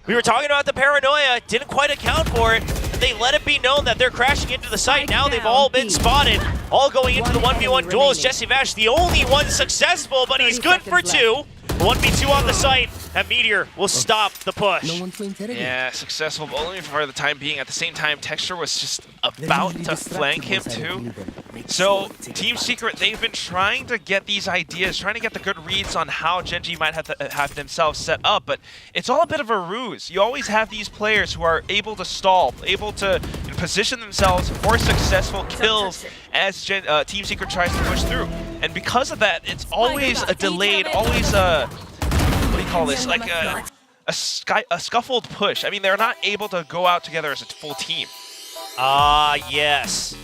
We were talking about the Paranoia, didn't quite account for it. They let it be known that they're crashing into the site. Now they've all been spotted, all going into the 1v1 duels. Jesse Vash, the only one successful, but he's good for 2. 1v2 on the site, and Meteor will stop the push. Yeah, successful, but only for the time being. At the same time, Texture was just about to flank him too. So, Team Secret, they've been trying to get these ideas, trying to get the good reads on how Gen.G might have themselves set up, but it's all a bit of a ruse. You always have these players who are able to stall, able to position themselves for successful kills as Team Secret tries to push through. And because of that, it's always a delayed, always a, what do you call this, like a scuffled push. I mean, they're not able to go out together as a full team. Yes.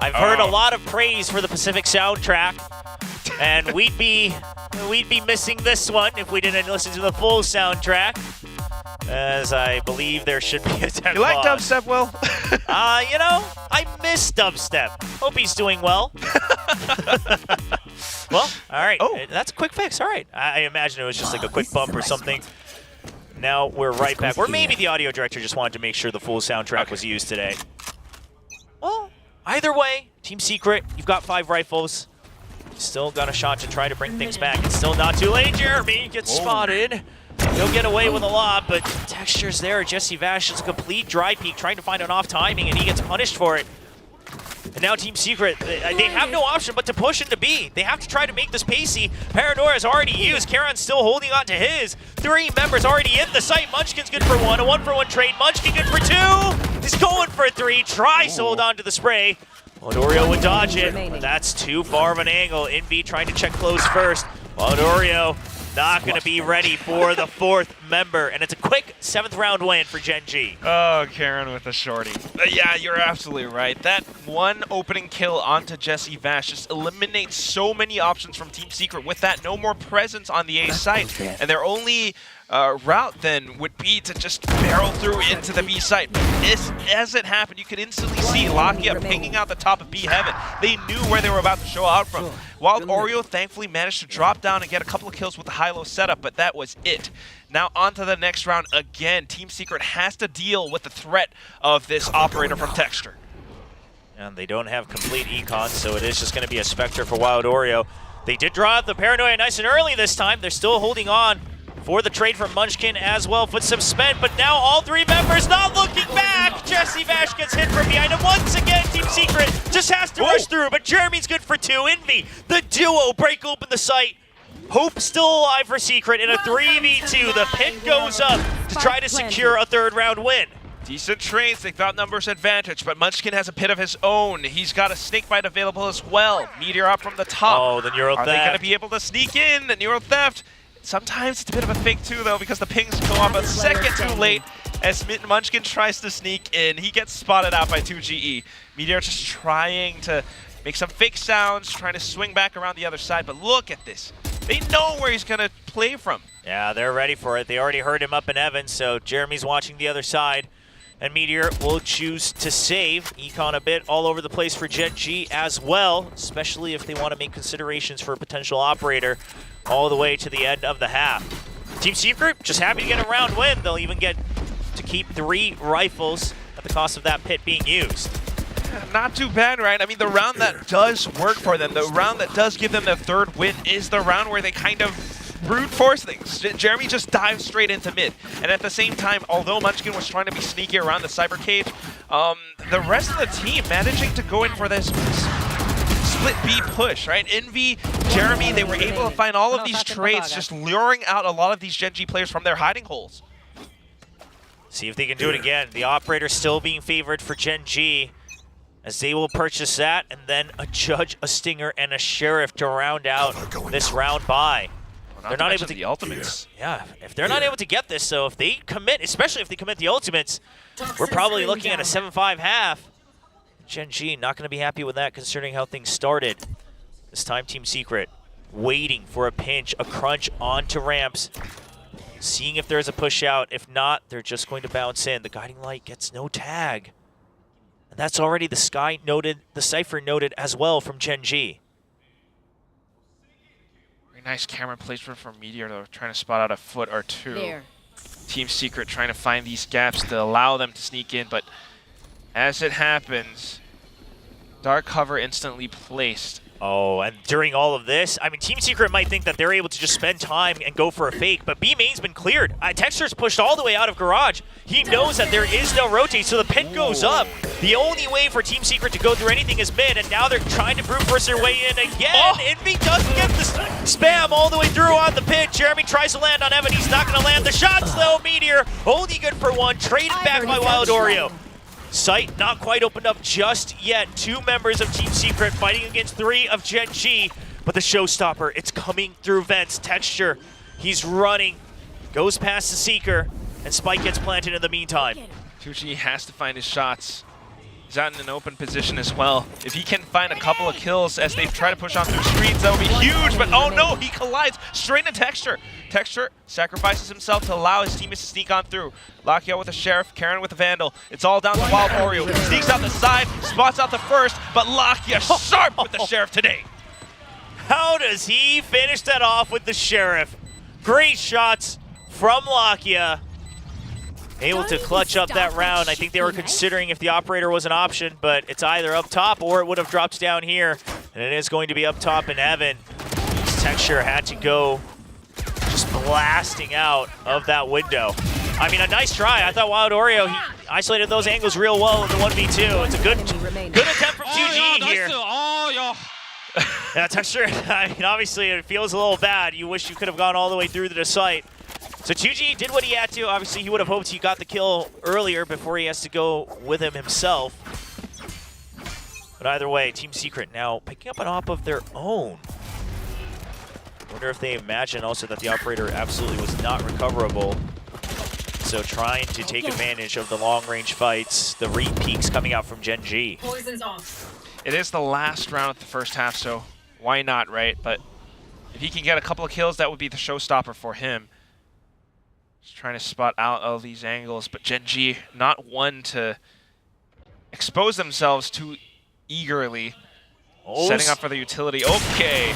I've heard a lot of praise for the Pacific soundtrack, and we'd be missing this one if we didn't listen to the full soundtrack, as I believe there should be a 10. You like dubstep, Will? You know, I miss dubstep. Hope he's doing well. Well, all right. Oh, that's a quick fix. All right. I imagine it was just like a quick bump or something. Now we're right back. Or maybe the audio director just wanted to make sure the full soundtrack was used today. Well, either way, Team Secret, you've got 5 rifles. Still got a shot to try to bring things back. It's still not too late. Jeremy gets spotted. He'll get away with a lot, but Texture's there. Jesse Vash is a complete dry peek, trying to find an off timing, and he gets punished for it. And now Team Secret, they have no option but to push into B. They have to try to make this pacey. Paranoia is already used. Karon's still holding on to his. 3 members already in the site. Munchkin's good for 1. A 1-for-1 trade. Munchkin good for 2. He's going for 3. Tries to hold on to the spray. Waldorio would dodge it, but that's too far of an angle. Envy trying to check close first. Waldorio not going to be ready for the 4th member, and it's a quick 7th round win for Gen G. Oh, Karen with a shorty. Yeah, you're absolutely right. That one opening kill onto Jesse Vash just eliminates so many options from Team Secret. With that, no more presence on the A site, and their only route then would be to just barrel through into the B site. As it happened, you could instantly see Lakia pinging out the top of B Heaven. They knew where they were about to show out from. While Oreo thankfully managed to drop down and get a couple of kills with the high-low setup, but that was it. Now on to the next round again. Team Secret has to deal with the threat of this operator from Texture. And they don't have complete econ, so it is just going to be a Spectre for Wild Oreo. They did draw out the Paranoia nice and early this time. They're still holding on for the trade from Munchkin as well. Footsteps spent, but now all 3 members not looking back. Jesse Vash gets hit from behind him once again. Team Secret just has to rush through, but Jeremy's good for 2. Envy, the duo break open the site. Hope still alive for Secret in a 3v2. The pit goes up to try to secure a 3rd round win. Decent trades, they got numbers advantage, but Munchkin has a pit of his own. He's got a snake bite available as well. Meteor up from the top. Oh, the Neuro Are Theft. they going to be able to sneak in? The Neuro Theft. Sometimes it's a bit of a fake too, though, because the pings go on a second too late as Munchkin tries to sneak in. He gets spotted out by 2GE. Meteor just trying to make some fake sounds, trying to swing back around the other side, but look at this. They know where he's going to play from. Yeah, they're ready for it. They already heard him up in Evan, so Jeremy's watching the other side. And Meteor will choose to save. Econ a bit all over the place for Gen G as well, especially if they want to make considerations for a potential operator all the way to the end of the half. Team Secret just happy to get a round win. They'll even get to keep 3 rifles at the cost of that pit being used. Not too bad, right? I mean, the round that does work for them, the round that does give them the 3rd win is the round where they kind of brute force things. Jeremy just dives straight into mid. And at the same time, although Munchkin was trying to be sneaky around the cyber cage, the rest of the team managing to go in for this split B push, right? Envy, Jeremy, they were able to find all of these trades, just luring out a lot of these Gen G players from their hiding holes. See if they can do it again. The operator still being favored for Gen G, as they will purchase that, and then a Judge, a Stinger, and a Sheriff to round out this round by. They're not able to the ultimates. Yeah, if they're not able to get this, so if they commit, especially if they commit the ultimates, we're probably looking at a 7-5 half. Gen G not going to be happy with that considering how things started. This time Team Secret waiting for a pinch, a crunch onto ramps, seeing if there's a push out. If not, they're just going to bounce in. The guiding light gets no tag. And that's already the Sky noted, the Cypher noted as well from Gen G. Very nice camera placement from Meteor, though, trying to spot out a foot or 2. There. Team Secret trying to find these gaps to allow them to sneak in, but as it happens, dark cover instantly placed. Oh, and during all of this, I mean, Team Secret might think that they're able to just spend time and go for a fake, but B main's been cleared. Texture's pushed all the way out of Garage. He knows that there is no rotate, so the pit goes up. The only way for Team Secret to go through anything is mid, and now they're trying to brute force their way in again. Envy doesn't get the spam all the way through on the pit. Jeremy tries to land on Evan. He's not going to land the shots, though. Meteor only good for 1, traded back by Wild Oreo. Site not quite opened up just yet. 2 members of Team Secret fighting against 3 of Gen G. But the showstopper, it's coming through vents. Texture, he's running, goes past the Seeker, and Spike gets planted in the meantime. 2G has to find his shots. He's out in an open position as well. If he can find a couple of kills as they try to push on through screens, that would be huge. But oh no, he collides straight into Texture. Texture sacrifices himself to allow his teammates to sneak on through. Lakia with a Sheriff, Karen with a Vandal. It's all down to Wild Oreo. Sneaks out the side, spots out the first, but Lakia sharp with the Sheriff today. How does he finish that off with the Sheriff? Great shots from Lakia. Able to clutch up that round. I think they were considering if the operator was an option, but it's either up top or it would have dropped down here. And it is going to be up top in Heaven. Texture had to go just blasting out of that window. I mean, a nice try. I thought Wild Oreo, he isolated those angles real well in the 1v2. It's a good attempt from 2G here. Yeah, Texture, I mean, obviously it feels a little bad. You wish you could have gone all the way through to the site. So 2G did what he had to. Obviously, he would have hoped he got the kill earlier before he has to go with him himself. But either way, Team Secret now picking up an op of their own. I wonder if they imagine also that the operator absolutely was not recoverable. So trying to take advantage of the long-range fights, the read peaks coming out from Gen G. Poison's off. It is the last round of the first half, so why not, right? But if he can get a couple of kills, that would be the showstopper for him. Just trying to spot out all these angles, but Gen G not one to expose themselves too eagerly. Setting up for the utility. Okay,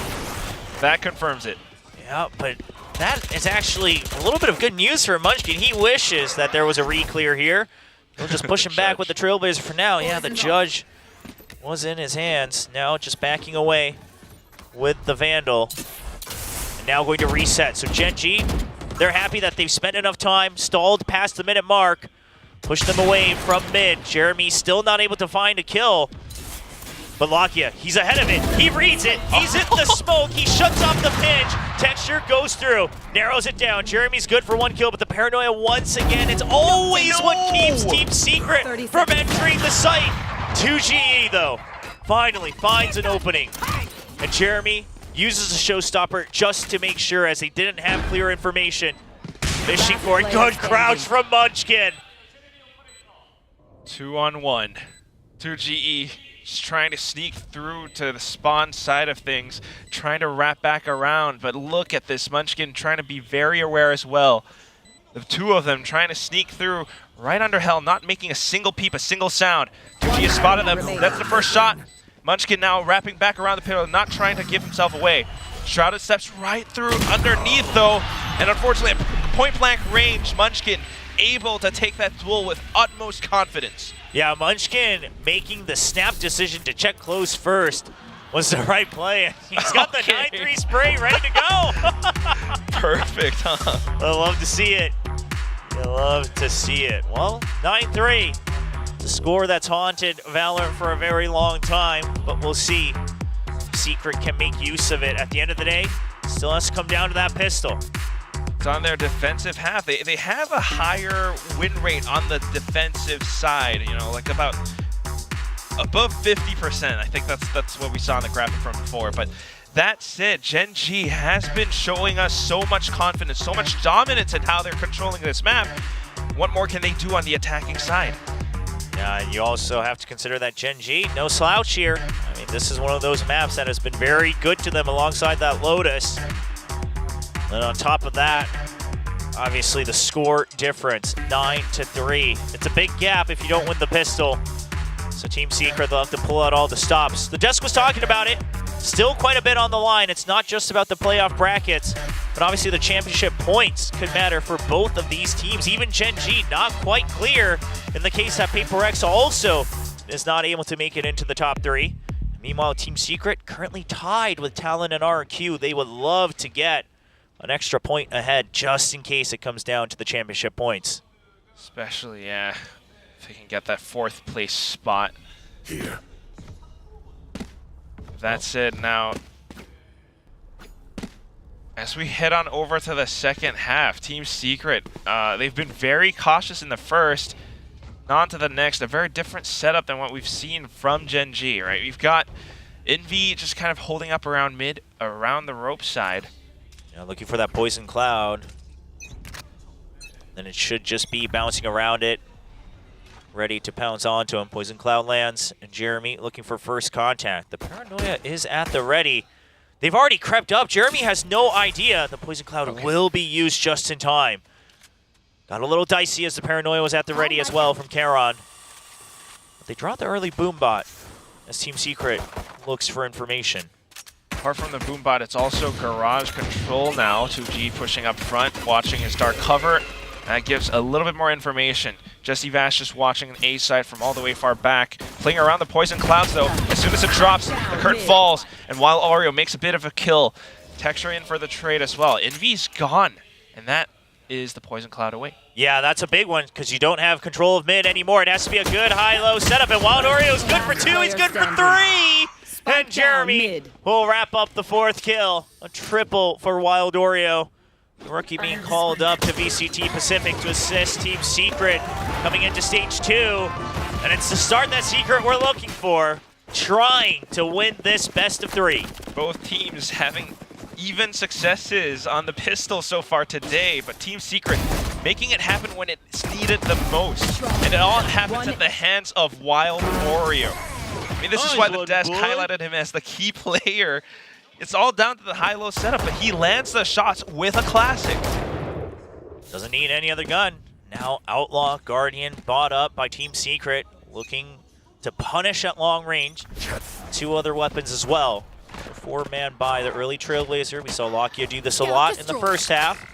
that confirms it. Yeah, but that is actually a little bit of good news for Munchkin. He wishes that there was a re-clear here. We'll just push him back with the Trailblazer for now. Yeah, the judge was in his hands. Now just backing away with the Vandal. And now going to reset. So Gen G, they're happy that they've spent enough time, stalled past the minute mark, pushed them away from mid. Jeremy still not able to find a kill. But Lakia, he's ahead of it. He reads it. He's in the smoke. He shuts off the pinch. Texture goes through, narrows it down. Jeremy's good for one kill, but the Paranoia once again, it's always what keeps Team Secret from entering the site. 2GE though, finally finds an opening. And Jeremy uses a showstopper just to make sure, as he didn't have clear information. Fishing for a good crouch from Munchkin. 2-on-1. 2GE just trying to sneak through to the spawn side of things, trying to wrap back around. But look at this, Munchkin trying to be very aware as well. The two of them trying to sneak through right under Hell, not making a single peep, a single sound. 2G has spotted them. That's the first shot. Munchkin now wrapping back around the pillar, not trying to give himself away. Shrouded steps right through underneath though, and unfortunately at point blank range, Munchkin able to take that duel with utmost confidence. Yeah, Munchkin making the snap decision to check close first was the right play. He's got the 9-3 spray ready to go. Perfect, huh? I love to see it. I love to see it. Well, 9-3. The score that's haunted VALORANT for a very long time, but we'll see. Secret can make use of it. At the end of the day, still has to come down to that pistol. It's on their defensive half. They have a higher win rate on the defensive side, you know, like about above 50%. I think that's what we saw in the graphic from before. But that said, Gen G has been showing us so much confidence, so much dominance in how they're controlling this map. What more can they do on the attacking side? Yeah, and you also have to consider that Gen G, no slouch here. I mean, this is one of those maps that has been very good to them alongside that Lotus. And on top of that, obviously the score difference, 9-3. It's a big gap if you don't win the pistol. So Team Secret, they'll have to pull out all the stops. The desk was talking about it. Still quite a bit on the line. It's not just about the playoff brackets, but obviously the championship points could matter for both of these teams. Even Gen G, not quite clear in the case that PRX also is not able to make it into the top 3. Meanwhile, Team Secret currently tied with Talon and RQ. They would love to get an extra point ahead just in case it comes down to the championship points. Especially, yeah, if they can get that 4th place spot. Here. That's it. Now, as we head on over to the second half, Team Secret, they've been very cautious in the first. On to the next, a very different setup than what we've seen from Gen G, right? We've got Envy just kind of holding up around mid, around the rope side. Yeah, looking for that poison cloud. Then it should just be bouncing around it, ready to pounce onto him. Poison cloud lands, and Jeremy looking for first contact. The Paranoia is at the ready. They've already crept up. Jeremy has no idea the poison cloud will be used just in time. Got a little dicey as the Paranoia was at the ready as well from Charon. But they draw the early boom bot as Team Secret looks for information. Apart from the boombot, it's also garage control now. 2G pushing up front, watching his dark cover. That gives a little bit more information. Jesse Vash just watching an A side from all the way far back. Playing around the poison clouds though. As soon as it drops, the curtain falls. And while Oreo makes a bit of a kill, Texture in for the trade as well. Envy's gone. And that is the Poison Cloud away. Yeah, that's a big one because you don't have control of mid anymore. It has to be a good high-low setup, and Wild Oreo's good for 2, he's good for 3! And Jeremy will wrap up the 4th kill. A triple for Wild Oreo. The rookie being called up to VCT Pacific to assist Team Secret coming into stage 2. And it's the start that Secret we're looking for, trying to win this best of 3. Both teams having even successes on the pistol so far today, but Team Secret making it happen when it's needed the most. And it all happens at the hands of Wild Oreo. I mean, this is why the desk highlighted him as the key player. It's all down to the high-low setup, but he lands the shots with a classic. Doesn't need any other gun. Now Outlaw, Guardian, bought up by Team Secret, looking to punish at long range. 2 other weapons as well. 4-man by the early Trailblazer. We saw Lakia do this a lot in the first half.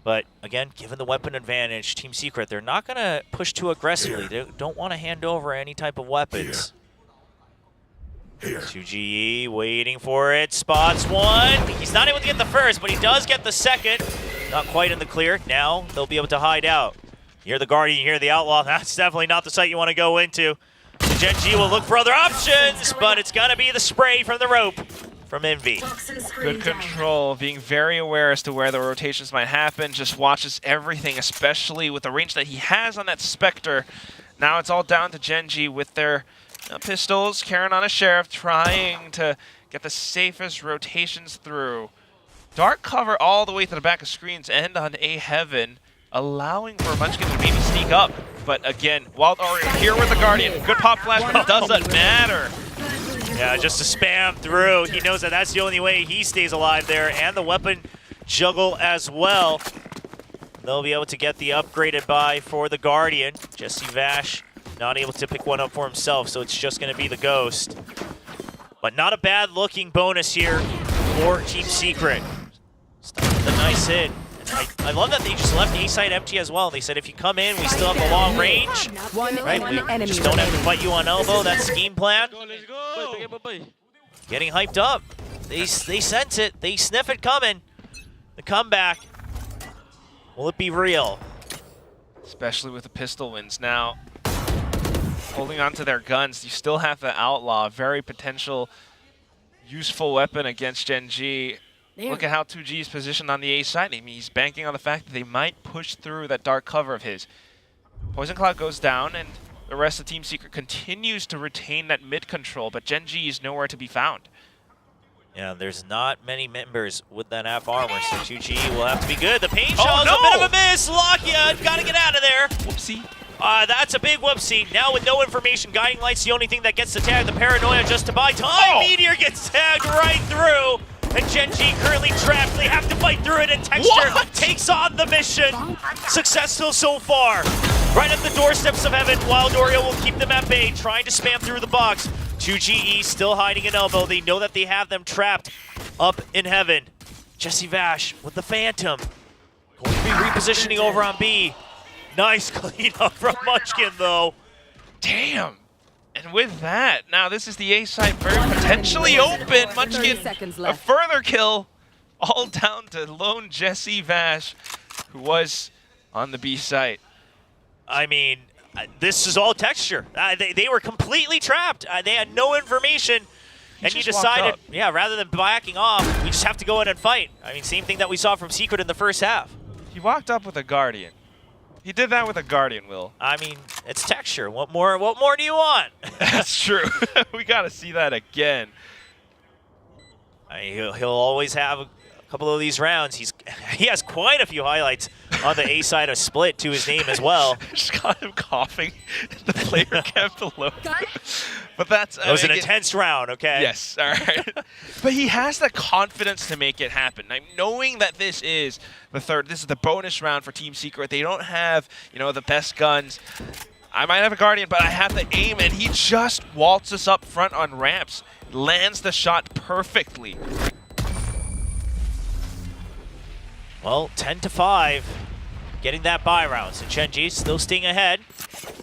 But again, given the weapon advantage, Team Secret, they're not going to push too aggressively. They don't want to hand over any type of weapons. 2GE waiting for it. Spots 1. He's not able to get the first, but he does get the second. Not quite in the clear. Now they'll be able to hide out. You hear the Guardian, you hear the Outlaw. That's definitely not the site you want to go into. Gen G will look for other options, but it's going to be the spray from the rope from Envy. Good control, being very aware as to where the rotations might happen, just watches everything, especially with the range that he has on that Spectre. Now it's all down to Gen G with their pistols, Karen on a Sheriff, trying to get the safest rotations through. Dark cover all the way to the back of screens and on A Heaven, allowing for Munchkin to maybe sneak up. But again, Wild Oreo here with the Guardian. Good pop flash, but it doesn't matter. Yeah, just to spam through. He knows that that's the only way he stays alive there, and the weapon juggle as well. They'll be able to get the upgraded buy for the Guardian. Jesse Vash not able to pick one up for himself, so it's just going to be the Ghost. But not a bad looking bonus here for Team Secret. Start with a nice hit. I love that they just left A side empty as well. They said if you come in, we still have the long range. Right? We just don't have to fight you on elbow. That's scheme plan. Getting hyped up. They sense it. They sniff it coming. The comeback. Will it be real? Especially with the pistol wins now. Holding on to their guns, you still have the Outlaw. Very potential useful weapon against Gen G. Look at how 2G is positioned on the A side. I mean, he's banking on the fact that they might push through that dark cover of his. Poison Cloud goes down, and the rest of Team Secret continues to retain that mid control, but Gen G is nowhere to be found. Yeah, there's not many members with that half armor, so 2G will have to be good. The pain shot is a bit of a miss. Lakia, gotta get out of there. Whoopsie. That's a big whoopsie. Now with no information, Guiding Light's the only thing that gets the tag. The Paranoia just to buy time. Meteor gets tagged right through. And Gen G currently trapped. They have to fight through it, and Texture takes on the mission. Successful so far. Right at the doorsteps of Heaven, Wild Oreo will keep them at bay, trying to spam through the box. 2GE still hiding in elbow. They know that they have them trapped up in Heaven. Jesse Vash with the Phantom. Going to be repositioning over on B. Nice cleanup from Munchkin, though. Damn. And with that, now this is the A side very potentially open. Munchkin, a further kill, all down to lone Jesse Vash, who was on the B site. I mean, this is all Texture. They were completely trapped. They had no information. And you decided, yeah, rather than backing off, we just have to go in and fight. I mean, same thing that we saw from Secret in the first half. He walked up with a Guardian. He did that with a Guardian, Will. I mean, it's Texture. What more do you want? That's true. We got to see that again. I mean, he'll always have a couple of these rounds. He has quite a few highlights on the A side of Split to his name as well. Just got him coughing in the player camp below. But that's... It was an intense round, okay? Yes, all right. But he has the confidence to make it happen. I'm knowing that this is the bonus round for Team Secret. They don't have, the best guns. I might have a Guardian, but I have the aim, and he just waltzes up front on ramps. Lands the shot perfectly. Well, 10-5. Getting that buy round. So Gen G still staying ahead.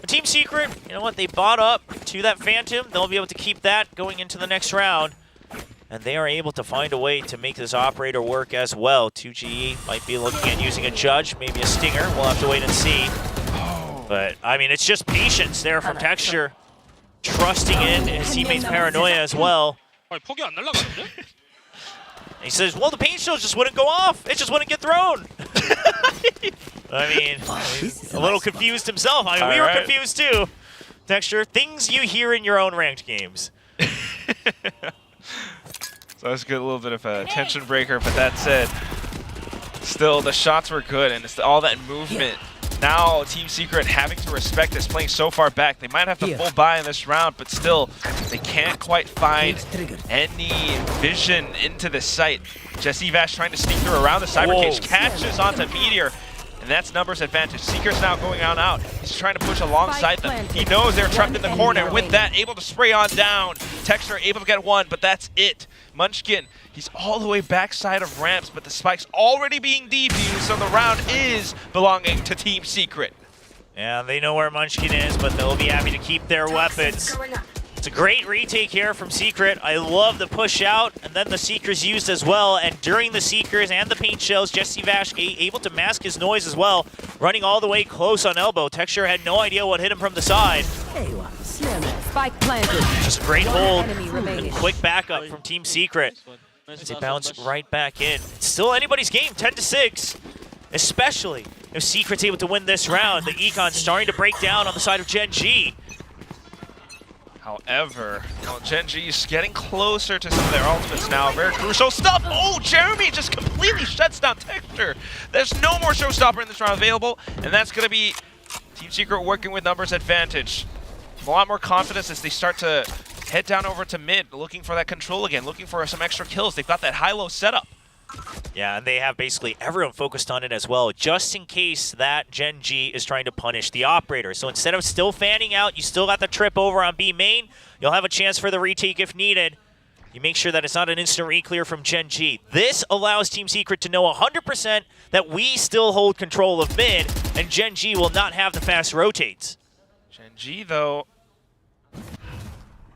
But Team Secret, you know what? They bought up to that Phantom. They'll be able to keep that going into the next round. and they are able to find a way to make this operator work as well. 2GE might be looking at using a judge, maybe a stinger. We'll have to wait and see. But, I mean, it's just patience there from Texture. Trusting in his teammate's paranoia as well. He says, well, the paint shield just wouldn't go off. It just wouldn't get thrown. I mean, a little confused himself. I mean, we were confused too. Texture, things you hear in your own ranked games. So that's a good little bit of a tension breaker, but that said, still the shots were good and it's all that movement. Now Team Secret having to respect this, playing so far back. They might have to full buy in this round, but still, they can't quite find any vision into the site. Jesse Vash trying to sneak through around the cyber cage, catches onto Meteor, and that's numbers advantage. Secret's now going on out. He's trying to push alongside them. He knows they're trapped in the corner. With that, able to spray on down. Texture able to get one, but that's it. Munchkin, he's all the way backside of ramps, but the spike's already being defused, so the round is belonging to Team Secret. Yeah, they know where Munchkin is, but they'll be happy to keep their weapons. It's a great retake here from Secret. I love the push out, and then the Seekers used as well. And during the Seekers and the paint shells, Jesse Vash able to mask his noise as well, running all the way close on elbow. Texture had no idea what hit him from the side. Spike planted. Just a great hold and quick backup from Team Secret. As they bounce right back in. It's still anybody's game, 10-6. Especially if Secret's able to win this round. The Econ starting to break down on the side of Gen G. However, Gen G is getting closer to some of their ultimates now. Very crucial stuff. Oh, Jeremy just completely shuts down Texture. There's no more showstopper in this round available, and that's going to be Team Secret working with numbers advantage. A lot more confidence as they start to head down over to mid, looking for that control again, looking for some extra kills. They've got that high-low setup. Yeah, and they have basically everyone focused on it as well, just in case that Gen G is trying to punish the operator. So instead of still fanning out, you still got the trip over on B main. You'll have a chance for the retake if needed. You make sure that it's not an instant re-clear from Gen G. This allows Team Secret to know 100% that we still hold control of mid, and Gen G will not have the fast rotates. Gen G, though,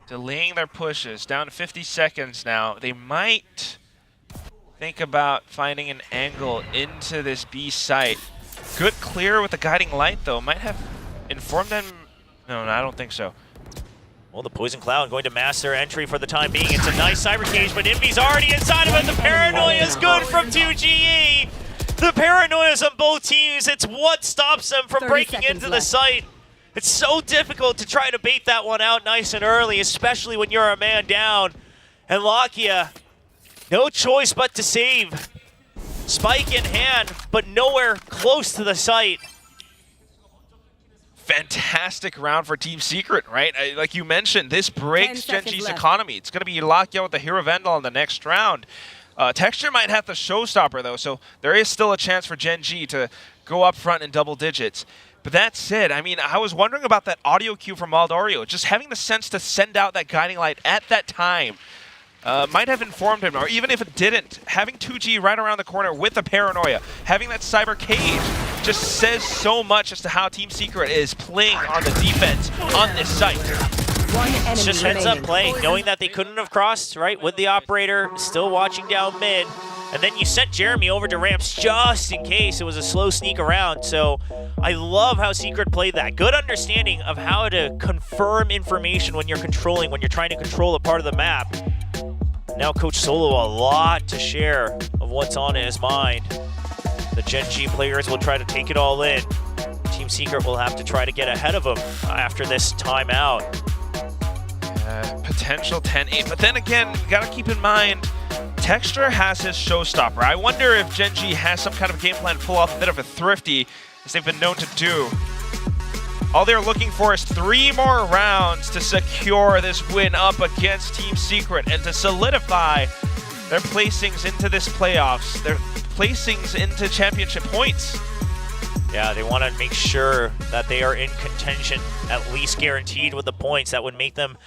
delaying their pushes, down to 50 seconds now. They might think about finding an angle into this B site. Good clear with the guiding light, though. Might have informed them. No, I don't think so. Well, the Poison Cloud going to mask their entry for the time being. It's a nice cyber cage, but Envy's already inside of it. The paranoia is good from 2GE. The paranoia's on both teams. It's what stops them from breaking into the site. It's so difficult to try to bait that one out nice and early, especially when you're a man down. And Lakia, no choice but to save. Spike in hand, but nowhere close to the site. Fantastic round for Team Secret, right? Like you mentioned, this breaks Gen G's economy. It's going to be Lakia with the Hero Vandal in the next round. Texture might have the showstopper, though, so there is still a chance for Gen G to go up front in double digits. But that said, I mean, I was wondering about that audio cue from Maldorio. Just having the sense to send out that guiding light at that time might have informed him, or even if it didn't, having 2G right around the corner with the paranoia, having that cyber cage just says so much as to how Team Secret is playing on the defense on this site. It's just heads up play, knowing that they couldn't have crossed, right, with the operator, still watching down mid. And then you sent Jeremy over to ramps just in case it was a slow sneak around. So I love how Secret played that. Good understanding of how to confirm information when you're controlling, when you're trying to control a part of the map. Now Coach Solo a lot to share of what's on his mind. The Gen G players will try to take it all in. Team Secret will have to try to get ahead of them after this timeout. Potential 10-8, but then again, you gotta keep in mind, Texture has his showstopper. I wonder if Gen G has some kind of game plan to pull off a bit of a thrifty, as they've been known to do. All they're looking for is 3 more rounds to secure this win up against Team Secret and to solidify their placings into this playoffs, their placings into championship points. Yeah, they want to make sure that they are in contention, at least guaranteed with the points. That would make them,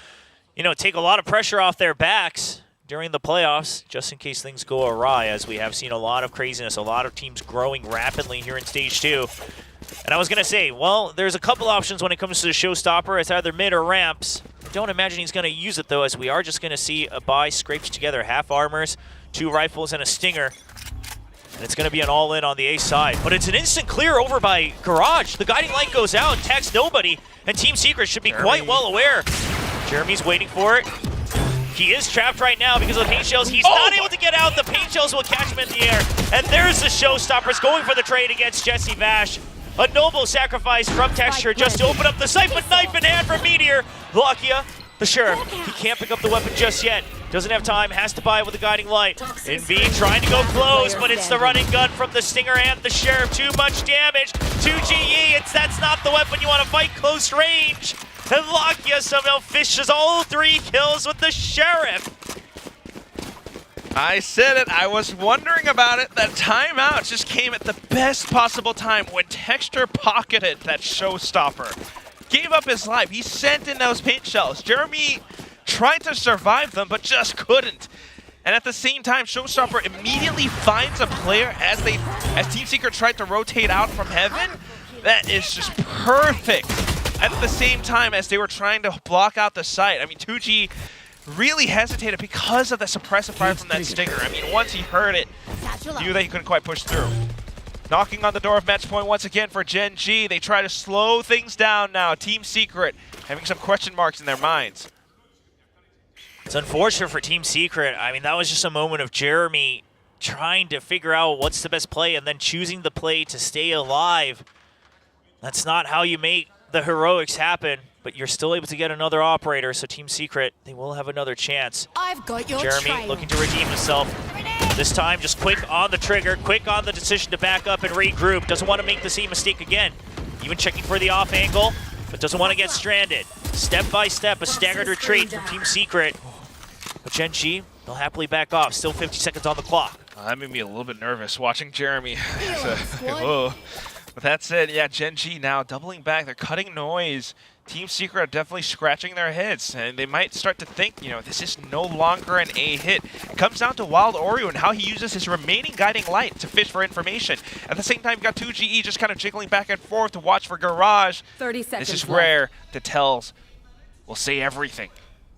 you know, take a lot of pressure off their backs during the playoffs, just in case things go awry, as we have seen a lot of craziness, a lot of teams growing rapidly here in Stage 2. And I was going to say, well, there's a couple options when it comes to the showstopper. It's either mid or ramps. don't imagine he's going to use it, though, as we are just going to see a buy scraped together. Half armors, 2 rifles, and a stinger. And it's going to be an all-in on the A side. But it's an instant clear over by Garage. The guiding light goes out, tags nobody, and Team Secret should be quite well aware. Jeremy's waiting for it. He is trapped right now because of the paint shells. He's not able to get out. The paint shells will catch him in the air. And there's the showstoppers going for the trade against Jesse Vash. A noble sacrifice from Texture just to open up the sight, but knife in hand from Meteor. Lakia, the Sheriff, he can't pick up the weapon just yet. Doesn't have time, has to buy it with a guiding light. NV trying to go close, but it's the running gun from the Stinger and the Sheriff. Too much damage. 2GE, that's not the weapon you want to fight close range. And Lakia somehow fishes all 3 kills with the Sheriff. I said it. I was wondering about it. That timeout just came at the best possible time when Texture pocketed that showstopper. Gave up his life. He sent in those paint shells. Jeremy tried to survive them, but just couldn't. And at the same time, Showstopper immediately finds a player as Team Secret tried to rotate out from Heaven. That is just perfect. At the same time as they were trying to block out the site. I mean, 2G really hesitated because of the suppressive fire from that Stinger. I mean, once he heard it, he knew that he couldn't quite push through. Knocking on the door of match point once again for Gen G. They try to slow things down now. Team Secret having some question marks in their minds. It's unfortunate for Team Secret. I mean, that was just a moment of Jeremy trying to figure out what's the best play and then choosing the play to stay alive. That's not how you make the heroics happen, but you're still able to get another operator, so Team Secret, they will have another chance. I've got your Jeremy trail. looking to redeem himself. This time, just quick on the trigger, quick on the decision to back up and regroup. Doesn't want to make the same mistake again. Even checking for the off angle, but doesn't want to get stranded. Step by step, a staggered retreat from Team Secret. But Gen G, they'll happily back off. Still 50 seconds on the clock. That made me a little bit nervous watching Jeremy. Whoa. With that said, yeah, Gen G now doubling back. They're cutting noise. Team Secret are definitely scratching their heads, and they might start to think, you know, this is no longer an A hit. It comes down to Wild Oreo and how he uses his remaining guiding light to fish for information. At the same time, you've got 2GE just kind of jiggling back and forth to watch for Garage. 30 seconds This is left. where the tells will say everything.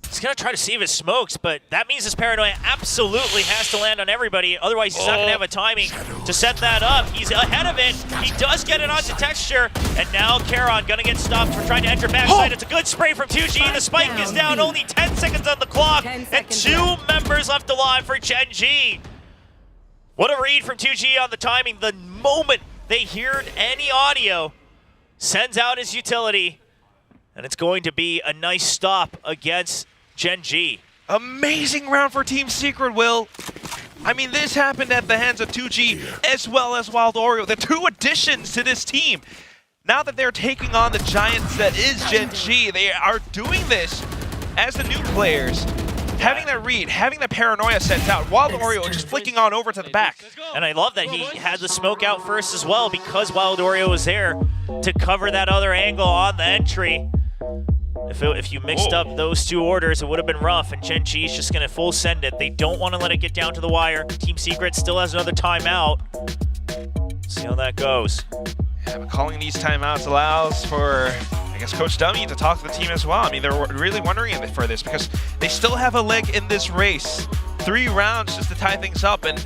He's going to try to save his smokes, but that means his paranoia absolutely has to land on everybody. Otherwise, he's not going to have a timing to set that up. He's ahead of it. He does get it onto Texture, and now Charon going to get stopped for trying to enter backside. It's a good spray from 2G. The spike is down. Only 10 seconds on the clock, and 2 members left alive for Gen G. What a read from 2G on the timing. The moment they heard any audio, sends out his utility, and it's going to be a nice stop against Gen G. Amazing round for Team Secret, Will. I mean, this happened at the hands of 2G as well as Wild Oreo. The 2 additions to this team. Now that they're taking on the giants that is Gen G, they are doing this as the new players. Having that read, having the paranoia sent out. Wild Oreo just flicking on over to the back. And I love that he had the smoke out first as well because Wild Oreo was there to cover that other angle on the entry. If you mixed up those 2 orders, it would have been rough, and Gen G is just going to full send it. They don't want to let it get down to the wire. Team Secret still has another timeout. See how that goes. Yeah, but calling these timeouts allows for, I guess, Coach Dummy to talk to the team as well. I mean, they're really wondering for this because they still have a leg in this race. 3 rounds just to tie things up, and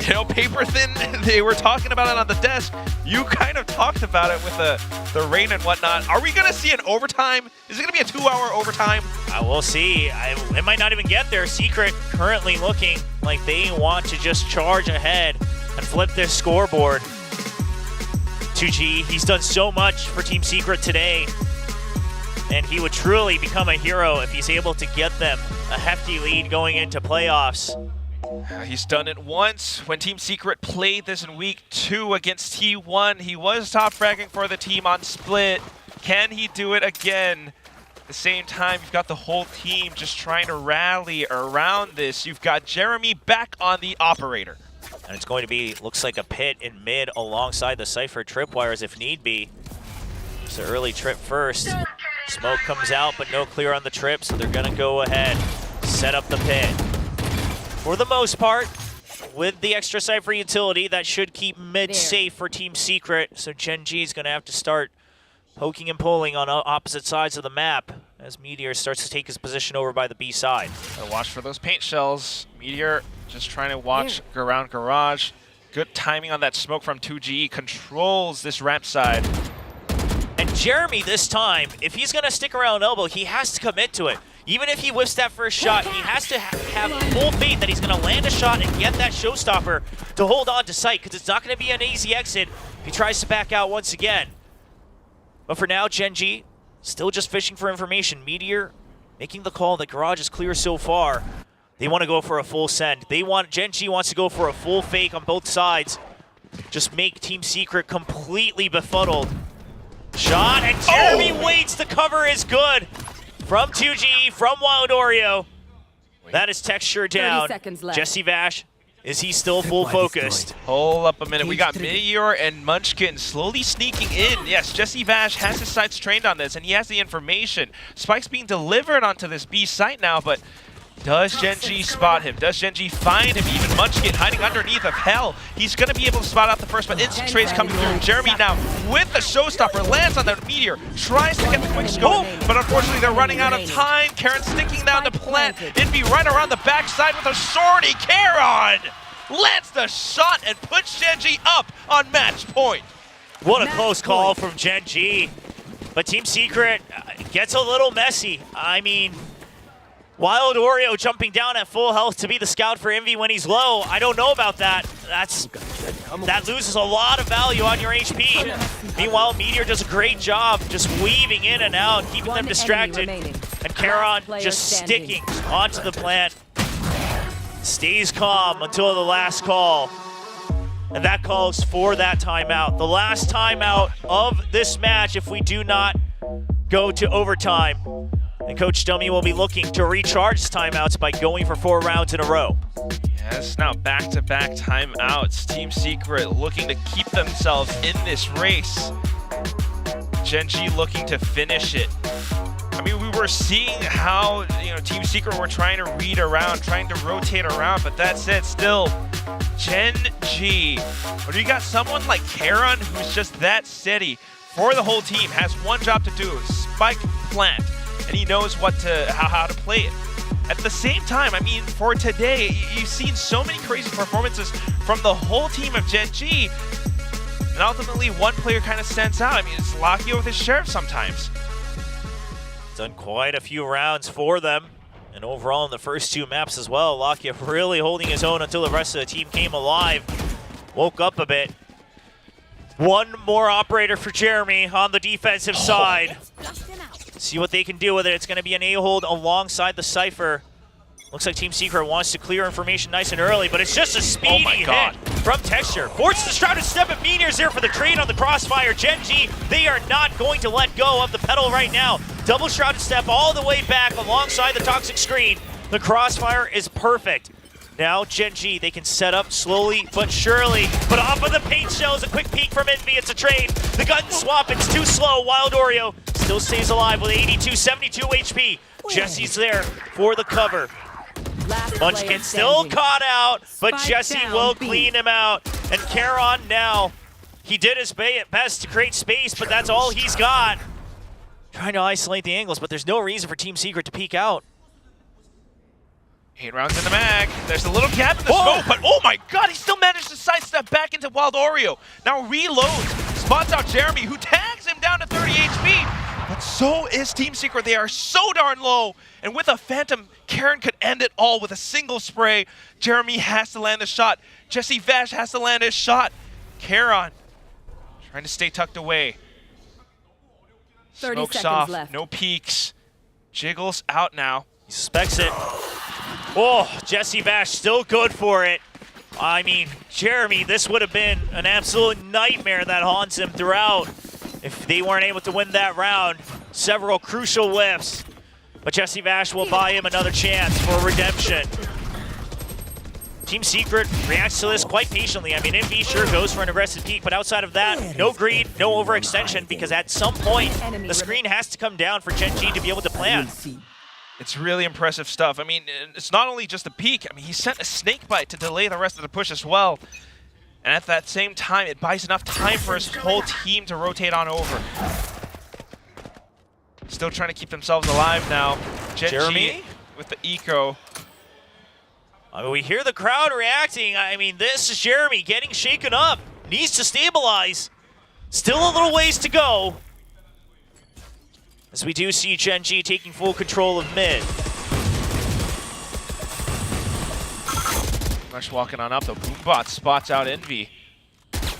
you know, paper thin, they were talking about it on the desk. You kind of talked about it with the rain and whatnot. Are we going to see an overtime? Is it going to be a 2-hour overtime? We'll see. It might not even get there. Secret currently looking like they want to just charge ahead and flip their scoreboard. 2G, he's done so much for Team Secret today, and he would truly become a hero if he's able to get them a hefty lead going into playoffs. He's done it once when Team Secret played this in week 2 against T1. He was top fragging for the team on split. Can he do it again? At the same time, you've got the whole team just trying to rally around this. You've got Jeremy back on the operator. And it's going to be, looks like a pit in mid alongside the Cypher tripwires if need be. It's an early trip first. Smoke comes out, but no clear on the trip, so they're going to go ahead, set up the pit. For the most part, with the extra Cypher utility, that should keep mid safe for Team Secret. So Gen G is going to have to start poking and pulling on opposite sides of the map as Meteor starts to take his position over by the B side. Gotta watch for those paint shells. Meteor just trying to watch around Garage. Good timing on that smoke from 2G. Controls this ramp side. And Jeremy this time, if he's going to stick around elbow, he has to commit to it. Even if he whiffs that first shot, he has to have full faith that he's going to land a shot and get that showstopper to hold on to sight, because it's not going to be an easy exit if he tries to back out once again. But for now, Gen G still just fishing for information. Meteor making the call that Garage is clear so far. They want to go for a full send. Gen G wants to go for a full fake on both sides. Just make Team Secret completely befuddled. Shot, and Jeremy waits. The cover is good. From 2G, from Wild Oreo. That is Texture down. Jesse Vash, is he still full focused? Hold up a minute. We got Meteor and Munchkin slowly sneaking in. Yes, Jesse Vash has his sights trained on this, and he has the information. Spike's being delivered onto this B site now, but does Gen G spot him? Does Gen G find him? Even Munchkin hiding underneath of Hell. He's going to be able to spot out the first, but instant trade's coming through. Jeremy now with the showstopper lands on the Meteor, tries to get the quick scope, but unfortunately they're running out of time. Karen sticking down to plant. Envy right around the backside with a sortie. Karen lands the shot and puts Gen G up on match point. What a close call from Gen G. But Team Secret gets a little messy. I mean, Wild Oreo jumping down at full health to be the scout for Envy when he's low. I don't know about that. That loses a lot of value on your HP. Meanwhile, Meteor does a great job just weaving in and out, keeping them distracted. And Charon just sticking onto the plant. Stays calm until the last call. And that calls for that timeout. The last timeout of this match if we do not go to overtime. And Coach Dummy will be looking to recharge his timeouts by going for 4 rounds in a row. Yes, now back-to-back timeouts. Team Secret looking to keep themselves in this race. Gen G looking to finish it. I mean, we were seeing how, Team Secret were trying to read around, trying to rotate around, but that said, still, Gen G. But you got someone like Karen who's just that steady for the whole team, has one job to do, spike plant. And he knows how to play it. At the same time, I mean, for today, you've seen so many crazy performances from the whole team of Gen G, and ultimately one player kind of stands out. I mean, it's Lakia with his Sheriff sometimes. Done quite a few rounds for them, and overall in the first 2 maps as well, Lakia really holding his own until the rest of the team came alive, woke up a bit. One more operator for Jeremy on the defensive side. See what they can do with it. It's going to be an A-hold alongside the Cypher. Looks like Team Secret wants to clear information nice and early, but it's just a speedy hit from Texture. Forces the Shrouded Step, and Meteor's there for the trade on the Crossfire. Gen G, they are not going to let go of the pedal right now. Double Shrouded Step all the way back alongside the Toxic Screen. The Crossfire is perfect. Now Gen G, they can set up slowly but surely. But off of the paint shells, a quick peek from Envy. It's a trade. The gun swap, it's too slow. Wild Oreo still stays alive with 82, 72 HP. Jesse's there for the cover. Munchkin still caught out, but Jesse will clean him out. And Charon now, he did his best to create space, but that's all he's got. Trying to isolate the angles, but there's no reason for Team Secret to peek out. 8 rounds in the mag. There's a little gap in the smoke, but oh my god, he still managed to sidestep back into Wild Oreo. Now reloads, spots out Jeremy, who tags him down to 30 HP. But so is Team Secret. They are so darn low. And with a Phantom, Karen could end it all with a single spray. Jeremy has to land a shot. Jesse Vash has to land his shot. Karen trying to stay tucked away. Smokes off, no peeks. Jiggles out now. He suspects it. Oh, Jesse Vash still good for it. I mean, Jeremy, this would have been an absolute nightmare that haunts him throughout if they weren't able to win that round. Several crucial whiffs, but Jesse Vash will buy him another chance for redemption. Team Secret reacts to this quite patiently. I mean, Envy sure goes for an aggressive peek, but outside of that, no greed, no overextension, because at some point, the screen has to come down for Gen G to be able to plan. It's really impressive stuff. I mean, it's not only just a peek. I mean, he sent a snake bite to delay the rest of the push as well. And at that same time, it buys enough time for his whole team to rotate on over. Still trying to keep themselves alive now. Jeremy with the eco. I mean, we hear the crowd reacting. I mean, this is Jeremy getting shaken up. Needs to stabilize. Still a little ways to go. As we do see Gen G taking full control of mid. Rush walking on up, though. Boombot spots out Envy.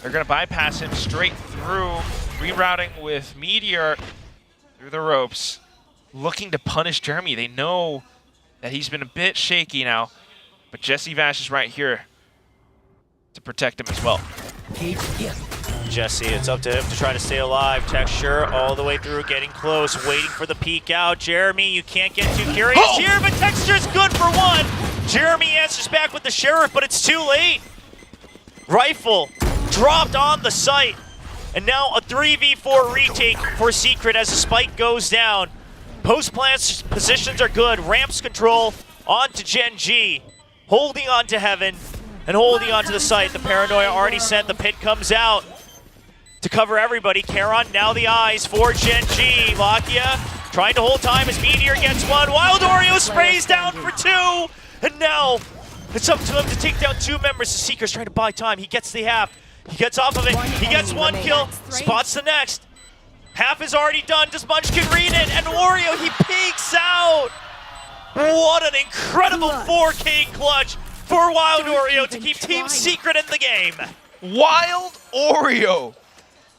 They're going to bypass him straight through. Rerouting with Meteor through the ropes. Looking to punish Jeremy. They know that he's been a bit shaky now. But Jesse Vash is right here to protect him as well. Jesse, it's up to him to try to stay alive. Texture all the way through, getting close, waiting for the peek out. Jeremy, you can't get too curious here, but Texture's good for one. Jeremy answers back with the Sheriff, but it's too late. Rifle dropped on the site. And now a 3v4 retake for Secret as the spike goes down. Post-plants positions are good. Ramps control onto Gen G. Holding on to Heaven and holding on to the site. The Paranoia already sent. The pit comes out to cover everybody. Charon now the eyes for Gen G. Lakia trying to hold time as Meteor gets one. Wild Oreo sprays down for two. And now it's up to him to take down two members. The Seeker's trying to buy time. He gets the half. He gets off of it. He gets one kill. Spots the next. Half is already done. Does Munchkin read it? And Oreo, he peeks out. What an incredible 4K clutch for Wild Oreo to keep Team Secret in the game. Wild Oreo.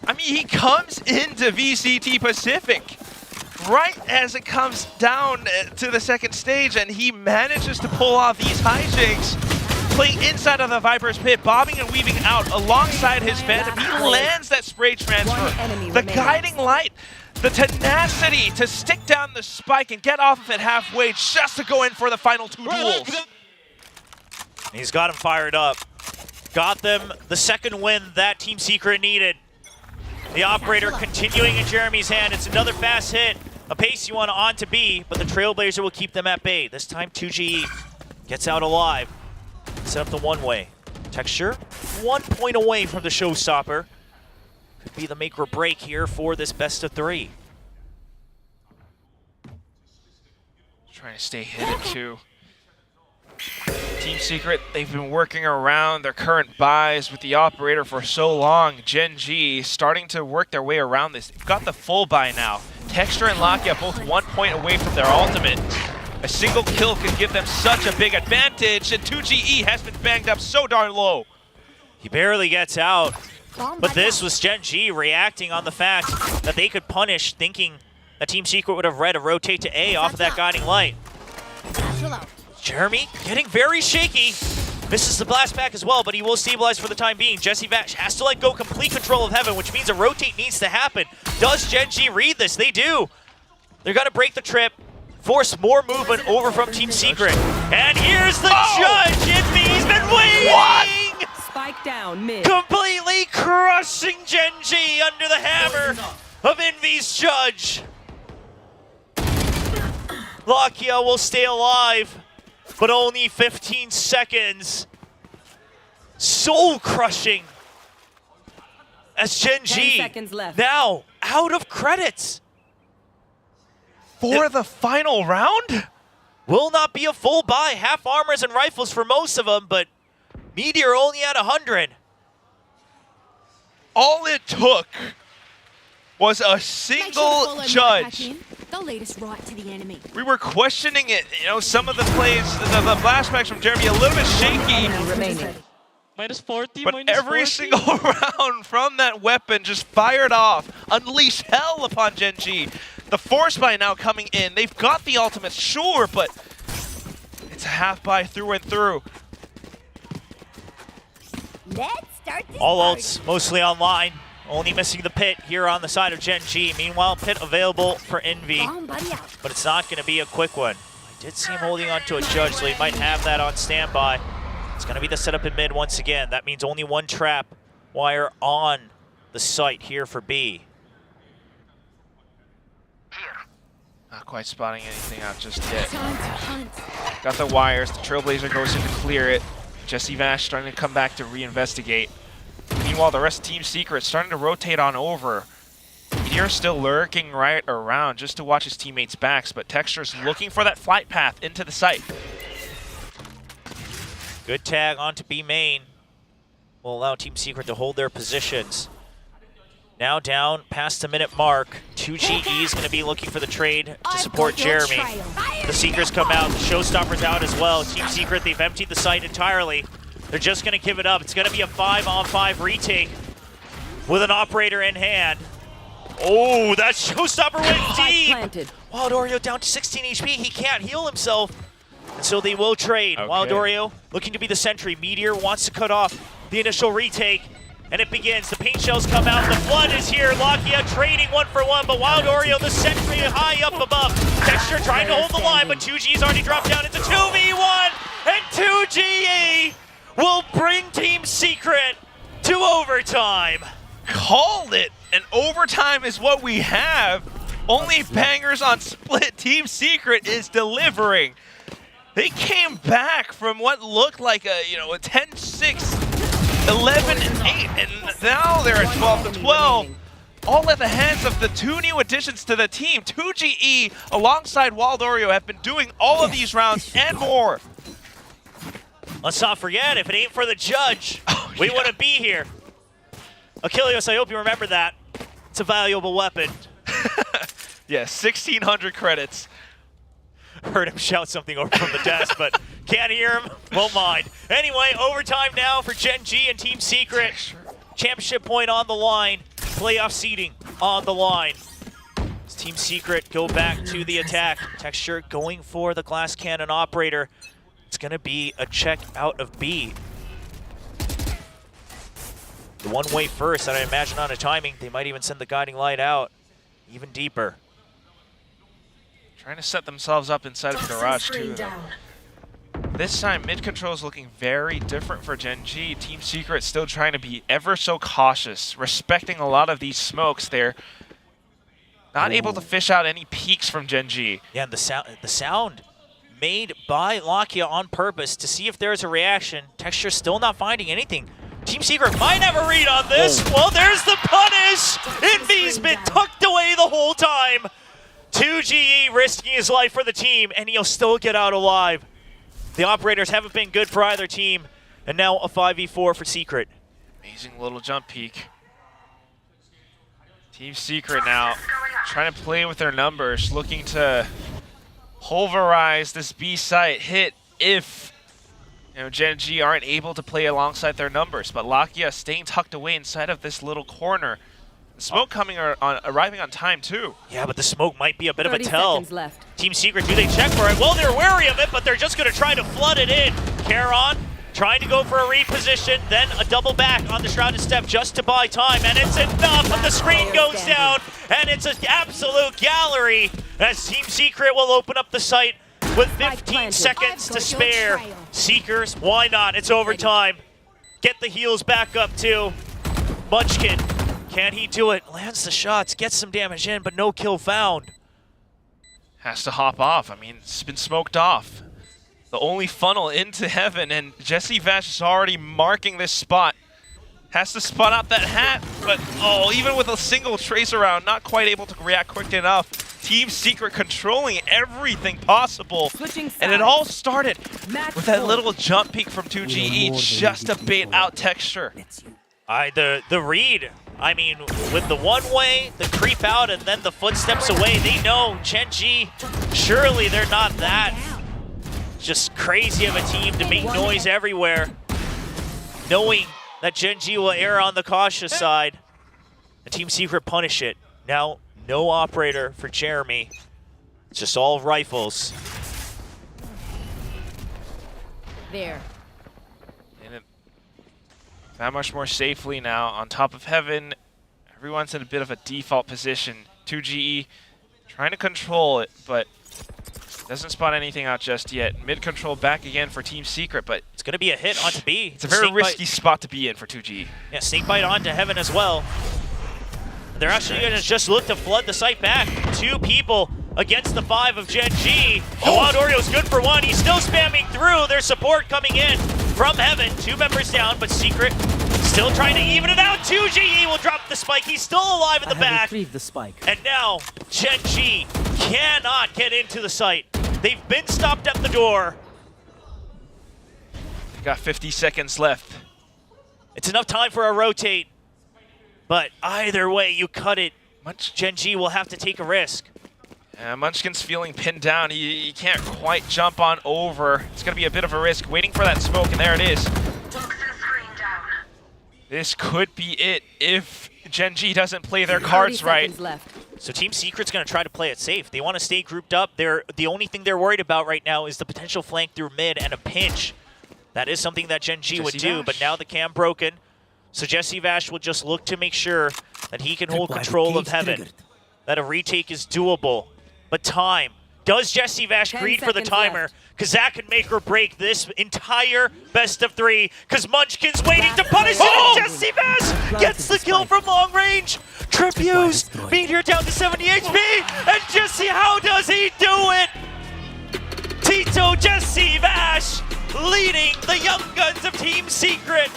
I mean, he comes into VCT Pacific right as it comes down to the second stage, and he manages to pull off these hijinks, playing inside of the Viper's pit, bobbing and weaving out alongside his Phantom. He lands that spray transfer. The guiding light, the tenacity to stick down the spike and get off of it halfway just to go in for the final two duels. He's got him fired up. Got them the second win that Team Secret needed. The operator continuing in Jeremy's hand. It's another fast hit. A pacey one on to B, but the Trailblazer will keep them at bay. This time 2GE gets out alive. Set up the one-way. Texture, 1 point away from the showstopper. Could be the make or break here for this best of three. Trying to stay hidden too. Team Secret, they've been working around their current buys with the operator for so long. Gen G starting to work their way around this. They've got the full buy now. Texture and Lakia both 1 point away from their ultimate. A single kill can give them such a big advantage, and 2GE has been banged up so darn low. He barely gets out, but this was Gen G reacting on the fact that they could punish, thinking that Team Secret would have read a rotate to A off of that guiding light. Jeremy getting very shaky. Misses the blast back as well, but he will stabilize for the time being. Jesse Vash has to let go complete control of Heaven, which means a rotate needs to happen. Does Gen G read this? They do. They're going to break the trip. Force more movement over from Team Secret. And here's the judge. Envy's been waiting. What? Spike down mid. Completely crushing Gen G under the hammer of Envy's judge. Lakia will stay alive, but only 15 seconds. Soul crushing as Gen G now out of credits. For the final round? Will not be a full buy. Half armors and rifles for most of them, but Meteor only at 100. All it took was a single judge. They'll lead us right to the enemy. We were questioning it. You know, some of the plays, the flashbacks from Jeremy a little bit shaky. Minus 40, but minus every 40. single round from that weapon just fired off, unleashed hell upon Gen G. The force buy now coming in. They've got the ultimate, sure, but it's a half buy through and through. Let's start this All party. ults mostly online. Only missing the pit here on the side of Gen G. Meanwhile, pit available for Envy, but it's not going to be a quick one. I did see him holding on to a judge, so he might have that on standby. It's going to be the setup in mid once again. That means only one trap wire on the site here for B. Not quite spotting anything out just yet. Got the wires. The Trailblazer goes in to clear it. Jesse Vash starting to come back to reinvestigate. Meanwhile, the rest of Team Secret starting to rotate on over. He Meteor still lurking right around just to watch his teammates' backs, but Texture's looking for that flight path into the site. Good tag onto B main. Will allow Team Secret to hold their positions. Now down past the minute mark. 2GE is going to be looking for the trade to support Jeremy. The Seekers come out. The Showstopper's out as well. Team Secret, they've emptied the site entirely. They're just going to give it up. It's going to be a 5-on-5 retake with an operator in hand. Oh, that Showstopper went deep. Wild Oreo down to 16 HP. He can't heal himself. And so they will trade. Okay. Wild Oreo looking to be the sentry. Meteor wants to cut off the initial retake. And it begins. The paint shells come out. The flood is here. Lakia trading 1-for-1, but Wild Oreo, the sentry high up above. Texture trying to hold the line, but 2G's already dropped down. It's a 2v1, and 2GE will bring Team Secret to overtime. Called it, and overtime is what we have. Only bangers on split. Team Secret is delivering. They came back from what looked like a 10-6. 11 and 8, and now they're at 12 to 12. All at the hands of the two new additions to the team. 2GE alongside Wild Oreo have been doing all of these rounds and more. Let's not forget, if it ain't for the judge, we wouldn't be here. Achilles, I hope you remember that. It's a valuable weapon. Yeah, 1,600 credits. Heard him shout something over from the desk, but can't hear him, won't mind. Anyway, overtime now for Gen G and Team Secret. Championship point on the line, playoff seeding on the line. As Team Secret go back to the attack. Texture going for the glass cannon operator. It's gonna be a check out of B. The one-way first, and I imagine on a timing, they might even send the guiding light out even deeper. Trying to set themselves up inside of the garage too, though. This time, mid control is looking very different for Gen G. Team Secret still trying to be ever so cautious, respecting a lot of these smokes. They're not able to fish out any peaks from Gen G. Yeah, and the sound made by Lakia on purpose to see if there's a reaction. Texture still not finding anything. Team Secret might have a read on this. Whoa. Well, there's the punish. Envy's been tucked away the whole time. 2GE risking his life for the team, and he'll still get out alive. The operators haven't been good for either team, and now a 5v4 for Secret. Amazing little jump peek. Team Secret now trying to play with their numbers, looking to pulverize this B site hit if Gen G aren't able to play alongside their numbers. But Lakia staying tucked away inside of this little corner. The smoke arriving on time too. Yeah, but the smoke might be a bit of a tell. Left. Team Secret, do they check for it? Well, they're wary of it, but they're just going to try to flood it in. Caron trying to go for a reposition, then a double back on the Shrouded Step just to buy time, and it's enough, and the screen goes down, and it's an absolute gallery as Team Secret will open up the site with 15 seconds to spare. Seekers, why not? It's overtime. Get the heals back up too. Munchkin. Can he do it? Lands the shots, gets some damage in, but no kill found. Has to hop off. I mean, it's been smoked off. The only funnel into heaven, and Jesse Vash is already marking this spot. Has to spot out that hat, but even with a single tracer round, not quite able to react quick enough. Team Secret controlling everything possible. And it all started with that little jump peek from 2GE just to bait out Texture. The read. I mean, with the one-way, the creep out, and then the footsteps away, they know Gen G, surely they're not that just crazy of a team to make noise everywhere. Knowing that Gen G will err on the cautious side, the Team Secret punish it. Now, no operator for Jeremy. It's just all rifles. There. That much more safely now on top of heaven. Everyone's in a bit of a default position. 2GE trying to control it, but doesn't spot anything out just yet. Mid control back again for Team Secret, but it's going to be a hit onto B. It's a very risky spot to be in for 2GE. Yeah, snake bite onto heaven as well. They're actually going to just look to flood the site back. 2 people against the 5 of Gen G. And Wild Oreo's good for 1. He's still spamming through. There's support coming in from heaven. 2 members down, but Secret Still trying to even it out. 2GE will drop the spike. He's still alive at the back. The spike. And now Gen G cannot get into the site. They've been stopped at the door. Got 50 seconds left. It's enough time for a rotate. But either way, you cut it. Gen G will have to take a risk. Munchkin's feeling pinned down. He can't quite jump on over. It's going to be a bit of a risk. Waiting for that smoke, and there it is. This could be it if Gen G doesn't play their cards right. So Team Secret's going to try to play it safe. They want to stay grouped up. The only thing they're worried about right now is the potential flank through mid and a pinch. That is something that Gen G would do, but now the cam broken. So Jesse Vash will just look to make sure that he can hold control of Heaven, that a retake is doable. But time. Does Jesse Vash greed for the timer? Because that can make or break this entire best of 3. Because Munchkin's waiting to punish it, and Jesse Vash gets the kill from long range. Trip used. Meteor down to 70 HP. And Jesse, how does he do it? Tito Jesse Vash leading the Young Guns of Team Secret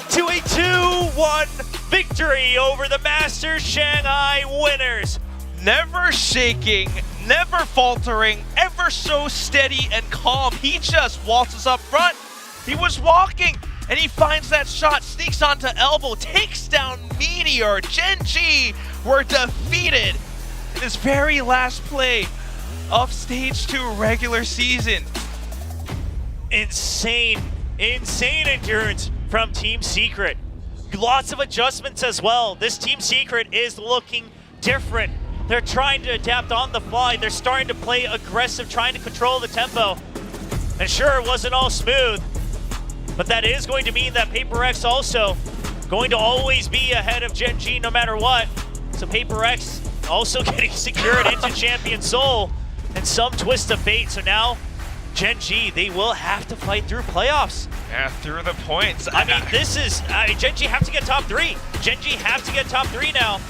to a 2-1 victory over the Masters Shanghai winners. Never shaking, never faltering, ever so steady and calm. He just waltzes up front. He was walking, and he finds that shot, sneaks onto elbow, takes down Meteor. Gen G were defeated in his very last play of Stage 2 regular season. Insane endurance from Team Secret. Lots of adjustments as well. This Team Secret is looking different. They're trying to adapt on the fly. They're starting to play aggressive, trying to control the tempo. And sure, it wasn't all smooth, but that is going to mean that PRX also going to always be ahead of Gen G no matter what. So PRX also getting secured into Champion Soul and some twist of fate. So now Gen G, they will have to fight through playoffs. Yeah, through the points. I mean, Gen G have to get top 3. Gen G have to get top 3 now.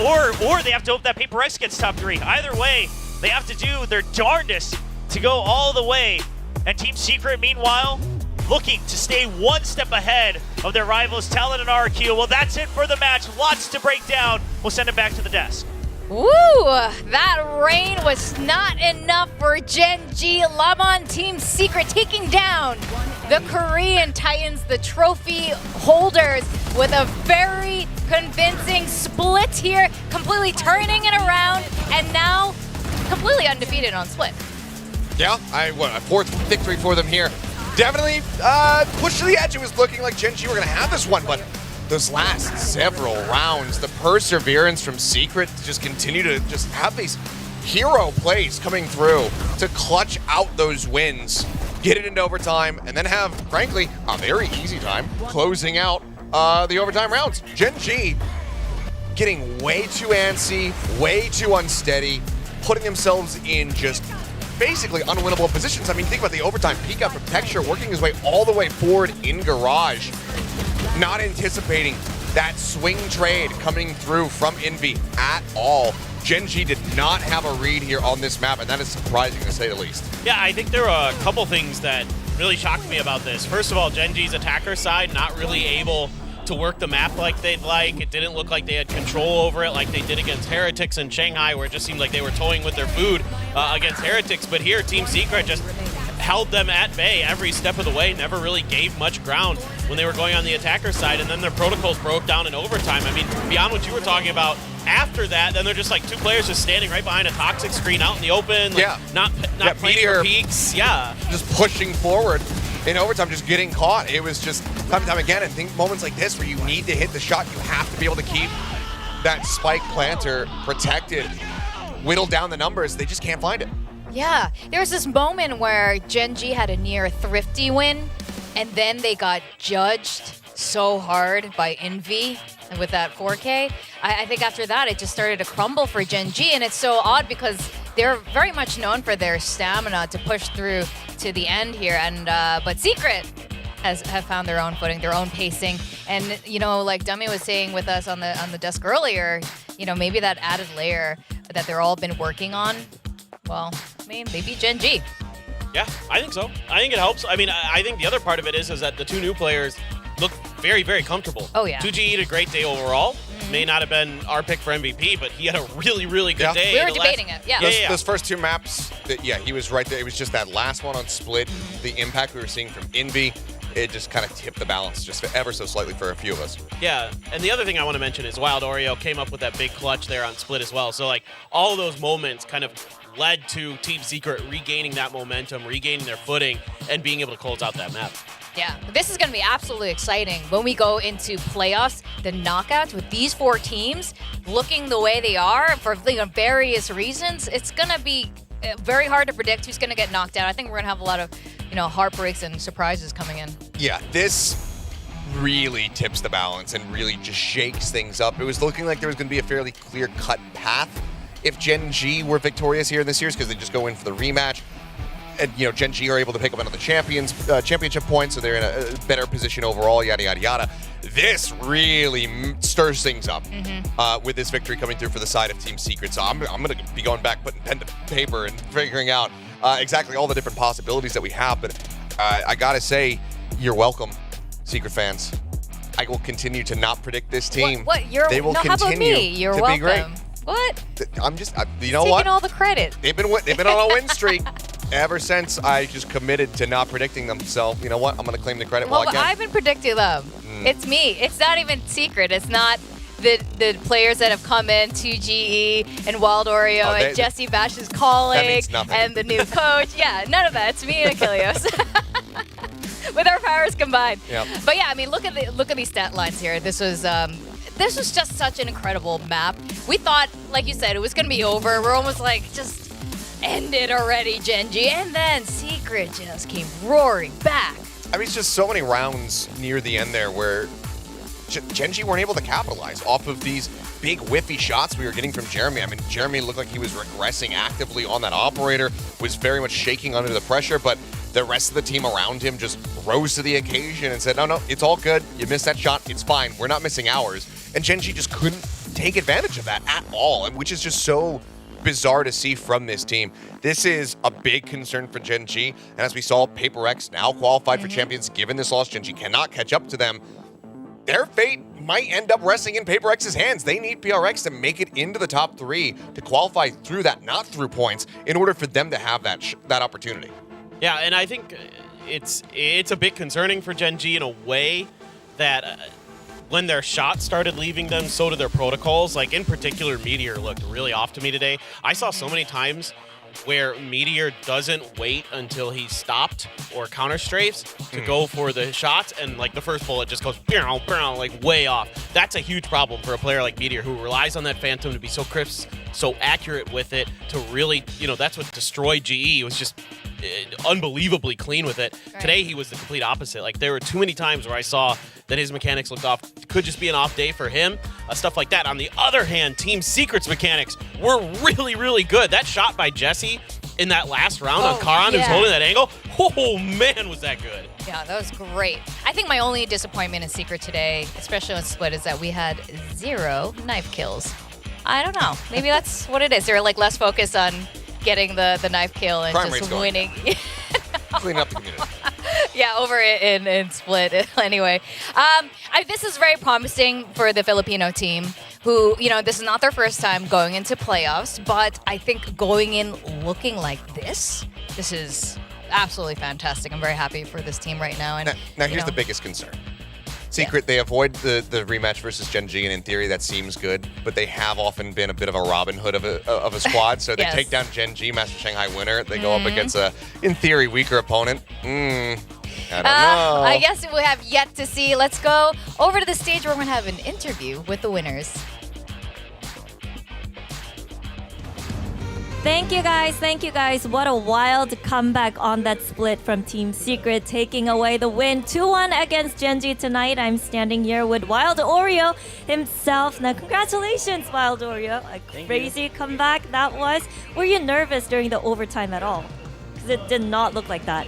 Or they have to hope that PRX gets top 3. Either way, they have to do their darndest to go all the way. And Team Secret, meanwhile, looking to stay one step ahead of their rivals, Talon and RQ. Well, that's it for the match. Lots to break down. We'll send it back to the desk. Woo! That rain was not enough for Gen G. Lamon Team Secret taking down the Korean Titans, the trophy holders, with a very convincing split here, completely turning it around, and now completely undefeated on split. Yeah, a 4th victory for them here. Definitely pushed to the edge. It was looking like Gen G were going to have this one, but those last several rounds, the perseverance from Secret to just continue to just have these hero plays coming through to clutch out those wins, get it into overtime, and then have, frankly, a very easy time closing out the overtime rounds. Gen G getting way too antsy, way too unsteady, putting themselves in just basically unwinnable positions. I mean, think about the overtime peek out from Texture working his way all the way forward in Garage, not anticipating that swing trade coming through from Envy at all. Gen G did not have a read here on this map, and that is surprising to say the least. Yeah, I think there are a couple things that really shocked me about this. First of all, Gen G's attacker side not really able to work the map like they'd like. It didn't look like they had control over it like they did against Heretics in Shanghai, where it just seemed like they were toying with their food against Heretics. But here, Team Secret just held them at bay every step of the way, never really gave much ground when they were going on the attacker side, and then their protocols broke down in overtime. I mean, beyond what you were talking about, after that, then they're just like 2 players just standing right behind a toxic screen out in the open, like, not playing for peaks. Yeah, just pushing forward in overtime, just getting caught. It was just time and time again, and think moments like this where you need to hit the shot, you have to be able to keep that spike planter protected, whittle down the numbers. They just can't find it. Yeah, there was this moment where Gen G had a near thrifty win, and then they got judged so hard by Envy with that 4K. I think after that, it just started to crumble for Gen G, and it's so odd because they're very much known for their stamina to push through to the end here, and but Secret have found their own footing, their own pacing, and you know, like Dummy was saying with us on the desk earlier, you know, maybe that added layer that they're all been working on. Well, I mean, they beat Gen G. Yeah, I think so. I think it helps. I mean, I think the other part of it is that the 2 new players look very, very comfortable. Oh, yeah. 2G had a great day overall. May not have been our pick for MVP, but he had a really, really good day. We were debating it, yeah. Those first two maps, he was right there. It was just that last one on Split, the impact we were seeing from Envy, it just kind of tipped the balance just ever so slightly for a few of us. Yeah, and the other thing I want to mention is Wild Oreo came up with that big clutch there on Split as well. So, like, all of those moments kind of led to Team Secret regaining that momentum, regaining their footing, and being able to close out that map. Yeah, this is going to be absolutely exciting when we go into playoffs, the knockouts with these 4 teams looking the way they are for various reasons. It's going to be very hard to predict who's going to get knocked out. I think we're going to have a lot of, heartbreaks and surprises coming in. Yeah, this really tips the balance and really just shakes things up. It was looking like there was going to be a fairly clear-cut path if Gen G were victorious here in this series because they just go in for the rematch. And, Gen G are able to pick up another championship point, so they're in a better position overall, yada, yada, yada. This really stirs things up with this victory coming through for the side of Team Secret. So I'm going to be going back, putting pen to paper and figuring out exactly all the different possibilities that we have. But I got to say, you're welcome, Secret fans. I will continue to not predict this team. What? They will how about continue me? You're to welcome. be great. What? I'm just, you He's know what? taking all the credit. They've been on a win streak ever since I just committed to not predicting them. So, you know what? I'm going to claim the credit Well, while I can. I've been predicting them. It's me. It's not even Secret. It's not the players that have come in, 2GE and Wild Oreo and Jesse Bash's colleague and the new coach. Yeah, none of that. It's me and Achilles. With our powers combined. Yep. But yeah, I mean, look at these stat lines here. This was just such an incredible map. We thought, like you said, it was going to be over. We're almost like, just end it already, Gen G. And then Secret just came roaring back. I mean, it's just so many rounds near the end there where Gen G weren't able to capitalize off of these big whiffy shots we were getting from Jeremy. I mean, Jeremy looked like he was regressing actively on that operator, was very much shaking under the pressure, but the rest of the team around him just rose to the occasion and said, no, it's all good. You missed that shot. It's fine. We're not missing ours. And Gen G just couldn't take advantage of that at all, which is just so bizarre to see from this team. This is a big concern for Gen G. And as we saw, PRX now qualified for champions. Given this loss, Gen G cannot catch up to them. Their fate might end up resting in PRX's hands. They need PRX to make it into the top 3 to qualify through that, not through points, in order for them to have that opportunity. Yeah, and I think it's a bit concerning for Gen G in a way that when their shots started leaving them, so did their protocols. Like, in particular, Meteor looked really off to me today. I saw so many times where Meteor doesn't wait until he's stopped or counter strafes to go for the shots, and like the first bullet just goes like way off. That's a huge problem for a player like Meteor who relies on that Phantom to be so crisp, so accurate with it, to really, that's what destroyed GE. It was just unbelievably clean with it. Right. Today he was the complete opposite. Like, there were too many times where I saw that his mechanics looked off. Could just be an off day for him, stuff like that. On the other hand, Team Secret's mechanics were really, really good. That shot by Jesse in that last round on Karan, who's holding that angle, oh man, was that good. Yeah, that was great. I think my only disappointment in Secret today, especially on Split, is that we had 0 knife kills. I don't know. Maybe that's what it is. They're like less focused on getting the knife kill and Crime just winning. Clean up the community. Yeah, over in Split anyway. This is very promising for the Filipino team who, this is not their first time going into playoffs, but I think going in looking like this is absolutely fantastic. I'm very happy for this team right now. And now here's the biggest concern. Secret, they avoid the rematch versus Gen G, and in theory that seems good, but they have often been a bit of a Robin Hood of a squad, so they take down Gen G, Master Shanghai winner. They go up against a, in theory, weaker opponent. I don't know. I guess we have yet to see. Let's go over to the stage where we're going to have an interview with the winners. Thank you guys. What a wild comeback on that split from Team Secret, taking away the win 2-1 against Gen G tonight. I'm standing here with Wild Oreo himself. Now, congratulations, Wild Oreo. A crazy comeback that was. Were you nervous during the overtime at all? Because it did not look like that.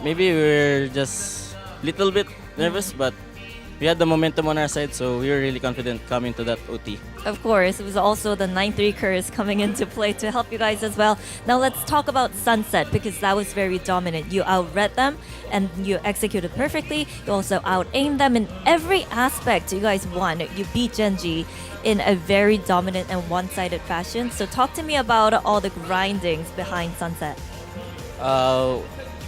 Maybe we're just a little bit nervous, but we had the momentum on our side, so we were really confident coming to that OT. Of course, it was also the 9-3 curse coming into play to help you guys as well. Now let's talk about Sunset, because that was very dominant. You outread them and you executed perfectly. You also out-aimed them in every aspect. You guys won. You beat Genji in a very dominant and one-sided fashion. So talk to me about all the grindings behind Sunset.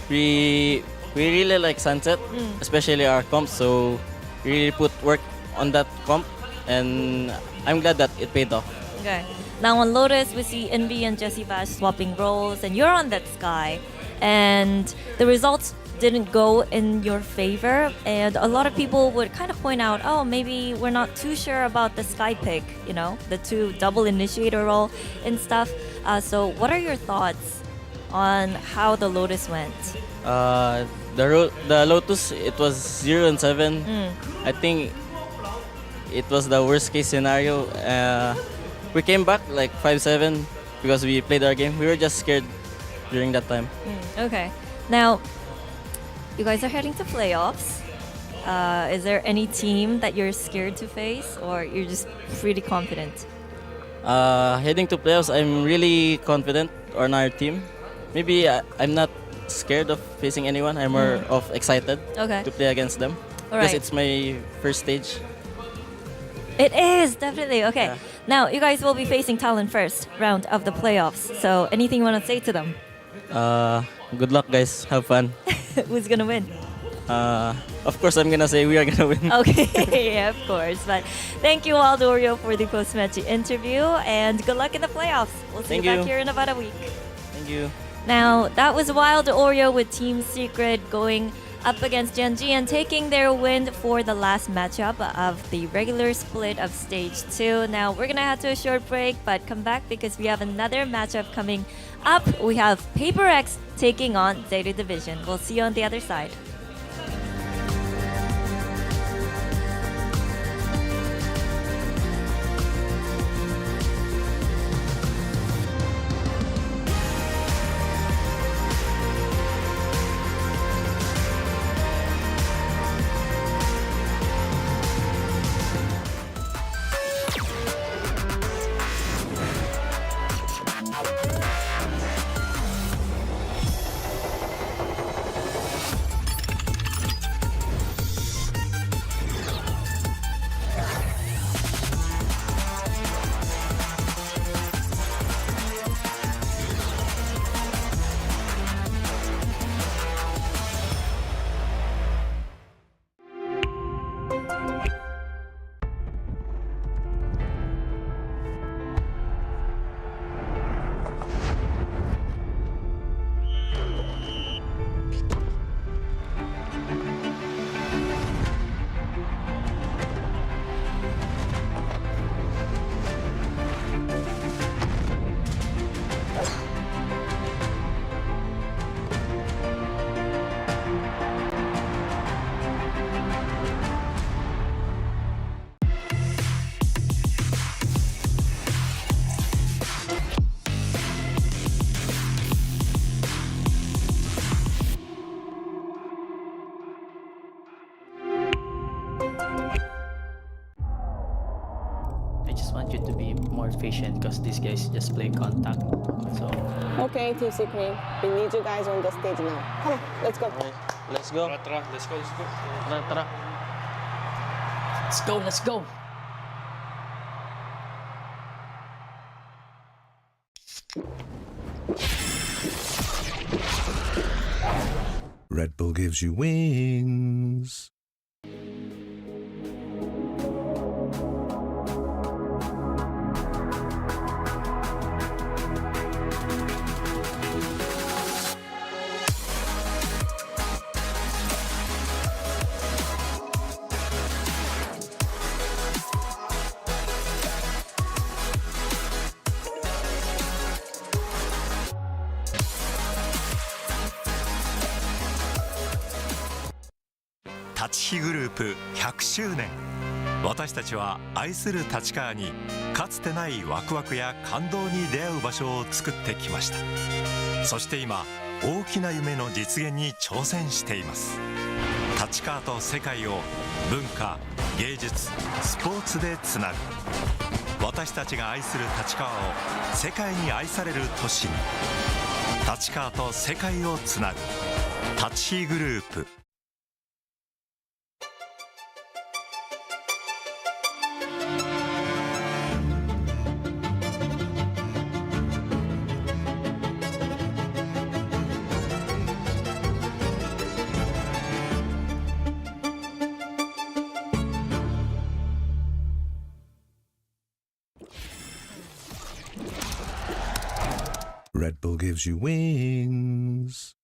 We really like Sunset, especially our comp, so we really put work on that comp, and I'm glad that it paid off. Okay. Now on Lotus, we see Envy and Jessie Bash swapping roles, and you're on that Sky, and the results didn't go in your favor, and a lot of people would kind of point out, oh, maybe we're not too sure about the Sky pick, you know, the 2 double initiator role and stuff. So what are your thoughts on how the Lotus went? The Lotus, it was 0-7. I think it was the worst case scenario. We came back like 5-7 because we played our game. We were just scared during that time. Okay. Now, you guys are heading to playoffs. Is there any team that you're scared to face, or you're just pretty confident? Heading to playoffs, I'm really confident on our team. Maybe I'm not scared of facing anyone. I'm more of excited to play against them. Because it's my first stage. It is, definitely. Okay. Yeah. Now, you guys will be facing Talon first round of the playoffs. So anything you want to say to them? Good luck, guys. Have fun. Who's going to win? Of course, I'm going to say we are going to win. Okay, yeah, of course. But thank you, Wild Oreo, for the post-match interview. And good luck in the playoffs. We'll see you back here in about a week. Thank you. Now, that was Wild Oreo with Team Secret going up against Genji and taking their win for the last matchup of the regular split of Stage 2. Now, we're going to head to a short break, but come back because we have another matchup coming up. We have PRX taking on ZETA Division. We'll see you on the other side. Patient because these guys just play contact. So okay, Team Secret, we need you guys on the stage now. Come on, let's go. Let's go. Let's go. Let's go. Let's go. Red Bull gives you wings.立ち日グループ100周年。私たちは愛する立川にかつてないワクワクや感動に出会う場所を作ってきました。そして今大きな夢の実現に挑戦しています。立川と世界を文化、芸術、スポーツでつなぐ。私たちが愛する立川を世界に愛される都市に。立川と世界をつなぐ。立飛グループ。Red Bull gives you wings.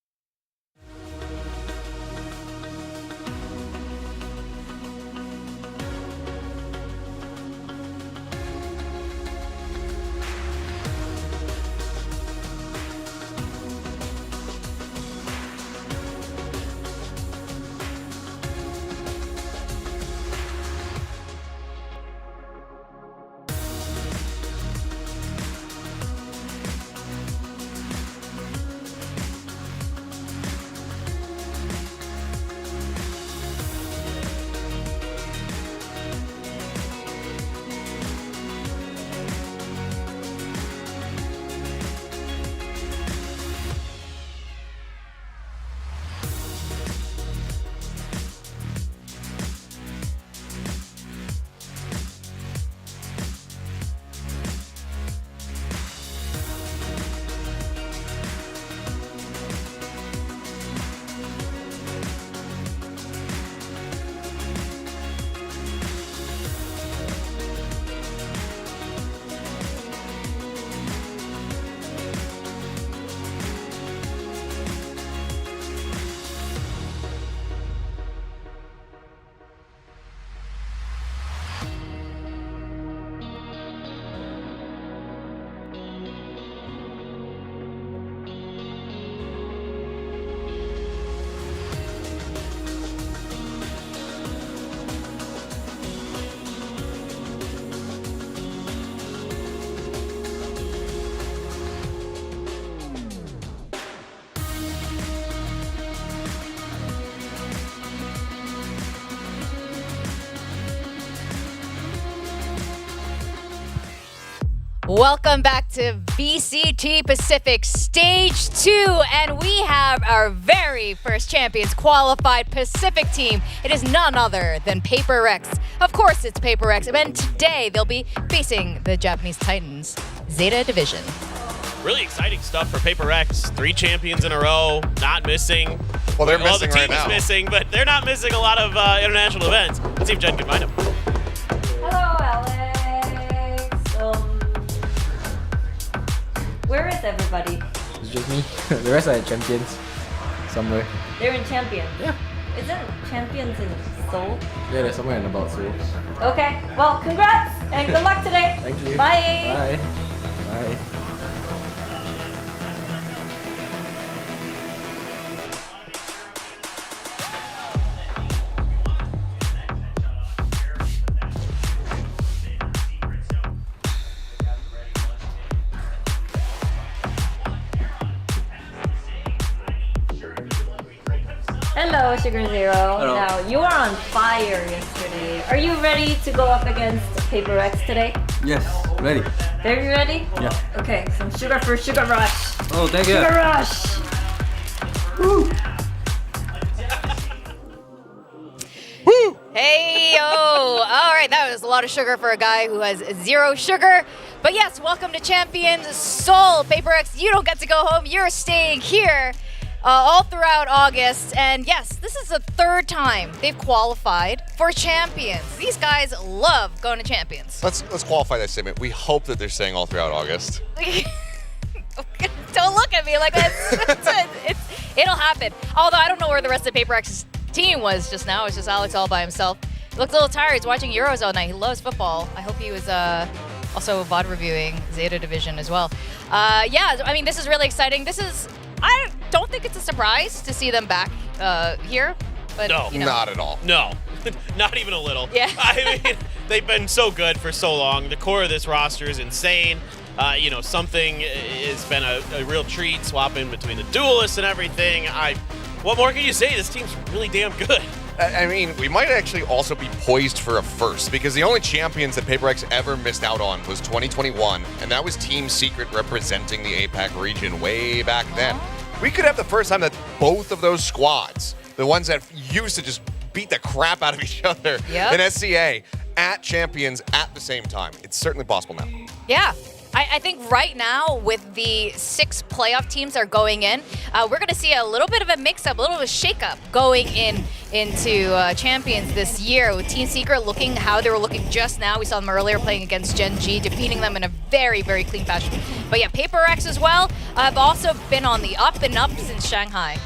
Welcome back to VCT Pacific Stage 2, and we have our very first champions qualified Pacific team. It is none other than PRX. Of course it's PRX, and today they'll be facing the Japanese Titans, ZETA Division. Really exciting stuff for PRX. 3 champions in a row, not missing. Well, they're missing the team right now. is missing, but they're not missing a lot of international events. Let's see if Jen can find them. Hello, Alex. Where is everybody? It's just me. The rest are champions somewhere. They're in Champions. Yeah. Isn't Champions in Seoul? Yeah, they're somewhere in about Seoul. Okay. Well, congrats and good luck today. Thank you. Bye. Bye. Bye. Hello, Sugar Zero. Hello. Now, you were on fire yesterday. Are you ready to go up against PRX today? Yes, ready. Very ready? Yeah. Okay, some sugar for Sugar Rush. Oh, thank you. Sugar Rush! Woo! Hey, yo! All right, that was a lot of sugar for a guy who has 0 sugar. But yes, welcome to Champions Seoul. PRX, you don't get to go home. You're staying here all throughout August. And yes, this is the 3rd time they've qualified for Champions. These guys love going to Champions. Let's qualify that statement. We hope that they're staying all throughout August. Don't look at me like that. It'll happen. Although I don't know where the rest of PRX's team was just now. It's just Alex all by himself. He looked a little tired. He's watching Euros all night. He loves football. I hope he was also VOD reviewing ZETA Division as well. Yeah, I mean, this is really exciting. I don't think it's a surprise to see them back here. But, No, you know. Not at all. No, not even a little. Yeah. I mean, they've been so good for so long. The core of this roster is insane. Something has been a real treat, swapping between the duelists and everything. What more can you say? This team's really damn good. I mean, we might actually also be poised for a first, because the only champions that PRX ever missed out on was 2021, and that was Team Secret representing the APAC region way back then. We could have the first time that both of those squads, the ones that used to just beat the crap out of each other in SCA, at champions at the same time. It's certainly possible now. Yeah. I think right now, with the 6 playoff teams that are going in, we're going to see a little bit of a mix-up, a little bit of a shake-up going into champions this year. With Team Secret looking how they were looking just now. We saw them earlier playing against Gen G, defeating them in a very, very clean fashion. But yeah, PRX as well have also been on the up and up since Shanghai.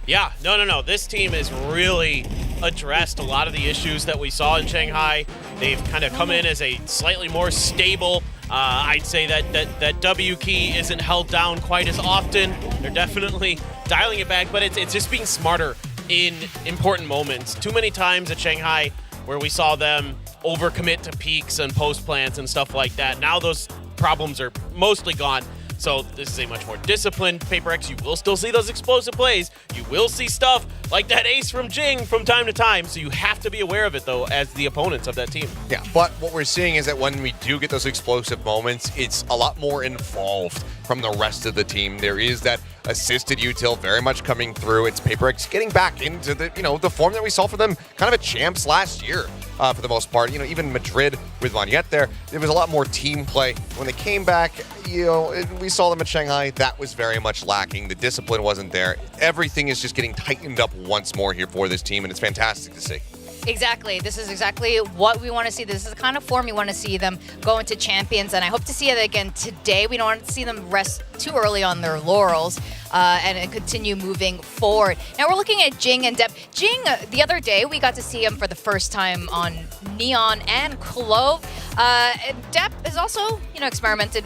Yeah, no. This team has really addressed a lot of the issues that we saw in Shanghai. They've kind of come in as a slightly more stable. I'd say that W key isn't held down quite as often. They're definitely dialing it back, but it's just being smarter in important moments. Too many times at Shanghai where we saw them overcommit to peaks and post plants and stuff like that. Now those problems are mostly gone. So this is a much more disciplined PRX. You will still see those explosive plays. You will see stuff like that ace from Jing from time to time. So you have to be aware of it, though, as the opponents of that team. Yeah, but what we're seeing is that when we do get those explosive moments, it's a lot more involved from the rest of the team. There is that assisted util very much coming through. It's PRX getting back into the the form that we saw for them kind of at champs last year for the most part. Even Madrid with Vaniet there was a lot more team play. When they came back, we saw them at Shanghai. That was very much lacking. The discipline wasn't there. Everything is just getting tightened up once more here for this team, and it's fantastic to see. Exactly. This is exactly what we want to see. This is the kind of form you want to see them go into champions, and I hope to see it again today. We don't want to see them rest too early on their laurels and continue moving forward. Now we're looking at Jing and Depp. Jing, the other day, we got to see him for the first time on Neon and Clove. Depp is also, experimented.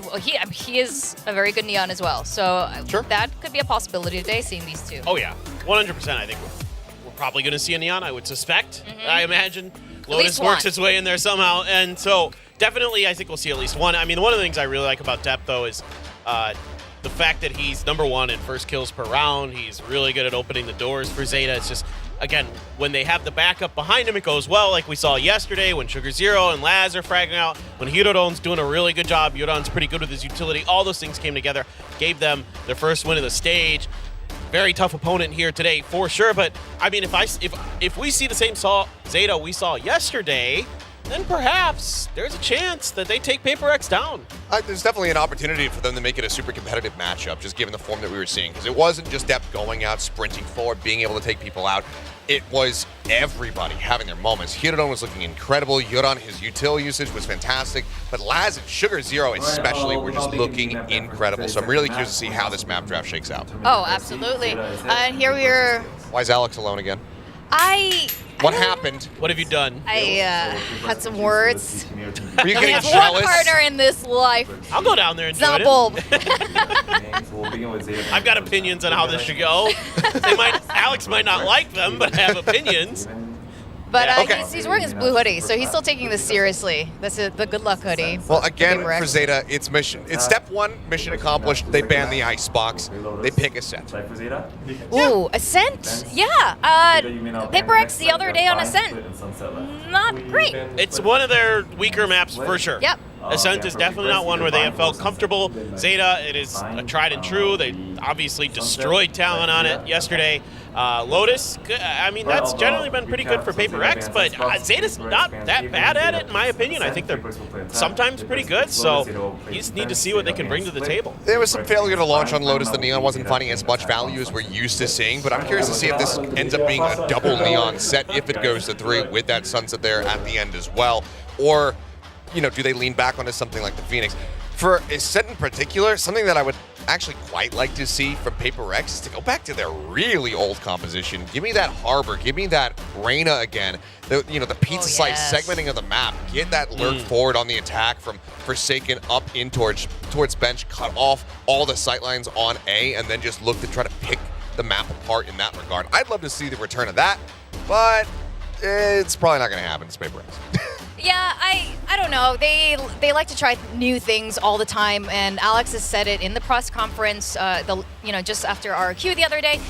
He is a very good Neon as well. So that could be a possibility today, seeing these two. Oh, yeah. 100%, I think. Probably going to see a Neon, I would suspect. I imagine Lotus works its way in there somehow, and so definitely I think we'll see at least one. I mean, one of the things I really like about Depp, though, is the fact that he's #1 in first kills per round. He's really good at opening the doors for ZETA. It's just, again, when they have the backup behind him, it goes well, like we saw yesterday when Sugar Zero and Laz are fragging out, when Hirodon's doing a really good job, Yodan's pretty good with his utility. All those things came together, gave them their first win of the stage. Very tough opponent here today, for sure. But I mean, if we see the same ZETA we saw yesterday, then perhaps there's a chance that they take PRX down. There's definitely an opportunity for them to make it a super competitive matchup, just given the form that we were seeing. Because it wasn't just Depp going out, sprinting forward, being able to take people out. It was everybody having their moments. Hirodon was looking incredible. Yodan, his util usage was fantastic. But Laz and Sugar Zero especially were just looking incredible. So I'm really curious to see how this map draft shakes out. Oh, absolutely. And here we are. Why is Alex alone again? What happened? What have you done? I had some words. Were you getting jealous? jealous? One partner in this life. I'll go down there and it's not a bulb. I've got opinions on how this should go. Alex might not like them, but I have opinions. But he's wearing his blue hoodie, so he's still taking this seriously. That's the good luck hoodie. Well, again, for ZETA, it's step 1, mission accomplished. They ban the icebox. They pick Ascent. Ooh, Ascent? Yeah. PRX the other day on Ascent. Not great. It's one of their weaker maps for sure. Yep. Ascent is definitely not one where they have felt comfortable. ZETA, it is a tried and true. They obviously destroyed Talon on it yesterday. Lotus, I mean, that's generally been pretty good for PRX, but ZETA's not that bad at it, in my opinion. I think they're sometimes pretty good, so you just need to see what they can bring to the table. There was some failure to launch on Lotus. The Neon wasn't finding as much value as we're used to seeing, but I'm curious to see if this ends up being a double Neon set, if it goes to 3 with that Sunset there at the end as well. Or, do they lean back onto something like the Phoenix? For Ascent in particular, something that I would actually quite like to see from PRX is to go back to their really old composition. Give me that Harbor, give me that Reyna again. The pizza slice segmenting of the map. Get that lurk forward on the attack from Forsaken up in towards bench, cut off all the sightlines on A, and then just look to try to pick the map apart in that regard. I'd love to see the return of that, but it's probably not going to happen. It's PRX. Yeah, I don't know. They like to try new things all the time, and Alex has said it in the press conference. Just after RQ the other day,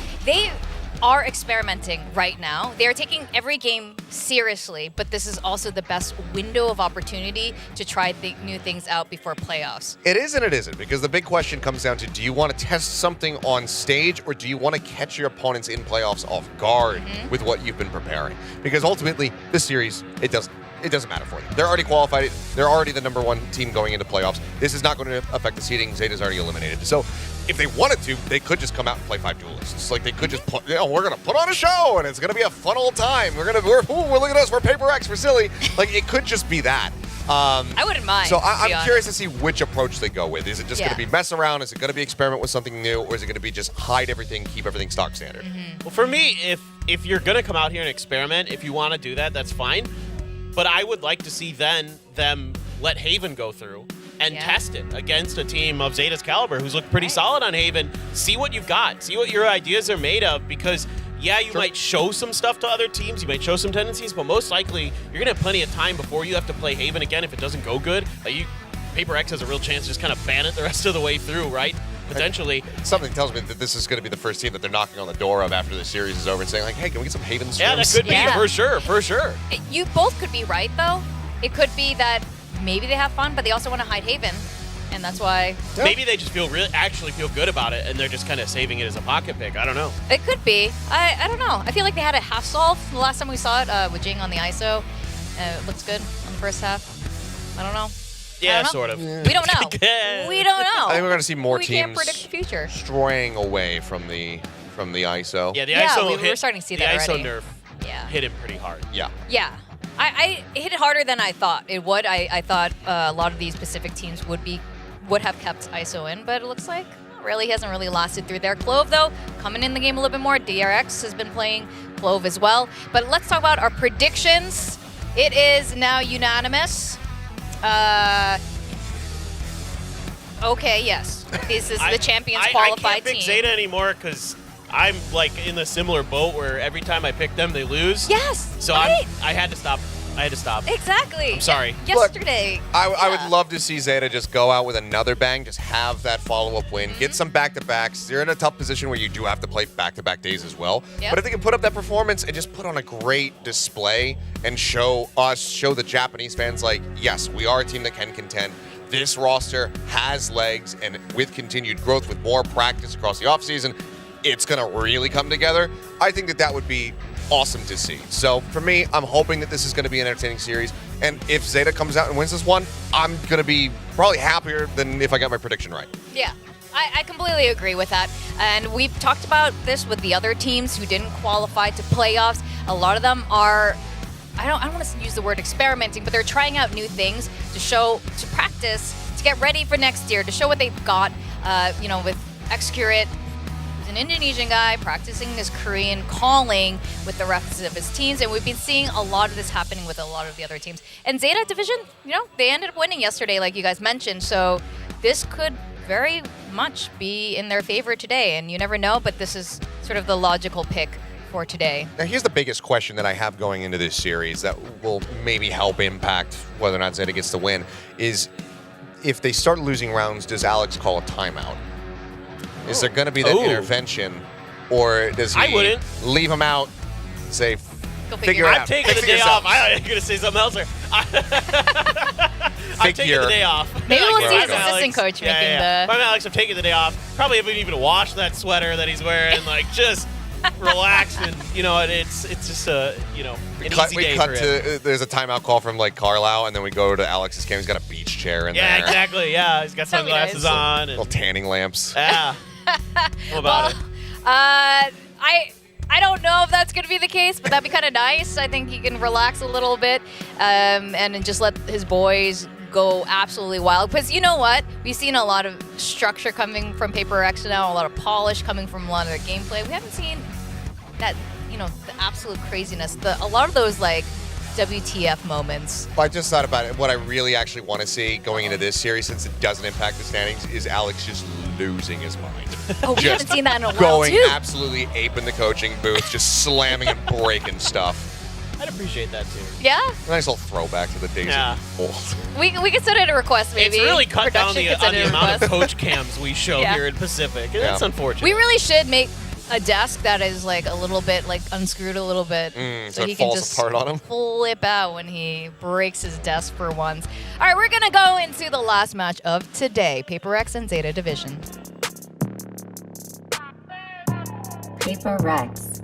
are experimenting right now. They are taking every game seriously, but this is also the best window of opportunity to try new things out before playoffs. It is and it isn't, because the big question comes down to, do you want to test something on stage, or do you want to catch your opponents in playoffs off guard with what you've been preparing? Because ultimately, this series, it doesn't matter for them. They're already qualified. They're already the #1 team going into playoffs. This is not going to affect the seeding. Zeta's already eliminated. So if they wanted to, they could just come out and play 5 duelists. Like, they could just put, we're going to put on a show, and it's going to be a fun old time. We're look at us, we're PRX, we're silly. Like, it could just be that. I wouldn't mind. So I'm curious to see which approach they go with. Is it just going to be mess around? Is it going to be experiment with something new? Or is it going to be just hide everything, keep everything stock standard? Well, for me, if you're going to come out here and experiment, if you want to do that, that's fine. But I would like to see them let Haven go through and test it against a team of Zeta's caliber who's looked pretty solid on Haven. See what you've got. See what your ideas are made of, because you might show some stuff to other teams, you might show some tendencies, but most likely you're going to have plenty of time before you have to play Haven again if it doesn't go good. PRX has a real chance to just kind of ban it the rest of the way through, right? Potentially. Something tells me that this is going to be the first team that they're knocking on the door of after the series is over and saying, like, hey, can we get some Haven scrims? Yeah, that could be, for sure. You both could be right, though. It could be that maybe they have fun, but they also want to hide Haven, and that's why... Maybe they just actually feel good about it, and they're just kind of saving it as a pocket pick. I don't know. It could be. I don't know. I feel like they had a half solve the last time we saw it with Jing on the ISO. It looks good on the first half. I don't know. Yeah, sort of. We don't know. We don't know. I think we're going to see more we teams can't predict the future. straying away from the ISO. Yeah, the ISO we're starting to see that already. already. The ISO nerf hit him pretty hard. Yeah. Yeah. I hit it harder than I thought it would. I thought a lot of these Pacific teams would have kept ISO in, but it looks like really hasn't really lasted through there. Clove, though, coming in the game a little bit more. DRX has been playing Clove as well. But let's talk about our predictions. It is now unanimous. Okay, yes. This is the champions qualified I can't pick team. Zeta anymore because I'm like in a similar boat where every time I pick them, they lose. Yes. So right. I had to stop. Exactly. I'm sorry. Yesterday. I would love to see Zeta just go out with another bang, just have that follow-up win, get some back-to-backs. You're in a tough position where you do have to play back-to-back days as well. Yep. But if they can put up that performance and just put on a great display and show the Japanese fans, like, yes, we are a team that can contend. This roster has legs, and with continued growth, with more practice across the offseason, it's going to really come together. I think that would be awesome to see. So for me, I'm hoping that this is going to be an entertaining series. And if Zeta comes out and wins this one, I'm going to be probably happier than if I got my prediction right. Yeah, I completely agree with that. And we've talked about this with the other teams who didn't qualify to playoffs. A lot of them are, I don't want to use the word experimenting, but they're trying out new things to practice, to get ready for next year, to show what they've got. With Excurate, an Indonesian guy practicing his Korean calling with the rest of his teams, and we've been seeing a lot of this happening with a lot of the other teams. And Zeta Division, they ended up winning yesterday, like you guys mentioned, so this could very much be in their favor today, and you never know, but this is sort of the logical pick for today. Now, here's the biggest question that I have going into this series that will maybe help impact whether or not Zeta gets the win, is if they start losing rounds, does Alex call a timeout? Is there going to be that intervention, or does he leave him out and say, figure it out? I'm taking the day off. I'm going to say something else. I'm taking the day off. Maybe we'll see his assistant coach making the... I'm Alex, I'm taking the day off. Probably haven't even washed that sweater that he's wearing. Just relax, and it's just an easy day for him. There's a timeout call from Carlisle, and then we go to Alex's camp. He's got a beach chair in there. Yeah, exactly. Yeah, he's got sunglasses on. And little tanning lamps. Yeah. What about it? I don't know if that's going to be the case, but that'd be kind of nice. I think he can relax a little bit and just let his boys go absolutely wild. Because you know what? We've seen a lot of structure coming from PRX now, a lot of polish coming from a lot of their gameplay. We haven't seen that, the absolute craziness. A lot of those, WTF moments. Well, I just thought about it. What I really actually want to see going into this series, since it doesn't impact the standings, is Alex just losing his mind. Oh, we haven't seen that in a while, going too. absolutely ape in the coaching booth, just slamming and breaking stuff. I'd appreciate that, too. Yeah? A nice little throwback to the days of old. We can send it a request, maybe. It's really cut down Production on the amount of coach cams we show here in Pacific, and that's unfortunate. We really should make a desk that is like a little bit like unscrewed a little bit, so it he can falls just apart on him? flip out when he breaks his desk for once. All right, we're gonna go into the last match of today: PRX and ZETA Division. PRX.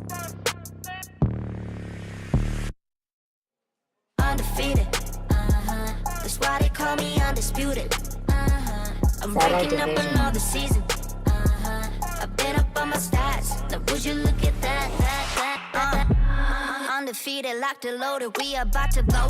Undefeated. That's why they call me undisputed. I'm ranking up another season. I've been up on my stats. Now would you look at that? Undefeated, locked and loaded. We about to blow.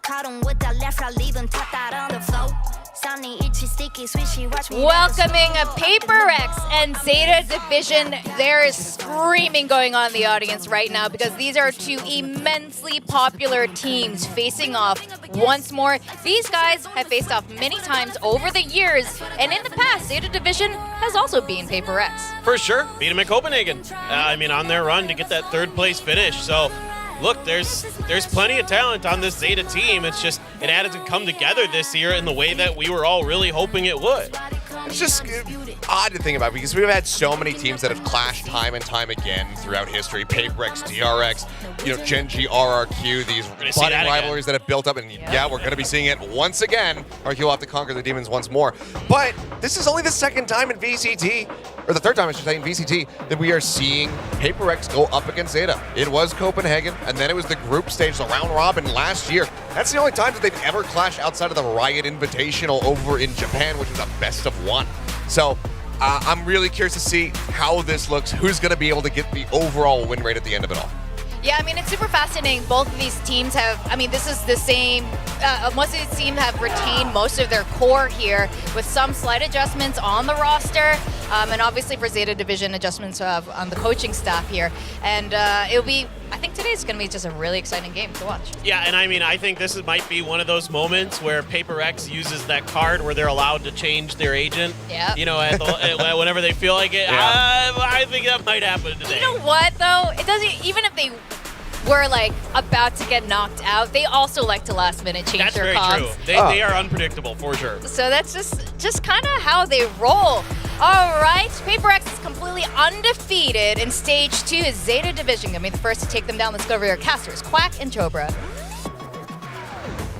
Caught him with the left, I leave him tapped out on the floor. Sounding itchy, sticky, swishy, watch me. Welcoming a PRX and ZETA Division. There is screaming going on in the audience right now because these are two immensely popular teams facing off once more. These guys have faced off many times over the years, and in the past, ZETA Division has also been PRX. For sure. Beat him at Copenhagen. I mean, on their run to get that third place finish. So, look, there's plenty of talent on this ZETA team. It's just it hasn't come together this year in the way that we were all really hoping it would. It's just odd to think about because we've had so many teams that have clashed time and time again throughout history. PRX, DRX, Gen G, RRQ, these budding rivalries that have built up. And yeah, we're going to be seeing it once again. RRQ will have to conquer the demons once more. But this is only the second time in VCT, or the third time I should say in VCT, that we are seeing PRX go up against ZETA. It was Copenhagen, and then it was the group stage, the round robin last year. That's the only time that they've ever clashed outside of the Riot Invitational over in Japan, which was a best of one. So I'm really curious to see how this looks, who's going to be able to get the overall win rate at the end of it all. Yeah, I mean, it's super fascinating. Both of these teams have, I mean, this is the same, most of these teams have retained most of their core here with some slight adjustments on the roster. And obviously for ZETA Division, adjustments on the coaching staff here. And it'll be, I think today's going to be just a really exciting game to watch. Yeah, and I mean, I think this might be one of those moments where PRX uses that card where they're allowed to change their agent. Yeah. Whenever they feel like it. Yeah. I think that might happen today. You know what, though? It doesn't, even if they were like about to get knocked out, they also like to last minute change their comps. That's very true. They are unpredictable for sure. So that's just kind of how they roll. All right, PRX is completely undefeated in stage 2. Is ZETA Division gonna be the first to take them down? Let's go over here. Casters, Quack, and Chobra.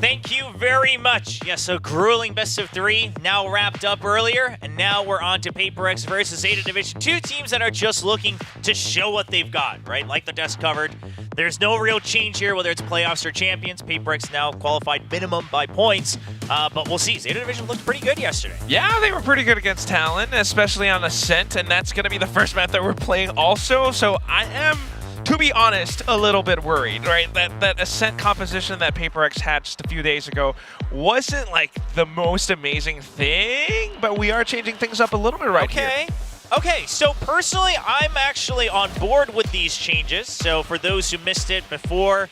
Thank you very much. Yes, a grueling best of 3 now wrapped up earlier, and now we're on to PRX versus ZETA Division. Two teams that are just looking to show what they've got, right? Like the desk covered. There's no real change here, whether it's playoffs or champions. PRX now qualified minimum by points, but we'll see. ZETA Division looked pretty good yesterday. Yeah, they were pretty good against Talon, especially on Ascent, and that's going to be the first map that we're playing also, so I am, to be honest, a little bit worried, right? That Ascent composition that PRX had just a few days ago wasn't like the most amazing thing, but we are changing things up a little bit here. Okay, so personally, I'm actually on board with these changes. So for those who missed it before,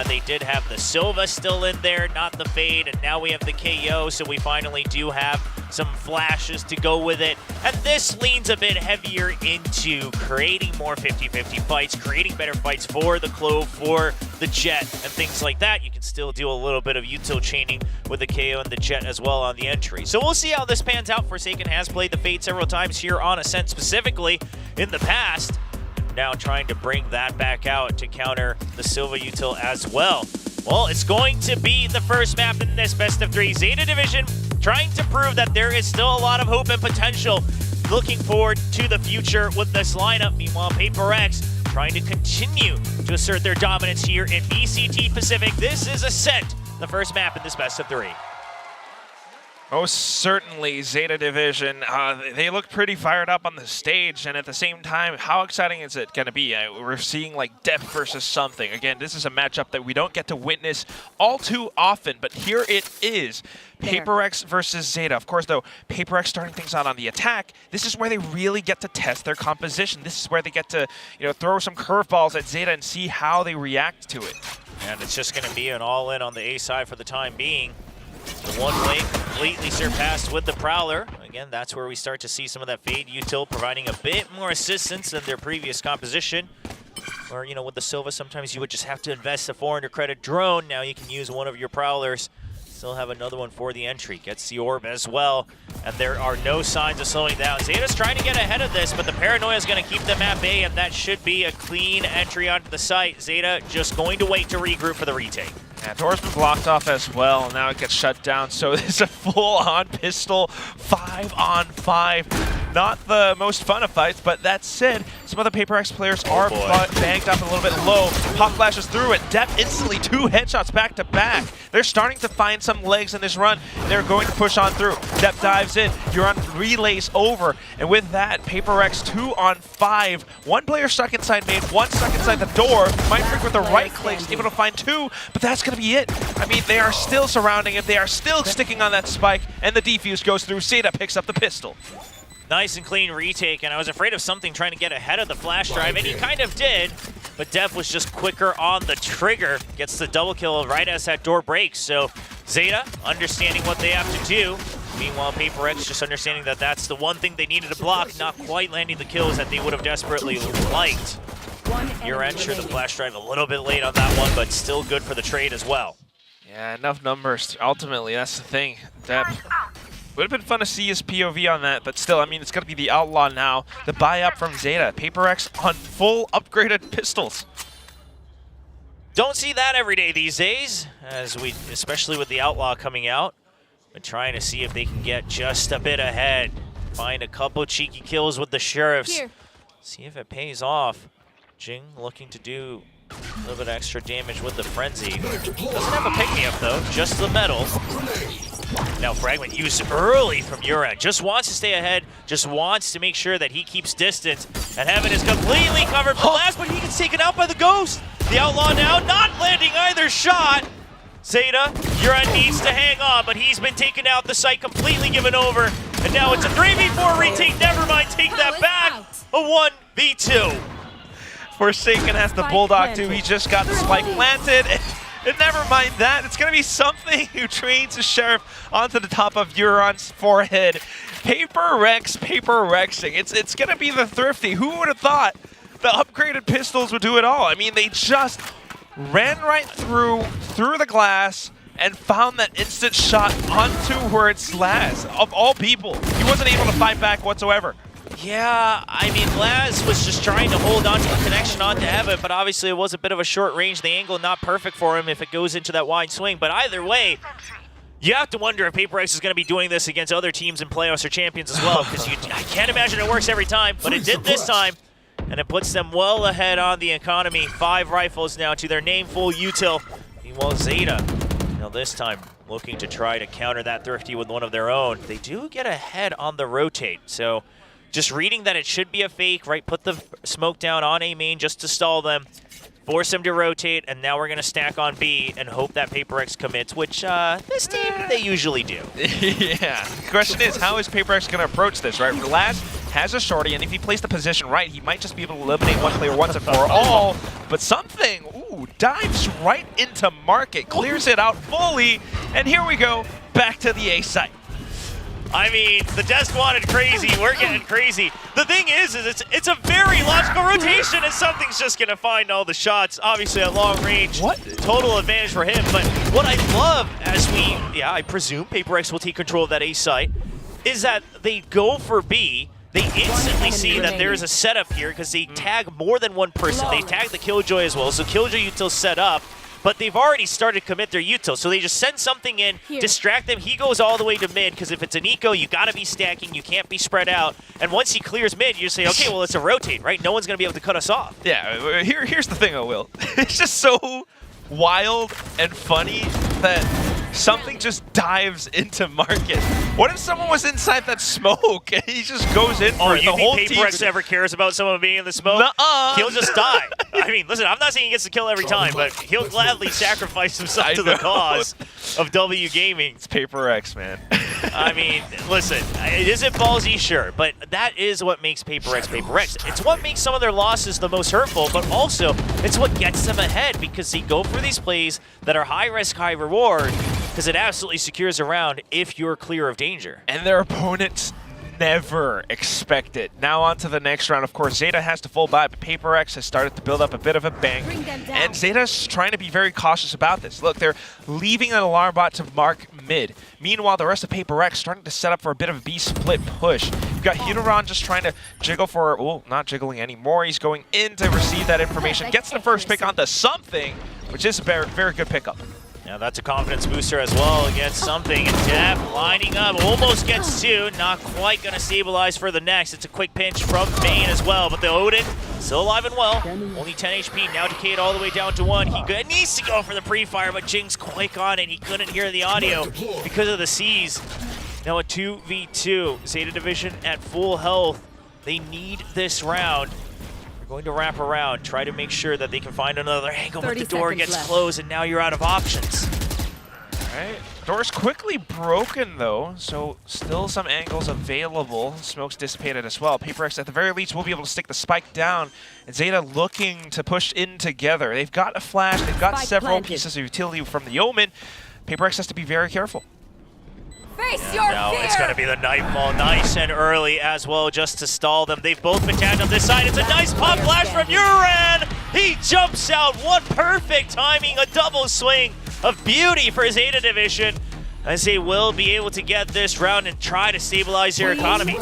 they did have the Silva still in there, not the Fade, and now we have the KO, so we finally do have some flashes to go with it. And this leans a bit heavier into creating more 50-50 fights, creating better fights for the Clove, for the Jet, and things like that. You can still do a little bit of util chaining with the KO and the Jet as well on the entry. So we'll see how this pans out. Forsaken has played the Fade several times here on Ascent specifically in the past. Now trying to bring that back out to counter the Silva util as well. Well, it's going to be the first map in this best of 3. ZETA Division trying to prove that there is still a lot of hope and potential. Looking forward to the future with this lineup. Meanwhile, PRX trying to continue to assert their dominance here in VCT Pacific. This is Ascent, the first map in this best of 3. Most certainly, ZETA Division, they look pretty fired up on the stage, and at the same time, how exciting is it going to be? We're seeing like depth versus something. Again, this is a matchup that we don't get to witness all too often, but here it is. PRX versus ZETA. Of course, though, PRX starting things out on the attack. This is where they really get to test their composition. This is where they get to, throw some curveballs at ZETA and see how they react to it. And it's just going to be an all-in on the A side for the time being. The one way completely surpassed with the Prowler. Again, that's where we start to see some of that Fade util providing a bit more assistance than their previous composition. Or, with the Silva, sometimes you would just have to invest a 400 credit drone. Now you can use one of your Prowlers Still have another one for the entry. Gets the orb as well. And there are no signs of slowing down. ZETA's trying to get ahead of this, but the paranoia is going to keep them at bay, and that should be a clean entry onto the site. ZETA just going to wait to regroup for the retake. Yeah, door's been blocked off as well. Now it gets shut down, so it's a full-on pistol 5-on-5. Not the most fun of fights, but that said, some of the PRX players are banged up a little bit low. Hawk flashes through it. Depp instantly 2 headshots back to back. They're starting to find some legs in this run. They're going to push on through. Depp dives in. Euron relays over. And with that, PRX 2-on-5. 1 player stuck inside main, 1 stuck inside the door. Mindfreak with the right clicks, able to find 2, but that's going to be it. I mean, they are still surrounding him. They are still sticking on that spike, and the defuse goes through. ZETA picks up the pistol. Nice and clean retake, and I was afraid of something trying to get ahead of the flash drive, and he kind of did, but Dev was just quicker on the trigger. Gets the double kill right as that door breaks, so ZETA understanding what they have to do. Meanwhile, PRX just understanding that that's the one thing they needed to block, not quite landing the kills that they would have desperately liked. Euron sure the flash drive a little bit late on that one, but still good for the trade as well. Yeah, enough numbers. Ultimately, that's the thing. Depp would have been fun to see his POV on that, but still, I mean, it's going to be the Outlaw now. The buy-up from ZETA. PRX on full upgraded pistols. Don't see that every day these days, especially with the Outlaw coming out. But trying to see if they can get just a bit ahead. Find a couple cheeky kills with the Sheriffs. Here. See if it pays off. Jing looking to do a little bit of extra damage with the Frenzy. Doesn't have a pick-me-up though, just the metal. Now Fragment used early from Euron. Just wants to stay ahead, just wants to make sure that he keeps distance. And Heaven is completely covered for last, but he gets taken out by the Ghost. The Outlaw now not landing either shot. ZETA, Euron needs to hang on, but he's been taken out, the site completely given over. And now it's a 3v4 retake, never mind, take that back. A 1v2. Forsaken has the Bulldog too. He just got the spike planted. And never mind that, it's going to be something who trains the Sheriff onto the top of Euron's forehead. PRXing. It's going to be the Thrifty. Who would have thought the upgraded pistols would do it all? I mean, they just ran right through the glass and found that instant shot onto where it's Laz. Of all people, he wasn't able to fight back whatsoever. Yeah, I mean, Laz was just trying to hold on to the connection onto Heaven, but obviously it was a bit of a short range. The angle not perfect for him if it goes into that wide swing. But either way, you have to wonder if PRX is going to be doing this against other teams in playoffs or champions as well, because I can't imagine it works every time, but it did this time, and it puts them well ahead on the economy. 5 rifles now to their name full util. Meanwhile, ZETA, now this time looking to try to counter that Thrifty with one of their own. They do get ahead on the rotate, so just reading that it should be a fake, right? Put the smoke down on A main just to stall them, force them to rotate, and now we're going to stack on B and hope that PRX commits, which this team, they usually do. Yeah. The question is, how is PRX going to approach this, right? Laz has a shorty, and if he plays the position right, he might just be able to eliminate one player once and for all. But something, dives right into market, clears it out fully, and here we go, back to the A site. I mean, the desk wanted crazy. We're getting crazy. The thing is it's a very logical rotation, and something's just going to find all the shots. Obviously, at long range, total advantage for him. But what I love, I presume PRX will take control of that A site, is that they go for B. They instantly see that there's a setup here because they tag more than one person. They tag the Killjoy as well, so Killjoy util's set up. But they've already started to commit their util, so they just send something in, distract them. He goes all the way to mid, because if it's an eco, you got to be stacking. You can't be spread out. And once he clears mid, you say, okay, well, it's a rotate, right? No one's going to be able to cut us off. Yeah, here's the thing, Will. It's just so wild and funny that something just dives into market. What if someone was inside that smoke and he just goes in for it? You think PRX ever cares about someone being in the smoke? Nuh-uh. He'll just die. I mean, listen, I'm not saying he gets the kill every time, but he'll gladly sacrifice himself to the cause of W Gaming. It's PRX, man. I mean, listen, it isn't ballsy, sure, but that is what makes PRX. It's what makes some of their losses the most hurtful, but also it's what gets them ahead because they go for these plays that are high risk, high reward, because it absolutely secures a round if you're clear of danger. And their opponents never expect it. Now on to the next round. Of course, ZETA has to fall back, but PRX has started to build up a bit of a bank. And ZETA's trying to be very cautious about this. Look, they're leaving an alarm bot to mark mid. Meanwhile, the rest of PRX starting to set up for a bit of a B split push. You've got Hiroran just trying to jiggle for, oh, not jiggling anymore. He's going in to receive that information. Gets the first pick onto something, which is a very, very good pickup. Yeah, that's a confidence booster as well against something. And Depp lining up, almost gets two, not quite going to stabilize for the next. It's a quick pinch from Bane as well, but the Odin still alive and well. Only 10 HP, now decayed all the way down to 1. He needs to go for the pre-fire, but Jing's quick on it. He couldn't hear the audio because of the C's. Now a 2v2, Zeta Division at full health. They need this round. Going to wrap around, try to make sure that they can find another angle, but the door gets closed and now you're out of options. Alright, door's quickly broken though, so still some angles available. Smoke's dissipated as well. PRX at the very least will be able to stick the spike down, and Zeta looking to push in together. They've got a flash, they've got several pieces of utility from the Omen. PRX has to be very careful. Now it's going to be the Nightfall, nice and early as well, just to stall them. They've both been tagged on this side. It's a nice pop flash from Uran. He jumps out. What perfect timing, a double swing of beauty for Zeta Division, as they will be able to get this round and try to stabilize their economy.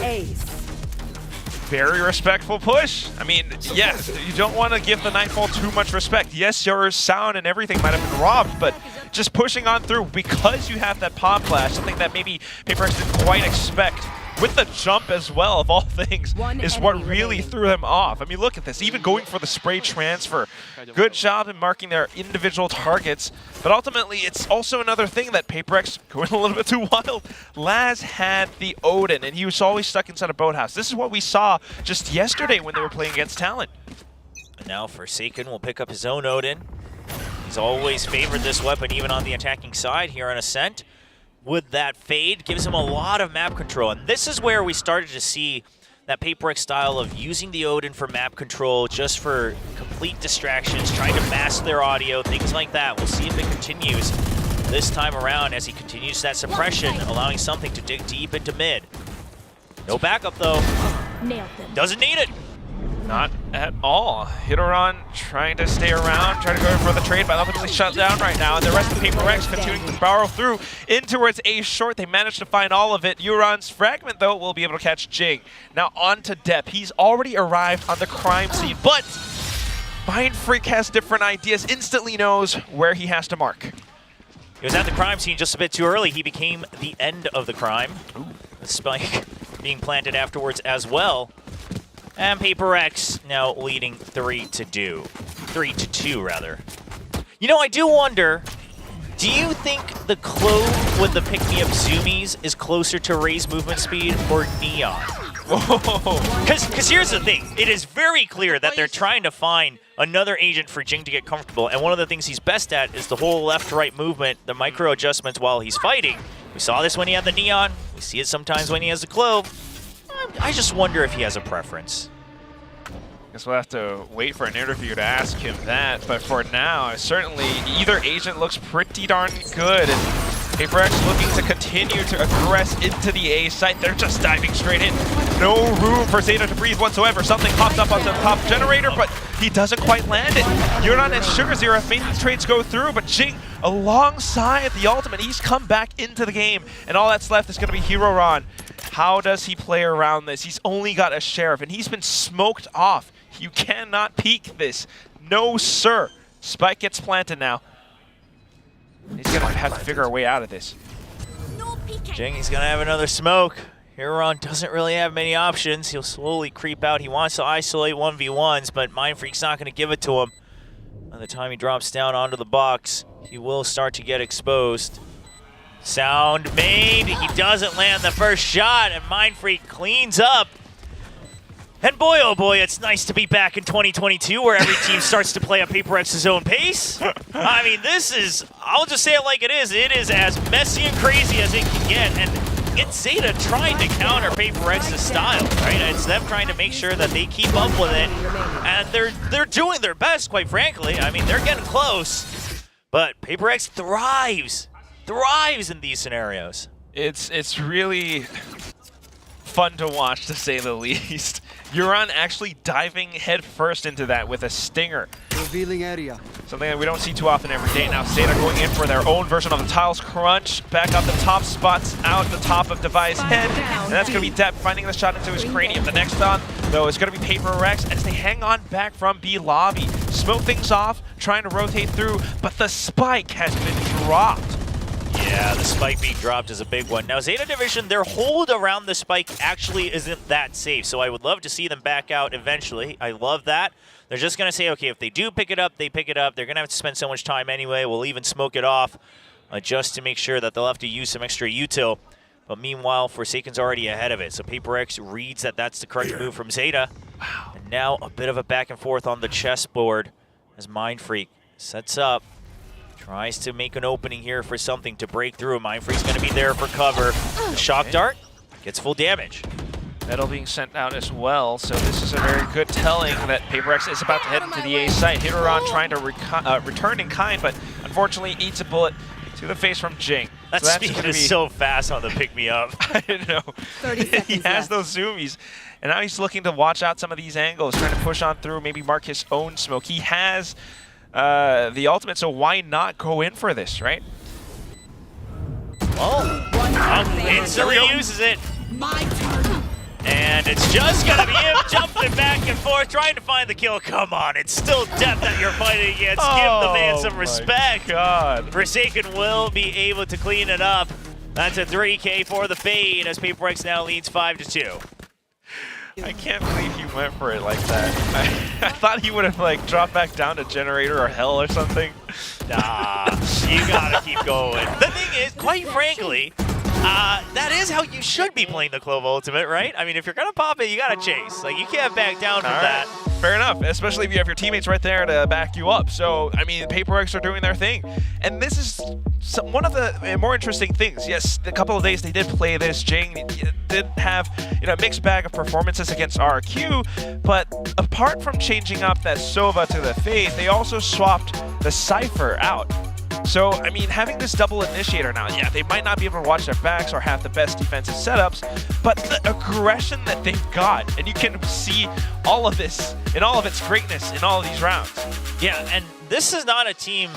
Very respectful push. I mean, yes, you don't want to give the Nightfall too much respect. Yes, your sound and everything might have been robbed, but just pushing on through because you have that pop flash, something that maybe PRX didn't quite expect, with the jump as well, of all things, is what really threw them off. I mean, look at this, even going for the spray transfer. Good job in marking their individual targets, but ultimately it's also another thing that PRX, going a little bit too wild, Laz had the Odin, and he was always stuck inside a boathouse. This is what we saw just yesterday when they were playing against Talent. And now Forsaken will pick up his own Odin. He's always favored this weapon, even on the attacking side here on Ascent. With that fade, gives him a lot of map control. And this is where we started to see that PRX style of using the Odin for map control, just for complete distractions, trying to mask their audio, things like that. We'll see if it continues this time around as he continues that suppression, allowing something to dig deep into mid. No backup though. Doesn't need it. Not at all. Hiroran trying to stay around, trying to go for the trade, but ultimately shut down right now. And the rest of PRX continuing to barrel through in towards A short. They managed to find all of it. Uran's fragment, though, will be able to catch Jing. Now on to Depp. He's already arrived on the crime scene, but Mind Freak has different ideas, instantly knows where he has to mark. He was at the crime scene just a bit too early. He became the end of the crime. The spike being planted afterwards as well. And PRX now leading 3-2 rather. You know, I do wonder, do you think the Clove with the pick-me-up zoomies is closer to Ray's movement speed or Neon? Because here's the thing, it is very clear that they're trying to find another agent for Jing to get comfortable, and one of the things he's best at is the whole left-right movement, the micro adjustments while he's fighting. We saw this when he had the Neon, we see it sometimes when he has the Clove. I just wonder if he has a preference. Guess we'll have to wait for an interview to ask him that, but for now, certainly either agent looks pretty darn good, and PRX looking to continue to aggress into the A site. They're just diving straight in. No room for Zeta to breathe whatsoever. Something pops up onto the top generator, but he doesn't quite land it. Yuran and Sugar Zero have made these trades go through, but Jing, alongside the ultimate, he's come back into the game, and all that's left is going to be Hiroran. How does he play around this? He's only got a Sheriff, and he's been smoked off. You cannot peek this. No, sir. Spike gets planted now. He's going to have to figure a way out of this. Jing, he's going to have another smoke. Hiroran doesn't really have many options. He'll slowly creep out. He wants to isolate 1v1s, but Mind Freak's not going to give it to him. By the time he drops down onto the box, he will start to get exposed. Sound made. He doesn't land the first shot, and Mind Freak cleans up. And boy, oh boy, it's nice to be back in 2022 where every team starts to play at PRX's own pace. I mean, this is, I'll just say it like it is as messy and crazy as it can get. And it's Zeta trying to counter PRX's style, right? It's them trying to make sure that they keep up with it. And they're doing their best, quite frankly. I mean, they're getting close. But PRX thrives in these scenarios. It's really fun to watch, to say the least. Euron actually diving head first into that with a stinger. Revealing area. Something that we don't see too often every day. Now ZETA going in for their own version of the Tiles Crunch. Back up the top spots, out the top of Devi's head. And that's going to be Depp finding the shot into his cranium. The next on, though, is going to be PRX as they hang on back from B lobby. Smoke things off, trying to rotate through, but the spike has been dropped. Yeah, the spike being dropped is a big one. Now, ZETA Division, their hold around the spike actually isn't that safe, so I would love to see them back out eventually. I love that. They're just going to say, okay, if they do pick it up, they pick it up. They're going to have to spend so much time anyway. We'll even smoke it off just to make sure that they'll have to use some extra util. But meanwhile, Forsaken's already ahead of it, so PRX reads that that's the correct move from ZETA. Wow. And now a bit of a back and forth on the chessboard as Mindfreak sets up. Tries to make an opening here for something to break through. Mindfreak's going to be there for cover. The shock dart gets full damage. Metal being sent out as well, so this is a very good telling that PRX is about to head into the A site. Hiroran trying to return in kind, but unfortunately eats a bullet to the face from Jing. That speed is so fast on the pick-me-up. I know. 30 seconds He has left. those zoomies, and now he's looking to watch out some of these angles, trying to push on through, maybe mark his own smoke. He has the ultimate, so why not go in for this, right? Oh, instantly uses it. My turn. And it's just going to be him jumping back and forth, trying to find the kill. Come on, it's still Death that you're fighting against. Give the man some respect. God. Forsaken will be able to clean it up. That's a 3K for the Fade as PRX now leads 5-2. I can't believe he went for it like that. I thought he would have like dropped back down to Generator or Hell or something. Nah, you gotta keep going. The thing is, quite frankly, that is how you should be playing the Clove Ultimate, right? I mean, if you're gonna pop it, you gotta chase. Like, you can't back down from that. Fair enough, especially if you have your teammates right there to back you up. So, I mean, PRX are doing their thing. And this is one of the more interesting things. Yes, a couple of days they did play this. Jing did have a mixed bag of performances against RQ, but apart from changing up that Sova to the Faith, they also swapped the Cypher out. So, I mean, having this double initiator now, yeah, they might not be able to watch their backs or have the best defensive setups, but the aggression that they've got, and you can see all of this in all of its greatness in all of these rounds. Yeah, and this is not a team,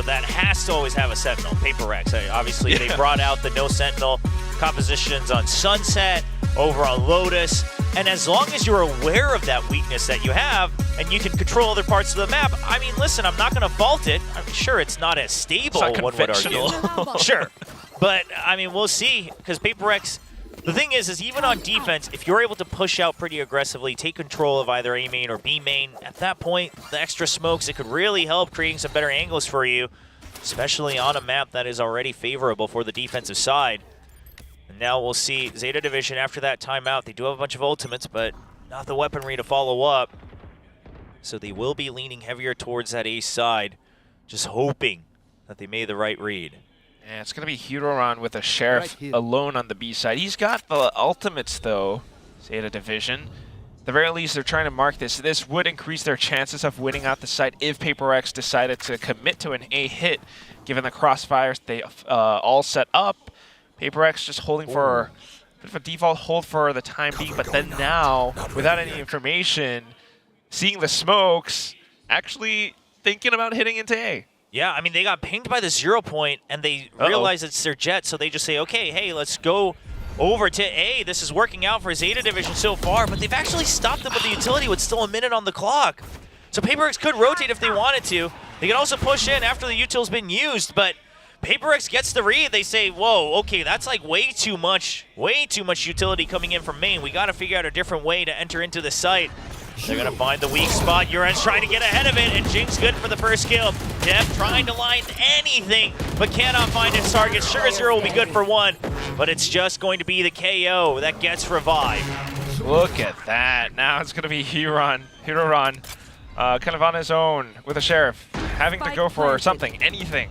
that has to always have a Sentinel. PRX, obviously, they brought out the no Sentinel compositions on Sunset, over on Lotus, and as long as you're aware of that weakness that you have, and you can control other parts of the map, I mean, listen, I'm not going to fault it. I'm sure it's not as stable, one would argue. Sure. But, I mean, we'll see, because PRX, the thing is even on defense, if you're able to push out pretty aggressively, take control of either A main or B main, at that point, the extra smokes, it could really help creating some better angles for you, especially on a map that is already favorable for the defensive side. And now we'll see ZETA Division after that timeout. They do have a bunch of ultimates, but not the weaponry to follow up. So they will be leaning heavier towards that A side, just hoping that they made the right read. Yeah, it's going to be Hiroran with a Sheriff alone on the B side. He's got the ultimates, though, ZETA Division. At the very least, they're trying to mark this. This would increase their chances of winning out the site if PRX decided to commit to an A hit, given the crossfires they all set up. PRX just holding for a bit of a default hold for the time being, but then now, without any information, seeing the smokes, actually thinking about hitting into A. Yeah, I mean, they got pinged by the 0 point, and they realize it's their jet, so they just say, okay, hey, let's go over to A. This is working out for ZETA Division so far, but they've actually stopped them with the utility with still a minute on the clock. So PRX could rotate if they wanted to. They can also push in after the util's been used, but PRX gets the read. They say, whoa, okay, that's like way too much utility coming in from main. We got to figure out a different way to enter into the site. They're going to find the weak spot. Uran's trying to get ahead of it, and Jing's good for the first kill. Dev trying to line anything, but cannot find its target. Sugar Zero will be good for one, but it's just going to be the KO that gets revived. Look at that. Now it's going to be Hiroran kind of on his own with a Sheriff, having to go for something, anything.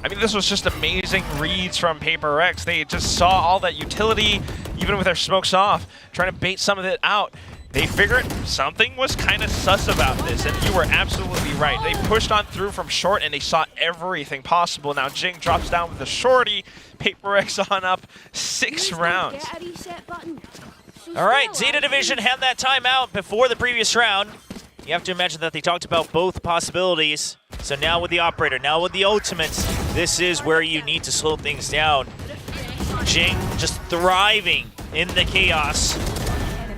I mean, this was just amazing reads from PRX. They just saw all that utility, even with their smokes off, trying to bait some of it out. They figured something was kind of sus about this, and you were absolutely right. They pushed on through from short, and they saw everything possible. Now Jing drops down with the shorty. PRX on up 6 rounds. All right, ZETA Division had that timeout before the previous round. You have to imagine that they talked about both possibilities. So now with the operator, now with the ultimates, this is where you need to slow things down. Jing just thriving in the chaos.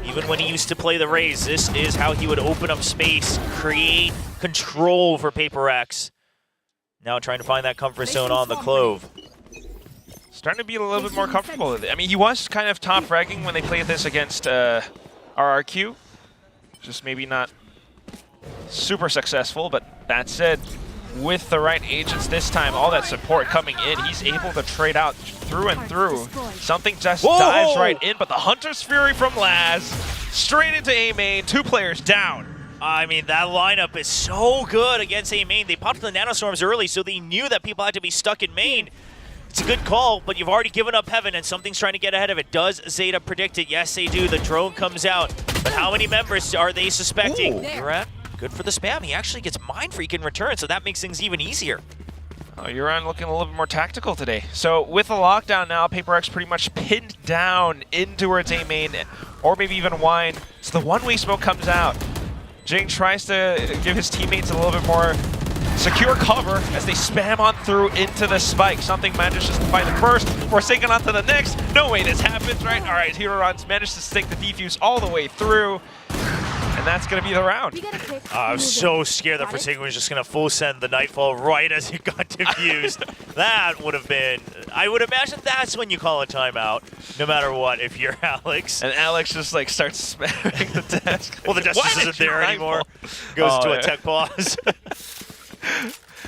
Even when he used to play the Rays, this is how he would open up space, create control for PRX. Now trying to find that comfort zone on the Clove. Starting to be a little bit more comfortable with it. I mean, he was kind of top fragging when they played this against RRQ. Just maybe not super successful, but that said, with the right agents this time, all that support coming in, he's able to trade out through and through. Something just dives right in, but the Hunter's Fury from Laz, straight into A main, 2 players down. I mean, that lineup is so good against A main. They popped the Nanostorms early, so they knew that people had to be stuck in main. It's a good call, but you've already given up Heaven, and something's trying to get ahead of it. Does ZETA predict it? Yes, they do. The drone comes out, but how many members are they suspecting? Uran, good for the spam. He actually gets Mind Freak in return, so that makes things even easier. Oh, Uran looking a little bit more tactical today. So with the lockdown now, PRX pretty much pinned down in towards A main, or maybe even Wine. So the one-way smoke comes out. Jing tries to give his teammates a little bit more secure cover as they spam on through into the spike. Something manages to find it first, Forsaken onto the next. No way this happens, right? All right, Heroron's managed to stick the defuse all the way through. And that's going to be the round. I was so scared that Forsaken was just going to full send the Nightfall right as it got diffused. That would have been, I would imagine that's when you call a timeout, no matter what, if you're Alex. And Alex just like starts spamming the desk. Well, the desk just isn't there anymore. Goes to a tech pause.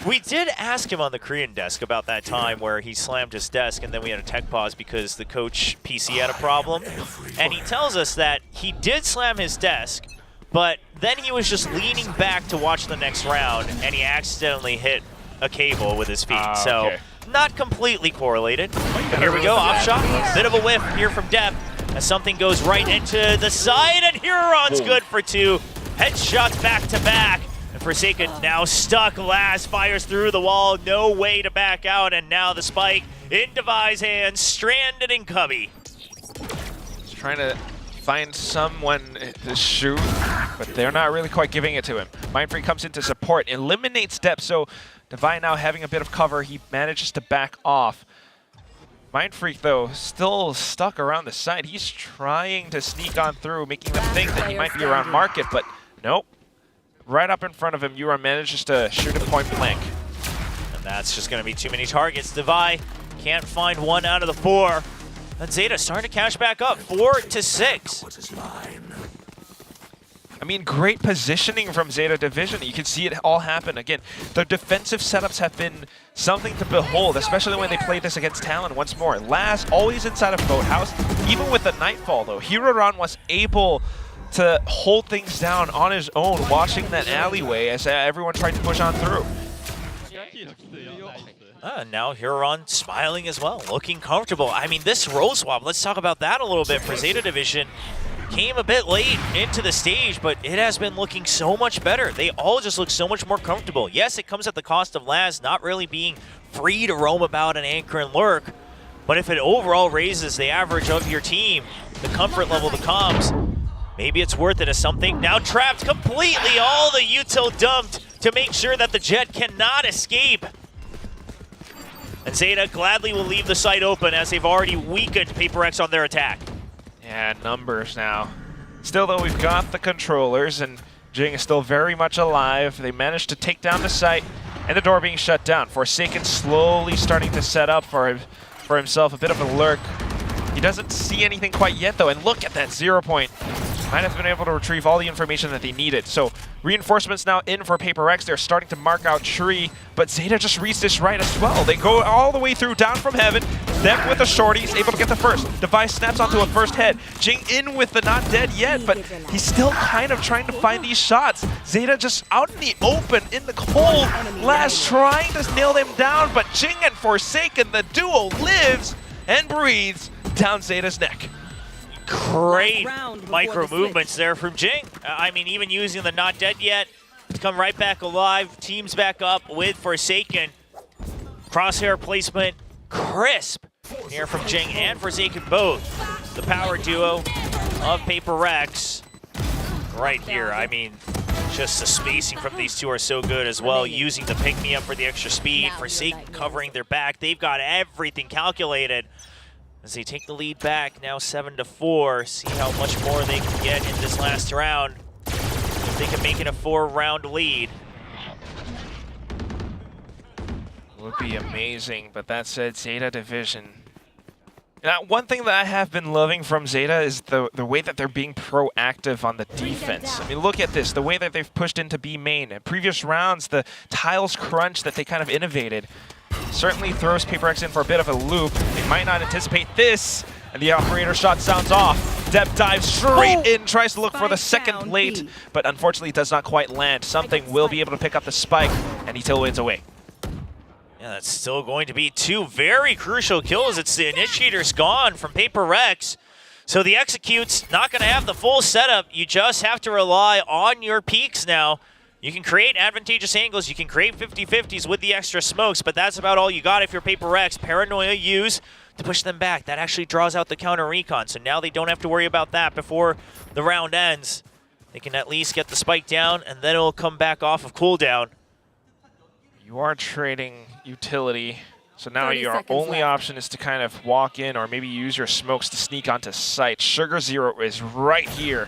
We did ask him on the Korean desk about that time where he slammed his desk and then we had a tech pause because the coach PC had a problem. And he tells us that he did slam his desk, but then he was just leaning back to watch the next round and he accidentally hit a cable with his feet. So not completely correlated. But here we go, off shot. Bit of a whiff here from Depp as something goes right into the side and Huron's good for 2. Headshots back to back. Forsaken now stuck. Laz fires through the wall. No way to back out. And now the spike in Devi's hands. Stranded in Cubby. He's trying to find someone to shoot, but they're not really quite giving it to him. Mindfreak comes in to support. Eliminates Depp. So Devi now having a bit of cover. He manages to back off. Mindfreak, though, still stuck around the side. He's trying to sneak on through, making them think that he might be around market, but nope. Right up in front of him, Uran manages to shoot a point blank. And that's just going to be too many targets. Devi can't find 1 out of the 4. And ZETA starting to cash back up, 4-6. I mean, great positioning from ZETA Division. You can see it all happen. Again, the defensive setups have been something to behold, especially when they played this against Talon once more. Laz always inside of Boathouse. Even with the Nightfall, though, Heroron was able to hold things down on his own, watching that alleyway as everyone tried to push on through. Now Huron smiling as well, looking comfortable. I mean, this role swap, let's talk about that a little bit for ZETA Division. Came a bit late into the stage, but it has been looking so much better. They all just look so much more comfortable. Yes, it comes at the cost of Laz not really being free to roam about and anchor and lurk, but if it overall raises the average of your team, the comfort level, the comms, maybe it's worth it as something. Now trapped completely, all the util dumped to make sure that the Jet cannot escape. And ZETA gladly will leave the site open as they've already weakened PRX on their attack. Yeah, numbers now. Still, though, we've got the controllers, and Jing is still very much alive. They managed to take down the site, and the door being shut down. Forsaken slowly starting to set up for himself a bit of a lurk. He doesn't see anything quite yet, though, and look at that 0 point. Might have been able to retrieve all the information that they needed. So reinforcements now in for PRX. They're starting to mark out tree, but ZETA just reads this right as well. They go all the way through, down from heaven. Them with a shorty, he's able to get the first. Device snaps onto a first head. Jing in with the not dead yet, but he's still kind of trying to find these shots. ZETA just out in the open, in the cold. Laz trying to nail them down, but Jing and Forsaken, the duo lives and breathes down ZETA's neck. Great micro movements there from Jing. I mean, even using the not dead yet, to come right back alive. Teams back up with Forsaken. Crosshair placement, crisp here from Jing and Forsaken both. The power duo of PRX right here. I mean, just the spacing from these two are so good as well. Using the pick-me-up for the extra speed. Forsaken covering their back. They've got everything calculated as they take the lead back, now 7-4. See how much more they can get in this last round. If they can make it a 4-round lead. Would be amazing, but that said, ZETA Division. Now, one thing that I have been loving from ZETA is the way that they're being proactive on the defense. I mean, look at this, the way that they've pushed into B main. In previous rounds, the tiles crunch that they kind of innovated certainly throws PRX in for a bit of a loop. They might not anticipate this, and the operator shot sounds off. Depp dives straight in, tries to look for the second plate, but unfortunately does not quite land. Something will be able to pick up the spike, and he tailwinds away. Yeah, that's still going to be two very crucial kills. It's the initiators gone from PRX. So the execute's not going to have the full setup. You just have to rely on your peaks now. You can create advantageous angles. You can create 50-50s with the extra smokes, but that's about all you got if you're PRX. Paranoia use to push them back. That actually draws out the counter recon. So now they don't have to worry about that before the round ends. They can at least get the spike down, and then it'll come back off of cooldown. You are trading utility, so now your only option is to kind of walk in or maybe use your smokes to sneak onto site. Sugar Zero is right here,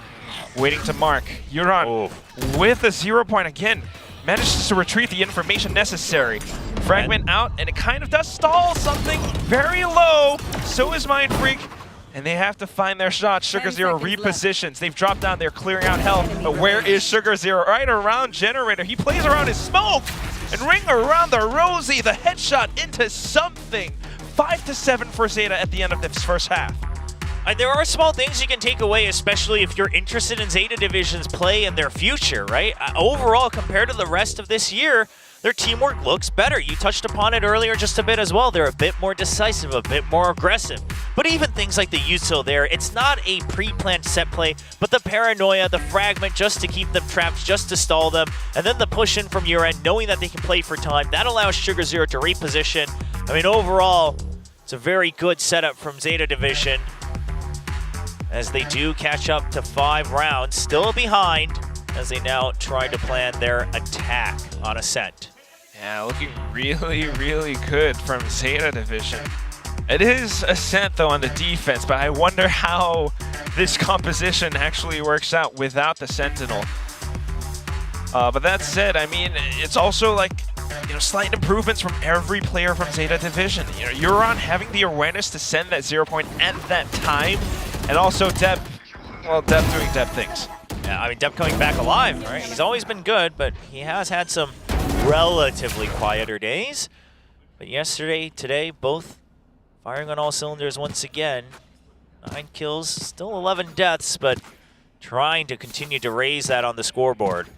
waiting to mark. Euron with a 0 point again, manages to retrieve the information necessary. Fragment out, and it kind of does stall something very low. So is Mind Freak, and they have to find their shot. Sugar Zero repositions. They've dropped down, they're clearing out health, but where is Sugar Zero? Right around Generator. He plays around his smoke. And ring around the Rosie, the headshot into something. 5-7 for ZETA at the end of this first half. There are small things you can take away, especially if you're interested in ZETA Division's play and their future, right? Overall, compared to the rest of this year, their teamwork looks better. You touched upon it earlier just a bit as well. They're a bit more decisive, a bit more aggressive. But even things like the util there, it's not a pre-planned set play, but the paranoia, the fragment just to keep them trapped, just to stall them, and then the push in from your end, knowing that they can play for time. That allows Sugar Zero to reposition. I mean, overall, it's a very good setup from ZETA Division as they do catch up to 5 rounds, still behind as they now try to plan their attack on Ascent. Yeah, looking really, really good from ZETA Division. It is Ascent, though, on the defense, but I wonder how this composition actually works out without the Sentinel. But that said, I mean, it's also like, you know, slight improvements from every player from ZETA Division. You know, Euron having the awareness to send that 0 point at that time, and also Depp, well, Depp doing Depp things. Yeah, I mean, Depp coming back alive, right? He's always been good, but he has had some relatively quieter days. But yesterday, today, both firing on all cylinders once again. 9 kills, still 11 deaths, but trying to continue to raise that on the scoreboard.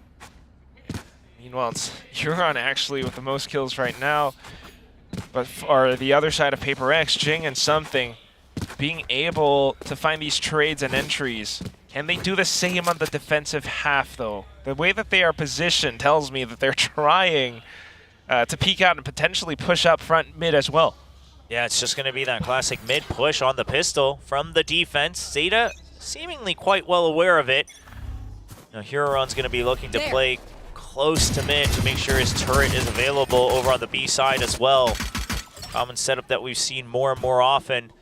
Meanwhile, it's Euron actually with the most kills right now. But for the other side of PRX, Jing and Something being able to find these trades and entries. Can they do the same on the defensive half, though? The way that they are positioned tells me that they're trying to peek out and potentially push up front mid as well. Yeah, it's just going to be that classic mid push on the pistol from the defense. ZETA seemingly quite well aware of it. Now, Huron's going to be looking to play close to mid to make sure his turret is available over on the B side as well. Common setup that we've seen more and more often.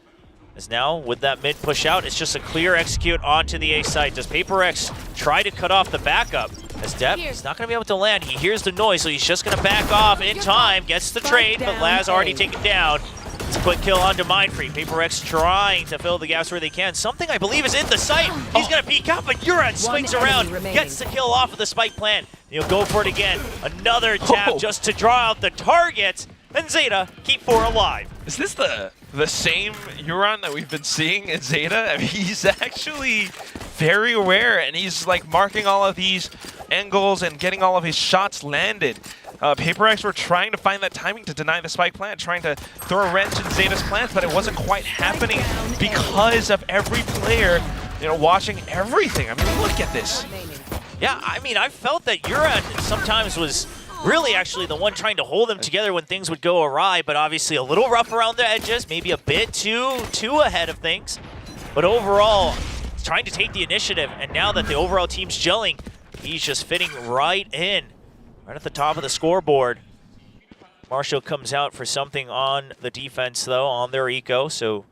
As now, with that mid push out, it's just a clear execute onto the A side. Does PRX try to cut off the backup? As Depp is not going to be able to land. He hears the noise, so he's just going to back off in time. Gets the trade, but Laz already taken down. It's a quick kill onto Mindfree. PRX trying to fill the gaps where they can. Something, I believe, is in the site. He's going to peek out, but Euron swings around, gets the kill off of the spike plant. He'll go for it again. Another tap just to draw out the target. And ZETA keep 4 alive. Is this the same Euron that we've been seeing in ZETA? I mean, he's actually very aware, and he's like marking all of these angles and getting all of his shots landed. PRX were trying to find that timing to deny the spike plant, trying to throw a wrench in ZETA's plans, but it wasn't quite happening because of every player you know, watching everything. I mean, look at this. Yeah, I mean, I felt that Uran sometimes was really actually the one trying to hold them together when things would go awry, but obviously a little rough around the edges, maybe a bit too ahead of things. But overall, trying to take the initiative, and now that the overall team's gelling, he's just fitting right in, right at the top of the scoreboard. Marshall comes out for something on the defense, though, on their eco, so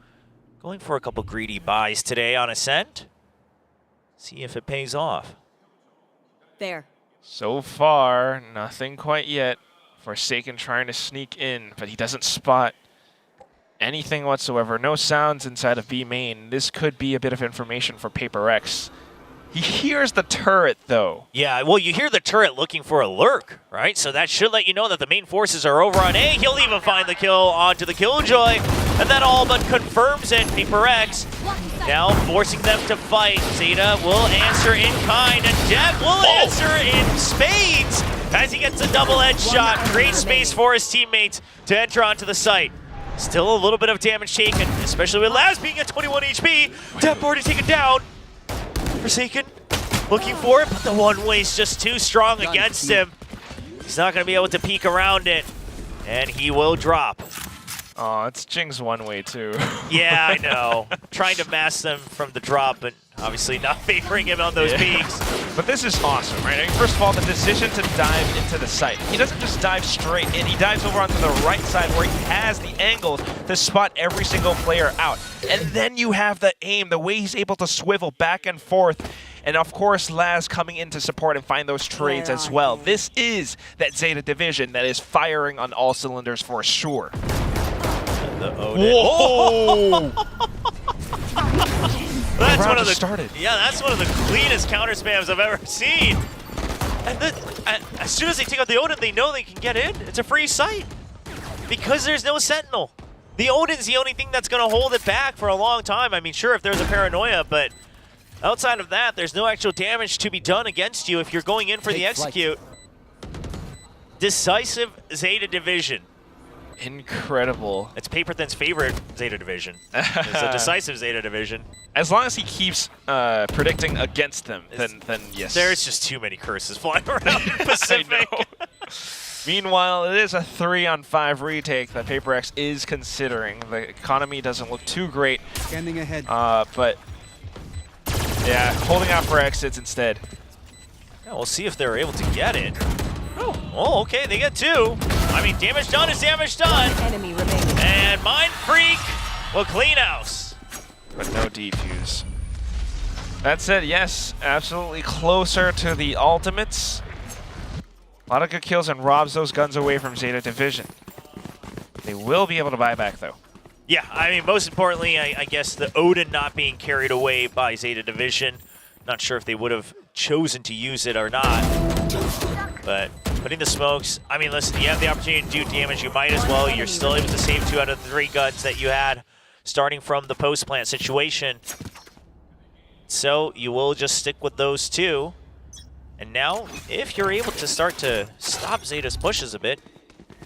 going for a couple greedy buys today on Ascent. See if it pays off. There. So far, nothing quite yet. Forsaken trying to sneak in, but he doesn't spot anything whatsoever. No sounds inside of B main. This could be a bit of information for PRX. He hears the turret, though. Yeah, well, you hear the turret looking for a lurk, right? So that should let you know that the main forces are over on A. He'll even find the kill onto the Killjoy, and that all but confirms it. PRX now forcing them to fight. ZETA will answer in kind, and Dev will answer in spades as he gets a double-edged shot. Great space for his teammates to enter onto the site. Still a little bit of damage taken, especially with Laz being at 21 HP. Dev already taken down. Forsaken looking for it, but the one-way's just too strong against him. He's not going to be able to peek around it, and he will drop. Oh, it's Jing's one-way, too. Yeah, I know. Trying to mask them from the drop, but obviously not favoring him on those peaks. But this is awesome, right? I mean, first of all, the decision to dive into the site. He doesn't just dive straight in. He dives over onto the right side where he has the angles to spot every single player out. And then you have the aim, the way he's able to swivel back and forth. And of course, Laz coming in to support and find those trades as well. This is that ZETA division that is firing on all cylinders for sure. Whoa! That's one of the started. Yeah, that's one of the cleanest counter spams I've ever seen. And then, as soon as they take out the Odin, they know they can get in. It's a free site because there's no Sentinel. The Odin's the only thing that's going to hold it back for a long time. I mean, sure, if there's a paranoia, but outside of that, there's no actual damage to be done against you if you're going in for the execute. Decisive ZETA division. Incredible. It's Paperthin's favorite ZETA division. It's a decisive ZETA division. As long as he keeps predicting against them, then yes. There's just too many curses flying around the Pacific. Meanwhile, it is a 3-on-5 retake that PRX is considering. The economy doesn't look too great. Scanning ahead. But yeah, holding out for exits instead. Yeah, we'll see if they're able to get it. Oh, okay, they get 2. I mean, damage done is damage done. Enemy remaining. And Mind Freak will clean house. But no defuse. That said, yes, absolutely closer to the ultimates. A lot of good kills and robs those guns away from ZETA division. They will be able to buy back, though. Yeah, I mean, most importantly, I guess the Odin not being carried away by ZETA division. Not sure if they would have chosen to use it or not. But putting the smokes, I mean, listen, you have the opportunity to do damage, you might as well. You're still able to save 2 out of the 3 guns that you had starting from the post-plant situation. So you will just stick with those 2. And now, if you're able to start to stop ZETA's pushes a bit,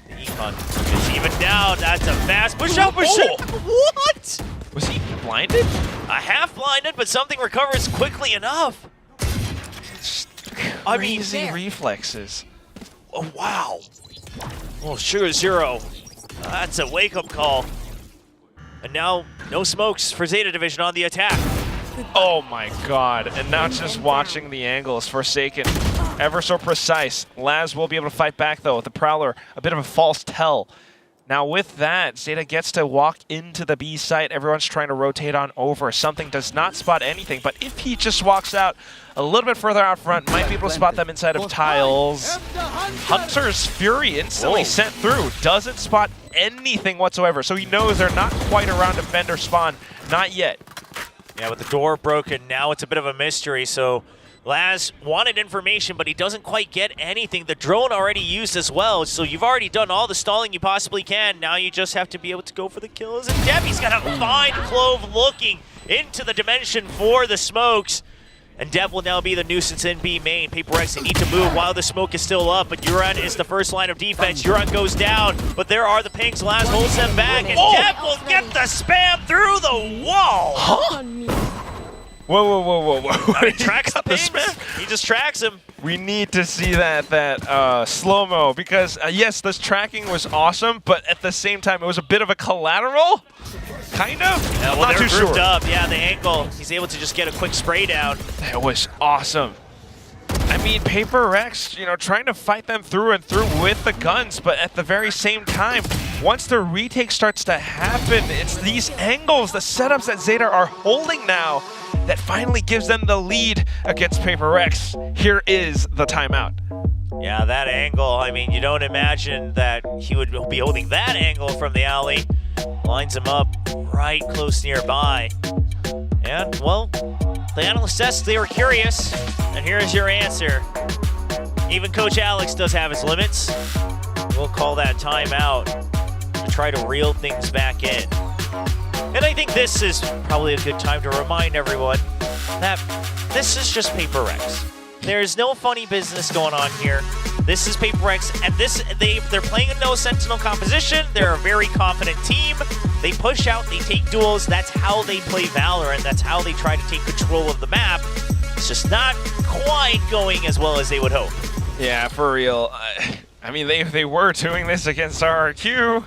the econ is even down. That's a fast push out. What? Was he blinded? A half blinded, but something recovers quickly enough. Crazy reflexes. Oh, wow. Well, Sugar Zero. That's a wake-up call. And now, no smokes for ZETA division on the attack. Oh my god. And now just watching the angles. Forsaken. Ever so precise. Laz will be able to fight back, though. The Prowler, a bit of a false tell. Now with that, ZETA gets to walk into the B site. Everyone's trying to rotate on over. Something does not spot anything, but if he just walks out a little bit further out front, might be able to spot them inside of tiles. Hunter's Fury instantly sent through. Doesn't spot anything whatsoever, so he knows they're not quite around defender spawn. Not yet. Yeah, with the door broken, now it's a bit of a mystery, so Laz wanted information, but he doesn't quite get anything. The drone already used as well, so you've already done all the stalling you possibly can. Now you just have to be able to go for the kills. And Debbie's got a fine Clove looking into the dimension for the smokes. And Dev will now be the nuisance in B main. PRX, they need to move while the smoke is still up, but Uran is the first line of defense. Uran goes down, but there are the pings. Laz holds them back, and Dev will get the spam through the wall. Huh? Whoa. He tracks the pings. He just tracks him. We need to see that slow-mo because, yes, this tracking was awesome, but at the same time, it was a bit of a collateral, kind of? Yeah, I'm well, not they're too grouped sure. up. Yeah, the angle. He's able to just get a quick spray down. That was awesome. I mean, PRX, trying to fight them through and through with the guns, but at the very same time, once the retake starts to happen, it's these angles, the setups that ZETA are holding now, that finally gives them the lead against PRX. Here is the timeout. Yeah, that angle. I mean, you don't imagine that he would be holding that angle from the alley. Lines him up right close nearby. And, well, the analysts said they were curious, and here's your answer. Even Coach Alex does have his limits. We'll call that timeout to try to reel things back in. And I think this is probably a good time to remind everyone that this is just PRX. There's no funny business going on here. This is PRX, and they're playing a no sentinel composition. They're a very confident team. They push out, they take duels. That's how they play Valorant. That's how they try to take control of the map. It's just not quite going as well as they would hope. Yeah, for real. I mean, they were doing this against RRQ.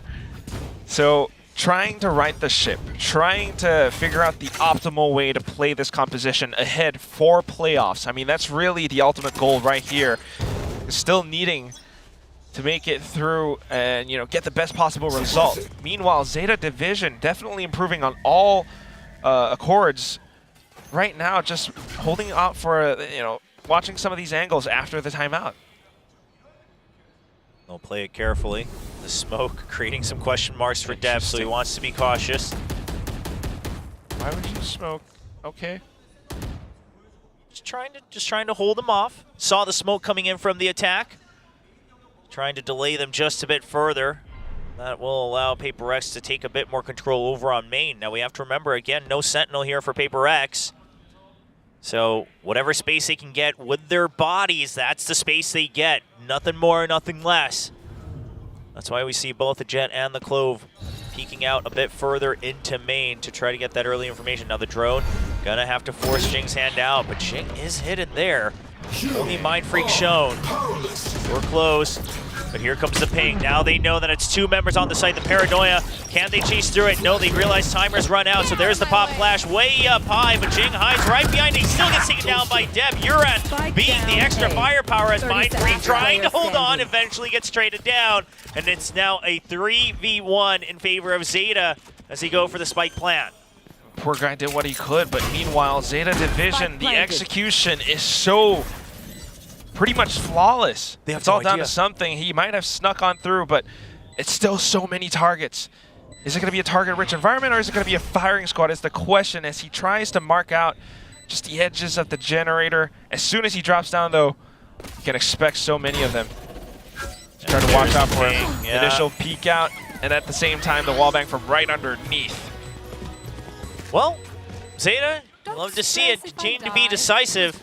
So trying to right the ship, trying to figure out the optimal way to play this composition ahead for playoffs. I mean, that's really the ultimate goal right here. Still needing to make it through and, get the best possible result. Meanwhile, ZETA Division definitely improving on all accords. Right now, just holding out for, watching some of these angles after the timeout. They'll play it carefully. The smoke creating some question marks for depth, so he wants to be cautious. Why would you smoke? Okay. Just trying to hold them off. Saw the smoke coming in from the attack. Trying to delay them just a bit further. That will allow PRX to take a bit more control over on main. Now we have to remember, again, no sentinel here for PRX. So whatever space they can get with their bodies, that's the space they get. Nothing more, nothing less. That's why we see both the Jet and the Clove peeking out a bit further into main to try to get that early information. Now the drone gonna have to force Jing's hand out, but Jing is hidden there. Only Mind Freak shown. We're close, but here comes the ping. Now they know that it's two members on the site, the Paranoia. Can they chase through it? No, they realize timers run out, so there's the pop flash way up high, but Jing hides right behind it. He still gets taken down by Deb. Uran being the extra firepower as Mind Freak trying to hold on, eventually gets traded down, and it's now a 3v1 in favor of ZETA as they go for the spike plant. Poor guy did what he could, but meanwhile, ZETA Division, the execution is so pretty much flawless. It's all down to something. He might have snuck on through, but it's still so many targets. Is it going to be a target-rich environment, or is it going to be a firing squad is the question as he tries to mark out just the edges of the generator. As soon as he drops down, though, you can expect so many of them. Try to watch out for him. Yeah. Initial peek out, and at the same time, the wallbang from right underneath. Well, ZETA, love to see it continue to be decisive,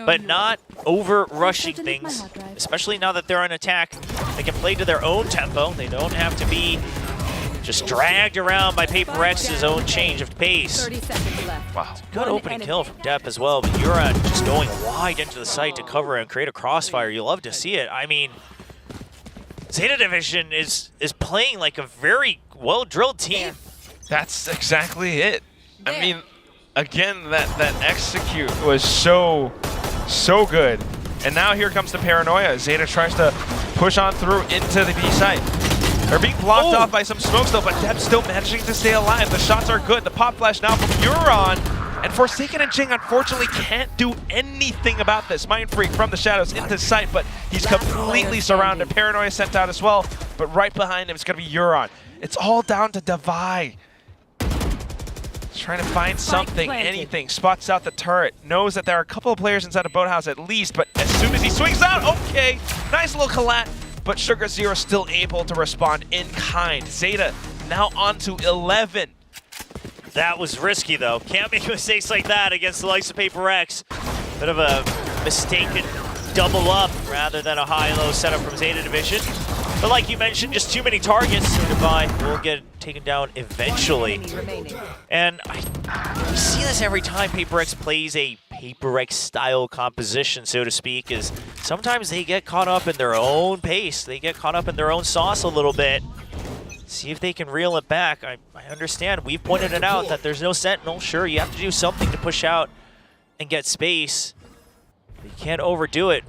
but not over-rushing things, especially now that they're on attack. They can play to their own tempo. They don't have to be just dragged around by PRX's own change of pace. Wow, good opening kill from Depp as well, but Uran just going wide into the site to cover and create a crossfire. You love to see it. I mean, ZETA Division is playing like a very well-drilled team. That's exactly it. I mean, again, that execute was so good. And now here comes the Paranoia. ZETA tries to push on through into the B site. They're being blocked off by some smokes though, but Deb's still managing to stay alive. The shots are good. The pop flash now from Uran. And Forsaken and Jing unfortunately can't do anything about this. Mind Freak from the shadows into sight, but he's completely surrounded. Paranoia sent out as well, but right behind him is going to be Uran. It's all down to Divide. Trying to find something, anything. Spots out the turret. Knows that there are a couple of players inside a boathouse at least, but as soon as he swings out, okay. Nice little collat, but Sugar Zero still able to respond in kind. ZETA now on to 11. That was risky though. Can't make mistakes like that against the likes of PRX. Bit of a mistaken double up rather than a high-low setup from ZETA Division. But like you mentioned, just too many targets, so Divine will get taken down eventually. And we see this every time PRX plays a PRX style composition, so to speak, is sometimes they get caught up in their own pace. They get caught up in their own sauce a little bit. See if they can reel it back. I understand. We've pointed it out that there's no Sentinel. Sure, you have to do something to push out and get space. But you can't overdo it.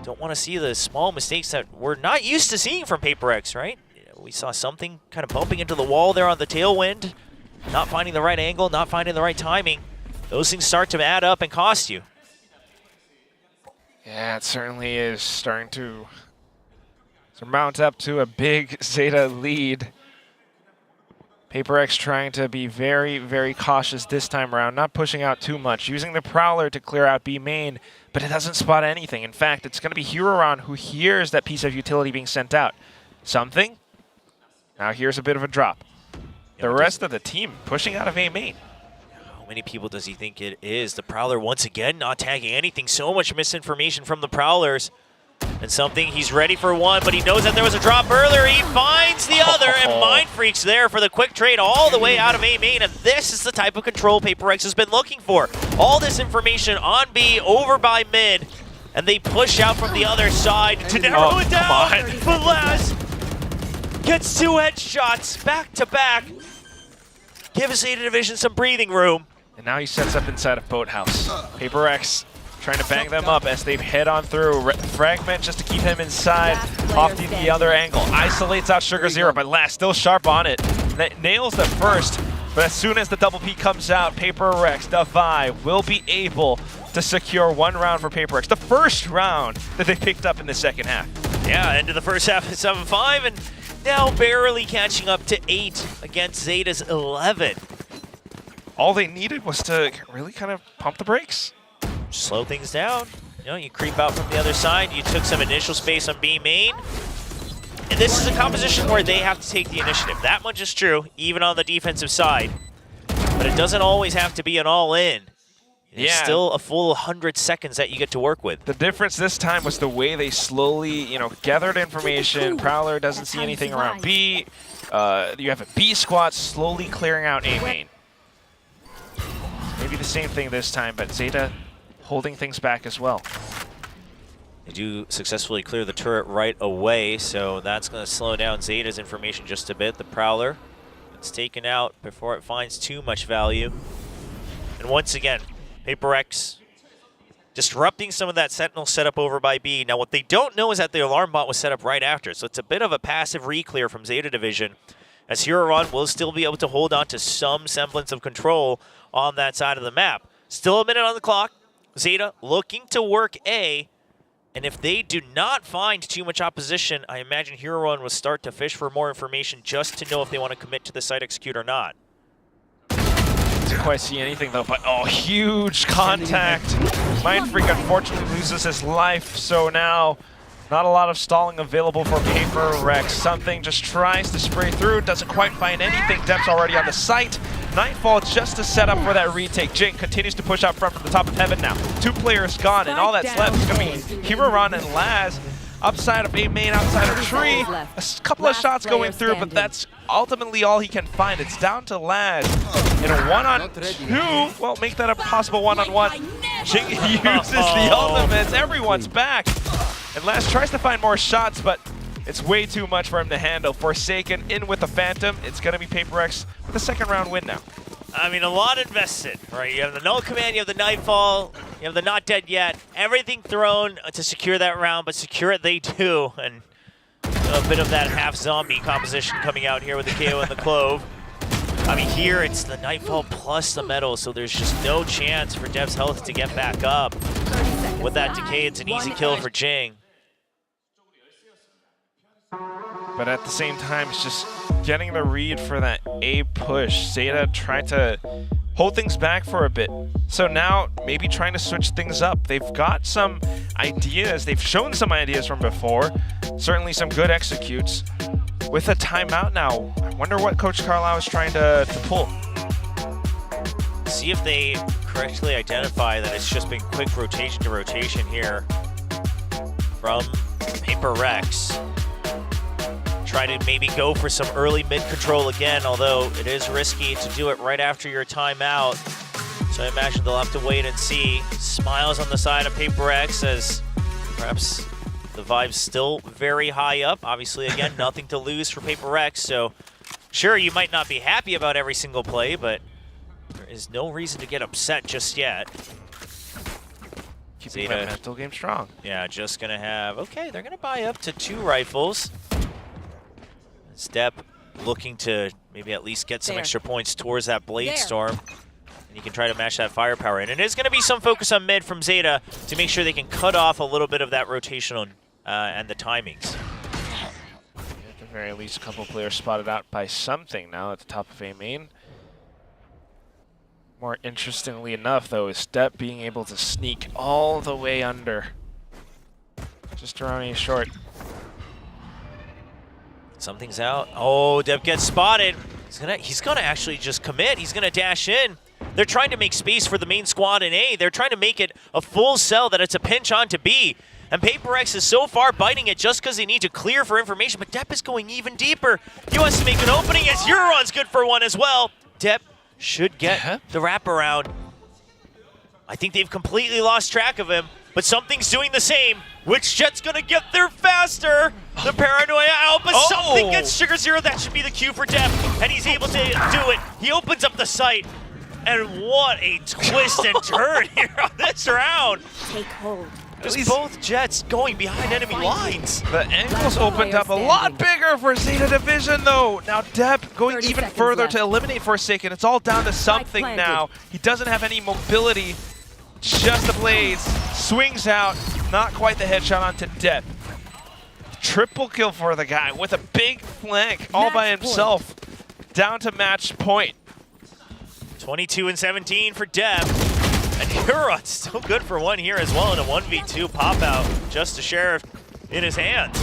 Don't want to see the small mistakes that we're not used to seeing from PRX, right? We saw something kind of bumping into the wall there on the tailwind. Not finding the right angle, not finding the right timing. Those things start to add up and cost you. Yeah, it certainly is starting to mount up to a big ZETA lead. PRX trying to be very, very cautious this time around, not pushing out too much, using the Prowler to clear out B main, but it doesn't spot anything. In fact, it's going to be Huron who hears that piece of utility being sent out. Something? Now here's a bit of a drop. The rest of the team pushing out of A main. How many people does he think it is? The Prowler once again not tagging anything. So much misinformation from the Prowlers. And something, he's ready for one, but he knows that there was a drop earlier. He finds the other, and Mind Freaks there for the quick trade all the way out of A main. And this is the type of control PRX has been looking for. All this information on B, over by mid, and they push out from the other side to narrow it down. But Laz gets 2 headshots back to back. Give ZETA Division some breathing room. And now he sets up inside of Boathouse. PRX trying to bang them up as they head on through. Fragment just to keep him inside off the other angle. Isolates out Sugar Zero, but Last still sharp on it. Nails the first, but as soon as the double P comes out, PRX, Devi will be able to secure 1 round for PRX. The first round that they picked up in the second half. Yeah, end of the first half at 7-5, and now barely catching up to 8 against ZETA's 11. All they needed was to really kind of pump the brakes. Slow things down. You know, you creep out from the other side. You took some initial space on B main. And this is a composition where they have to take the initiative. That much is true, even on the defensive side. But it doesn't always have to be an all-in. There's still a full 100 seconds that you get to work with. The difference this time was the way they slowly, gathered information. Prowler doesn't see anything around B. You have a B squad slowly clearing out A main. Maybe the same thing this time, but ZETA holding things back as well. They do successfully clear the turret right away, so that's going to slow down ZETA's information just a bit. The Prowler, it's taken out before it finds too much value. And once again, PRX disrupting some of that Sentinel setup over by B. Now, what they don't know is that the alarm bot was set up right after, so it's a bit of a passive re-clear from ZETA Division, as Huron will still be able to hold on to some semblance of control on that side of the map. Still a minute on the clock. ZETA looking to work A, and if they do not find too much opposition, I imagine Huron will start to fish for more information just to know if they want to commit to the site execute or not. Didn't quite see anything though, but huge contact. Mind Freak unfortunately loses his life, so now not a lot of stalling available for PRX. Something just tries to spray through, doesn't quite find anything. Depth's already on the site. Nightfall just to set up for that retake. Jing continues to push out front from the top of heaven now. 2 players gone, and all that's left is going to be Huron and Laz. Upside of A main, outside of tree. A couple of shots going through, but that's ultimately all he can find. It's down to Laz in a 1-on-2. Well, make that a possible 1-on-1. Jing uses the ultimates. Everyone's back. And Laz tries to find more shots, but it's way too much for him to handle. Forsaken in with the Phantom. It's going to be PRX with a 2nd round win now. I mean, a lot invested, right? You have the null command, you have the Nightfall, you have the not dead yet. Everything thrown to secure that round, but secure it they do. And a bit of that half-zombie composition coming out here with the KO and the Clove. I mean, here it's the Nightfall plus the metal, so there's just no chance for Dev's health to get back up. With that decay, it's an easy kill for Jing. But at the same time, it's just getting the read for that A push. ZETA tried to hold things back for a bit. So now maybe trying to switch things up. They've got some ideas. They've shown some ideas from before. Certainly some good executes. With a timeout now, I wonder what Coach Carlisle is trying to pull. See if they correctly identify that it's just been quick rotation to rotation here. from PRX. Try to maybe go for some early mid control again, although it is risky to do it right after your timeout. So I imagine they'll have to wait and see. Smiles on the side of PRX as perhaps the vibe's still very high up. Obviously, again, nothing to lose for PRX, so sure, you might not be happy about every single play, but there is no reason to get upset just yet. Keeping that mental game strong. Yeah, just gonna have, okay, they're gonna buy up to 2 rifles. Step looking to maybe at least get some extra points towards that Blade Storm. And you can try to match that firepower in. And it is gonna be some focus on mid from ZETA to make sure they can cut off a little bit of that rotational and the timings. At the very least, a couple players spotted out by something now at the top of A main. More interestingly enough, though, is Step being able to sneak all the way under. Just around A short. Something's out. Oh, Deb gets spotted. He's gonna actually just commit. He's gonna dash in. They're trying to make space for the main squad in A. They're trying to make it a full sell that it's a pinch on to B. And PRX is so far biting it just because they need to clear for information, but Depp is going even deeper. He wants to make an opening as Euron's good for one as well. Depp should get the wraparound. I think they've completely lost track of him, but something's doing the same. Which jet's gonna get there faster? The paranoia out, but something gets Sugar Zero. That should be the cue for Depp, and he's able to do it. He opens up the sight, and what a twist and turn here on this round. Take hold. Just both jets going behind enemy lines. The angles opened up a lot bigger for ZETA Division, though. Now Depp going even further to eliminate Forsaken. It's all down to something now. He doesn't have any mobility. Just the blades. Swings out. Not quite the headshot onto Depp. Triple kill for the guy with a big flank all by himself. Down to match point. 22 and 17 for Depp. And Huron's still good for one here as well in a 1v2 pop out. Just a sheriff in his hands.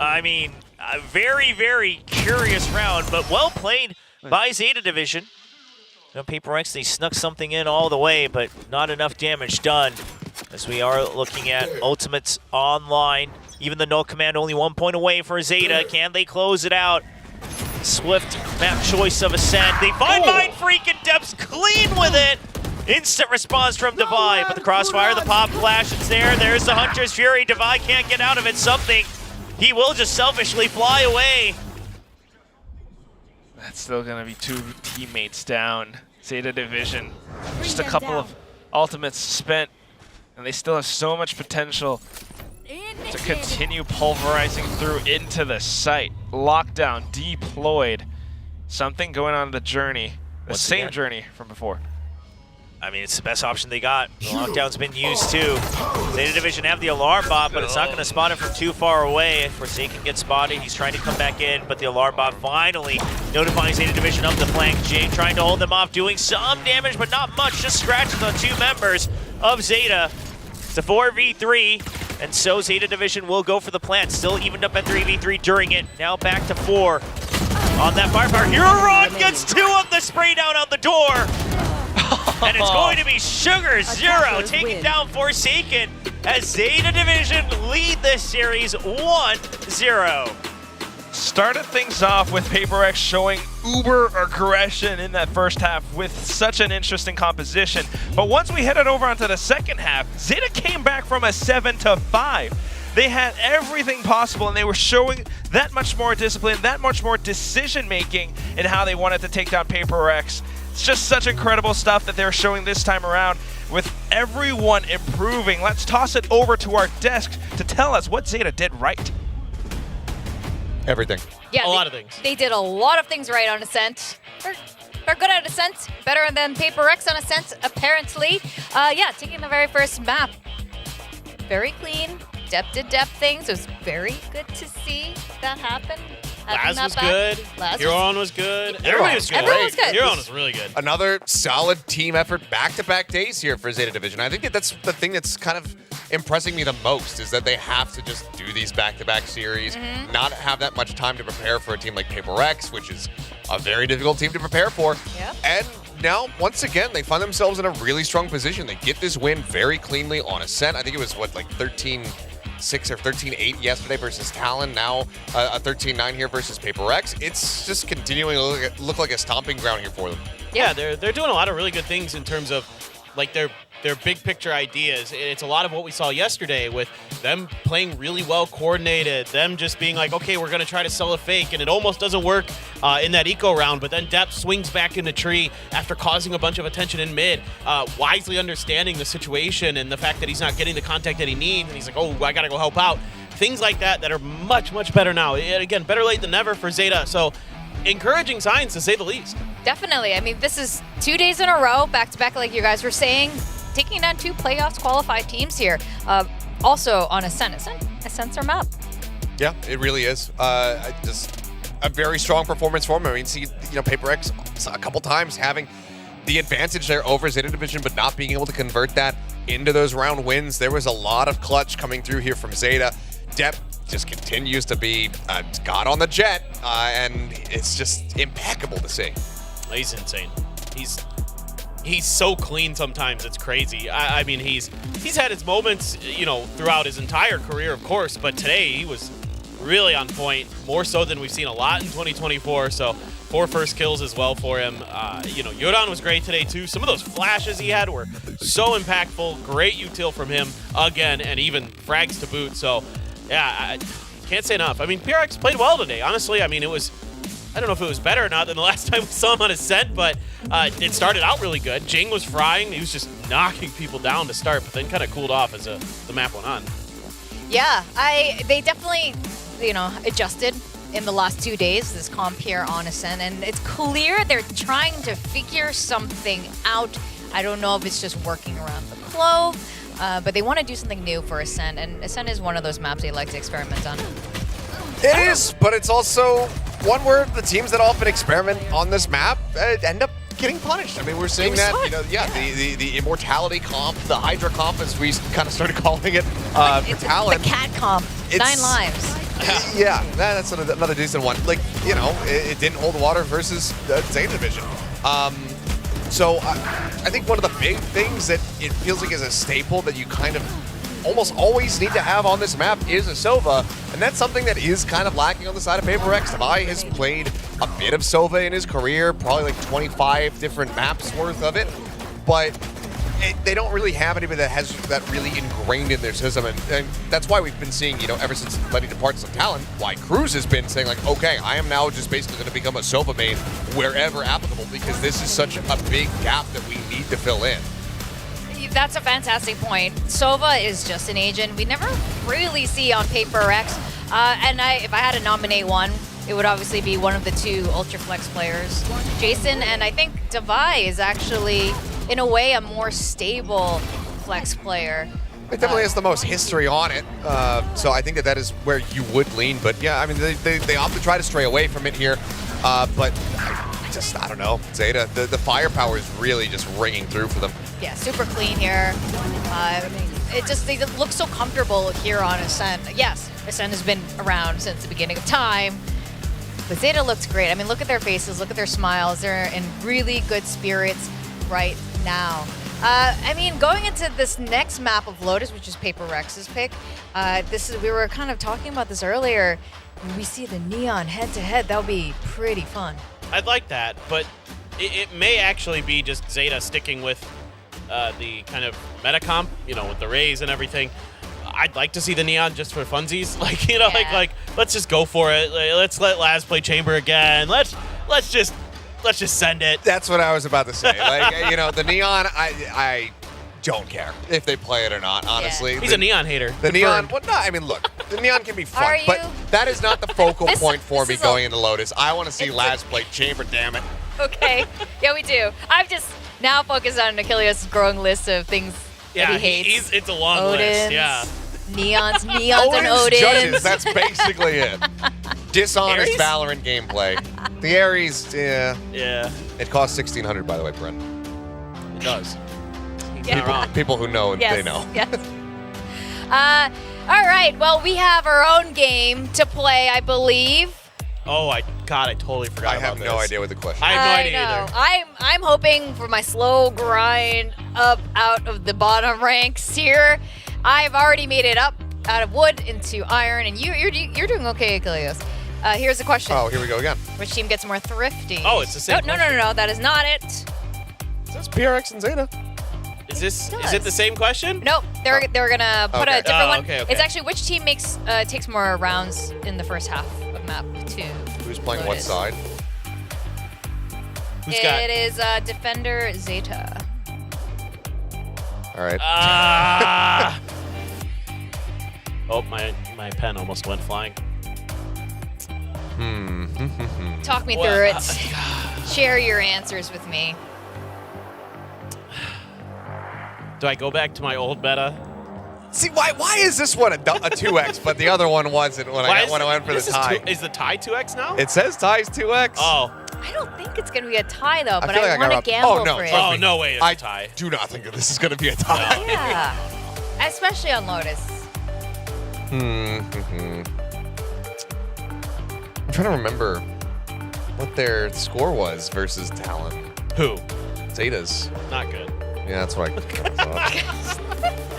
I mean, a very, very curious round, but well played by ZETA Division. You know, PRX, they snuck something in all the way, but not enough damage done. As we are looking at Ultimates online. Even the null command only 1 point away for ZETA. Can they close it out? Swift map choice of Ascend. They find Mind Freak and Depp's clean with it. Instant response from Divide, but the crossfire, the pop flash is there. There's the Hunter's Fury. Divide can't get out of it. Something. He will just selfishly fly away. That's still going to be 2 teammates down. ZETA Division. Just a couple of ultimates spent, and they still have so much potential to continue pulverizing through into the site. Lockdown deployed. Something going on the journey. The same journey from before. I mean, it's the best option they got. The lockdown's been used too. ZETA Division have the alarm bot, but it's not going to spot him from too far away. Forsaken gets spotted. He's trying to come back in, but the alarm bot finally notifying ZETA Division up the flank. Jake trying to hold them off, doing some damage, but not much. Just scratches on 2 members of ZETA. It's a 4v3, and so ZETA Division will go for the plant. Still evened up at 3v3 during it. Now back to 4 on that firepower. Huron gets 2 of the spray down on the door. And it's going to be Sugar Zero taking down Forsaken as ZETA Division lead this series 1-0. Started things off with PRX showing uber aggression in that first half with such an interesting composition. But once we headed over onto the second half, ZETA came back from a 7-5. They had everything possible, and they were showing that much more discipline, that much more decision-making in how they wanted to take down PRX. It's just such incredible stuff that they're showing this time around with everyone improving. Let's toss it over to our desk to tell us what ZETA did right. Everything. Yeah, a lot of things. They did a lot of things right on Ascent. They're good at Ascent, better than PRX on Ascent, apparently. Yeah, taking the very first map. Very clean, depth to depth things. It was very good to see that happen. Laz was good. Huron was good. Everybody was good. Everyone was good. Huron was really good. Another solid team effort, back-to-back days here for ZETA Division. I think that's the thing that's kind of impressing me the most is that they have to just do these back-to-back series, not have that much time to prepare for a team like PRX, which is a very difficult team to prepare for. Yep. And now, once again, they find themselves in a really strong position. They get this win very cleanly on Ascent. I think it was, what, like 13 13-6 or 13-8 yesterday versus Talon. Now a 13-9 here versus PRX. It's just continuing to look like a stomping ground here for them. Yeah, they're doing a lot of really good things in terms of like their big picture ideas. It's a lot of what we saw yesterday with them playing really well coordinated, them just being like, okay, we're going to try to sell a fake, and it almost doesn't work in that eco round, but then Depp swings back in the tree after causing a bunch of attention in mid, wisely understanding the situation and the fact that he's not getting the contact that he needs, and he's like, oh, I got to go help out. Things like that are much, much better now. And again, better late than never for ZETA, so encouraging signs to say the least. Definitely. I mean, this is 2 days in a row, back-to-back, like you guys were saying, taking down 2 playoffs qualified teams here. Also on Ascent. Ascent's our map. Yeah, it really is. Just a very strong performance for him. I mean, see, PRX a couple times having the advantage there over ZETA Division, but not being able to convert that into those round wins. There was a lot of clutch coming through here from ZETA. Depp just continues to be God on the jet, and it's just impeccable to see. He's insane. He's so clean sometimes, it's crazy. I mean, he's had his moments, throughout his entire career, of course, but today he was really on point, more so than we've seen a lot in 2024, so 4 first kills as well for him. Yodan was great today, too. Some of those flashes he had were so impactful. Great util from him again, and even frags to boot, so yeah, I can't say enough. I mean, PRX played well today, honestly. I mean, I don't know if it was better or not than the last time we saw him on Ascent, but it started out really good. Jing was frying. He was just knocking people down to start, but then kind of cooled off as the map went on. Yeah, they definitely, adjusted in the last 2 days, this comp here on Ascent, and it's clear they're trying to figure something out. I don't know if it's just working around the Clove, but they want to do something new for Ascent, and Ascent is one of those maps they like to experiment on. It is, but it's also one where the teams that often experiment on this map end up getting punished. I mean, we're seeing that, the immortality comp, the Hydra comp, as we kind of started calling it, for Talon. The cat comp, 9 lives. Yeah, that's another decent one. Like, it didn't hold water versus ZETA Division. So I think one of the big things that it feels like is a staple that you kind of almost always need to have on this map is a Sova, and that's something that is kind of lacking on the side of PRX. Tavai has played a bit of Sova in his career, probably like 25 different maps worth of it, but they don't really have anybody that has that really ingrained in their system, and that's why we've been seeing, ever since Letty departs some talent, why Cruz has been saying like, okay, I am now just basically going to become a Sova main wherever applicable, because this is such a big gap that we need to fill in. That's a fantastic point. Sova is just an agent we never really see on PRX. And if I had to nominate one, it would obviously be one of the 2 Ultraflex players, Jason, and I think Tavai is actually, in a way, a more stable flex player. It definitely has the most history on it, so I think that is where you would lean. But yeah, I mean, they opt to try to stray away from it here, but I don't know, ZETA, the firepower is really just ringing through for them. Yeah, super clean here. They look so comfortable here on Ascent. Yes, Ascent has been around since the beginning of time, but ZETA looks great. I mean, look at their faces, look at their smiles. They're in really good spirits right now. I mean, going into this next map of Lotus, which is PRX's pick, we were kind of talking about this earlier. When we see the Neon head-to-head, that would be pretty fun. I'd like that, but it may actually be just ZETA sticking with the kind of meta comp, with the Rays and everything. I'd like to see the Neon just for funsies, like let's just go for it. Let's let Laz play Chamber again. Let's just send it. That's what I was about to say. The Neon, I don't care if they play it or not, honestly. Yeah. He's a Neon hater. The Neon, well, no, I mean, look, the Neon can be fun, but that is not the focal point for me going into Lotus. I want to see Laz play Chamber, damn it. Okay, yeah, we do. I've just now focused on Achilles' growing list of things that he hates. It's a long list, yeah. Neons and Odins. Judges, that's basically it. Dishonest Ares? Valorant gameplay. The Ares, yeah. It costs $1,600, by the way, Brent. It does. People who know, they know. Yes. All right, well, we have our own game to play, I believe. Oh, God, I totally forgot about this. I have no idea what the question is. I have no idea either. I'm hoping for my slow grind up out of the bottom ranks here. I've already made it up out of wood into iron, and you're doing okay, Kalios. Here's the question. Oh, here we go again. Which team gets more thrifty? Oh, it's the same No, that is not it. It says PRX and Zeta. Is it the same question? Nope, they're gonna put a different one. Okay. It's actually which team takes more rounds in the first half of map 2. Who's playing what side? It is defender Zeta. All right. Oh, my pen almost went flying. Talk me through it. Share your answers with me. Do I go back to my old meta? See, why is this one a 2x, but the other one wasn't when I went for the tie? Is the tie 2x now? It says tie's 2x. Oh. I don't think it's gonna be a tie though, but feel I like want to gamble no, for it. trust me. No way it's I a tie. do not think that this is going to be a tie. Yeah, especially on Lotus. I'm trying to remember what their score was versus Talon. Who? Zeta's. Not good. Yeah, that's what I thought.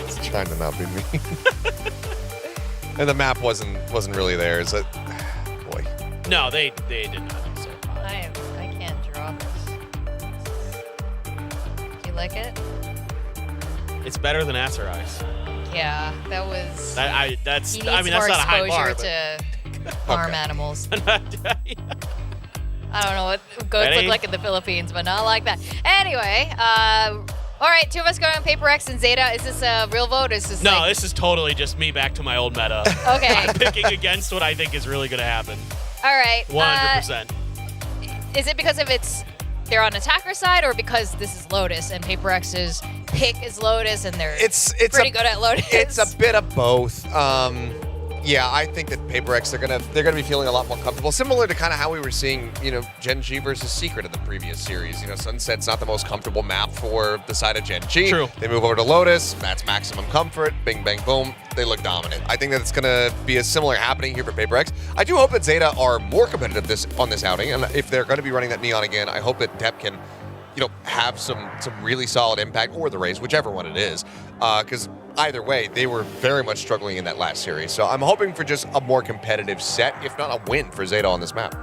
It's trying to not be me. And the map wasn't really theirs. Boy. No, they did not. So. I can't draw this. Do you like it? It's better than Aserais. Yeah, that was. That's He needs I mean that's more not a high bar. exposure to farm animals. I don't know what goats look like in the Philippines, but not like that. Anyway, all right, two of us going on Paper X and Zeta. Is this a real vote? Is this No, this is totally just me back to my old meta. Okay. I'm picking against what I think is really going to happen. All right. 100%. Is it because of they're on attacker side, or because this is Lotus and Paper X's pick is Lotus and they're pretty good at Lotus? It's a bit of both. Yeah, I think that Paper X they're gonna be feeling a lot more comfortable, similar to kind of how we were seeing, Gen G versus Secret in the previous series. Sunset's not the most comfortable map for the side of Gen G. True. They move over to Lotus. That's maximum comfort. Bing, bang, boom. They look dominant. I think that it's gonna be a similar happening here for Paper X. I do hope that Zeta are more competitive on this outing, and if they're gonna be running that Neon again, I hope that Depp can, have some really solid impact, or the Rays, whichever one it is, because either way, they were very much struggling in that last series. So I'm hoping for just a more competitive set, if not a win for Zeta on this map.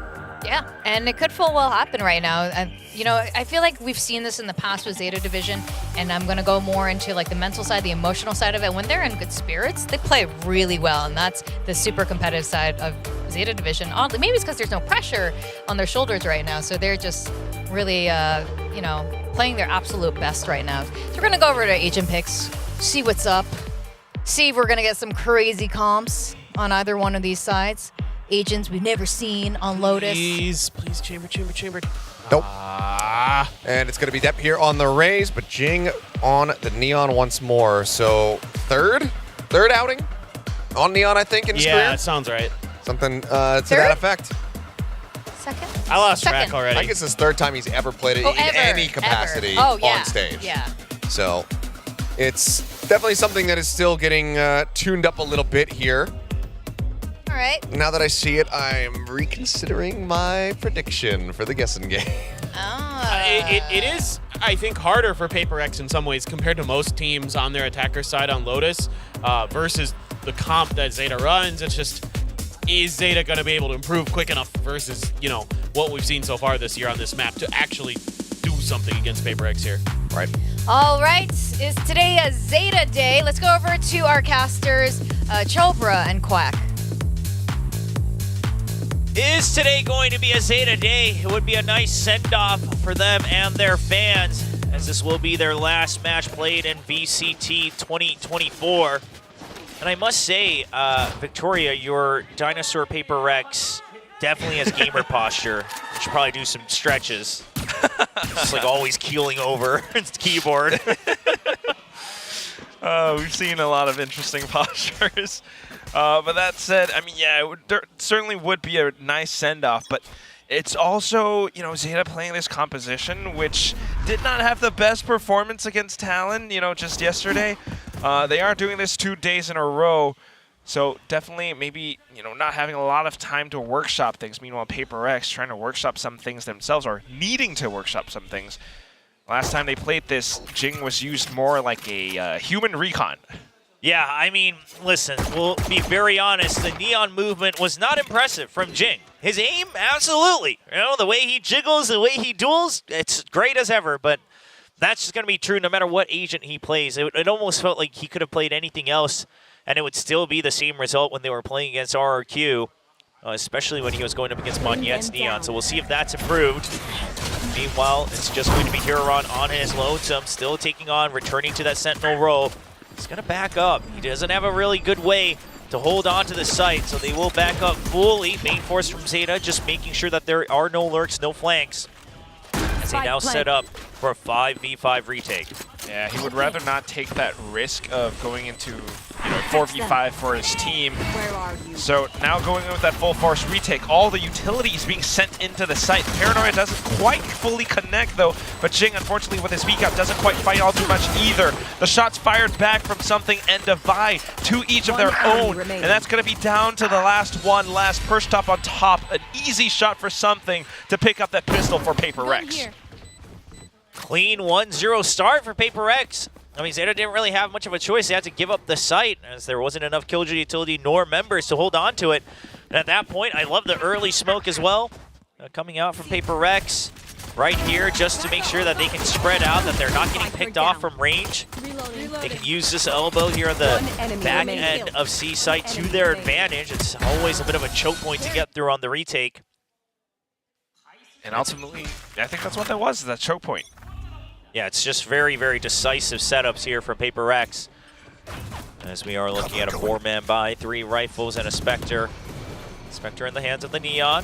Yeah, and it could full well happen right now. I feel like we've seen this in the past with Zeta Division, and I'm going to go more into like the mental side, the emotional side of it. When they're in good spirits, they play really well, and that's the super competitive side of Zeta Division. Oddly, maybe it's because there's no pressure on their shoulders right now, so they're just really, playing their absolute best right now. So we're going to go over to agent picks, see what's up, see if we're going to get some crazy comps on either one of these sides. Agents we've never seen on Lotus. Please, chamber. Nope. And it's going to be Depp here on the Rays, but Jing on the Neon once more. So third outing on Neon, I think, in his career. Yeah, that sounds right. Something to that effect. Second? I lost track already. I think it's his third time he's ever played it in any capacity on stage. Yeah. So it's definitely something that is still getting tuned up a little bit here. All right. Now that I see it, I'm reconsidering my prediction for the guessing game. It is, I think, harder for Paper X in some ways compared to most teams on their attacker side on Lotus versus the comp that Zeta runs. It's just, is Zeta going to be able to improve quick enough versus, what we've seen so far this year on this map to actually do something against Paper X here? Right. All right. Is today a Zeta day? Let's go over to our casters, Chopra and Quack. Is today going to be a Zeta day? It would be a nice send-off for them and their fans, as this will be their last match played in VCT 2024. And I must say, Victoria, your Dinosaur Paper Rex definitely has gamer posture. You should probably do some stretches. Just like always keeling over its keyboard. We've seen a lot of interesting postures. But that said, I mean, yeah, there certainly would be a nice send-off, but it's also, Zeta playing this composition, which did not have the best performance against Talon, just yesterday. They are doing this 2 days in a row, so definitely maybe, not having a lot of time to workshop things. Meanwhile, Paper X trying to workshop some things themselves, or needing to workshop some things. Last time they played this, Jing was used more like a human recon. Yeah, I mean, listen, we'll be very honest. The Neon movement was not impressive from Jing. His aim, absolutely. You know, the way he jiggles, the way he duels, it's great as ever, but that's just going to be true no matter what agent he plays. It almost felt like he could have played anything else, and it would still be the same result when they were playing against RRQ, especially when he was going up against Monyet's Neon. So we'll see if that's improved. Meanwhile, it's just going to be Hiroran on his lonesome, still taking on, returning to that Sentinel role. He's going to back up. He doesn't have a really good way to hold on to the site, so they will back up fully. Main force from ZETA, just making sure that there are no lurks, no flanks. As they now set up for a 5v5 retake. Yeah, he would rather not take that risk of going into 4v5 for his team. So now going in with that full force retake, all the utilities being sent into the site. Paranoia doesn't quite fully connect though, but Jing, unfortunately with his VCAP, doesn't quite fight all too much either. The shots fired back from Something and Divide to each of their own, and that's going to be down to the last one, last perch top on top. An easy shot for Something to pick up that pistol for PRX. Clean 1-0 start for PRX. I mean, ZETA didn't really have much of a choice. They had to give up the site as there wasn't enough Killjoy utility nor members to hold on to it. And at that point, I love the early smoke as well. Coming out from PRX right here just to make sure that they can spread out, that they're not getting picked off from range. They can use this elbow here on the back end of C site to their advantage. It's always a bit of a choke point to get through on the retake. And ultimately, I think that's what that was, that choke point. Yeah, it's just very, very decisive setups here from PRX. As we are looking at a 4-man buy, 3 rifles and a Spectre. Spectre in the hands of the Neon.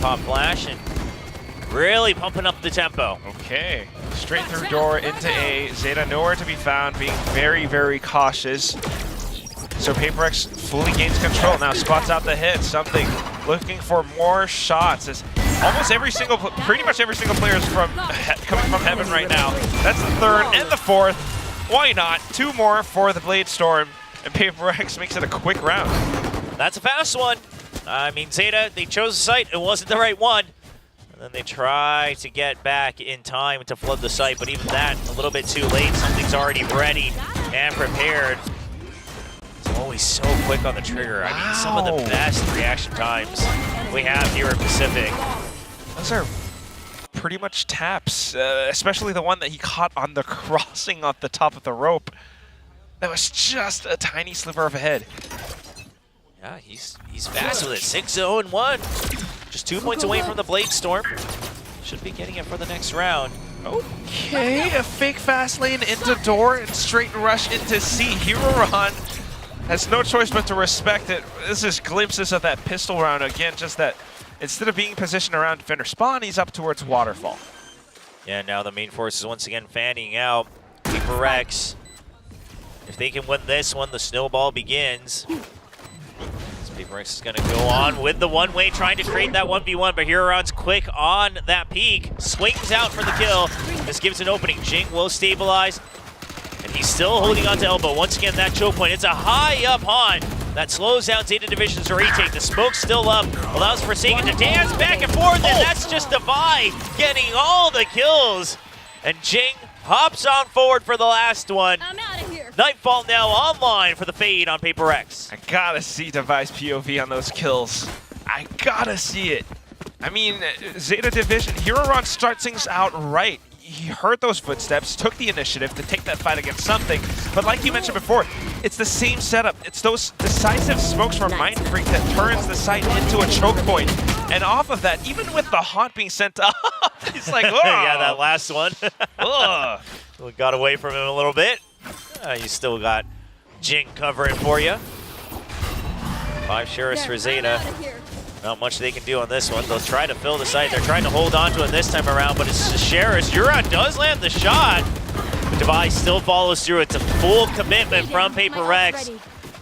Pop flash and really pumping up the tempo. Okay, straight through door into A. ZETA nowhere to be found, being very, very cautious. So PRX fully gains control. Now spots out the hit. Something looking for more shots. As almost every single, pretty much every single player is coming from heaven right now. That's the third and the fourth. Why not? 2 more for the Blade Storm, and PRX makes it a quick round. That's a fast one. I mean, ZETA, they chose a site. It wasn't the right one. And then they try to get back in time to flood the site, but even that, a little bit too late. Something's already ready and prepared. It's always so quick on the trigger. I mean, some of the best reaction times we have here in Pacific. Those are pretty much taps, especially the one that he caught on the crossing off the top of the rope. That was just a tiny sliver of a head. Yeah, he's fast with it. 6-0-1. Just 2 points away from the Blade Storm. Should be getting it for the next round. Okay, a fake fast lane into door and straight rush into C. Hiroran has no choice but to respect it. This is glimpses of that pistol round again, just that instead of being positioned around defender spawn, he's up towards waterfall. Yeah, now the main force is once again fanning out. PRX, if they can win this one, the snowball begins. PRX is going to go on with the one-way, trying to create that 1v1, but Hiroran's quick on that peak. Swings out for the kill. This gives an opening. Jing will stabilize, and he's still holding on to elbow. Once again, that choke point. It's a high-up haunt that slows down ZETA Division's retake. The smoke's still up, allows Forsaken to dance back and forth, and that's just Divide getting all the kills. And Jing hops on forward for the last one. I'm out of here. Nightfall now online for the fade on PRX. I gotta see Divide's POV on those kills. I gotta see it. I mean, ZETA Division, Hiroran starts things out right. He heard those footsteps, took the initiative to take that fight against Something, but like you mentioned before, it's the same setup. It's those decisive smokes from Mindfreak that turns the site into a choke point. And off of that, even with the haunt being sent up, he's like, oh! Yeah, that last one. We got away from him a little bit. You still got Jing covering for you. 5 sheriffs for ZETA. Not much they can do on this one. They'll try to fill the site. They're trying to hold on to it this time around, but it's the sheriffs. Huron does land the shot, but Divide still follows through. It's a full commitment from PRX,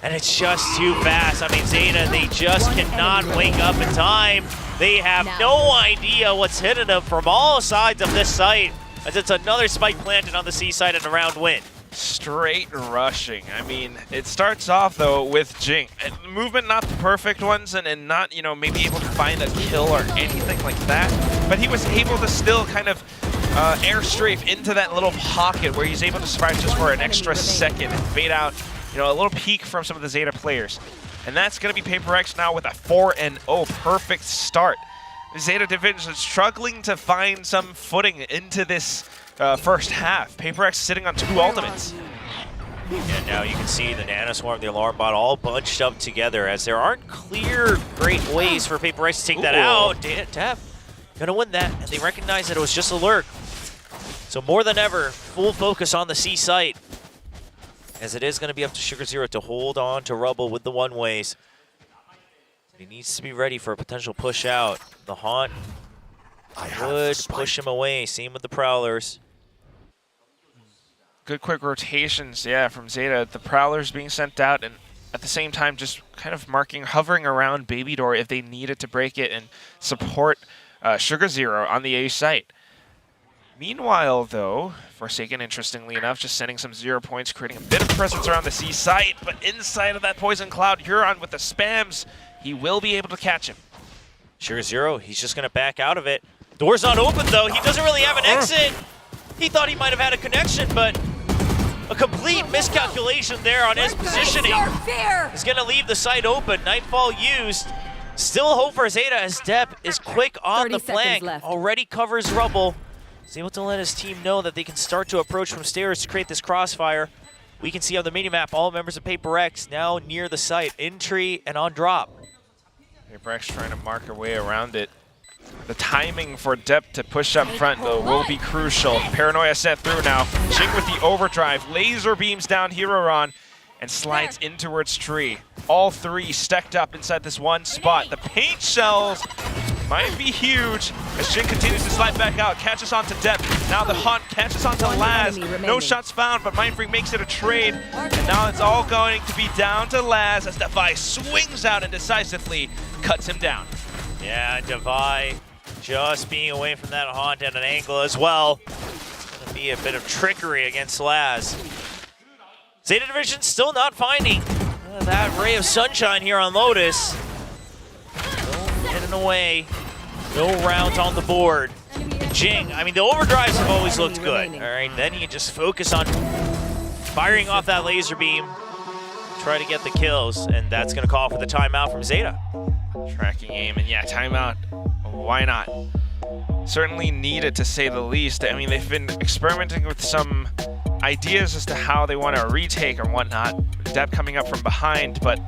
and it's just too fast. I mean, ZETA, they just cannot wake up in time. They have no idea what's hitting them from all sides of this site, as it's another spike planted on the C side and a round win. Straight rushing. I mean, it starts off though with Jing. Movement not the perfect ones and not, maybe able to find a kill or anything like that. But he was able to still kind of air strafe into that little pocket where he's able to survive just for an extra second and fade out you know, a little peek from some of the Zeta players. And that's going to be PRX now with a 4-0 perfect start. The Zeta division is struggling to find some footing into this first half. PRX sitting on 2 ultimates. And now you can see the Nanoswarm, the Alarm Bot all bunched up together as there aren't clear great ways for PRX to take that out. Tap gonna win that, and they recognize that it was just a lurk. So more than ever, full focus on the C site, as it is gonna be up to Sugar Zero to hold on to Rubble with the one-ways. He needs to be ready for a potential push out. The Haunt would push him away, same with the Prowlers. Good quick rotations, yeah, from Zeta. The Prowlers being sent out, and at the same time just kind of hovering around Baby Door if they needed to break it and support Sugar Zero on the A site. Meanwhile, though, Forsaken, interestingly enough, just sending some 0 points, creating a bit of presence around the C site, but inside of that Poison Cloud, Huron with the spams, he will be able to catch him. Sugar Zero, he's just going to back out of it. Door's not open, though. He doesn't really have an exit. He thought he might have had a connection, but a complete miscalculation there on his positioning. He's going to leave the site open. Nightfall used. Still hope for Zeta as Depp is quick on the flank. Already covers Rubble. He's able to let his team know that they can start to approach from stairs to create this crossfire. We can see on the minimap all members of PRX now near the site, in tree and on drop. PRX trying to mark her way around it. The timing for Depp to push up front, though, will be crucial. Paranoia sent through now. Jing with the overdrive, laser beams down Hiroron, and slides in towards tree. All 3 stacked up inside this one spot. The paint shells might be huge as Jing continues to slide back out, catches onto Depp. Now the Haunt catches onto Laz. No shots found, but Mindfreak makes it a trade. And now it's all going to be down to Laz as Defy swings out and decisively cuts him down. Yeah, Defy just being away from that Haunt at an angle as well. It's going to be a bit of trickery against Laz. Zeta Division still not finding that ray of sunshine here on Lotus. No getting away. No rounds on the board. Jing, I mean, the overdrives have always looked good. All right, then you can just focus on firing off that laser beam, try to get the kills, and that's going to call for the timeout from Zeta. Tracking aim, and yeah, timeout. Why not? Certainly needed, to say the least. I mean, they've been experimenting with some ideas as to how they want to retake or whatnot. Depp coming up from behind, but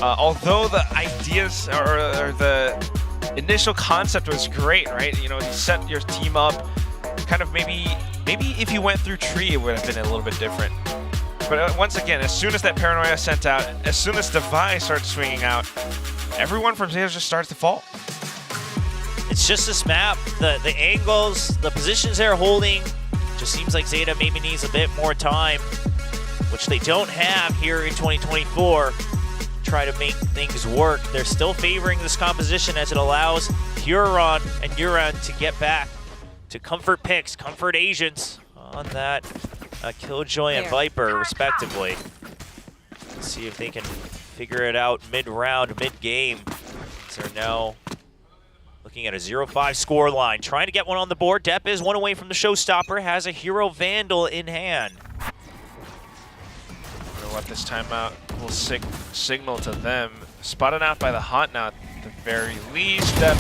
although the ideas or the initial concept was great, right? You know, you set your team up, kind of maybe if you went through tree, it would have been a little bit different. But once again, as soon as that Paranoia sent out, as soon as Defy starts swinging out, everyone from Zeta just starts to fall. It's just this map, the angles, the positions they're holding, just seems like Zeta maybe needs a bit more time, which they don't have here in 2024. Try to make things work. They're still favoring this composition as it allows Huron and Huron to get back to comfort picks, comfort agents on that Killjoy and Viper, respectively. Let's see if they can figure it out mid-round, mid-game. So they're now looking at a 0-5 scoreline, trying to get one on the board. Depp is one away from the showstopper, has a Hero Vandal in hand. What this timeout will signal to them. Spotted out by the Haunt now at the very least. Depp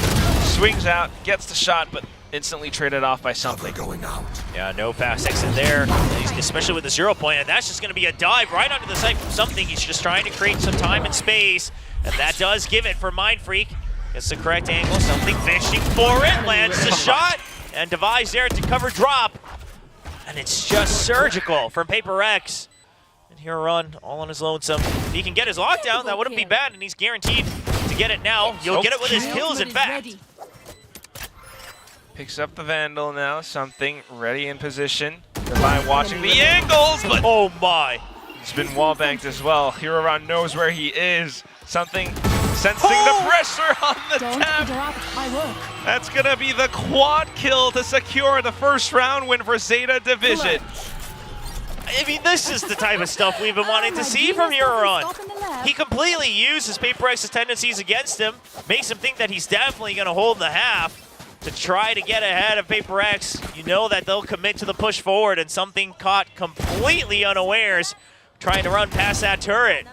swings out, gets the shot, but instantly traded off by something. Going out. Yeah, no fast exit there, especially with the 0 point, and that's just going to be a dive right onto the site from something. He's just trying to create some time and space, and that does give it for Mindfreak. Gets the correct angle, something fishing for it, lands the shot, and Devi's there to cover drop. And it's just surgical from PRX. And here run all on his lonesome. If he can get his lockdown, that wouldn't be bad, and he's guaranteed to get it now. He'll get it with his kills, in fact. Picks up the Vandal now, something ready in position. Devi watching the angles, but oh my. He's been wall-banked as well. Hiroron knows where he is. Something sensing the pressure on the tap. That's gonna be the quad kill to secure the first round win for Zeta Division. I mean, this is the type of stuff we've been wanting to see from Huron. He completely uses PRX's tendencies against him, makes him think that he's definitely going to hold the half to try to get ahead of PRX. You know that they'll commit to the push forward, and something caught completely unawares trying to run past that turret.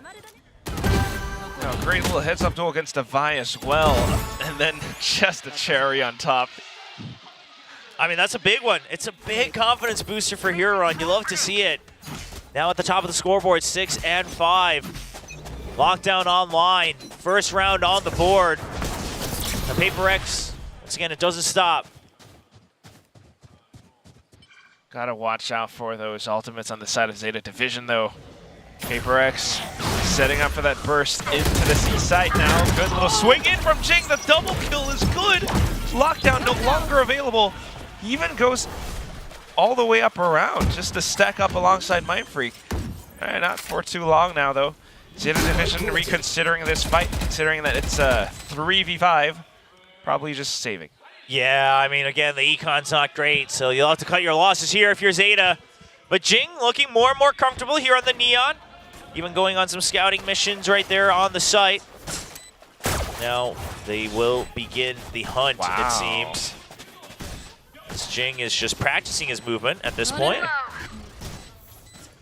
Oh, great little heads-up duel against Devi as well. And then just a cherry on top. I mean, that's a big one. It's a big confidence booster for Huron. You love to see it. Now at the top of the scoreboard, 6 and 5. Lockdown online. First round on the board. The PRX, once again, it doesn't stop. Gotta watch out for those ultimates on the side of Zeta Division, though. PRX setting up for that burst into the C site now. Good little swing in from Jing. The double kill is good. Lockdown no longer available. He even goes all the way up around just to stack up alongside Mindfreak. All right, not for too long now, though. Zeta Division reconsidering this fight, considering that it's a 3v5. Probably just saving. Yeah, I mean, again, the econ's not great, so you'll have to cut your losses here if you're Zeta. But Jing looking more and more comfortable here on the Neon. Even going on some scouting missions right there on the site. Now they will begin the hunt, it seems. As Jing is just practicing his movement at this point.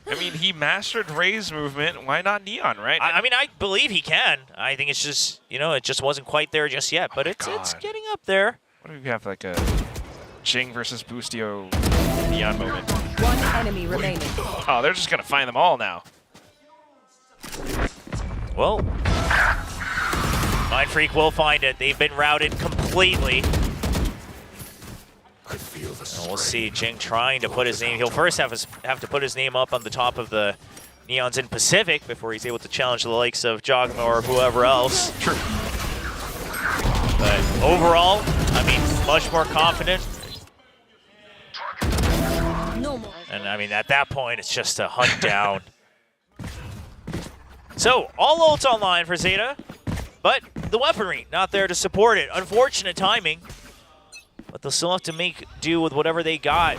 I mean, he mastered Ray's movement. Why not Neon, right? I mean, I believe he can. I think it's just, you know, it just wasn't quite there just yet, but it's getting up there. What if we have like a Jing versus Boostio Neon moment? One enemy remaining. Oh, they're just gonna find them all now. Well, Mindfreak will find it. They've been routed completely. And we'll see Jing trying to put his name. He'll first have to put his name up on the top of the Neons in Pacific before he's able to challenge the likes of Jogma or whoever else. True. But overall, I mean, much more confident. And I mean, at that point, it's just a hunt down. So, all ults online for Zeta, but the weaponry not there to support it. Unfortunate timing, but they'll still have to make do with whatever they got.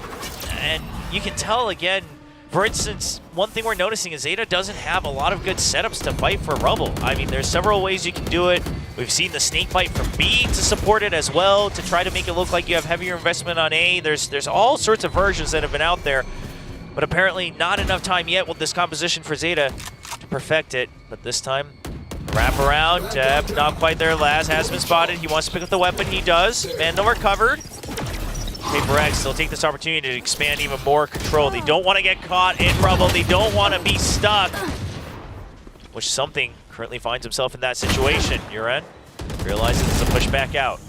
And you can tell, again, for instance, one thing we're noticing is Zeta doesn't have a lot of good setups to fight for Rubble. I mean, there's several ways you can do it. We've seen the snake bite from B to support it as well, to try to make it look like you have heavier investment on A. There's all sorts of versions that have been out there, but apparently not enough time yet with this composition for Zeta to perfect it. But this time, wrap around, not quite there. Laz has been spotted. He wants to pick up the weapon. He does. Vandal recovered. PRX, they'll take this opportunity to expand even more control. They don't want to get caught in Rubble. They don't want to be stuck. Which something currently finds himself in that situation. Uren realizes it's a push back out.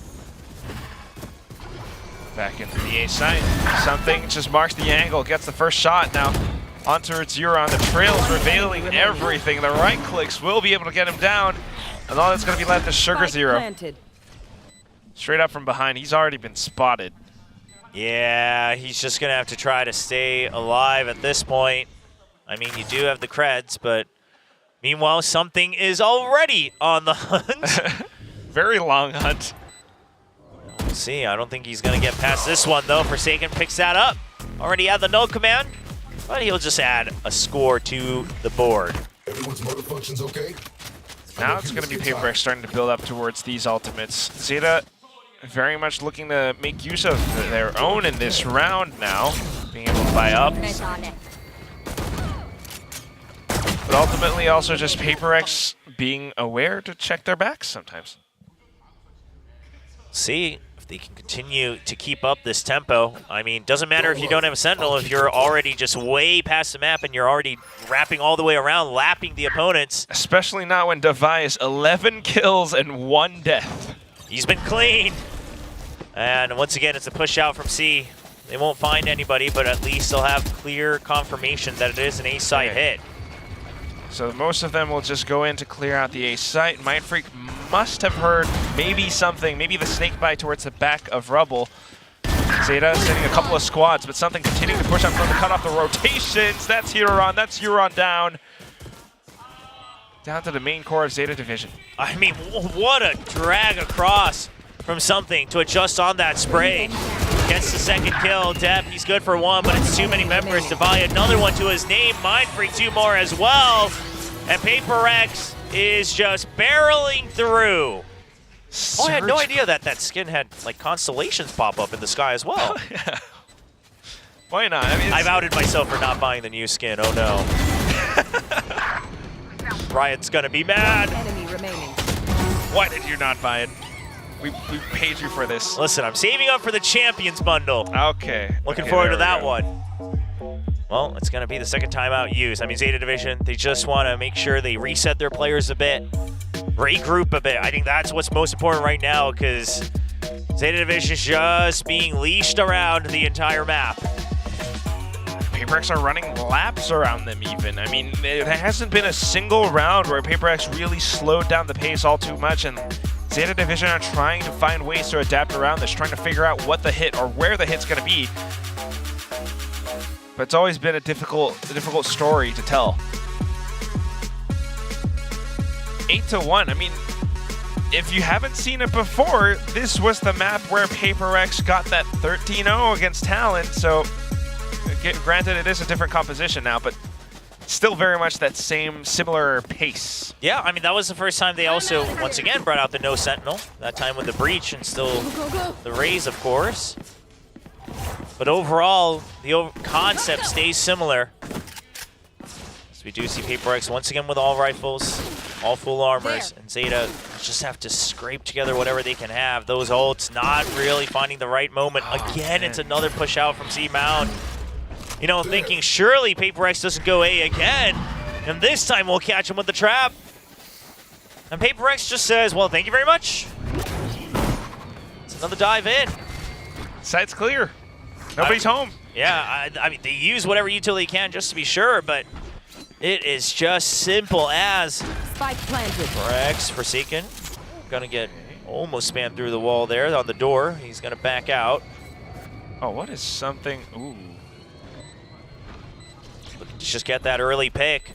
Back into the A site. Something just marks the angle, gets the first shot now. Onto its Euron. The trail's revealing everything. The right clicks will be able to get him down. And all that's going to be left is Sugar Zero. Straight up from behind. He's already been spotted. Yeah, he's just going to have to try to stay alive at this point. I mean, you do have the creds, but meanwhile, something is already on the hunt. Very long hunt. We'll see. I don't think he's going to get past this one, though. Forsaken picks that up. Already had the null command, but he'll just add a score to the board. Everyone's motor functions okay? Now it's going to be PRX starting to build up towards these ultimates. Zeta very much looking to make use of their own in this round now, being able to buy up. But ultimately also just PRX being aware to check their backs sometimes. See if they can continue to keep up this tempo. I mean, doesn't matter if you don't have a Sentinel, if you're already just way past the map and you're already wrapping all the way around, lapping the opponents. Especially not when Devi is 11 kills and 1 death. He's been clean. And once again, it's a push out from C. They won't find anybody, but at least they'll have clear confirmation that it is an A-site hit. So most of them will just go in to clear out the A site. Mindfreak must have heard maybe something, maybe the snake bite towards the back of Rubble. Zeta sending a couple of squads, but something continuing to push up from to cut off the rotations. That's Huron. That's Huron down. Down to the main core of Zeta Division. I mean, what a drag across from something to adjust on that spray. Gets the second kill. Depp, he's good for 1, but it's too many members. Devi, another one to his name. Mindfreak, 2 more as well. And PRX is just barreling through. Oh, I had no idea that that skin had like constellations pop up in the sky as well. Yeah. Why not? I mean, I've outed myself for not buying the new skin. Oh no. Riot's gonna be mad. Enemy remaining. Why did you not buy it? We paid you for this. Listen, I'm saving up for the Champions bundle. Okay. Looking Okay, forward there to that we go. one. Well, it's gonna be the second time out used. I mean, Zeta Division, they just want to make sure they reset their players a bit, regroup a bit. I think that's what's most important right now because Zeta Division is just being leashed around the entire map. PRX are running laps around them even. I mean, there hasn't been a single round where PRX really slowed down the pace all too much, and Zeta Division are trying to find ways to adapt around this, trying to figure out what the hit or where the hit's going to be. But it's always been a difficult story to tell. 8-1. I mean, if you haven't seen it before, this was the map where PRX got that 13-0 against Talon. So, granted, it is a different composition now, but still very much that same similar pace. Yeah, I mean, that was the first time they also, once again, brought out the No Sentinel. That time with the Breach and still the Raze, of course. But overall, the concept stays similar. So we do see PRX once again with all rifles, all full armors, and Zeta just have to scrape together whatever they can have. Those ults not really finding the right moment. Again, it's another push out from Z-Mount. You know, thinking surely PRX doesn't go A again, and this time we'll catch him with the trap. And PRX just says, well, thank you very much. It's another dive in. Site's clear. Nobody's home. Yeah, I mean, they use whatever utility can just to be sure, but it is just simple as Spike planted. PRX, Forsaken, gonna get almost spammed through the wall there on the door. He's gonna back out. Oh, what is something? Ooh. Looking to just get that early pick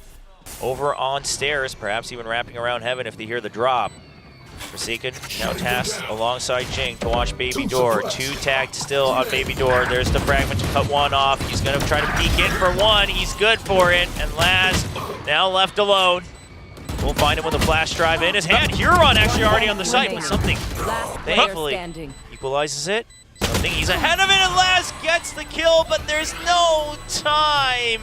over on stairs, perhaps even wrapping around heaven if they hear the drop. Forsaken now tasked alongside Jing to watch Baby Door. 2 tagged still on Baby Door. There's the fragment to cut one off. He's going to try to peek in for one. He's good for it. And Laz now left alone. We'll find him with a flash drive in his hand. Huron actually already on the site, but something thankfully equalizes it. Something he's ahead of it, and Laz gets the kill, but there's no time.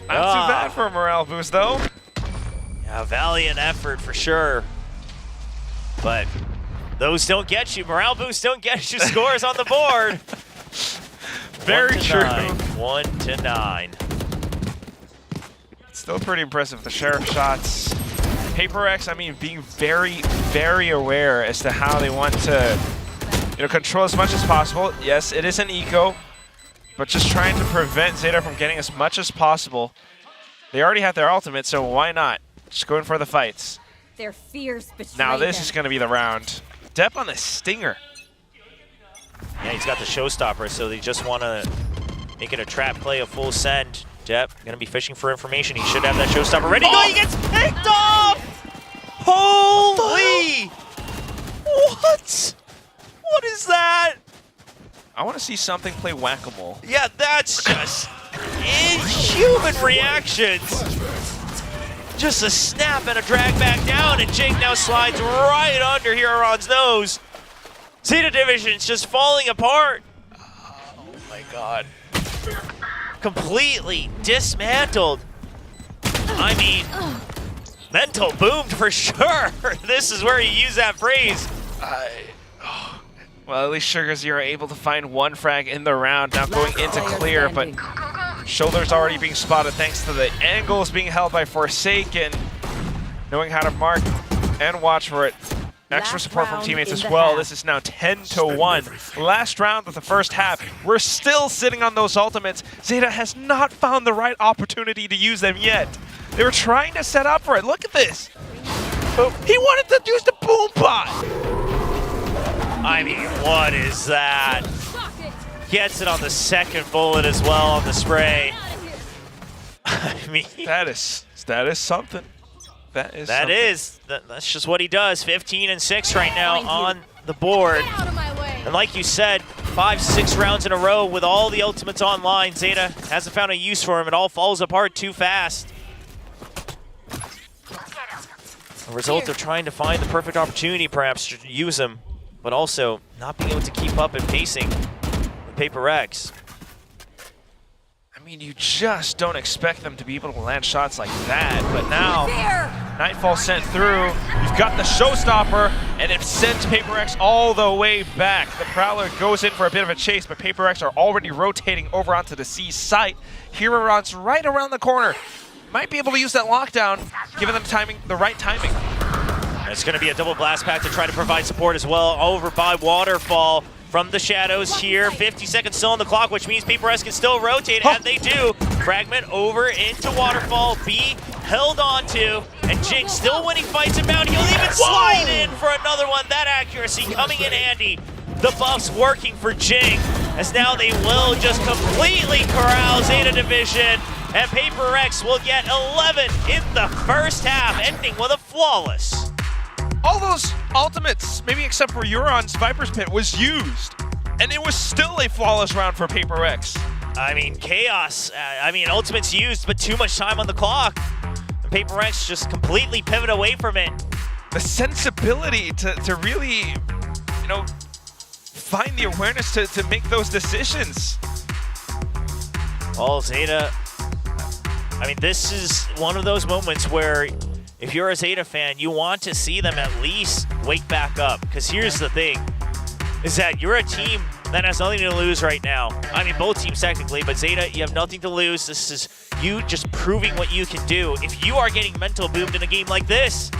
Not too bad for a morale boost, though. Yeah, valiant effort for sure. But those don't get you. Morale boosts don't get you scores on the board. Very true. 1-9. Still pretty impressive, the Sheriff shots. PRX, I mean, being very, very aware as to how they want to, control as much as possible. Yes, it is an eco, but just trying to prevent Zeta from getting as much as possible. They already have their ultimate, so why not? Just go in for the fights. Their fears betray Now this them. is going to be the round. Depp on the Stinger. Yeah, he's got the showstopper, so they just want to make it a trap play, a full send. Depp going to be fishing for information. He should have that showstopper ready to go. He gets picked off! Holy! What? What is that? I want to see something play whack-a-mole. Yeah, that's just inhuman reactions. Just a snap and a drag back down, and Jake now slides right under Huron's nose. Zeta Division's just falling apart. Oh my god. Completely dismantled. I mean, mental boomed for sure. This is where you use that phrase. Well, at least Sugars, you're able to find one frag in the round, now going into clear, but Shoulder's already being spotted thanks to the angles being held by Forsaken, knowing how to mark and watch for it. Extra support from teammates as well. This is now 10-1. Last round of the first half. We're still sitting on those ultimates. Zeta has not found the right opportunity to use them yet. They were trying to set up for it. Look at this. He wanted to use the boom pot. I mean, what is that? Gets it on the second bullet as well on the spray. I mean, that is something. That's just what he does. 15-6 right now on the board. And like you said, 5-6 rounds in a row with all the ultimates online. Zeta hasn't found a use for him. It all falls apart too fast. A result of trying to find the perfect opportunity perhaps to use him, but also not being able to keep up in pacing with PRX. I mean, you just don't expect them to be able to land shots like that. But now, Nightfall sent through. You've got the showstopper, and it sends PRX all the way back. The Prowler goes in for a bit of a chase, but PRX are already rotating over onto the C site. Huron's right around the corner. Might be able to use that lockdown, giving them the right timing. It's going to be a double blast pack to try to provide support as well. Over by Waterfall from the shadows here. 50 seconds still on the clock, which means PRX can still rotate, and they do. Fragment over into Waterfall. B held onto, and Jinx still winning fights and Bounty. He'll even slide in for another one. That accuracy coming in handy. The buffs working for Jinx, as now they will just completely corral Zeta Division, and PRX will get 11 in the first half, ending with a flawless. All those ultimates, maybe except for Euron's Viper's Pit, was used. And it was still a flawless round for PRX. I mean, Chaos. Ultimate's used, but too much time on the clock. And PRX just completely pivot away from it. The sensibility to really, you know, find the awareness to make those decisions. Well, Zeta, I mean, this is one of those moments where if you're a Zeta fan, you want to see them at least wake back up. Because here's the thing, is that you're a team that has nothing to lose right now. I mean, both teams technically, but Zeta, you have nothing to lose. This is you just proving what you can do. If you are getting mental boomed in a game like this,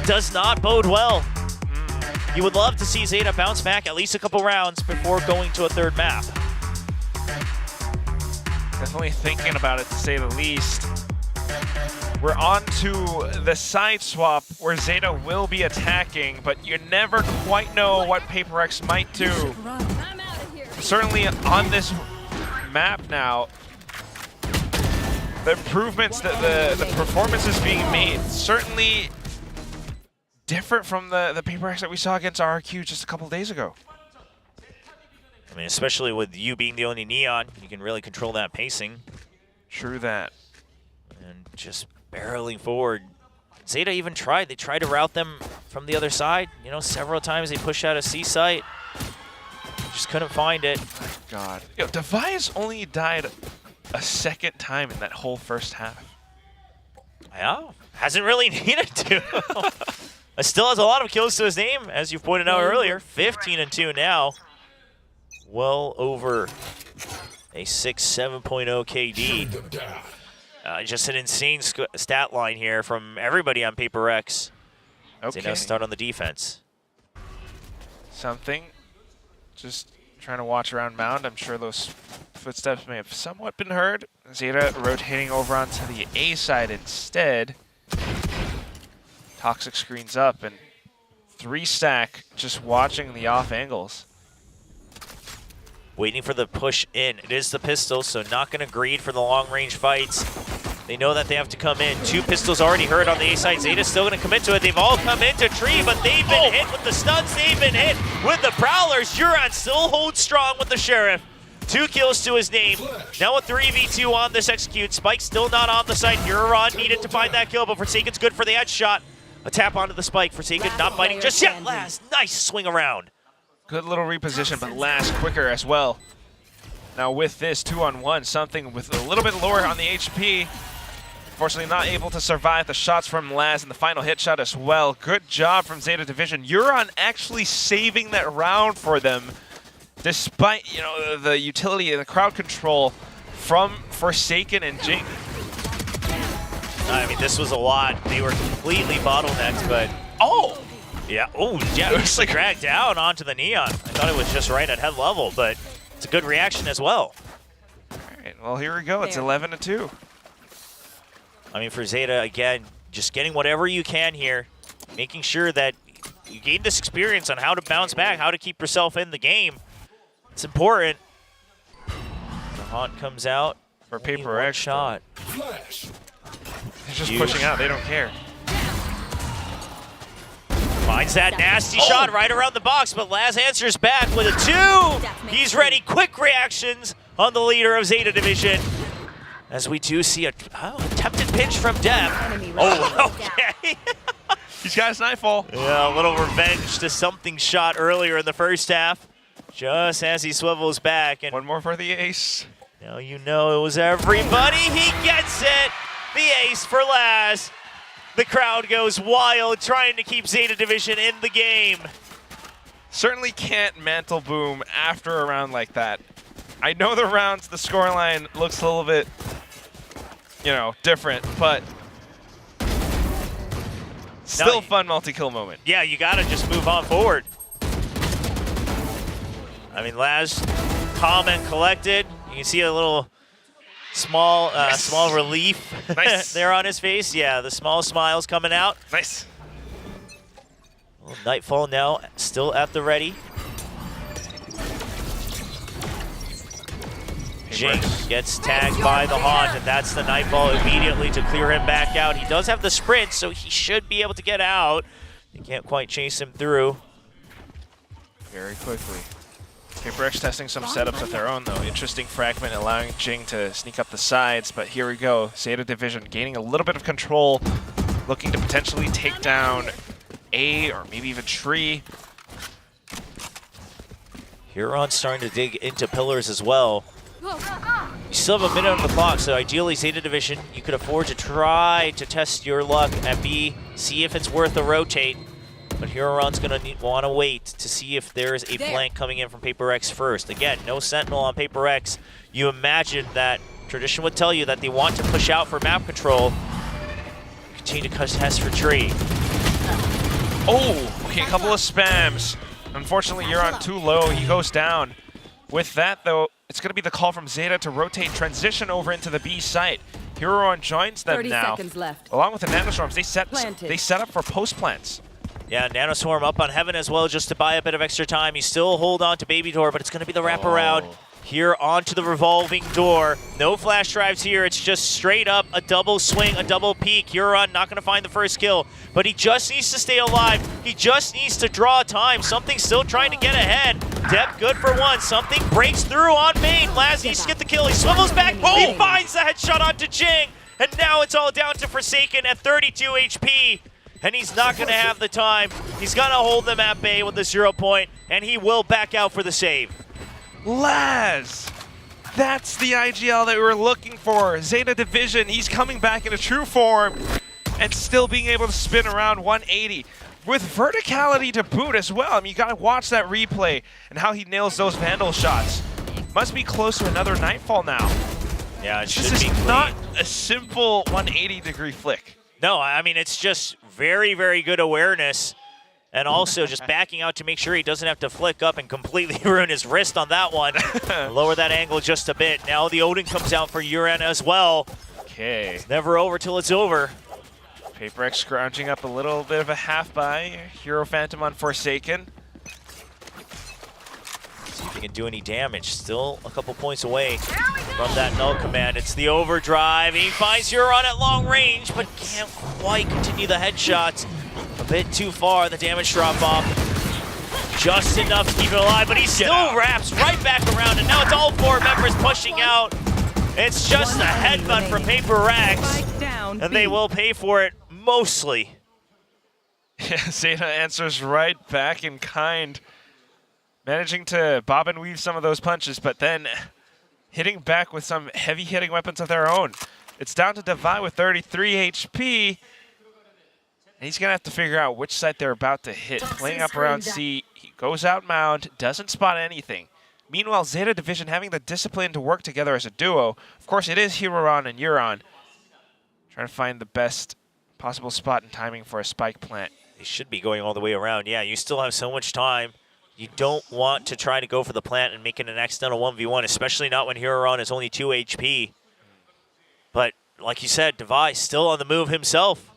does not bode well. You would love to see Zeta bounce back at least a couple rounds before going to a third map. Definitely thinking about it, to say the least. We're on to the side swap where Zeta will be attacking, but you never quite know what PRX might do. Certainly on this map now, the improvements, the performances being made, certainly different from the PRX that we saw against RRQ just a couple days ago. I mean, especially with you being the only Neon, you can really control that pacing. True that. And just barreling forward. Zeta even tried. They tried to route them from the other side. You know, several times they pushed out a C site. Just couldn't find it. God. Yo, Device only died a second time in that whole first half. Yeah, hasn't really needed to. Still has a lot of kills to his name, as you pointed out earlier. 15-2 now. Well over a 6.7.0 KD. Just an insane stat line here from everybody on PRX. Okay. They now start on the defense. Something. Just trying to watch around Mound. I'm sure those footsteps may have somewhat been heard. Zeta rotating over onto the A side instead. Toxic screens up, and 3-stack just watching the off angles. Waiting for the push in. It is the pistol, so not going to greed for the long-range fights. They know that they have to come in. 2 pistols already heard on the A side. Zeta's still going to commit to it. They've all come into Tree, but they've been hit with the stuns. They've been hit with the Prowlers. Euron still holds strong with the Sheriff. 2 kills to his name. Now a 3v2 on this execute. Spike still not on the site. Euron needed to find that kill, but Forsaken's good for the headshot. A tap onto the Spike. Forsaken not fighting just yet. Last, nice swing around. Good little reposition, but Last quicker as well. Now with this 2-on-1, something with a little bit lower on the HP. Unfortunately not able to survive the shots from Laz and the final hit shot as well. Good job from Zeta Division. Euron actually saving that round for them, despite, you know, the utility and the crowd control from Forsaken and Jing. I mean, this was a lot. They were completely bottlenecked, but... Oh! Yeah, it was like dragged down onto the Neon. I thought it was just right at head level, but it's a good reaction as well. All right, well, here we go. It's 11-2. I mean, for Zeta, again, just getting whatever you can here, making sure that you gain this experience on how to bounce back, how to keep yourself in the game. It's important. The Haunt comes out. For PRX shot. They're just pushing out. They don't care. Finds that nasty shot right around the box, but Laz answers back with a 2. He's ready. Quick reactions on the leader of Zeta Division. As we do see a attempted pinch from Deb. Oh, okay. He's got his Nightfall. Yeah, a little revenge to something shot earlier in the first half. Just as he swivels back. And one more for the ace. Now you know it was everybody. He gets it. The ace for last. The crowd goes wild trying to keep Zeta Division in the game. Certainly can't mantle boom after a round like that. I know the rounds, the scoreline looks a little bit, you know, different, but still fun multi-kill moment. Yeah, you gotta just move on forward. I mean, Laz, calm and collected. You can see a little small relief Nice. there on his face. Yeah, the small smiles coming out. Nice. Well, Nightfall now still at the ready. Jing gets tagged by the Haunt, and that's the Nightfall immediately to clear him back out. He does have the sprint, so he should be able to get out. They can't quite chase him through. Very quickly. PRX testing some setups of their own, though. Interesting fragment allowing Jing to sneak up the sides, but here we go. Zeta Division gaining a little bit of control, looking to potentially take down A or maybe even Tree. Huron's starting to dig into pillars as well. You still have a minute on the clock, so ideally Zeta Division, you could afford to try to test your luck at B, see if it's worth a rotate. But Huron's going to want to wait to see if there is a flank coming in from PRX first. Again, no Sentinel on PRX. You imagine that tradition would tell you that they want to push out for map control. Continue to test for Tree. Oh, okay, a couple of spams. Unfortunately, you're on too low. He goes down. With that, though, it's going to be the call from Zeta to rotate, transition over into the B site. Huron joins them 30 now. seconds left. Along with the Nanostorms, they set up for post plants. Yeah, Nanoswarm up on Heaven as well just to buy a bit of extra time. You still hold on to Baby Door, but it's going to be the wraparound here onto the revolving door. No flash drives here. It's just straight up a double swing, a double peek. Huron not going to find the first kill, but he just needs to stay alive. He just needs to draw time. Something's still trying to get ahead. Depp good for one. Something breaks through on main. Laz needs to get the kill. He swivels back. He finds the headshot onto Jing, and now it's all down to Forsaken at 32 HP. And he's not going to have the time. He's going to hold them at bay with the 0 point, and he will back out for the save. Laz! That's the IGL that we were looking for. Zeta Division, he's coming back into true form and still being able to spin around 180 with verticality to boot as well. I mean, you got to watch that replay and how he nails those Vandal shots. Must be close to another Nightfall now. Yeah, it should be This clean. is not a simple 180-degree flick. No, I mean, it's just very, very good awareness. And also just backing out to make sure he doesn't have to flick up and completely ruin his wrist on that one. Lower that angle just a bit. Now the Odin comes out for Uran as well. Okay. It's never over till it's over. PRX scrounging up a little bit of a half buy. Hero Phantom on Forsaken. See if he can do any damage. Still a couple points away from that null command. It's the overdrive. He finds Huron at long range, but can't quite continue the headshots. A bit too far, the damage drop off. Just enough to keep it alive, but he still wraps right back around, and now it's all four members pushing out. It's just a headbutt from PRX, and they will pay for it mostly. Yeah, Zeta answers right back in kind. Managing to bob and weave some of those punches, but then hitting back with some heavy hitting weapons of their own. It's down to Devi with 33 HP. And he's going to have to figure out which side they're about to hit. Playing up around C, he goes out mound, doesn't spot anything. Meanwhile, Zeta Division having the discipline to work together as a duo. Of course, it is Huron and Euron. Trying to find the best possible spot and timing for a spike plant. They should be going all the way around. Yeah, you still have so much time. You don't want to try to go for the plant and make it an accidental 1v1, especially not when Huron is only 2 HP. But like you said, Devi still on the move himself.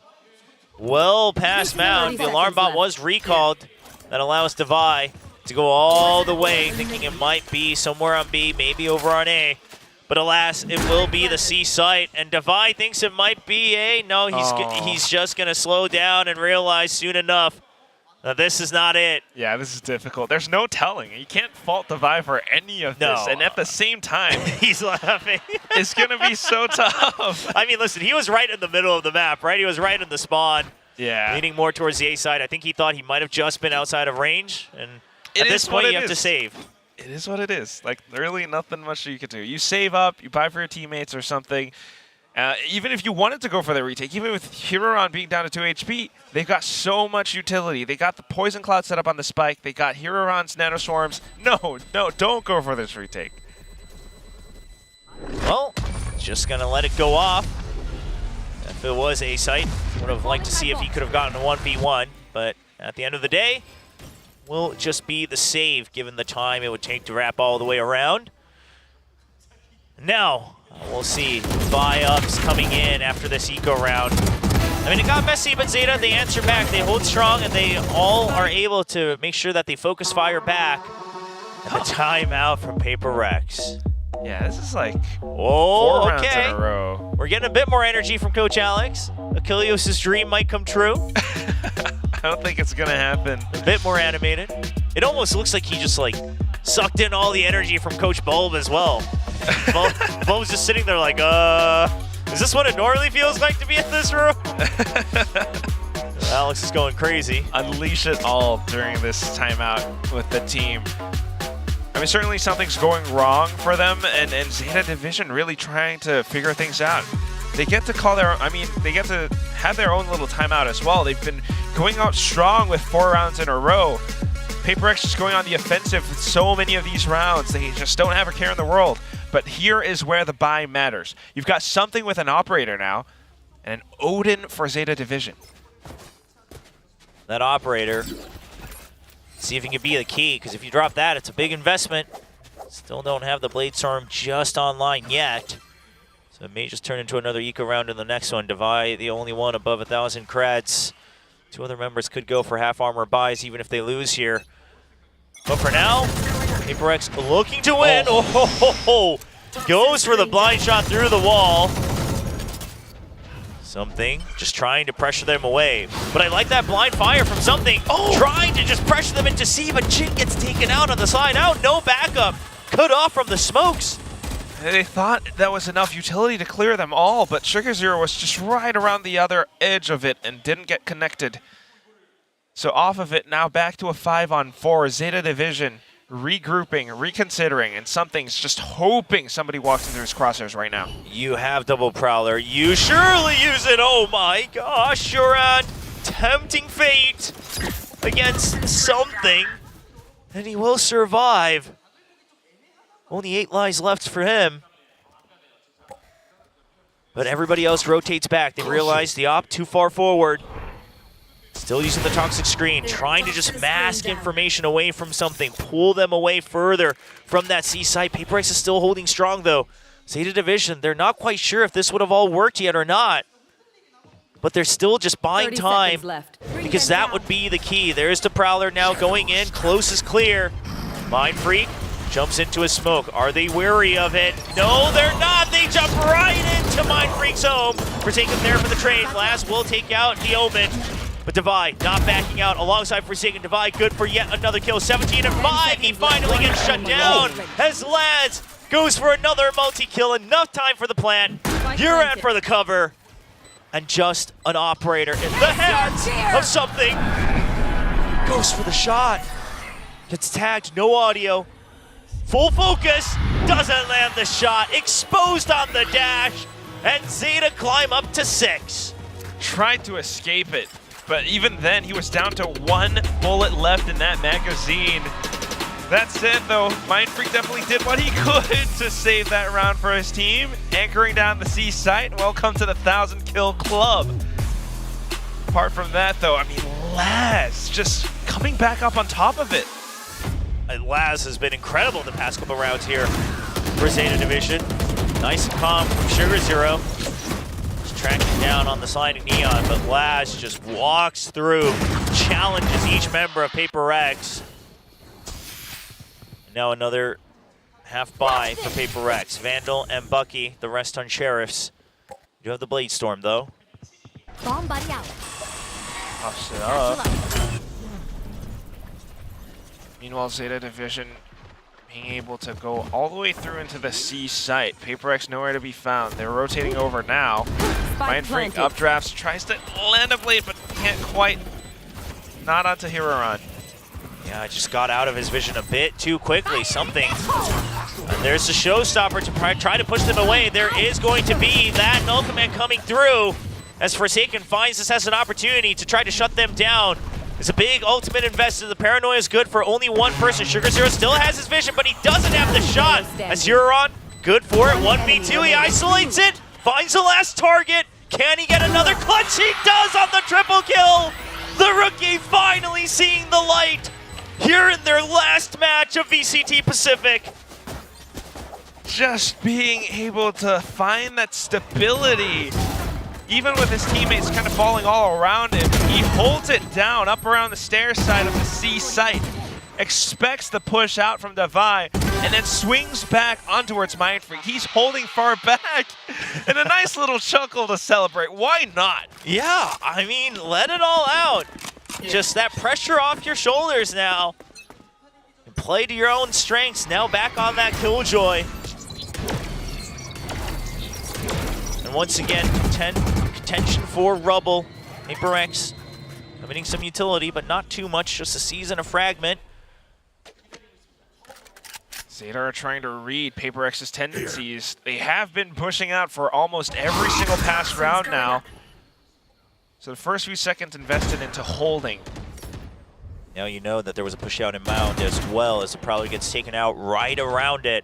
Well past mound. The alarm bot was recalled. That allows Devi to go all the way, thinking it might be somewhere on B, maybe over on A. But alas, it will be the C site, and Devi thinks it might be A. No, he's just going to slow down and realize soon enough that this is not it. Yeah, this is difficult. There's no telling. You can't fault Devi for any of this. And at the same time, he's laughing. It's going to be so tough. I mean, listen, he was right in the middle of the map, right? He was right in the spawn. Yeah. Leaning more towards the A side. I think he thought he might have just been outside of range. And at this point, you have to save. it is what it is. Like, really nothing much you can do. You save up, you buy for your teammates or something. Even if you wanted to go for the retake, even with Hiroran being down to 2 HP, they've got so much utility. They got the Poison Cloud set up on the spike. They got Hiroran's Nanoswarms. No, don't go for this retake. Well, just going to let it go off. If it was a site, would have liked to see if he could have gotten a 1v1, but at the end of the day, will just be the save given the time it would take to wrap all the way around. Now, we'll see buy-ups coming in after this eco round. I mean, it got messy, but ZETA, they answer back. They hold strong, and they all are able to make sure that they focus fire back. And the timeout from PRX. Yeah, this is like 4 oh, rounds okay. in a row. We're getting a bit more energy from Coach Alex. Achilles' dream might come true. I don't think it's going to happen. A bit more animated. It almost looks like he just like sucked in all the energy from Coach Bulb as well. Bulb's just sitting there like, is this what it normally feels like to be in this room? Alex is going crazy. Unleash it all during this timeout with the team. I mean, certainly something's going wrong for them, and ZETA Division really trying to figure things out. They get to call their, they get to have their own little timeout as well. They've been going out strong with 4 rounds in a row. PRX just going on the offensive with so many of these rounds. They just don't have a care in the world. But here is where the buy matters. You've got something with an operator now, and an Odin for ZETA Division. That operator, see if he can be the key, because if you drop that, it's a big investment. Still don't have the Blade Storm just online yet. So it may just turn into another eco round in the next one. Devi, the only one above 1,000 creds. 2 other members could go for half armor buys even if they lose here. But for now, PRX looking to win. Oh, goes for the blind shot through the wall. Something just trying to pressure them away. But I like that blind fire from Something. Trying to just pressure them into C, but Jin gets taken out on the slide out. No backup. Cut off from the smokes. They thought that was enough utility to clear them all, but Sugar Zero was just right around the other edge of it and didn't get connected. So off of it, now back to a 5-on-4. ZETA Division regrouping, reconsidering, and Something's just hoping somebody walks into his crosshairs right now. You have double Prowler. You surely use it. Oh my gosh, Shuran. Tempting fate against Something. And he will survive. Only 8 lives left for him. But everybody else rotates back. They realize the op too far forward. Still using the toxic screen, trying to just mask information away from Something, pull them away further from that C site. PRX is still holding strong though. ZETA Division, they're not quite sure if this would have all worked yet or not. But they're still just buying time because that would be the key. There's the Prowler now going in, close is clear. Mind Freak jumps into a smoke. Are they wary of it? No, they're not. They jump right into Mind Freak's home. We're taking there for the trade. Laz will take out the Omen. But Devi not backing out alongside Forsaken. Devi good for yet another kill. 17 and 5. He finally gets shut down as Laz goes for another multi-kill. Enough time for the plant. Uran for the cover. And just an operator in the hands of Something. Goes for the shot. Gets tagged. No audio. Full focus, doesn't land the shot, exposed on the dash, and ZETA climb up to 6. Tried to escape it, but even then he was down to 1 bullet left in that magazine. That said though, Mind Freak definitely did what he could to save that round for his team, anchoring down the C site. Welcome to the 1,000 kill club. Apart from that though, I mean, Laz just coming back up on top of it. Laz has been incredible the past couple rounds here for ZETA Division. Nice and calm from Sugar Zero. Just tracking down on the sliding Neon, but Laz just walks through, challenges each member of PRX. And now another half buy for PRX. Vandal and Bucky, the rest on Sheriffs. You have the Blade Storm though. Bomb buddy out. Pops it up. Meanwhile, ZETA Division being able to go all the way through into the C site. PRX nowhere to be found. They're rotating over now. Mind Freak updrafts, tries to land a blade, but can't quite. Not onto Hiroran. Yeah, just got out of his vision a bit too quickly. Something. And there's the showstopper to try to push them away. There is going to be that null command coming through as Forsaken finds this as an opportunity to try to shut them down. It's a big ultimate invested. The paranoia is good for only one person. Sugar Zero still has his vision, but he doesn't have the shot. As Euron, good for it. 1v2, he isolates it, finds the last target. Can he get another clutch? He does on the triple kill. The rookie finally seeing the light here in their last match of VCT Pacific. Just being able to find that stability. Even with his teammates kind of falling all around him, he holds it down up around the stair side of the C site, expects the push out from Davai, and then swings back on towards Mindfreak. He's holding far back, and a nice little chuckle to celebrate. Why not? Yeah, I mean, let it all out. Just that pressure off your shoulders now. And play to your own strengths. Now back on that Killjoy. And once again, contention for Rubble. PRX limiting some utility, but not too much. Just a season of Fragment. ZETA are trying to read PRX's tendencies. They have been pushing out for almost every single past round now. So the first few seconds invested into holding. Now you know that there was a push out in Mound as well, as the Prowler gets taken out right around it.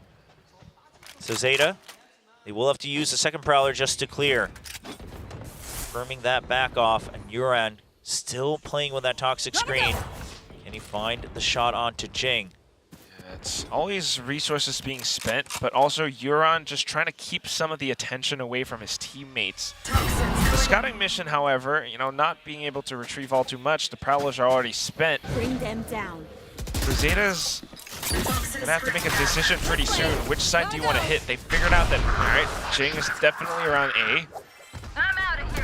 So ZETA, they will have to use the second Prowler just to clear. Confirming that back off, and Euron still playing with that toxic screen. Can he find the shot onto Jing? It's always resources being spent, but also Euron just trying to keep some of the attention away from his teammates. The scouting mission, however, not being able to retrieve all too much, the Prowlers are already spent. Bring them down. So ZETA's gonna have to make a decision pretty soon. Which side do you want to hit? They figured out that, all right, Jing is definitely around A.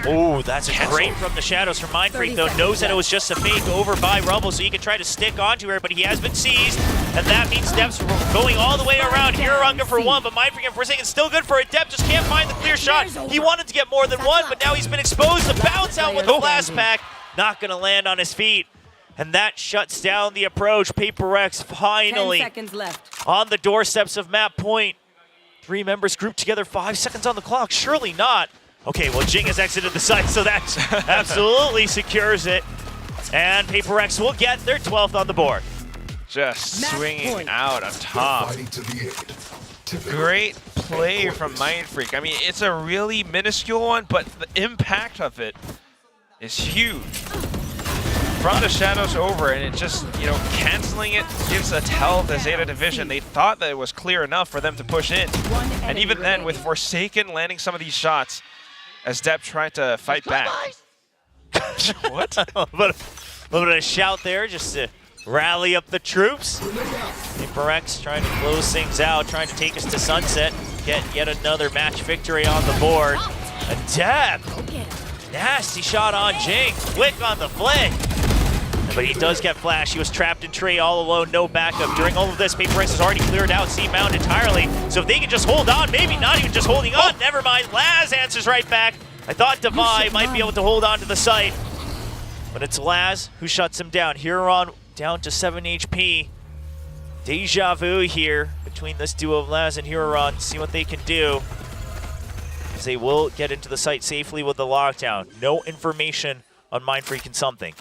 Oh, that's a great from the shadows from Mindfreak, though. Knows that it was just a fake over by Rubble, so he can try to stick onto her, but he has been seized, and that means Dep's going all the way around. Hero good for one, but Mindfreak and Forsaken still good for it. Dep just can't find the clear shot. He wanted to get more than one, but now he's been exposed to bounce out with the blast pack. Not going to land on his feet. And that shuts down the approach. PRX finally 10 seconds left. on the doorsteps of map point. 3 members grouped together, 5 seconds on the clock. Surely not. Okay, well, Jing has exited the site, so that absolutely secures it. And PRX will get their 12th on the board. Just swinging out on top. Great play from Mindfreak. I mean, it's a really minuscule one, but the impact of it is huge. From the shadows over, and it just, canceling it gives a tell the ZETA division. They thought that it was clear enough for them to push in. And even then, with Forsaken landing some of these shots, as Dep tried to fight back. What? a little bit of a shout there just to rally up the troops. PRX trying to close things out, trying to take us to sunset, get yet another match victory on the board. And Dep, nasty shot on Jing, quick on the flick. But he does get flashed. He was trapped in Trey all alone, no backup. During all of this, PRX has already cleared out C-Mount entirely. So if they can just hold on, maybe not even just holding on, never mind. Laz answers right back. I thought Davai might be able to hold on to the site, but it's Laz who shuts him down. Huron down to 7 HP. Deja vu here between this duo of Laz and Huron. See what they can do, as they will get into the site safely with the lockdown. No information on Mindfreak and something.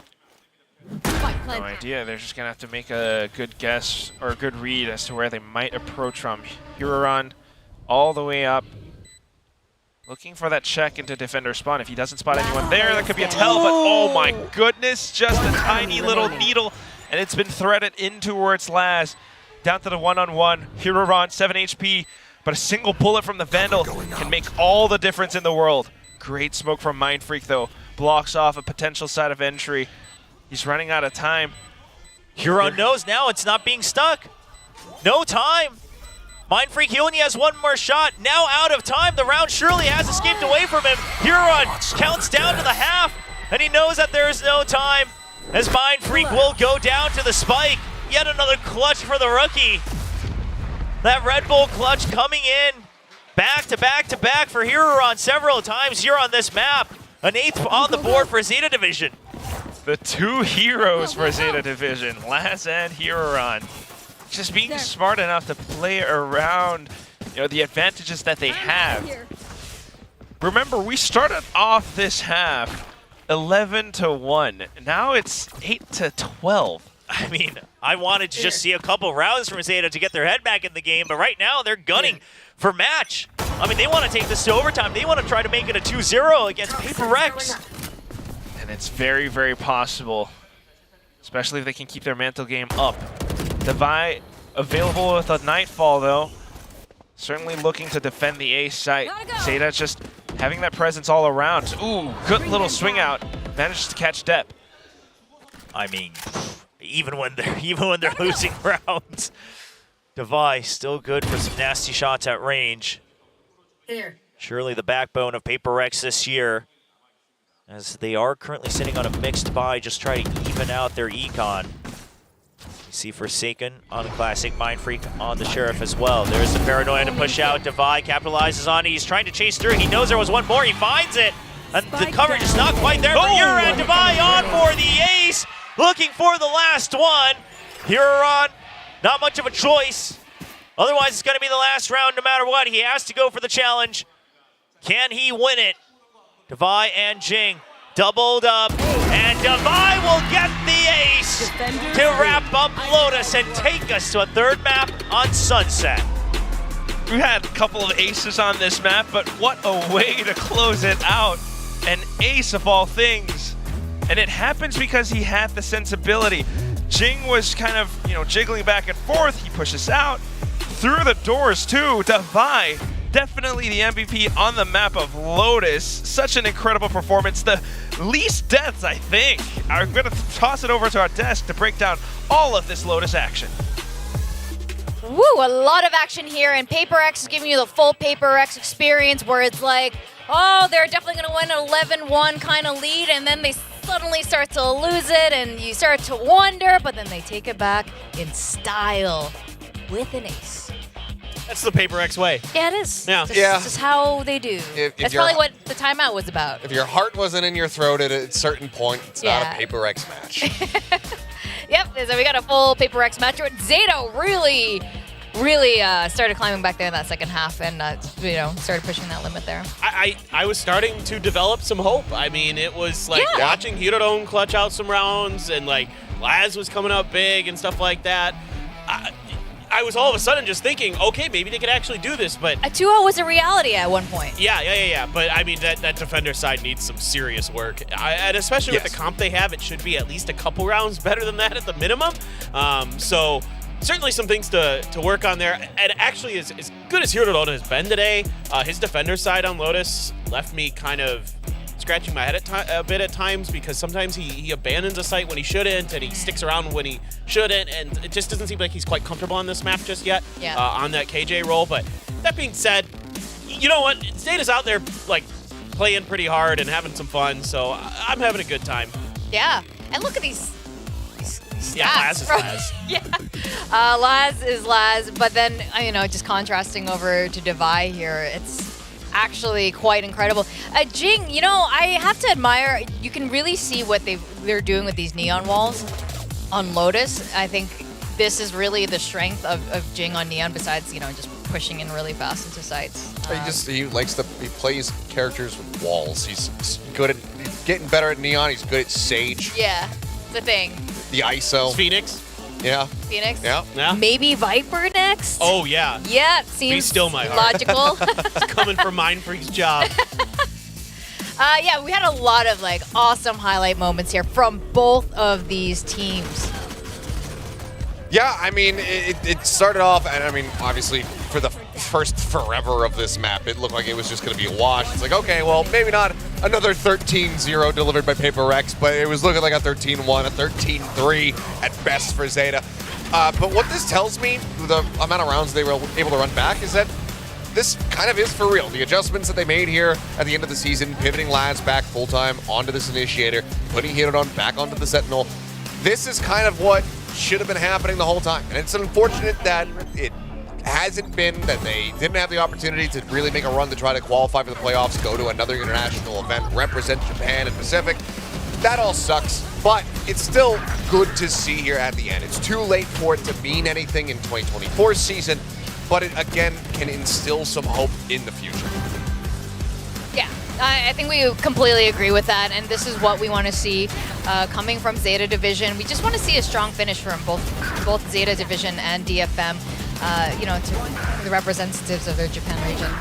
No idea. They're just going to have to make a good guess or a good read as to where they might approach from. Huron all the way up. Looking for that check into defender spawn. If he doesn't spot anyone there, that could be a tell, but oh my goodness, just a tiny little needle, and it's been threaded in towards Laz. Down to the one-on-one. Huron, 7 HP, but a single bullet from the Vandal can make all the difference in the world. Great smoke from Mindfreak, though. Blocks off a potential side of entry. He's running out of time. Huron knows now it's not being stuck. No time. Mindfreak, he only has one more shot. Now out of time. The round surely has escaped away from him. Huron counts down to the half, and he knows that there is no time, as Mindfreak will go down to the spike. Yet another clutch for the rookie. That Red Bull clutch coming in. Back to back to back for Huron several times here on this map. An 8th on the board for ZETA division. The two heroes for ZETA Division, Laz and Hiroran. Just being smart enough to play around, the advantages that they have. Remember, we started off this half 11-1. Now it's 8-12. I mean, I wanted to just see a couple rounds from ZETA to get their head back in the game, but right now they're gunning for match. I mean, they want to take this to overtime. They want to try to make it a 2-0 against PRX. And it's very, very possible, especially if they can keep their mantle game up. Devi available with a Nightfall, though. Certainly looking to defend the A site. ZETA just having that presence all around. Ooh, good little swing out. Manages to catch Depp. I mean, even when they're losing rounds, Devi still good for some nasty shots at range. Surely the backbone of PRX this year, as they are currently sitting on a mixed buy, just try to even out their econ. You see Forsaken on the Classic, Mind Freak on the Sheriff as well. There's the Paranoia to push out. Devi capitalizes on it. He's trying to chase through. He knows there was one more. He finds it. And the coverage is not quite there for Hiroran. Devi on for the ace. Looking for the last one. Hiroran, not much of a choice. Otherwise, it's going to be the last round no matter what. He has to go for the challenge. Can he win it? Devi and Jing doubled up, and Devi will get the ace to wrap up Lotus and take us to a third map on Sunset. We had a couple of aces on this map, but what a way to close it out. An ace of all things. And it happens because he had the sensibility. Jing was kind of, jiggling back and forth. He pushes out through the doors too. Devi, definitely the MVP on the map of Lotus. Such an incredible performance. The least deaths, I think. I'm going to toss it over to our desk to break down all of this Lotus action. Woo, a lot of action here, and PRX is giving you the full PRX experience where it's like, oh, they're definitely going to win an 11-1 kind of lead, and then they suddenly start to lose it, and you start to wonder, but then they take it back in style with an ace. That's the PRX way. Yeah, it is. Yeah. This is how they do. That's probably what the timeout was about. If your heart wasn't in your throat at a certain point, it's not a PRX match. Yep, so we got a full PRX match. ZETA really started climbing back there in that second half and, started pushing that limit there. I was starting to develop some hope. I mean, it was like watching Hiroran clutch out some rounds, and like Laz was coming up big and stuff like that. I was all of a sudden just thinking, okay, maybe they could actually do this, but a 2-0 was a reality at one point. Yeah. But I mean, that defender side needs some serious work, and especially with the comp they have, it should be at least a couple rounds better than that at the minimum. So certainly some things to work on there. And actually, as good as Hiroran has been today, his defender side on Lotus left me kind of scratching my head a bit at times, because sometimes he abandons a site when he shouldn't, and he sticks around when he shouldn't, and it just doesn't seem like he's quite comfortable on this map just yet on that KJ role. But that being said, you know what? ZETA's out there like playing pretty hard and having some fun, so I'm having a good time. Yeah, and look at these yeah, Laz is Laz. Laz is Laz, but then, just contrasting over to Devi here, it's actually quite incredible. Jing, I have to admire, you can really see what they're doing with these neon walls on Lotus. I think this is really the strength of Jing on neon, besides, just pushing in really fast into sites. He plays characters with walls. He's good at getting better at neon. He's good at Sage. Yeah, it's a thing. The ISO. Phoenix. Yeah. Phoenix? Yeah. Maybe Viper next? Oh, yeah. Yeah, seems Be still my heart. logical. It's coming from Mind Freak's job. Yeah, we had a lot of awesome highlight moments here from both of these teams. Yeah, I mean, it started off, and I mean, obviously, for the first forever of this map, it looked like it was just going to be a wash. It's like, okay, well, maybe not another 13-0 delivered by PRX, but it was looking like a 13-1, a 13-3 at best for ZETA. But what this tells me, the amount of rounds they were able to run back, is that this kind of is for real. The adjustments that they made here at the end of the season, pivoting Laz back full-time onto this Initiator, putting Hiroran back onto the Sentinel, this is kind of what should have been happening the whole time. And it's unfortunate that it hasn't been, that they didn't have the opportunity to really make a run to try to qualify for the playoffs, go to another international event, represent Japan and Pacific. That all sucks. But it's still good to see here at the end. It's too late for it to mean anything in 2024 season, but it again can instill some hope in the future. Yeah, I think we completely agree with that, and this is what we want to see coming from ZETA Division. We just want to see a strong finish from both ZETA Division and DFM, you know, to the representatives of their Japan region.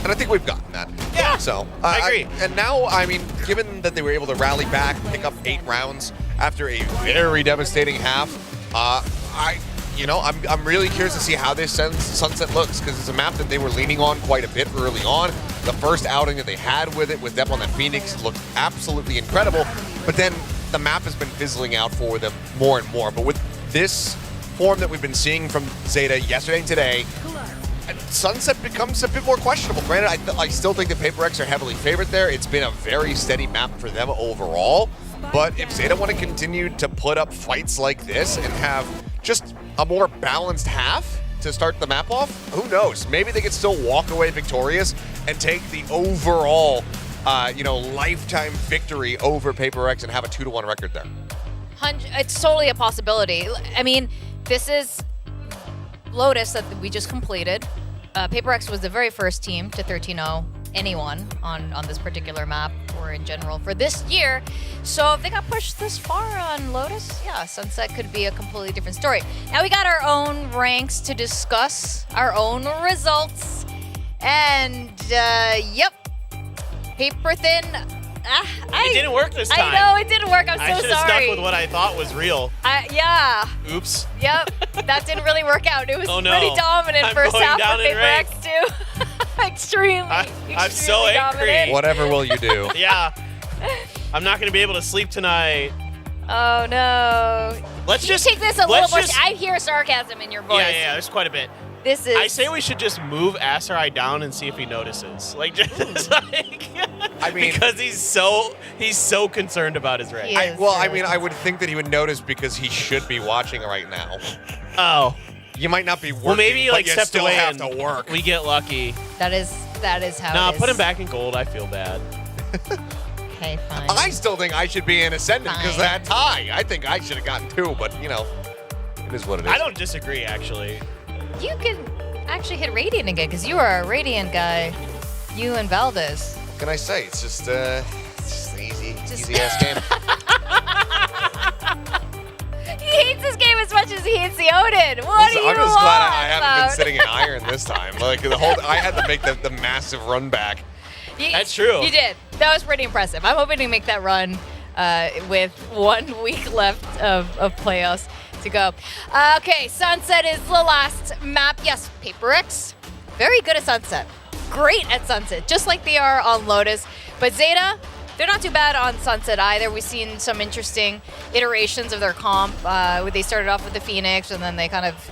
And I think we've gotten that. Yeah, so I agree. And now, I mean, given that they were able to rally back, pick up 8 rounds after a very devastating half, I'm really curious to see how this Sunset looks, because it's a map that they were leaning on quite a bit early on. The first outing that they had with it, with Depp on that Phoenix, looked absolutely incredible. But then the map has been fizzling out for them more and more. But with this form that we've been seeing from ZETA yesterday and today, Sunset becomes a bit more questionable. Granted, I still think the PRX are heavily favored there. It's been a very steady map for them overall. But if ZETA want to continue to put up fights like this and have just a more balanced half to start the map off, who knows? Maybe they could still walk away victorious and take the overall, lifetime victory over PRX and have a 2-1 record there. It's totally a possibility. I mean, this is Lotus that we just completed. PRX was the very first team to 13-0 anyone on this particular map or in general for this year. So if they got pushed this far on Lotus, yeah, Sunset could be a completely different story. Now we got our own ranks to discuss, our own results. And, yep, paper thin. It didn't work this time. I know, it didn't work. I'm so sorry. I should have stuck with what I thought was real. Yeah. Oops. Yep, that didn't really work out. It was Oh, no. pretty dominant I'm first going half down for in rank. PRX too. Extremely. I'm so angry. dominant. Whatever will you do? Yeah. I'm not going to be able to sleep tonight. Oh no. Let's You just take this a little more. just- I hear sarcasm in your voice. Yeah, there's quite a bit. This is. I say we should just move Asarai down and see if he notices. Like, just like, I mean, because he's so concerned about his rank. I would think that he would notice because he should be watching right now. Oh. You might not be working, Well, maybe but like you stepped still away have and to work. we get lucky. That is how Nah, it is. put him back in gold. I feel bad. Okay, fine. I still think I should be in Ascendant because of that tie. I think I should have gotten 2, but, it is what it is. I don't disagree, actually. You can actually hit Radiant again because you are a Radiant guy. You and Valdez. What can I say? It's just an easy-ass game. He hates this game as much as he hates the Odin. What do you I'm just want? glad I haven't been about- sitting in iron this time. Like, I had to make the massive run back. That's true. You did. That was pretty impressive. I'm hoping to make that run with 1 week left of playoffs to go. Okay, Sunset is the last map. Yes, PRX, very good at Sunset. Great at Sunset, just like they are on Lotus. But ZETA, they're not too bad on Sunset either. We've seen some interesting iterations of their comp. They started off with the Phoenix, and then they kind of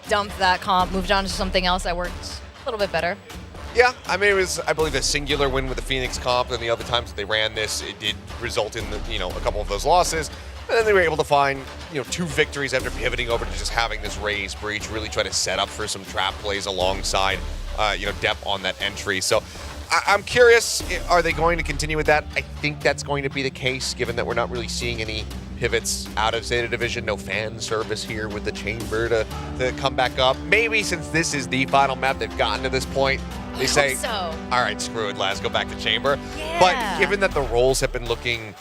dumped that comp, moved on to something else that worked a little bit better. Yeah, I mean, it was, I believe, a singular win with the Phoenix comp, and the other times that they ran this, it did result in, a couple of those losses. And then they were able to find, 2 victories after pivoting over to just having this Raze breach, really try to set up for some trap plays alongside, Depp on that entry. So I'm curious, are they going to continue with that? I think that's going to be the case, given that we're not really seeing any pivots out of ZETA Division. No fan service here with the Chamber to come back up. Maybe since this is the final map they've gotten to this point, they say, so. all right, screw it, lads, go back to Chamber. Yeah. But given that the roles have been looking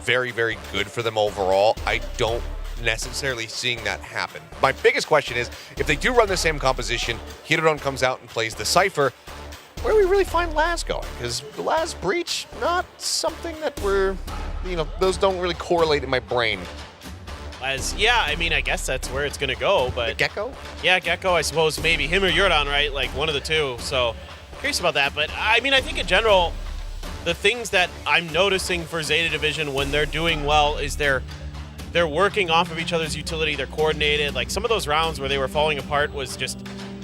very, very good for them overall, I don't necessarily seeing that happen. My biggest question is, if they do run the same composition, Hirodon comes out and plays the Cypher, where do we really find Laz going? Because the Laz breach, not something that we're, those don't really correlate in my brain. I guess that's where it's going to go, but... The Gecko? Yeah, Gecko, I suppose, maybe him or Yordon, right? Like, one of the two, so curious about that. But, I think in general, the things that I'm noticing for ZETA Division when they're doing well is they're working off of each other's utility, they're coordinated. Like, some of those rounds where they were falling apart was just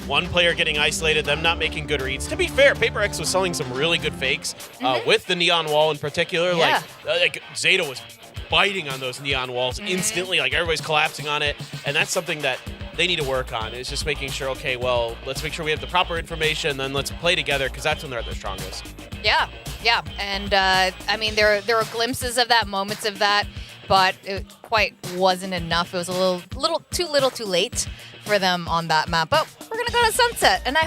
one player getting isolated, them not making good reads. To be fair, PRX was selling some really good fakes with the Neon Wall in particular. Yeah. Like ZETA was biting on those Neon Walls instantly, like everybody's collapsing on it, and that's something that they need to work on. It's just making sure, okay, well, let's make sure we have the proper information, then let's play together, because that's when they're at their strongest. Yeah, Yeah, and I mean, there were glimpses of that, moments of that, but it quite wasn't enough. It was a little too late for them on that map. But we're gonna go to Sunset, and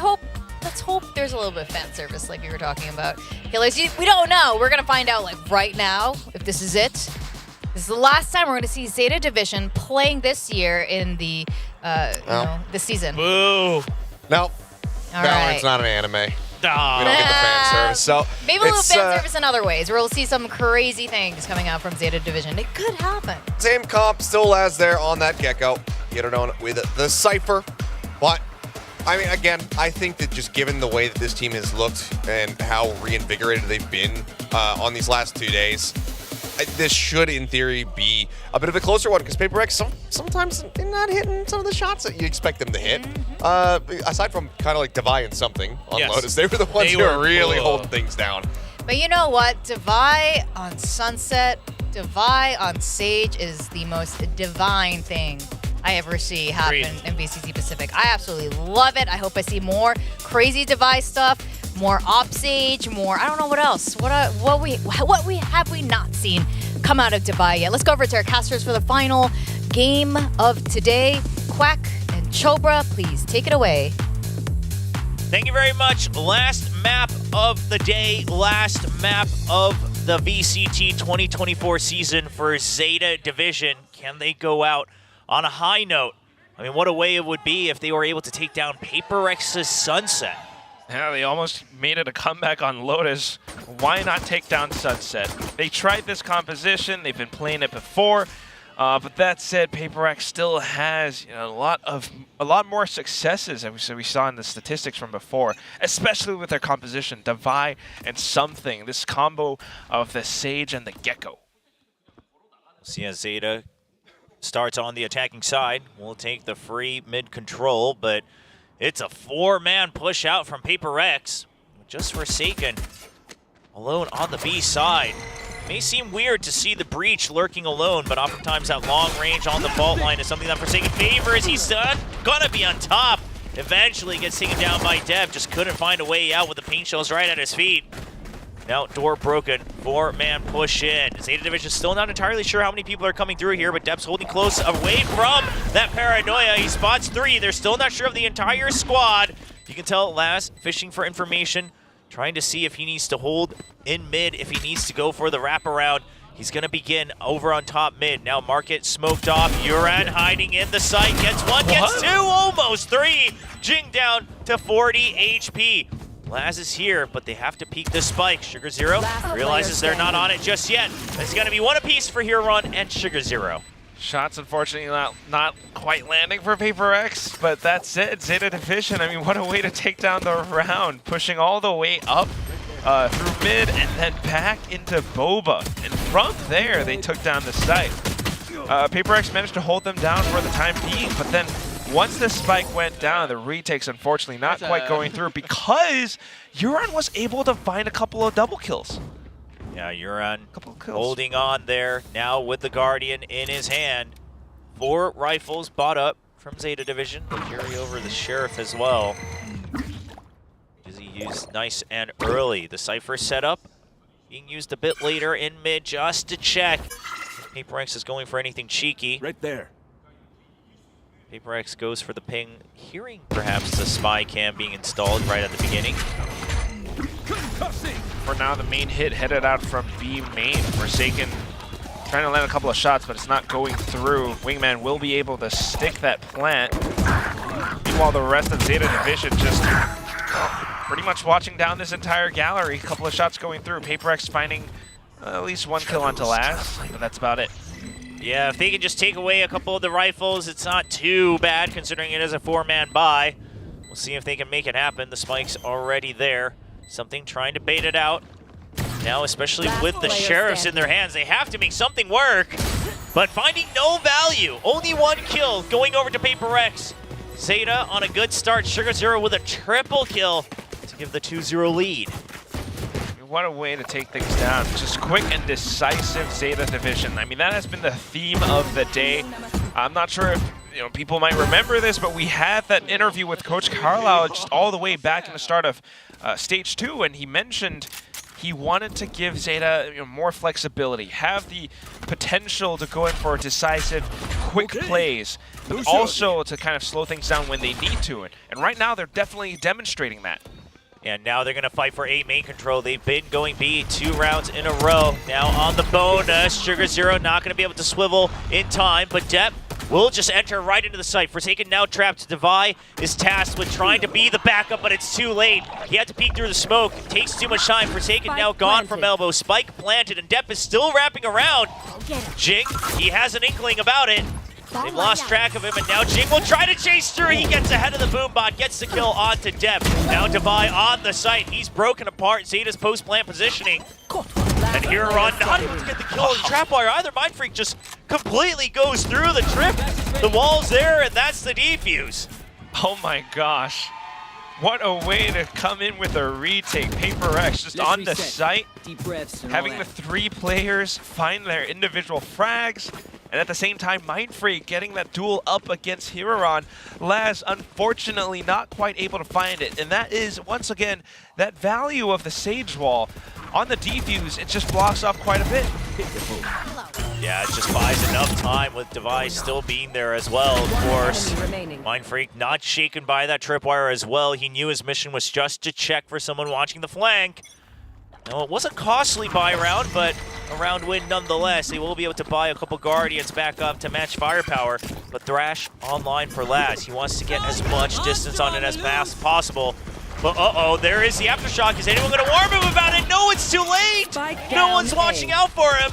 let's hope there's a little bit of fan service like you were talking about. Killers, we don't know. We're gonna find out like right now if this is it. This is the last time we're gonna see ZETA Division playing this year in the this season. Boo. Nope. Valorant's not an anime. We don't get the fan service. So maybe a little fan service in other ways, where we'll see some crazy things coming out from ZETA Division. It could happen. Same comp still as there on that Gecko. Get it on with the Cypher. But, I mean, again, I think that just given the way that this team has looked and how reinvigorated they've been on these last 2 days, this should, in theory, be a bit of a closer one because PRX sometimes they're not hitting some of the shots that you expect them to hit. Aside from kind of like Devi and something on Lotus, they were the ones who were really holding things down. But you know what? Devi on Sunset, Devi on Sage is the most divine thing I ever see happen in VCT Pacific. I absolutely love it. I hope I see more crazy Devi stuff. More op Sage, more I don't know what else. What have we not seen come out of Devi yet? Let's go over to our casters for the final game of today. Quack and Chobra, please take it away. Thank you very much. Last map of the day, last map of the VCT 2024 season for ZETA Division. Can they go out on a high note? I mean, what a way it would be if they were able to take down PRX's Sunset. Yeah, they almost made it a comeback on Lotus. Why not take down Sunset? They tried this composition. They've been playing it before. But that said, PRX still has a lot more successes than we saw in the statistics from before, especially with their composition, Devi and Something. This combo of the Sage and the Gecko. See as ZETA starts on the attacking side. We'll take the free mid control, but it's a 4-man push out from PRX. Just Forsaken alone on the B side. May seem weird to see the breach lurking alone, but oftentimes that long range on the fault line is something that Forsaken favors. He's gonna be on top. Eventually gets taken down by Dev. Just couldn't find a way out with the paint shells right at his feet. Now door broken, 4-man push in. ZETA Division still not entirely sure how many people are coming through here, but Dep's holding close away from that paranoia. He spots 3. They're still not sure of the entire squad. You can tell Laz fishing for information, trying to see if he needs to hold in mid, if he needs to go for the wraparound. He's gonna begin over on top mid. Now Market smoked off. Uran hiding in the site. Gets 1, gets 2, almost 3. Jing down to 40 HP. Laz is here, but they have to peek the spike. Sugar Zero realizes they're not on it just yet. It's going to be one apiece for Huron and Sugar Zero. Shots, unfortunately, not quite landing for PRX, but that's it. ZETA Division, I mean, what a way to take down the round. Pushing all the way up through mid and then back into Boba. And from there, they took down the site. PRX managed to hold them down for the time being, but then once the spike went down, the retakes unfortunately not quite going through because Uran was able to find a couple of double kills. Yeah, Uran holding on there now with the Guardian in his hand. 4 rifles bought up from ZETA Division. They carry over the Sheriff as well. He used nice and early. The Cypher setup being used a bit later in mid just to check if PRX is going for anything cheeky. Right there. PRX goes for the ping, hearing perhaps the spy cam being installed right at the beginning. For now, the main hit headed out from B main. Forsaken trying to land a couple of shots, but it's not going through. Wingman will be able to stick that plant. Meanwhile, the rest of ZETA Division just pretty much watching down this entire gallery. A couple of shots going through. PRX finding at least 1 kill onto Laz, but that's about it. Yeah, if they can just take away a couple of the rifles, it's not too bad considering it is a 4-man buy. We'll see if they can make it happen. The spike's already there. Something trying to bait it out. Now, especially with the Sheriffs in their hands, they have to make something work. But finding no value. Only 1 kill going over to PRX. ZETA on a good start. Sugar Zero with a triple kill to give the 2-0 lead. What a way to take things down. Just quick and decisive ZETA Division. I mean, that has been the theme of the day. I'm not sure if people might remember this, but we had that interview with Coach Carlisle just all the way back in the start of Stage 2, and he mentioned he wanted to give ZETA more flexibility, have the potential to go in for decisive, quick plays, but also to kind of slow things down when they need to. And right now, they're definitely demonstrating that. And now they're going to fight for A main control. They've been going B 2 rounds in a row. Now on the bonus, Sugar Zero not going to be able to swivel in time, but Depp will just enter right into the site. Forsaken now trapped. Devi is tasked with trying to be the backup, but it's too late. He had to peek through the smoke. It takes too much time. Forsaken now gone from elbow. Spike planted, and Depp is still wrapping around. Jing, he has an inkling about it. They've lost track of him, and now Jing will try to chase through. He gets ahead of the Boombot, gets the kill onto Depp. Now Devi on the site. He's broken apart ZETA's post-plant positioning. And Huron not able to get the kill on the Trapwire either. Mindfreak just completely goes through the trip. The wall's there, and that's the defuse. Oh my gosh. What a way to come in with a retake. PRX just on the site, having the 3 players find their individual frags, and at the same time, Mindfreak getting that duel up against Huron. Laz, unfortunately, not quite able to find it, and that is, once again, that value of the Sage Wall. On the defuse, it just blocks off quite a bit. Yeah, it just buys enough time with Devi still being there as well, of course. Mindfreak not shaken by that tripwire as well. He knew his mission was just to check for someone watching the flank. Now, it wasn't costly buy round, but a round win nonetheless. They will be able to buy a couple Guardians back up to match firepower, but Thrash online for Laz. He wants to get as much distance on it as fast as possible. But uh-oh, there is the aftershock. Is anyone going to warn him about it? No, it's too late! No one's watching out for him!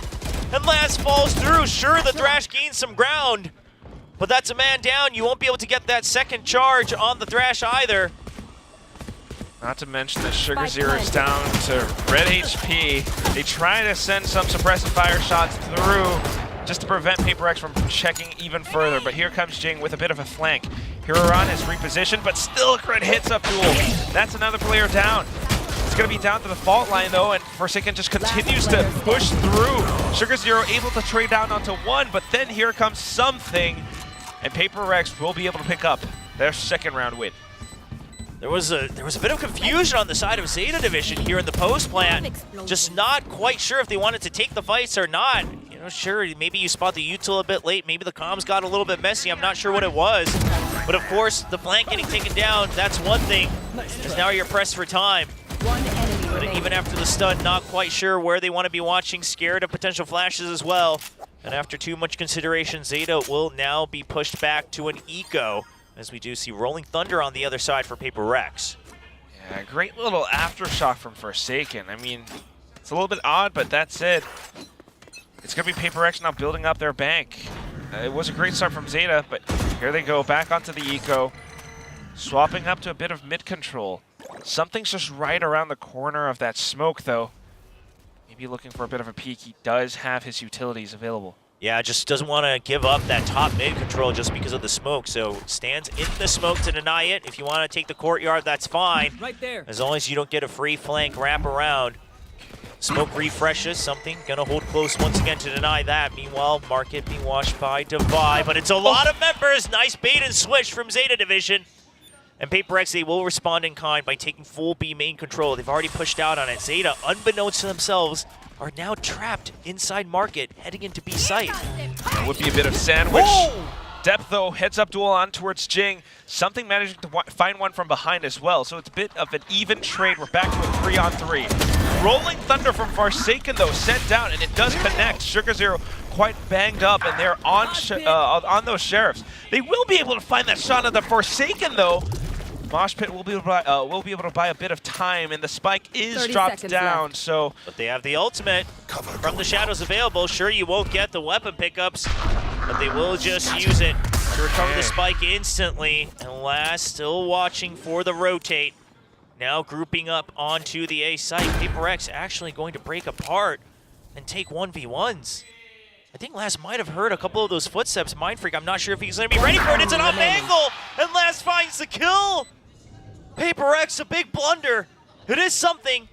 And Laz falls through. Sure, the Thrash gains some ground, but that's a man down. You won't be able to get that second charge on the Thrash either. Not to mention that Sugar Zero is down to red HP. They try to send some suppressive fire shots through just to prevent PRX from checking even further. But here comes Jing with a bit of a flank. Huron is repositioned, but still a crit hits up duel. That's another player down. It's going to be down to the fault line, though, and Forsaken just continues to push through. Sugar Zero able to trade down onto 1, but then here comes something, and PRX will be able to pick up their second round win. There was a bit of confusion on the side of ZETA Division here in the post plant. Just not quite sure if they wanted to take the fights or not. You know, sure, maybe you spot the util a bit late. Maybe the comms got a little bit messy. I'm not sure what it was. But of course, the flank getting taken down, that's one thing. Because now you're pressed for time. But even after the stun, not quite sure where they want to be watching. Scared of potential flashes as well. And after too much consideration, ZETA will now be pushed back to an eco, as we do see Rolling Thunder on the other side for PRX. Yeah, great little aftershock from Forsaken. I mean, it's a little bit odd, but that's it. It's going to be PRX now building up their bank. It was a great start from ZETA, but here they go, back onto the eco. Swapping up to a bit of mid-control. Something's just right around the corner of that smoke, though. Maybe looking for a bit of a peek. He does have his utilities available. Yeah, just doesn't want to give up that top mid control just because of the smoke. So stands in the smoke to deny it. If you want to take the courtyard, that's fine. Right there. As long as you don't get a free flank wrap around. Smoke refreshes, something gonna hold close once again to deny that. Meanwhile, Market being washed by Devi, but it's a lot of members. Nice bait and switch from ZETA Division. And PRX, they will respond in kind by taking full B main control. They've already pushed out on it. ZETA, unbeknownst to themselves, are now trapped inside Market, heading into B site. That would be a bit of sandwich. Depth, though, heads up duel on towards Jing. Something managing to find one from behind as well. So it's a bit of an even trade. We're back to a 3-on-3. Rolling Thunder from Forsaken, though, sent down, and it does connect. Sugar Zero quite banged up, and they're on those Sheriffs. They will be able to find that shot of the Forsaken, though. Mosh Pit will be able to buy a bit of time, and the spike is dropped down. So, but they have the ultimate from the shadows available. Sure, you won't get the weapon pickups, but they will just use it to recover the spike instantly. And Laz still watching for the rotate. Now grouping up onto the A site. PRX actually going to break apart and take 1v1s. I think Laz might have heard a couple of those footsteps. Mindfreak, I'm not sure if he's going to be ready for it. It's an off angle, and Laz finds the kill. PRX, a big blunder. It is something.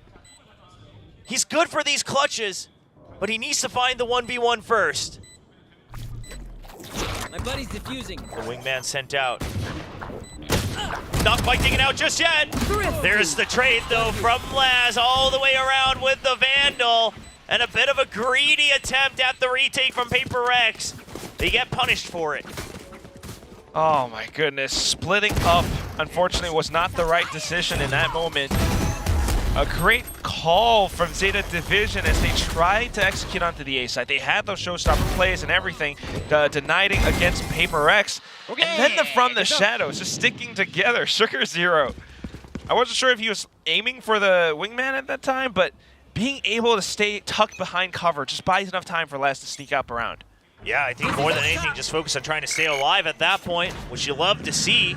He's good for these clutches, but he needs to find the 1v1 first. My buddy's defusing. The wingman sent out. not quite digging out just yet. There's the trade, though, from Laz all the way around with the Vandal. And a bit of a greedy attempt at the retake from PRX. They get punished for it. Oh my goodness, splitting up, unfortunately, was not the right decision in that moment. A great call from ZETA Division as they tried to execute onto the A side. They had those showstopper plays and everything, denying against PRX. Okay. And then from the shadows, just sticking together, Sugar Zero. I wasn't sure if he was aiming for the wingman at that time, but being able to stay tucked behind cover just buys enough time for Les to sneak up around. Yeah, I think more than anything, just focus on trying to stay alive at that point, which you love to see.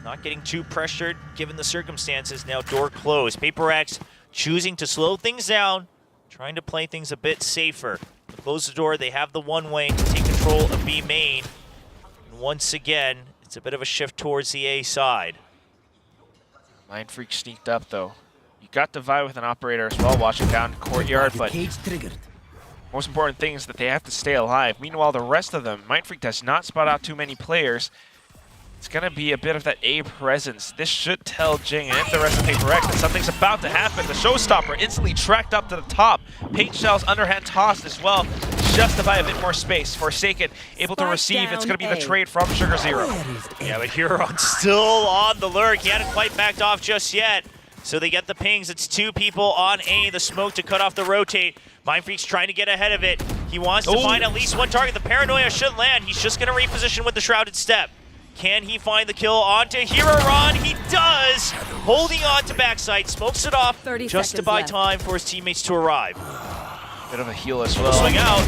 Not getting too pressured given the circumstances. Now door closed. PRX choosing to slow things down, trying to play things a bit safer. To close the door, they have the one-way to take control of B main. And once again, it's a bit of a shift towards the A side. Mindfreak sneaked up though. You got to vie with an operator as well, watching down courtyard, but most important thing is that they have to stay alive. Meanwhile, the rest of them, Mindfreak does not spot out too many players. It's going to be a bit of that A presence. This should tell Jing and the rest of PRX that something's about to happen. The showstopper instantly tracked up to the top. Paint Shell's underhand tossed as well, just to buy a bit more space. Forsaken able to receive. It's going to be the trade from Sugar Zero. Yeah, but Huron still on the lurk. He hadn't quite backed off just yet. So they get the pings. It's two people on A. The smoke to cut off the rotate. Mindfreak's trying to get ahead of it. He wants to find at least one target. The paranoia should land. He's just going to reposition with the Shrouded Step. Can he find the kill onto Hiroron? He does! Holding on to backside, smokes it off just to buy time for his teammates to arrive. Bit of a heal as well. Swing out.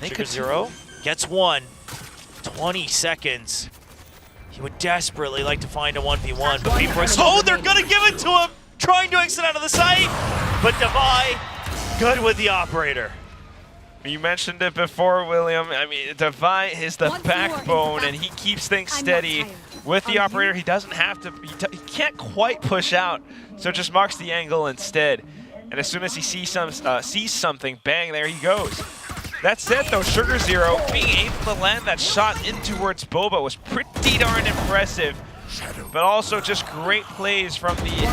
Sugar Zero gets one. 20 seconds. He would desperately like to find a 1v1, but PRX, they're gonna give it to him! Trying to exit out of the site, but Devi, good with the operator. You mentioned it before, William. I mean, Devi is the backbone, and he keeps things steady. With the operator, he doesn't have to, he can't quite push out, so just marks the angle instead. And as soon as he sees something, bang, there he goes. That said, though, Sugar Zero being able to land that shot in towards Boba was pretty darn impressive. But also just great plays from the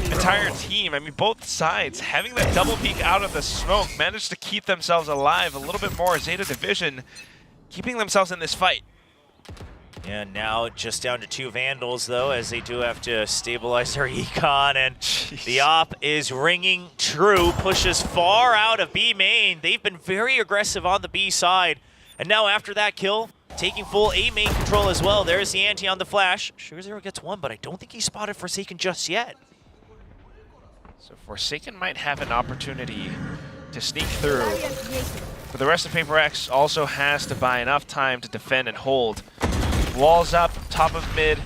entire team. I mean, both sides having that double peek out of the smoke managed to keep themselves alive a little bit more. ZETA Division keeping themselves in this fight. Yeah, now just down to two Vandals, though, as they do have to stabilize their econ, and the op is ringing true, pushes far out of B main. They've been very aggressive on the B side, and now after that kill, taking full A main control as well. There's the ante on the flash. Sugar Zero gets one, but I don't think he spotted Forsaken just yet. So Forsaken might have an opportunity to sneak through, but the rest of PRX also has to buy enough time to defend and hold. Walls up, top of mid.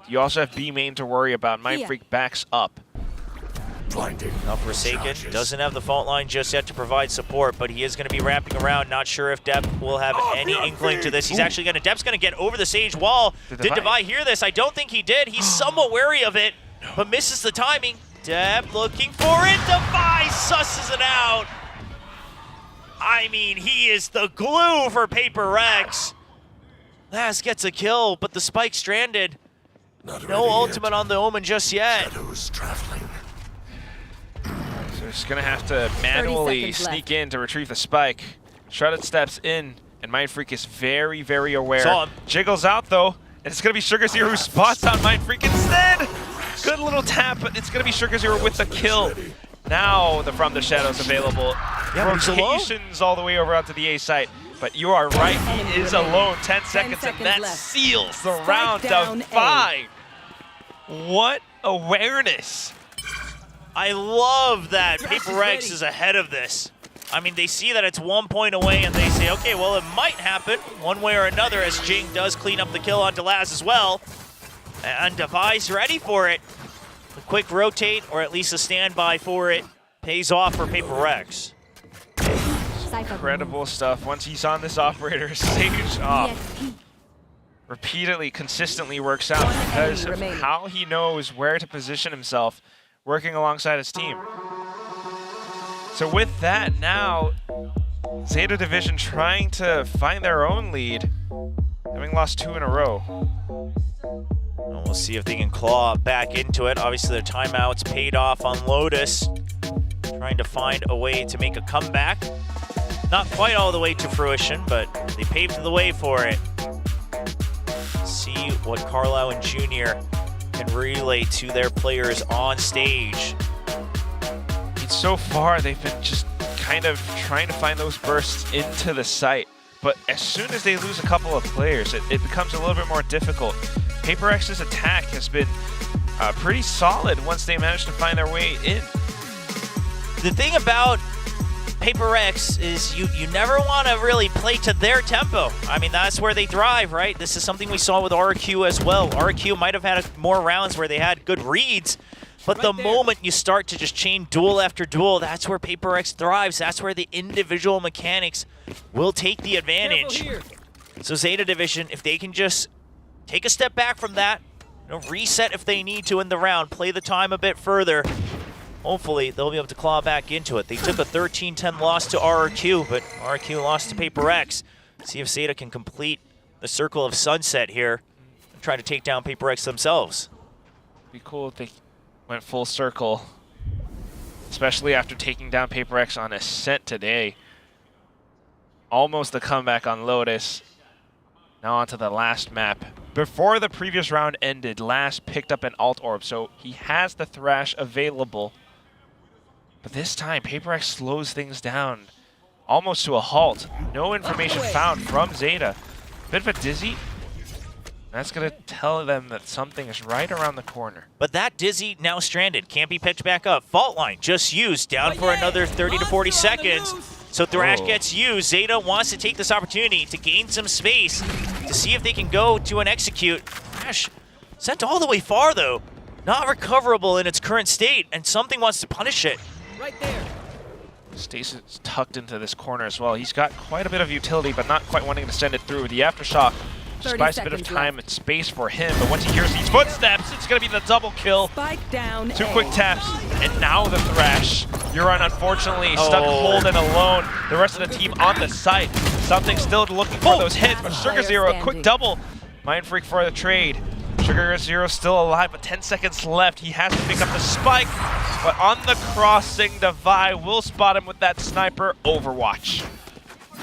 You also have B main to worry about. Mindfreak backs up. Now Forsaken doesn't have the fault line just yet to provide support, but he is going to be wrapping around. Not sure if Depp will have any inkling to this. He's actually going to, Depp's going to get over the sage wall. Did Devi hear this? I don't think he did. He's somewhat wary of it, but misses the timing. Depp looking for it. Devi susses it out. I mean, he is the glue for PRX. Laz gets a kill, but the spike stranded. No ultimate on the Omen just yet. So he's going to have to manually sneak in to retrieve the spike. Shrouded steps in, and Mindfreak is very, very aware. Saw him. Jiggles out, though, and it's going to be Sugar Zero who spots out Mindfreak instead. Good little tap, but it's going to be Sugar Zero with the kill. Now the From the Shadows available. Rotations all the way over out to the A site. But you are right, he is alone. 10 seconds, and that seals the round of 5. What awareness. I love that PRX is ahead of this. I mean, they see that it's 1 point away, and they say, okay, well, it might happen one way or another, as Jing does clean up the kill onto Laz as well. And Devi's ready for it. A quick rotate, or at least a standby for it, pays off for PRX. Incredible stuff. Once he's on this operator, Sage repeatedly, consistently works out because of how he knows where to position himself, working alongside his team. So with that, now ZETA Division trying to find their own lead. having lost 2 in a row. And we'll see if they can claw back into it. Obviously, their timeouts paid off on Lotus, trying to find a way to make a comeback. Not quite all the way to fruition, but they paved the way for it. See what Carlisle and Junior can relay to their players on stage. So far, they've been just kind of trying to find those bursts into the site. But as soon as they lose a couple of players, it becomes a little bit more difficult. PRX's attack has been pretty solid once they manage to find their way in. The thing about PRX is you never want to really play to their tempo. I mean, that's where they thrive, right? This is something we saw with RQ as well. RQ might have had more rounds where they had good reads, but the moment you start to just chain duel after duel, that's where PRX thrives. That's where the individual mechanics will take the advantage. So Zeta Division, if they can just take a step back from that, reset if they need to in the round, play the time a bit further, hopefully they'll be able to claw back into it. They took a 13-10 loss to RQ, but RQ lost to PRX. See if Zeta can complete the circle of sunset here and try to take down PRX themselves. Be cool if they went full circle, especially after taking down PRX on Ascent today. Almost a comeback on Lotus. Now onto the last map. Before the previous round ended, Last picked up an alt orb, so he has the Thrash available. But this time, PRX slows things down almost to a halt. No information found from Zeta. Bit of a dizzy. That's going to tell them that something is right around the corner. But that Dizzy now stranded. Can't be picked back up. Fault line just used. Down for another 30 to 40 seconds. So Thrash gets used. Zeta wants to take this opportunity to gain some space to see if they can go to an execute. Thrash sent all the way far, though. Not recoverable in its current state, and something wants to punish it. Right there. Stace is tucked into this corner as well. He's got quite a bit of utility, but not quite wanting to send it through. The Aftershock just buys a bit of time and space for him, but once he hears these footsteps, it's going to be the double kill. Spike down. 2 quick taps, and now the Thrash. Euron, unfortunately, stuck holding alone. The rest of the team on the site. Something still looking for those hits, but Sugar Zero, a quick double. Mind Freak for the trade. Sugar Zero still alive, but 10 seconds left. He has to pick up the spike, but on the crossing, Devi will spot him with that sniper. Overwatch.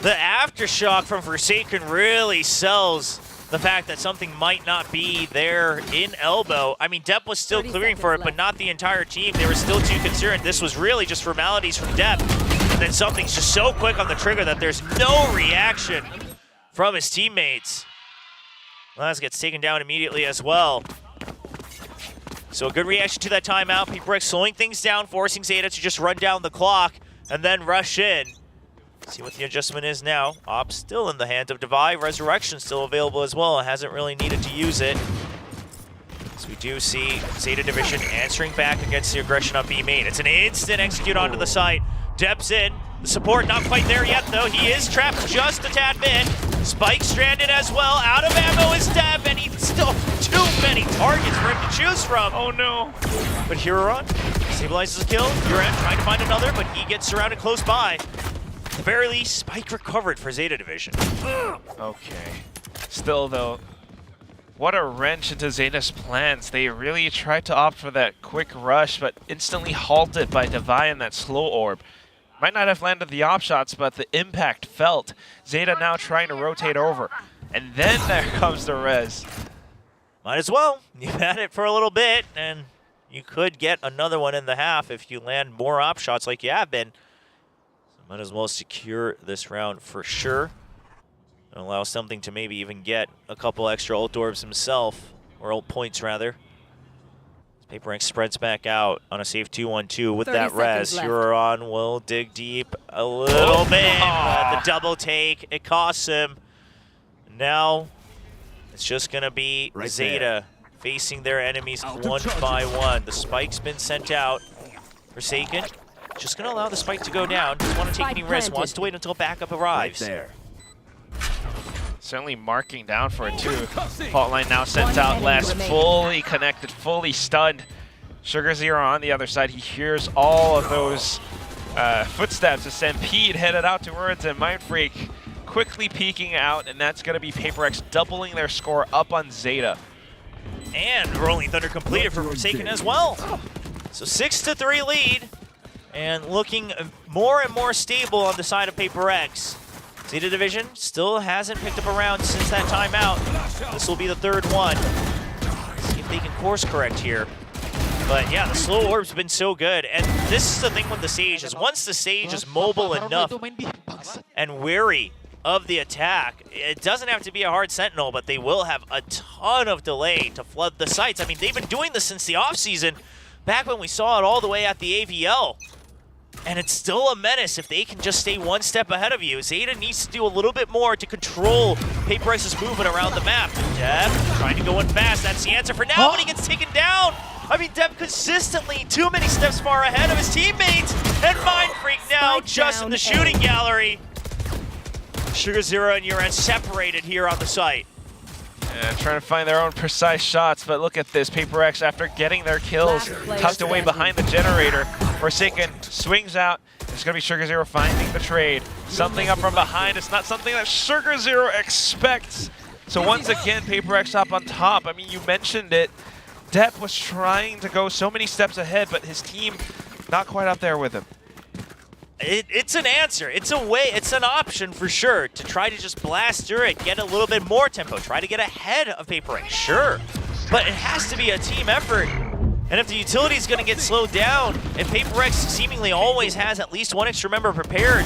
The Aftershock from Forsaken really sells the fact that something might not be there in elbow. I mean, Depp was still clearing for it, but not the entire team. They were still too concerned. This was really just formalities from Depp. And then something's just so quick on the trigger that there's no reaction from his teammates. Laz gets taken down immediately as well. So a good reaction to that timeout. PRX slowing things down, forcing Zeta to just run down the clock and then rush in. See what the adjustment is now. Op still in the hands of Devi. Resurrection still available as well. Hasn't really needed to use it. So we do see Zeta Division answering back against the aggression on B main. It's an instant execute onto the site. Depp's in. The support not quite there yet, though. He is trapped just a tad bit. Spike stranded as well. Out of ammo is Depp, and he's still too many targets for him to choose from. Oh no. But Huron stabilizes the kill. Huron trying to find another, but he gets surrounded close by. At the very least, Spike recovered for Zeta Division. Okay. Still, though, what a wrench into Zeta's plans. They really tried to opt for that quick rush, but instantly halted by Devi and that slow orb. Might not have landed the op shots, but the impact felt. Zeta now trying to rotate over. And then there comes the res. Might as well. You've had it for a little bit, and you could get another one in the half if you land more op shots like you have been. So might as well secure this round for sure. And allow something to maybe even get a couple extra ult orbs himself, or ult points rather. PRX spreads back out on a safe 2-1-2 with that res. Huron will dig deep a little bit, but the double take, it costs him. Now, it's just going to be Zeta facing their enemies one by one. The spike's been sent out. Forsaken, just going to allow the spike to go down. Doesn't want to take any risks, wants to wait until backup arrives. Certainly marking down for it too. Fault line now sent out Last, fully connected, fully stunned. Sugar Zero on the other side. He hears all of those footsteps as Stampede headed out towards him. Mind Freak quickly peeking out, and that's going to be PRX doubling their score up on ZETA. And Rolling Thunder completed for Forsaken as well. So 6-3 lead, and looking more and more stable on the side of PRX. ZETA Division still hasn't picked up a round since that timeout. This will be the third one. See if they can course correct here. But yeah, the slow orb's been so good. And this is the thing with the Sage, is once the Sage is mobile enough and wary of the attack, it doesn't have to be a hard Sentinel, but they will have a ton of delay to flood the sites. I mean, they've been doing this since the offseason, back when we saw it all the way at the AVL. And it's still a menace if they can just stay one step ahead of you. ZETA needs to do a little bit more to control PRX's movement around the map. Deb trying to go in fast. That's the answer for now, but he gets taken down. I mean, Deb consistently too many steps far ahead of his teammates. And Mind Freak now just in the shooting gallery. Sugar Zero and Uran separated here on the site. Yeah, trying to find their own precise shots, but look at this. PRX, after getting their kills, tucked away behind the generator. Forsaken swings out. It's going to be Sugar Zero finding the trade. Something up from behind. It's not something that Sugar Zero expects. So once again, PRX up on top. I mean, you mentioned it. Depp was trying to go so many steps ahead, but his team not quite up there with him. It's an answer. It's a way. It's an option for sure to try to just blast through it, get a little bit more tempo, try to get ahead of PRX. Sure, but it has to be a team effort. And if the utility is going to get slowed down, and PRX seemingly always has at least one extra member prepared,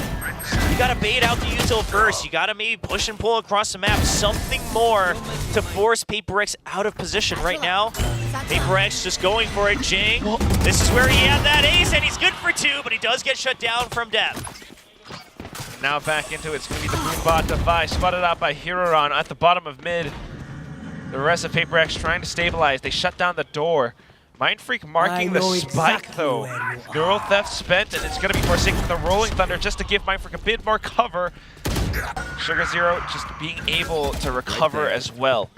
you got to bait out the util first. You got to maybe push and pull across the map, something more to force PRX out of position right now. PRX just going for it, Jing. This is where he had that ace, and he's good for 2, but he does get shut down from depth. Now back into it. It's going to be the Boombot Defy, spotted out by Hiroran at the bottom of mid. The rest of PRX trying to stabilize. They shut down the door. Mind Freak marking the spike, though. Neural Theft spent, and it's going to be Forsaken with the Rolling Thunder just to give Mind Freak a bit more cover. Sugar Zero just being able to recover as well.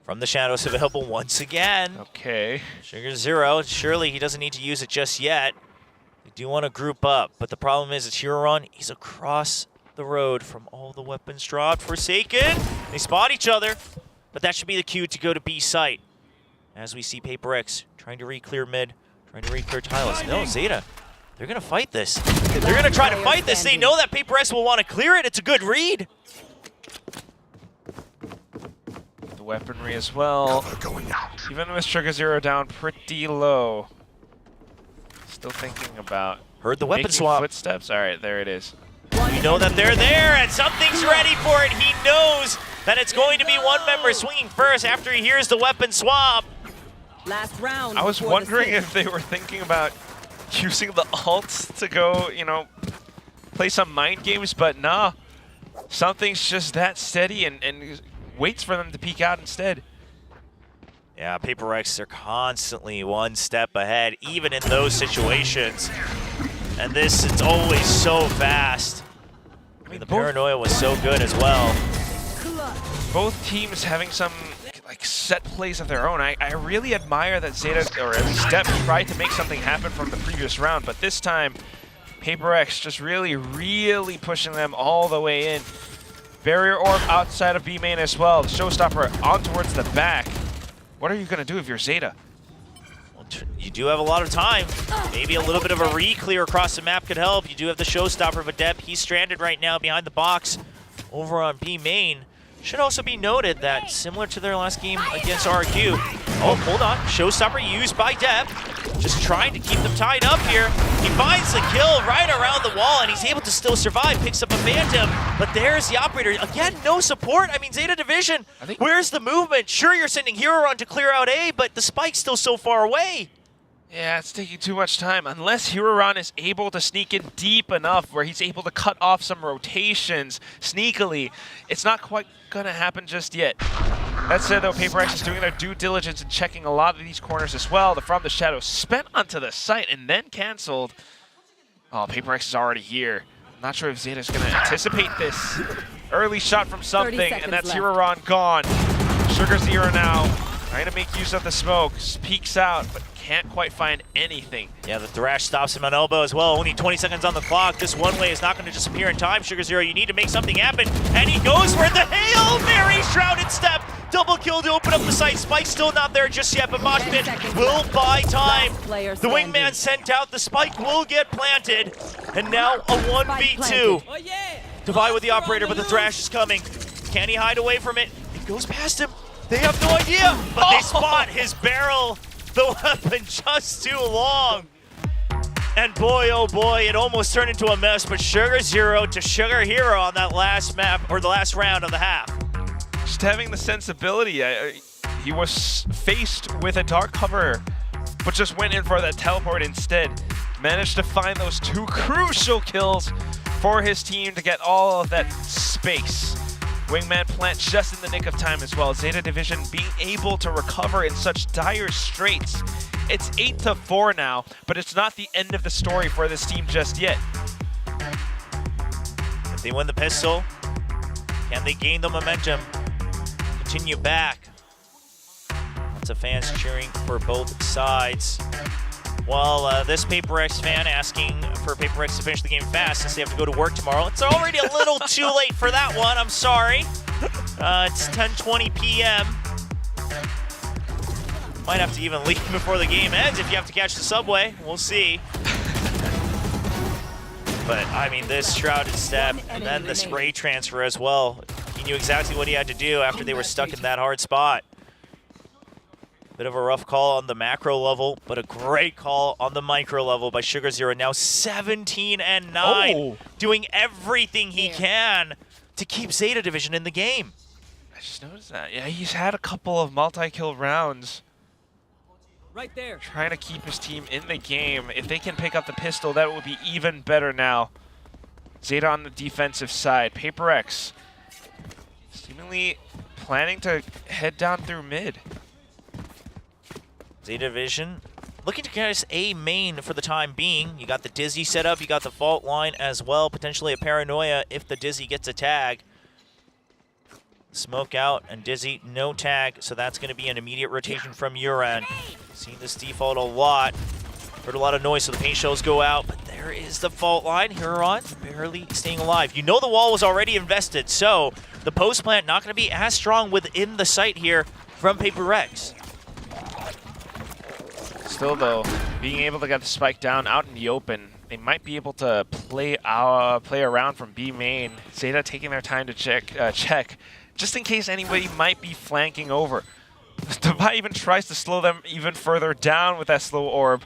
From the shadows available once again. Okay. Sugar Zero, surely he doesn't need to use it just yet. They do want to group up, but the problem is it's Huron. He's across the road from all the weapons dropped. Forsaken. They spot each other, but that should be the cue to go to B site. As we see PRX trying to re-clear mid, trying to re-clear Tylus. No, ZETA, they're going to fight this. They're going to try to fight this. They know that PRX will want to clear it. It's a good read. The weaponry as well. Even with Sugar Zero down pretty low. Still thinking about heard the weapon making swap. Footsteps. All right, there it is. You know that they're there, and something's ready for it. He knows that it's going to be one member swinging first after he hears the weapon swap. Last round. I was wondering if they were thinking about using the ults to go, you know, play some mind games, but nah. Something's just that steady and waits for them to peek out instead. Yeah, PRX, they're constantly one step ahead, even in those situations. And this, it's always so fast. I mean, the paranoia was so good as well. Both teams having some like set plays of their own. I really admire that ZETA, or at least Depp, tried to make something happen from the previous round, but this time, PRX just really pushing them all the way in. Barrier Orb outside of B main as well. The Showstopper on towards the back. What are you going to do if you're ZETA? Well, you do have a lot of time. Maybe a little bit of a re-clear across the map could help. You do have the Showstopper, but Depp, he's stranded right now behind the box over on B main. Should also be noted that, similar to their last game against RQ, oh, hold on, Showstopper used by Depp, just trying to keep them tied up here. He finds the kill right around the wall, and he's able to still survive, picks up a Phantom, but there's the Operator. Again, no support. I mean, ZETA Division, where's the movement? Sure, you're sending Huron to clear out A, but the spike's still so far away. Yeah, it's taking too much time. Unless Huron is able to sneak in deep enough where he's able to cut off some rotations sneakily, it's not quite going to happen just yet. That said, though, PRX is doing their due diligence and checking a lot of these corners as well. The From the Shadows spent onto the site and then canceled. Oh, PRX is already here. I'm not sure if ZETA is going to anticipate this. Early shot from something, and that's Huron gone. Sugar Zero now Trying to make use of the smoke. Peeks out, but can't quite find anything. Yeah, the Thrash stops him on elbow as well. Only 20 seconds on the clock. This one way is not going to disappear in time. Sugar Zero, you need to make something happen. And he goes for the Hail Mary Shrouded Step. Double kill to open up the site. Spike's still not there just yet, but Moshpit will buy time. The Wingman sent out. The Spike will get planted. And now a 1v2. Divide with the Operator, but the Thrash is coming. Can he hide away from it? It goes past him. They have no idea, but they spot his barrel, the weapon just too long. And boy, oh boy, it almost turned into a mess, but Sugar Zero to Sugar Hero on that last map, or the last round of the half. Just having the sensibility. He was faced with a dark cover, but just went in for that teleport instead. Managed to find those 2 crucial kills for his team to get all of that space. Wingman plant just in the nick of time as well. Zeta Division being able to recover in such dire straits. It's 8-4 now, but it's not the end of the story for this team just yet. If they win the pistol, can they gain the momentum? Continue back. Lots of fans cheering for both sides. Well, this PRX fan asking for PRX to finish the game fast since they have to go to work tomorrow. It's already a little too late for that one. I'm sorry. It's 10:20 p.m. Might have to even leave before the game ends if you have to catch the subway. We'll see. But, I mean, this Shrouded Step and then the spray transfer as well. He knew exactly what he had to do after they were stuck in that hard spot. Bit of a rough call on the macro level, but a great call on the micro level by Sugar Zero. Now 17-9, doing everything he can to keep Zeta Division in the game. I just noticed that. Yeah, he's had a couple of multi-kill rounds. Right there. Trying to keep his team in the game. If they can pick up the pistol, that would be even better now. Zeta on the defensive side. PRX seemingly planning to head down through mid. Zeta Division looking to get us a main for the time being. You got the Dizzy set up, you got the fault line as well, potentially a Paranoia if the Dizzy gets a tag. Smoke out and Dizzy, no tag, so that's going to be an immediate rotation from your end. Seen this default a lot. Heard a lot of noise, so the paint shells go out, but there is the fault line. Huron barely staying alive. You know the wall was already invested, so the post plant not going to be as strong within the site here from PRX. Still, though, being able to get the spike down out in the open, they might be able to play around from B main. Zeta taking their time to check, just in case anybody might be flanking over. Devi even tries to slow them even further down with that slow orb,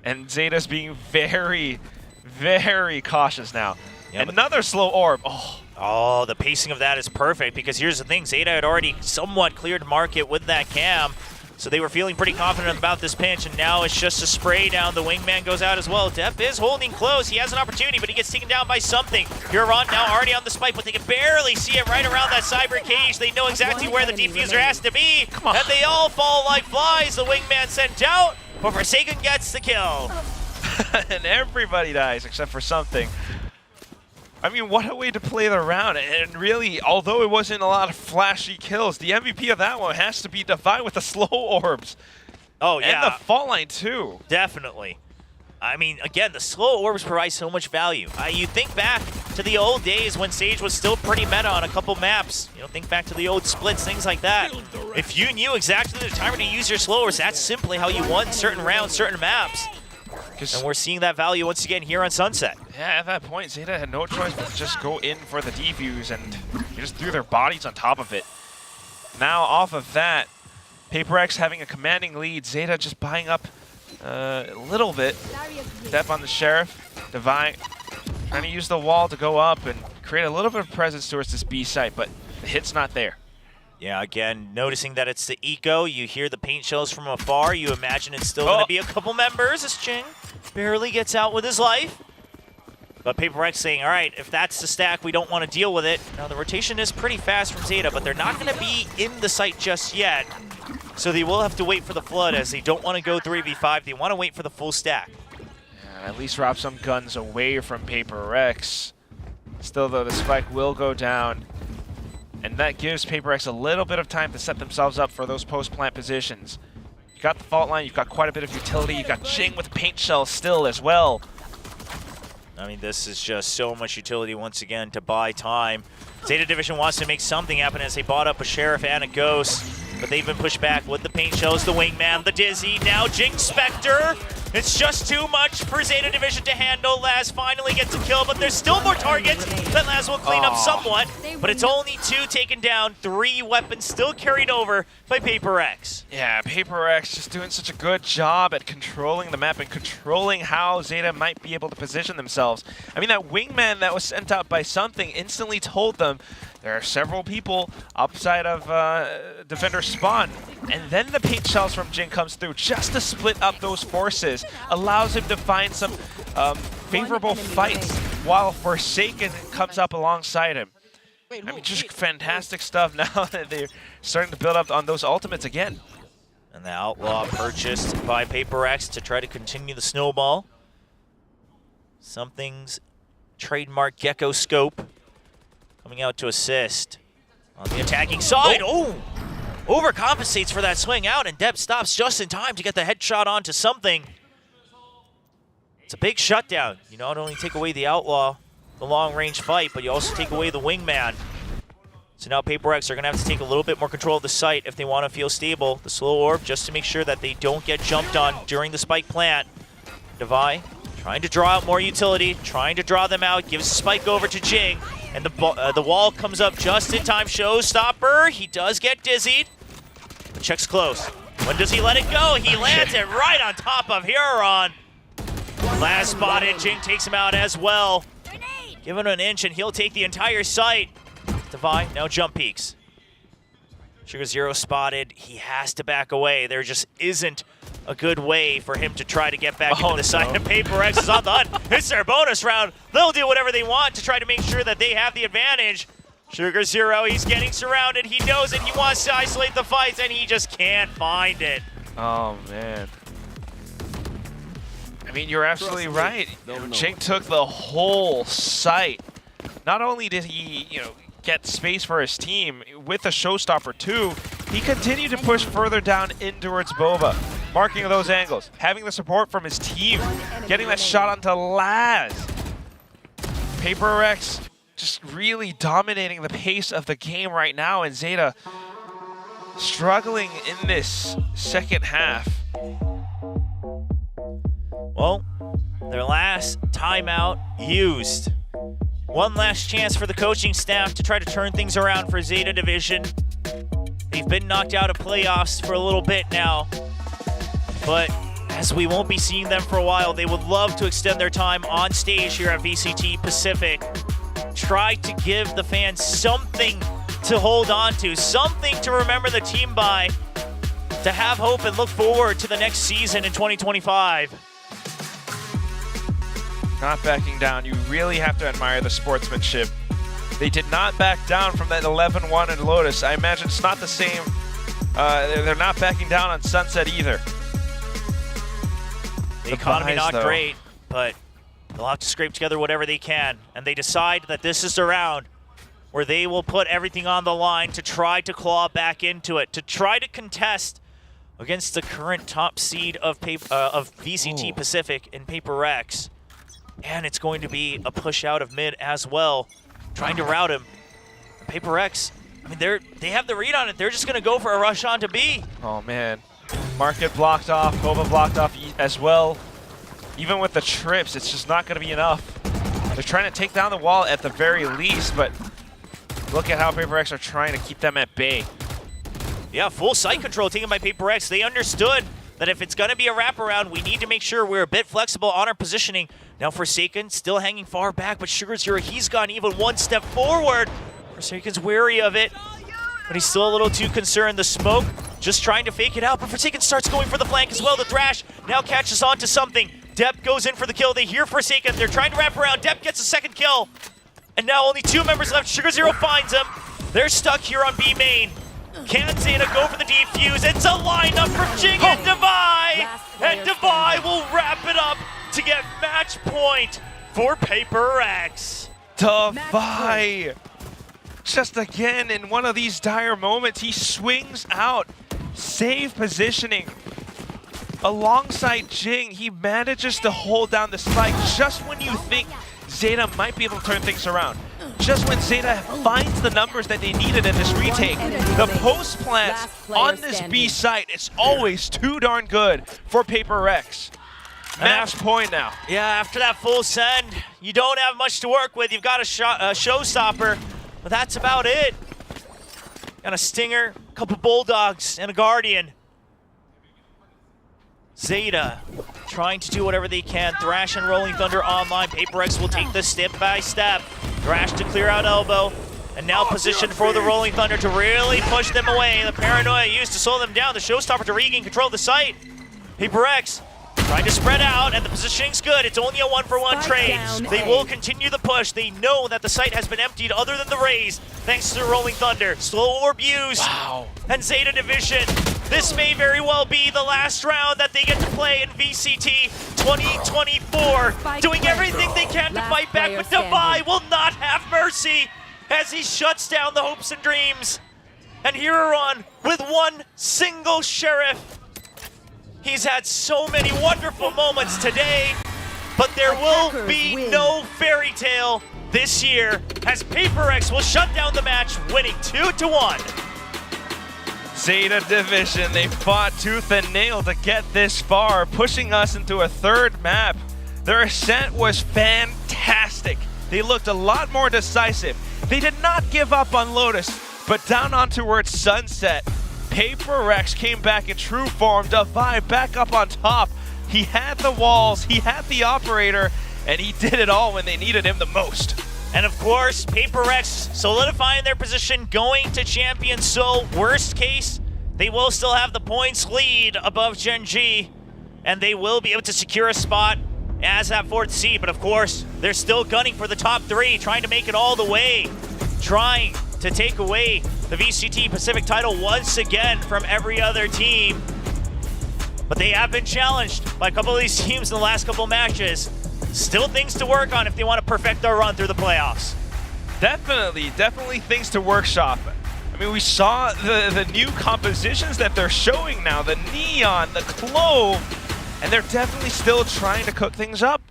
and Zeta's being very, very cautious now. Yeah, another slow orb. Oh, the pacing of that is perfect, because here's the thing. Zeta had already somewhat cleared market with that cam. So they were feeling pretty confident about this pinch, and now it's just a spray down. The Wingman goes out as well. Def is holding close. He has an opportunity, but he gets taken down by something. Huron now already on the spike, but they can barely see it right around that cyber cage. They know exactly where the defuser has to be, and they all fall like flies. The Wingman sent out, but Forsaken gets the kill. And everybody dies except for something. I mean, what a way to play the round. And really, although it wasn't a lot of flashy kills, the MVP of that one has to be Devi with the slow orbs. Oh, yeah. And the fault line, too. Definitely. I mean, again, the slow orbs provide so much value. You think back to the old days when Sage was still pretty meta on a couple maps. You know, think back to the old splits, things like that. If you knew exactly the timer to use your slowers, that's simply how you won certain rounds, certain maps. And we're seeing that value once again here on Sunset. Yeah, at that point, Zeta had no choice but to just go in for the defuse, and they just threw their bodies on top of it. Now, off of that, PRX having a commanding lead, Zeta just buying up a little bit. Step on the Sheriff, Devi trying to use the wall to go up and create a little bit of presence towards this B site, but the hit's not there. Yeah, again, noticing that it's the eco, you hear the paint shells from afar, you imagine it's still going to be a couple members as Ching barely gets out with his life. But PRX saying, all right, if that's the stack, we don't want to deal with it. Now, the rotation is pretty fast from Zeta, but they're not going to be in the site just yet. So they will have to wait for the flood, as they don't want to go 3v5. They want to wait for the full stack. Yeah, at least rob some guns away from PRX. Still, though, the spike will go down. And that gives PRX a little bit of time to set themselves up for those post-plant positions. You got the fault line, you've got quite a bit of utility, you've got Jing with paint shell still as well. I mean, this is just so much utility once again to buy time. Zeta Division wants to make something happen as they bought up a Sheriff and a Ghost, but they've been pushed back with the paint shells, the Wingman, the Dizzy, now Jing Spectre. It's just too much for Zeta Division to handle. Laz finally gets a kill, but there's still more targets that Laz will clean up somewhat. But it's only 2 taken down, 3 weapons still carried over by PRX. Yeah, PRX just doing such a good job at controlling the map and controlling how Zeta might be able to position themselves. I mean, that Wingman that was sent out by something instantly told them there are several people upside of defender spawn. And then the paint shells from Jing comes through just to split up those forces, allows him to find some favorable fights while Forsaken comes up alongside him. I mean, just fantastic stuff now that they're starting to build up on those ultimates again. And the Outlaw purchased by PRX to try to continue the snowball. Something's trademark Gecko Scope coming out to assist on the attacking side. Oh! Overcompensates for that swing out, and Deb stops just in time to get the headshot onto something. It's a big shutdown. You not only take away the Outlaw, the long-range fight, but you also take away the Wingman. So now PRX are going to have to take a little bit more control of the site if they want to feel stable. The slow orb just to make sure that they don't get jumped on during the spike plant. Devi trying to draw out more utility, trying to draw them out, gives the spike over to Jing, and the wall comes up just in time. Showstopper, he does get dizzied. The check's close. When does he let it go? He lands it right on top of Huron. Last spotted, Jing takes him out as well. Give him an inch and he'll take the entire site. Devi now jump peeks. Sugar Zero spotted. He has to back away. There just isn't a good way for him to try to get back into the side. And PRX is on the hunt. It's their bonus round. They'll do whatever they want to try to make sure that they have the advantage. Sugar Zero, he's getting surrounded. He knows it. He wants to isolate the fights, and he just can't find it. Oh, man. I mean, you're absolutely right. Jing took the whole site. Not only did he, get space for his team with a showstopper too, he continued to push further down in towards Boba, marking those angles, having the support from his team, getting that shot onto Laz. PRX just really dominating the pace of the game right now, and Zeta struggling in this second half. Well, their last timeout used. One last chance for the coaching staff to try to turn things around for Zeta Division. They've been knocked out of playoffs for a little bit now, but as we won't be seeing them for a while, they would love to extend their time on stage here at VCT Pacific. Try to give the fans something to hold on to, something to remember the team by, to have hope and look forward to the next season in 2025. Not backing down. You really have to admire the sportsmanship. They did not back down from that 11-1 in Lotus. I imagine it's not the same. They're not backing down on Sunset either. The economy not great, but they'll have to scrape together whatever they can. And they decide that this is the round where they will put everything on the line to try to claw back into it, to try to contest against the current top seed of VCT Pacific in PRX. And it's going to be a push out of mid as well, trying to rout him. PRX, I mean, they have the read on it. They're just going to go for a rush on to B. Oh, man. Market blocked off, Boba blocked off as well. Even with the trips, it's just not going to be enough. They're trying to take down the wall at the very least, but look at how PRX are trying to keep them at bay. Yeah, full site control taken by PRX. They understood that if it's going to be a wraparound, we need to make sure we're a bit flexible on our positioning. Now Forsaken still hanging far back, but Sugar Zero, he's gone even one step forward. Forsaken's wary of it, but he's still a little too concerned. The smoke just trying to fake it out, but Forsaken starts going for the flank as well. The Thrash now catches on to something. Depp goes in for the kill. They hear Forsaken. They're trying to wrap around. Depp gets a second kill. And now only 2 members left. Sugar Zero finds him. They're stuck here on B main. Can Zeta go for the defuse? It's a lineup from Jing and Devi! And Devi will wrap it up to get match point for PRX. Devi just again in one of these dire moments, he swings out, save positioning. Alongside Jing, he manages to hold down the spike just when you think ZETA might be able to turn things around. Just when ZETA finds the numbers that they needed in this retake, the post plants on this B site is always too darn good for PRX. Match point now. Yeah, after that full send, you don't have much to work with. You've got a showstopper, but that's about it. Got a Stinger, a couple Bulldogs, and a Guardian. ZETA trying to do whatever they can. Thrash and Rolling Thunder online. PRX will take this step by step. Thrash to clear out elbow. And now positioned for the Rolling Thunder to really push them away. The paranoia used to slow them down. The showstopper to regain control of the site. PRX trying to spread out, and the positioning's good. It's only a 1-for-1 trade. They will continue the push. They know that the site has been emptied other than the Rays, thanks to the Rolling Thunder. Slow orb use. Wow. And ZETA Division. This may very well be the last round that they get to play in VCT 2024. Doing everything they can to fight back, but Devi will not have mercy as he shuts down the hopes and dreams. And Heroron with one single Sheriff. He's had so many wonderful moments today, but there will be no fairy tale this year as PRX will shut down the match, winning 2-1. ZETA Division, they fought tooth and nail to get this far, pushing us into a third map. Their ascent was fantastic. They looked a lot more decisive. They did not give up on Lotus, but down on towards Sunset. PRX came back in true form. Devi back up on top. He had the walls, he had the operator, and he did it all when they needed him the most. And of course, PRX solidifying their position, going to champion. So worst case, they will still have the points lead above Gen G, and they will be able to secure a spot as that 4th seed. But of course, they're still gunning for the top 3, trying to make it all the way, trying to take away the VCT Pacific title once again from every other team. But they have been challenged by a couple of these teams in the last couple of matches. Still things to work on if they want to perfect their run through the playoffs. Definitely things to workshop. I mean, we saw the new compositions that they're showing now, the neon, the clove, and they're definitely still trying to cook things up.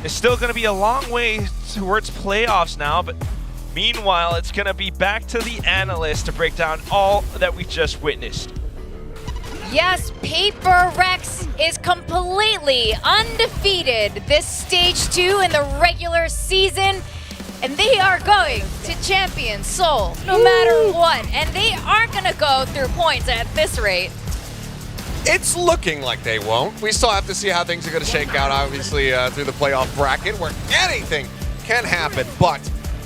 It's still going to be a long way towards playoffs now, but meanwhile, it's going to be back to the analyst to break down all that we just witnessed. Yes, PRX is completely undefeated this stage 2 in the regular season, and they are going to champion Seoul no matter what, and they aren't going to go through points at this rate. It's looking like they won't. We still have to see how things are going to shake out, obviously, through the playoff bracket, where anything can happen, but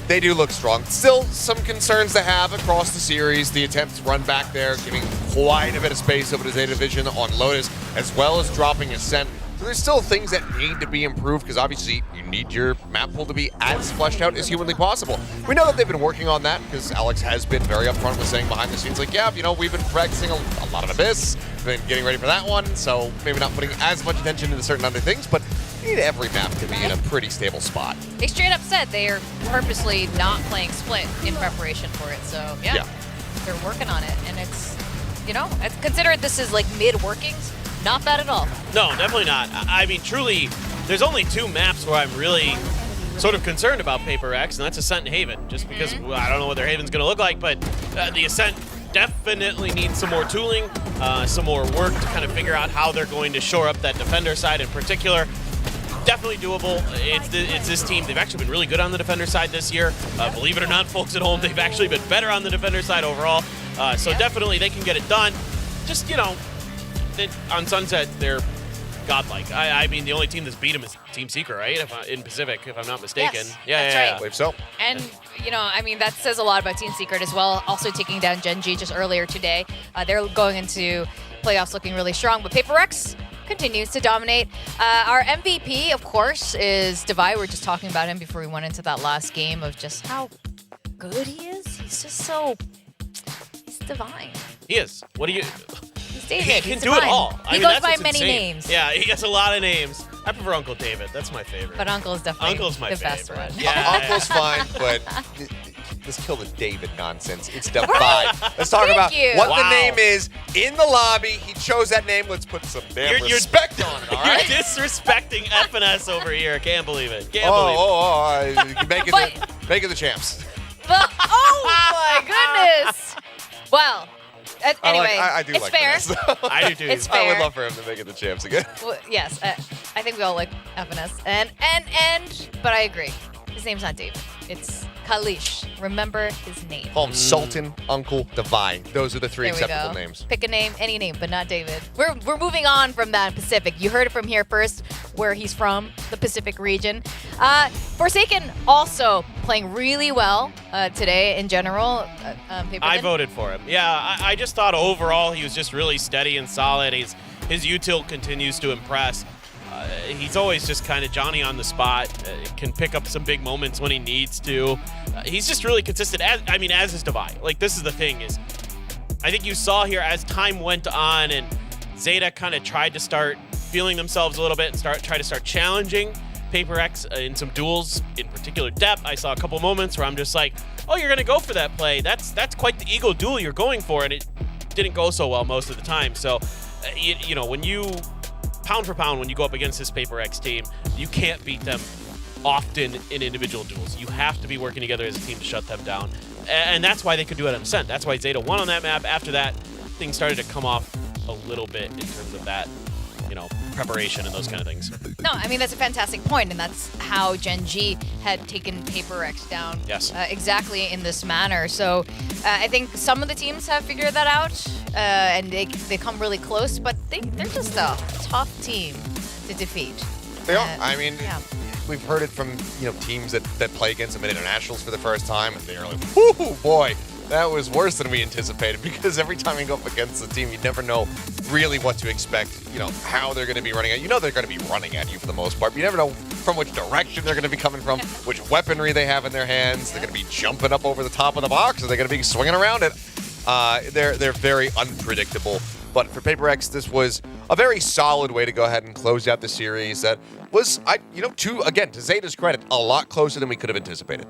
they do look strong. Still some concerns to have across the series. The attempt to run back there, giving quite a bit of space over to ZETA Division on Lotus, as well as dropping Ascent. So there's still things that need to be improved, because obviously you need your map pool to be as fleshed out as humanly possible. We know that they've been working on that, because Alex has been very upfront with saying behind the scenes, like, yeah, you know, we've been practicing a lot of Abyss, been getting ready for that one, so maybe not putting as much attention into certain other things, but you need every map to be in a pretty stable spot. They straight up said they are purposely not playing Split in preparation for it, so yeah. They're working on it, and it's, you know, consider this is like mid-workings, not bad at all. No, definitely not. I mean, truly, there's only 2 maps where I'm really sort of concerned about PRX, and that's Ascent and Haven, just because I don't know what their Haven's going to look like, but the Ascent definitely needs some more tooling, some more work to kind of figure out how they're going to shore up that defender side in particular. Definitely doable. It's this team. They've actually been really good on the defender side this year. Believe it or not, folks at home, they've actually been better on the defender side overall. So definitely they can get it done. Just, you know, on Sunset, they're godlike. I mean, the only team that's beat them is Team Secret, right? In Pacific, if I'm not mistaken. Yes, that's right. I believe so. And, you know, I mean, that says a lot about Team Secret as well. Also taking down Gen G just earlier today. They're going into playoffs looking really strong, but PRX continues to dominate. Our MVP, of course, is Devi. We were just talking about him before we went into that last game of just how good he is. He's just so... he's divine. He is. What do you... He's David. He can do it all. He goes by many names. Yeah, he has a lot of names. I prefer Uncle David. That's my favorite. But Uncle is definitely Uncle's my the best favorite. one. Yeah, Uncle's fine, but this kill the David nonsense. It's Divide. Let's talk Thank about you. what Wow. the name is in the lobby. He chose that name. Let's put some damn respect on it, all right? You're disrespecting FNS over here. Can't believe it. Can't believe it. Make it the champs. But, oh my goodness. Well, anyway, I do it's like fair. FNS. I do too. It's I would fair. love for him to make it the champs again. Well, yes, I think we all like FNS. And, but I agree. His name's not David. It's Kalish. Remember his name. Call him Sultan, Uncle, Divine. Those are the three There we acceptable go. names. Pick a name, any name, but not David. We're moving on from that Pacific. You heard it from here first, where he's from, the Pacific region. Forsaken also playing really well today in general. I voted for him. Yeah, I just thought overall he was just really steady and solid. His util continues to impress. He's always just kind of Johnny on the spot, can pick up some big moments when he needs to. He's just really consistent, as is Divide. Like, this is the thing is, I think you saw here as time went on and ZETA kind of tried to start feeling themselves a little bit and try to start challenging PRX in some duels, in particular depth. I saw a couple moments where I'm just like, oh, you're going to go for that play. That's quite the ego duel you're going for, and it didn't go so well most of the time. So, you know, when you pound for pound, when you go up against this PRX team, you can't beat them often in individual duels. You have to be working together as a team to shut them down. And that's why they could do it on Ascent. That's why ZETA won on that map. After that, things started to come off a little bit in terms of that, you know, preparation and those kind of things. No, I mean, that's a fantastic point, and that's how Gen G had taken PRX down. Yes. Exactly in this manner. So I think some of the teams have figured that out, and they come really close, but they're just a tough team to defeat. They are. I mean, yeah. we've heard it from teams that play against them at internationals for the first time, and they're like, "Whoo, boy, that was worse than we anticipated." Because every time you go up against the team, you never know really what to expect. You know how they're going to be running at you. They're going to be running at you for the most part. But you never know from which direction they're going to be coming from, which weaponry they have in their hands. They're going to be jumping up over the top of the box, or they're going to be swinging around it. They're very unpredictable. But for PRX, this was a very solid way to go ahead and close out the series. That was, to ZETA's credit, a lot closer than we could have anticipated.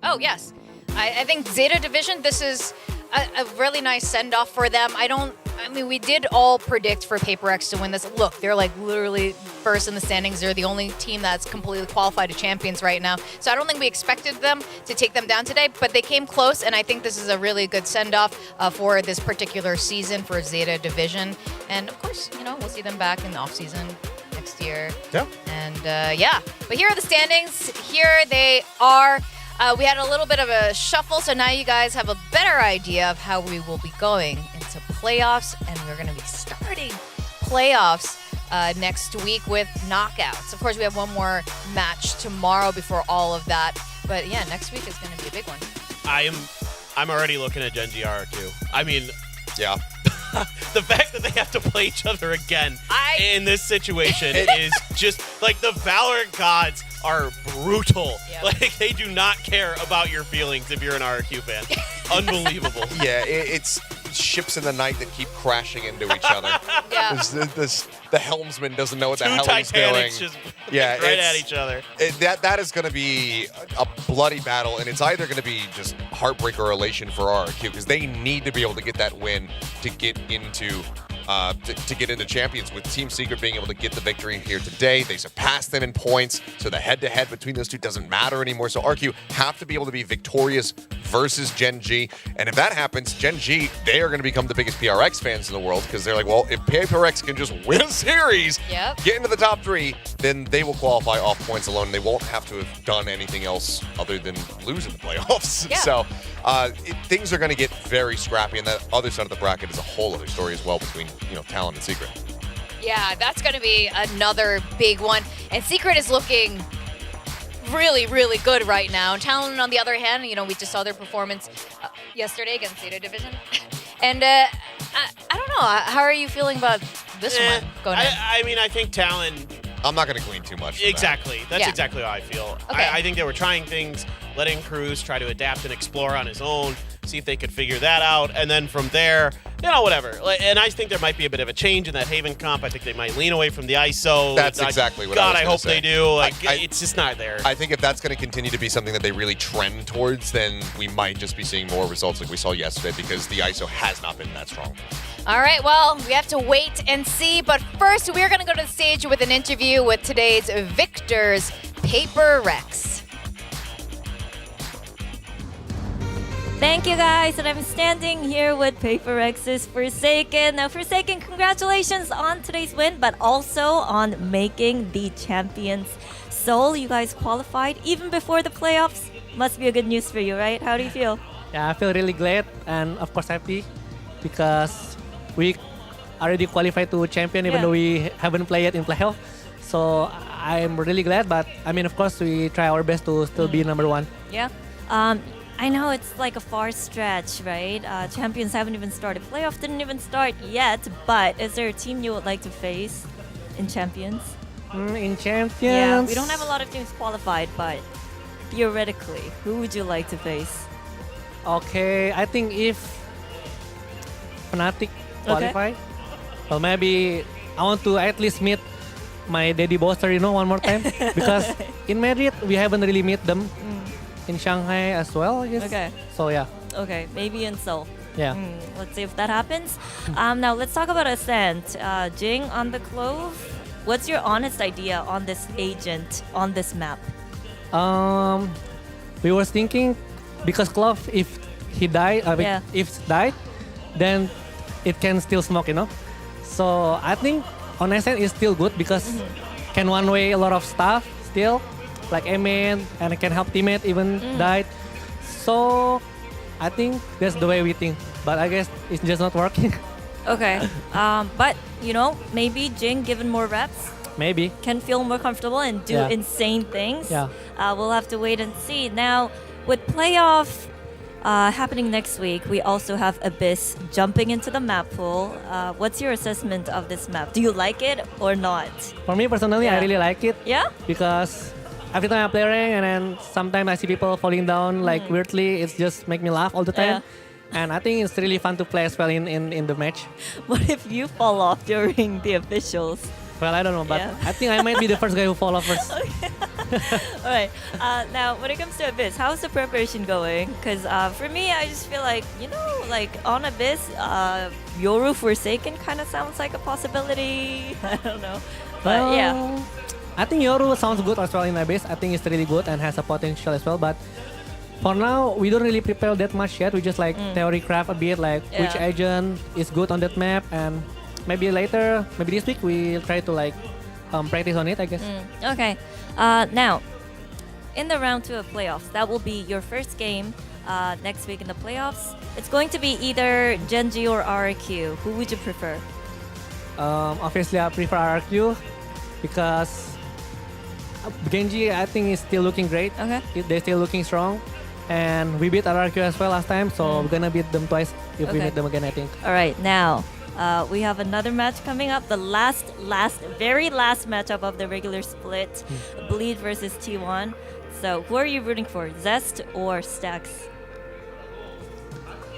Oh, yes. I think ZETA Division, this is a really nice send-off for them. We did all predict for PRX to win this. Look, they're like literally first in the standings. They're the only team that's completely qualified to champions right now. So I don't think we expected them to take them down today, but they came close, and I think this is a really good send-off for this particular season for ZETA Division. And of course, we'll see them back in the off-season next year. Yeah. And but here are the standings. Here they are. We had a little bit of a shuffle, so now you guys have a better idea of how we will be going into playoffs, and we're going to be starting playoffs next week with knockouts. Of course, we have one more match tomorrow before all of that, but yeah, next week is going to be a big one. I'm already looking at Gen G RQ. I mean, yeah. The fact that they have to play each other again in this situation is just like the Valorant gods are brutal. Yep. Like, they do not care about your feelings if you're an RQ fan. Unbelievable. Yeah, it's ships in the night that keep crashing into each other. Yeah. The helmsman doesn't know what the Two hell he's doing. Titanics just Yeah, right at each other. That is going to be a bloody battle, and it's either going to be just heartbreak or elation for RRQ, because they need to be able to get that win to get into to get into champions. With Team Secret being able to get the victory here today, they surpassed them in points, so the head-to-head between those two doesn't matter anymore. So RQ have to be able to be victorious versus Gen G, and if that happens, Gen G, they are going to become the biggest PRX fans in the world, because they're like, well, if PRX can just win a series, get into the top 3, then they will qualify off points alone. They won't have to have done anything else other than lose in the playoffs. Yeah. So things are going to get very scrappy, and that other side of the bracket is a whole other story as well between Talon and Secret. Yeah, that's going to be another big one. And Secret is looking really, really good right now. Talon, on the other hand, we just saw their performance yesterday against ZETA Division. And I don't know. How are you feeling about this one going in? I think Talon... I'm not going to glean too much. Exactly. That's exactly how I feel. Okay. I think they were trying things, letting Cruz try to adapt and explore on his own. see if they could figure that out. And then from there, whatever. And I think there might be a bit of a change in that Haven comp. I think they might lean away from the ISO. That's exactly what I was God, I gonna hope say. they do. It's just not there. I think if that's going to continue to be something that they really trend towards, then we might just be seeing more results like we saw yesterday because the ISO has not been that strong. All right, well, we have to wait and see. But first, we're going to go to the stage with an interview with today's victors, PRX. Thank you guys, and I'm standing here with PRX's Forsaken. Now, Forsaken, congratulations on today's win, but also on making the Champions Seoul. You guys qualified even before the playoffs. Must be a good news for you, right? How do you feel? Yeah, I feel really glad and of course happy because we already qualified to champion even though we haven't played in playoff. So I'm really glad, but I mean, of course, we try our best to still be number one. Yeah. I know it's like a far stretch, right? Champions haven't even started. Playoff didn't even start yet, but is there a team you would like to face in Champions? In Champions? Yeah, we don't have a lot of teams qualified, but theoretically, who would you like to face? Okay, I think if Fnatic qualify, well, maybe I want to at least meet my daddy Boster, one more time. Because in Madrid, we haven't really met them. In Shanghai as well, I guess. Okay. So yeah. Okay, maybe in Seoul. Yeah. Let's see if that happens. Now let's talk about Ascent. Jing on the Clove. What's your honest idea on this agent on this map? We were thinking because Clove, if he died, if died, then it can still smoke, So I think on Ascent is still good because can one way a lot of stuff still. Like Amen, and it can help teammate even died. So I think that's the way we think. But I guess it's just not working. Okay. But, maybe Jing, given more reps, maybe can feel more comfortable and do insane things. Yeah. We'll have to wait and see. Now, with playoff happening next week, we also have Abyss jumping into the map pool. What's your assessment of this map? Do you like it or not? For me personally, I really like it. Yeah? Because every time I play rank and then sometimes I see people falling down like weirdly, it just make me laugh all the time. And I think it's really fun to play as well in the match. What if you fall off during the officials? Well, I don't know, but I think I might be the first guy who fall off first. All right. Now, when it comes to Abyss, how's the preparation going? Because for me, I just feel like, on Abyss, Yoru Forsaken kind of sounds like a possibility. I don't know. But yeah. I think Yoru sounds good as well in Abyss. I think it's really good and has a potential as well. But for now, we don't really prepare that much yet. We just theory craft a bit, which agent is good on that map. And maybe later, maybe this week, we'll try to practice on it, I guess. Okay. Now, in the round 2 of playoffs, that will be your first game next week in the playoffs. It's going to be either Genji or RRQ. Who would you prefer? Obviously, I prefer RRQ because Genji, I think, is still looking great. Okay. They're still looking strong. And we beat RRQ as well last time, so we're going to beat them twice if we meet them again, I think. All right, now we have another match coming up. The very last matchup of the regular split. Bleed versus T1. So who are you rooting for, Zest or Stax?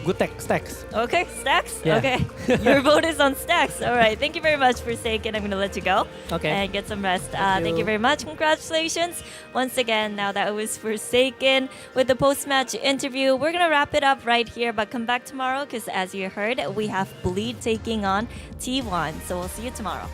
Good Stacks. Okay, Stacks? Yeah. Okay. Your vote is on Stacks. All right. Thank you very much, Forsaken. I'm going to let you go. Okay. And get some rest. Thank you very much. Congratulations. Once again, now that was Forsaken with the post-match interview. We're going to wrap it up right here, but come back tomorrow because as you heard, we have Bleed taking on T1. So we'll see you tomorrow.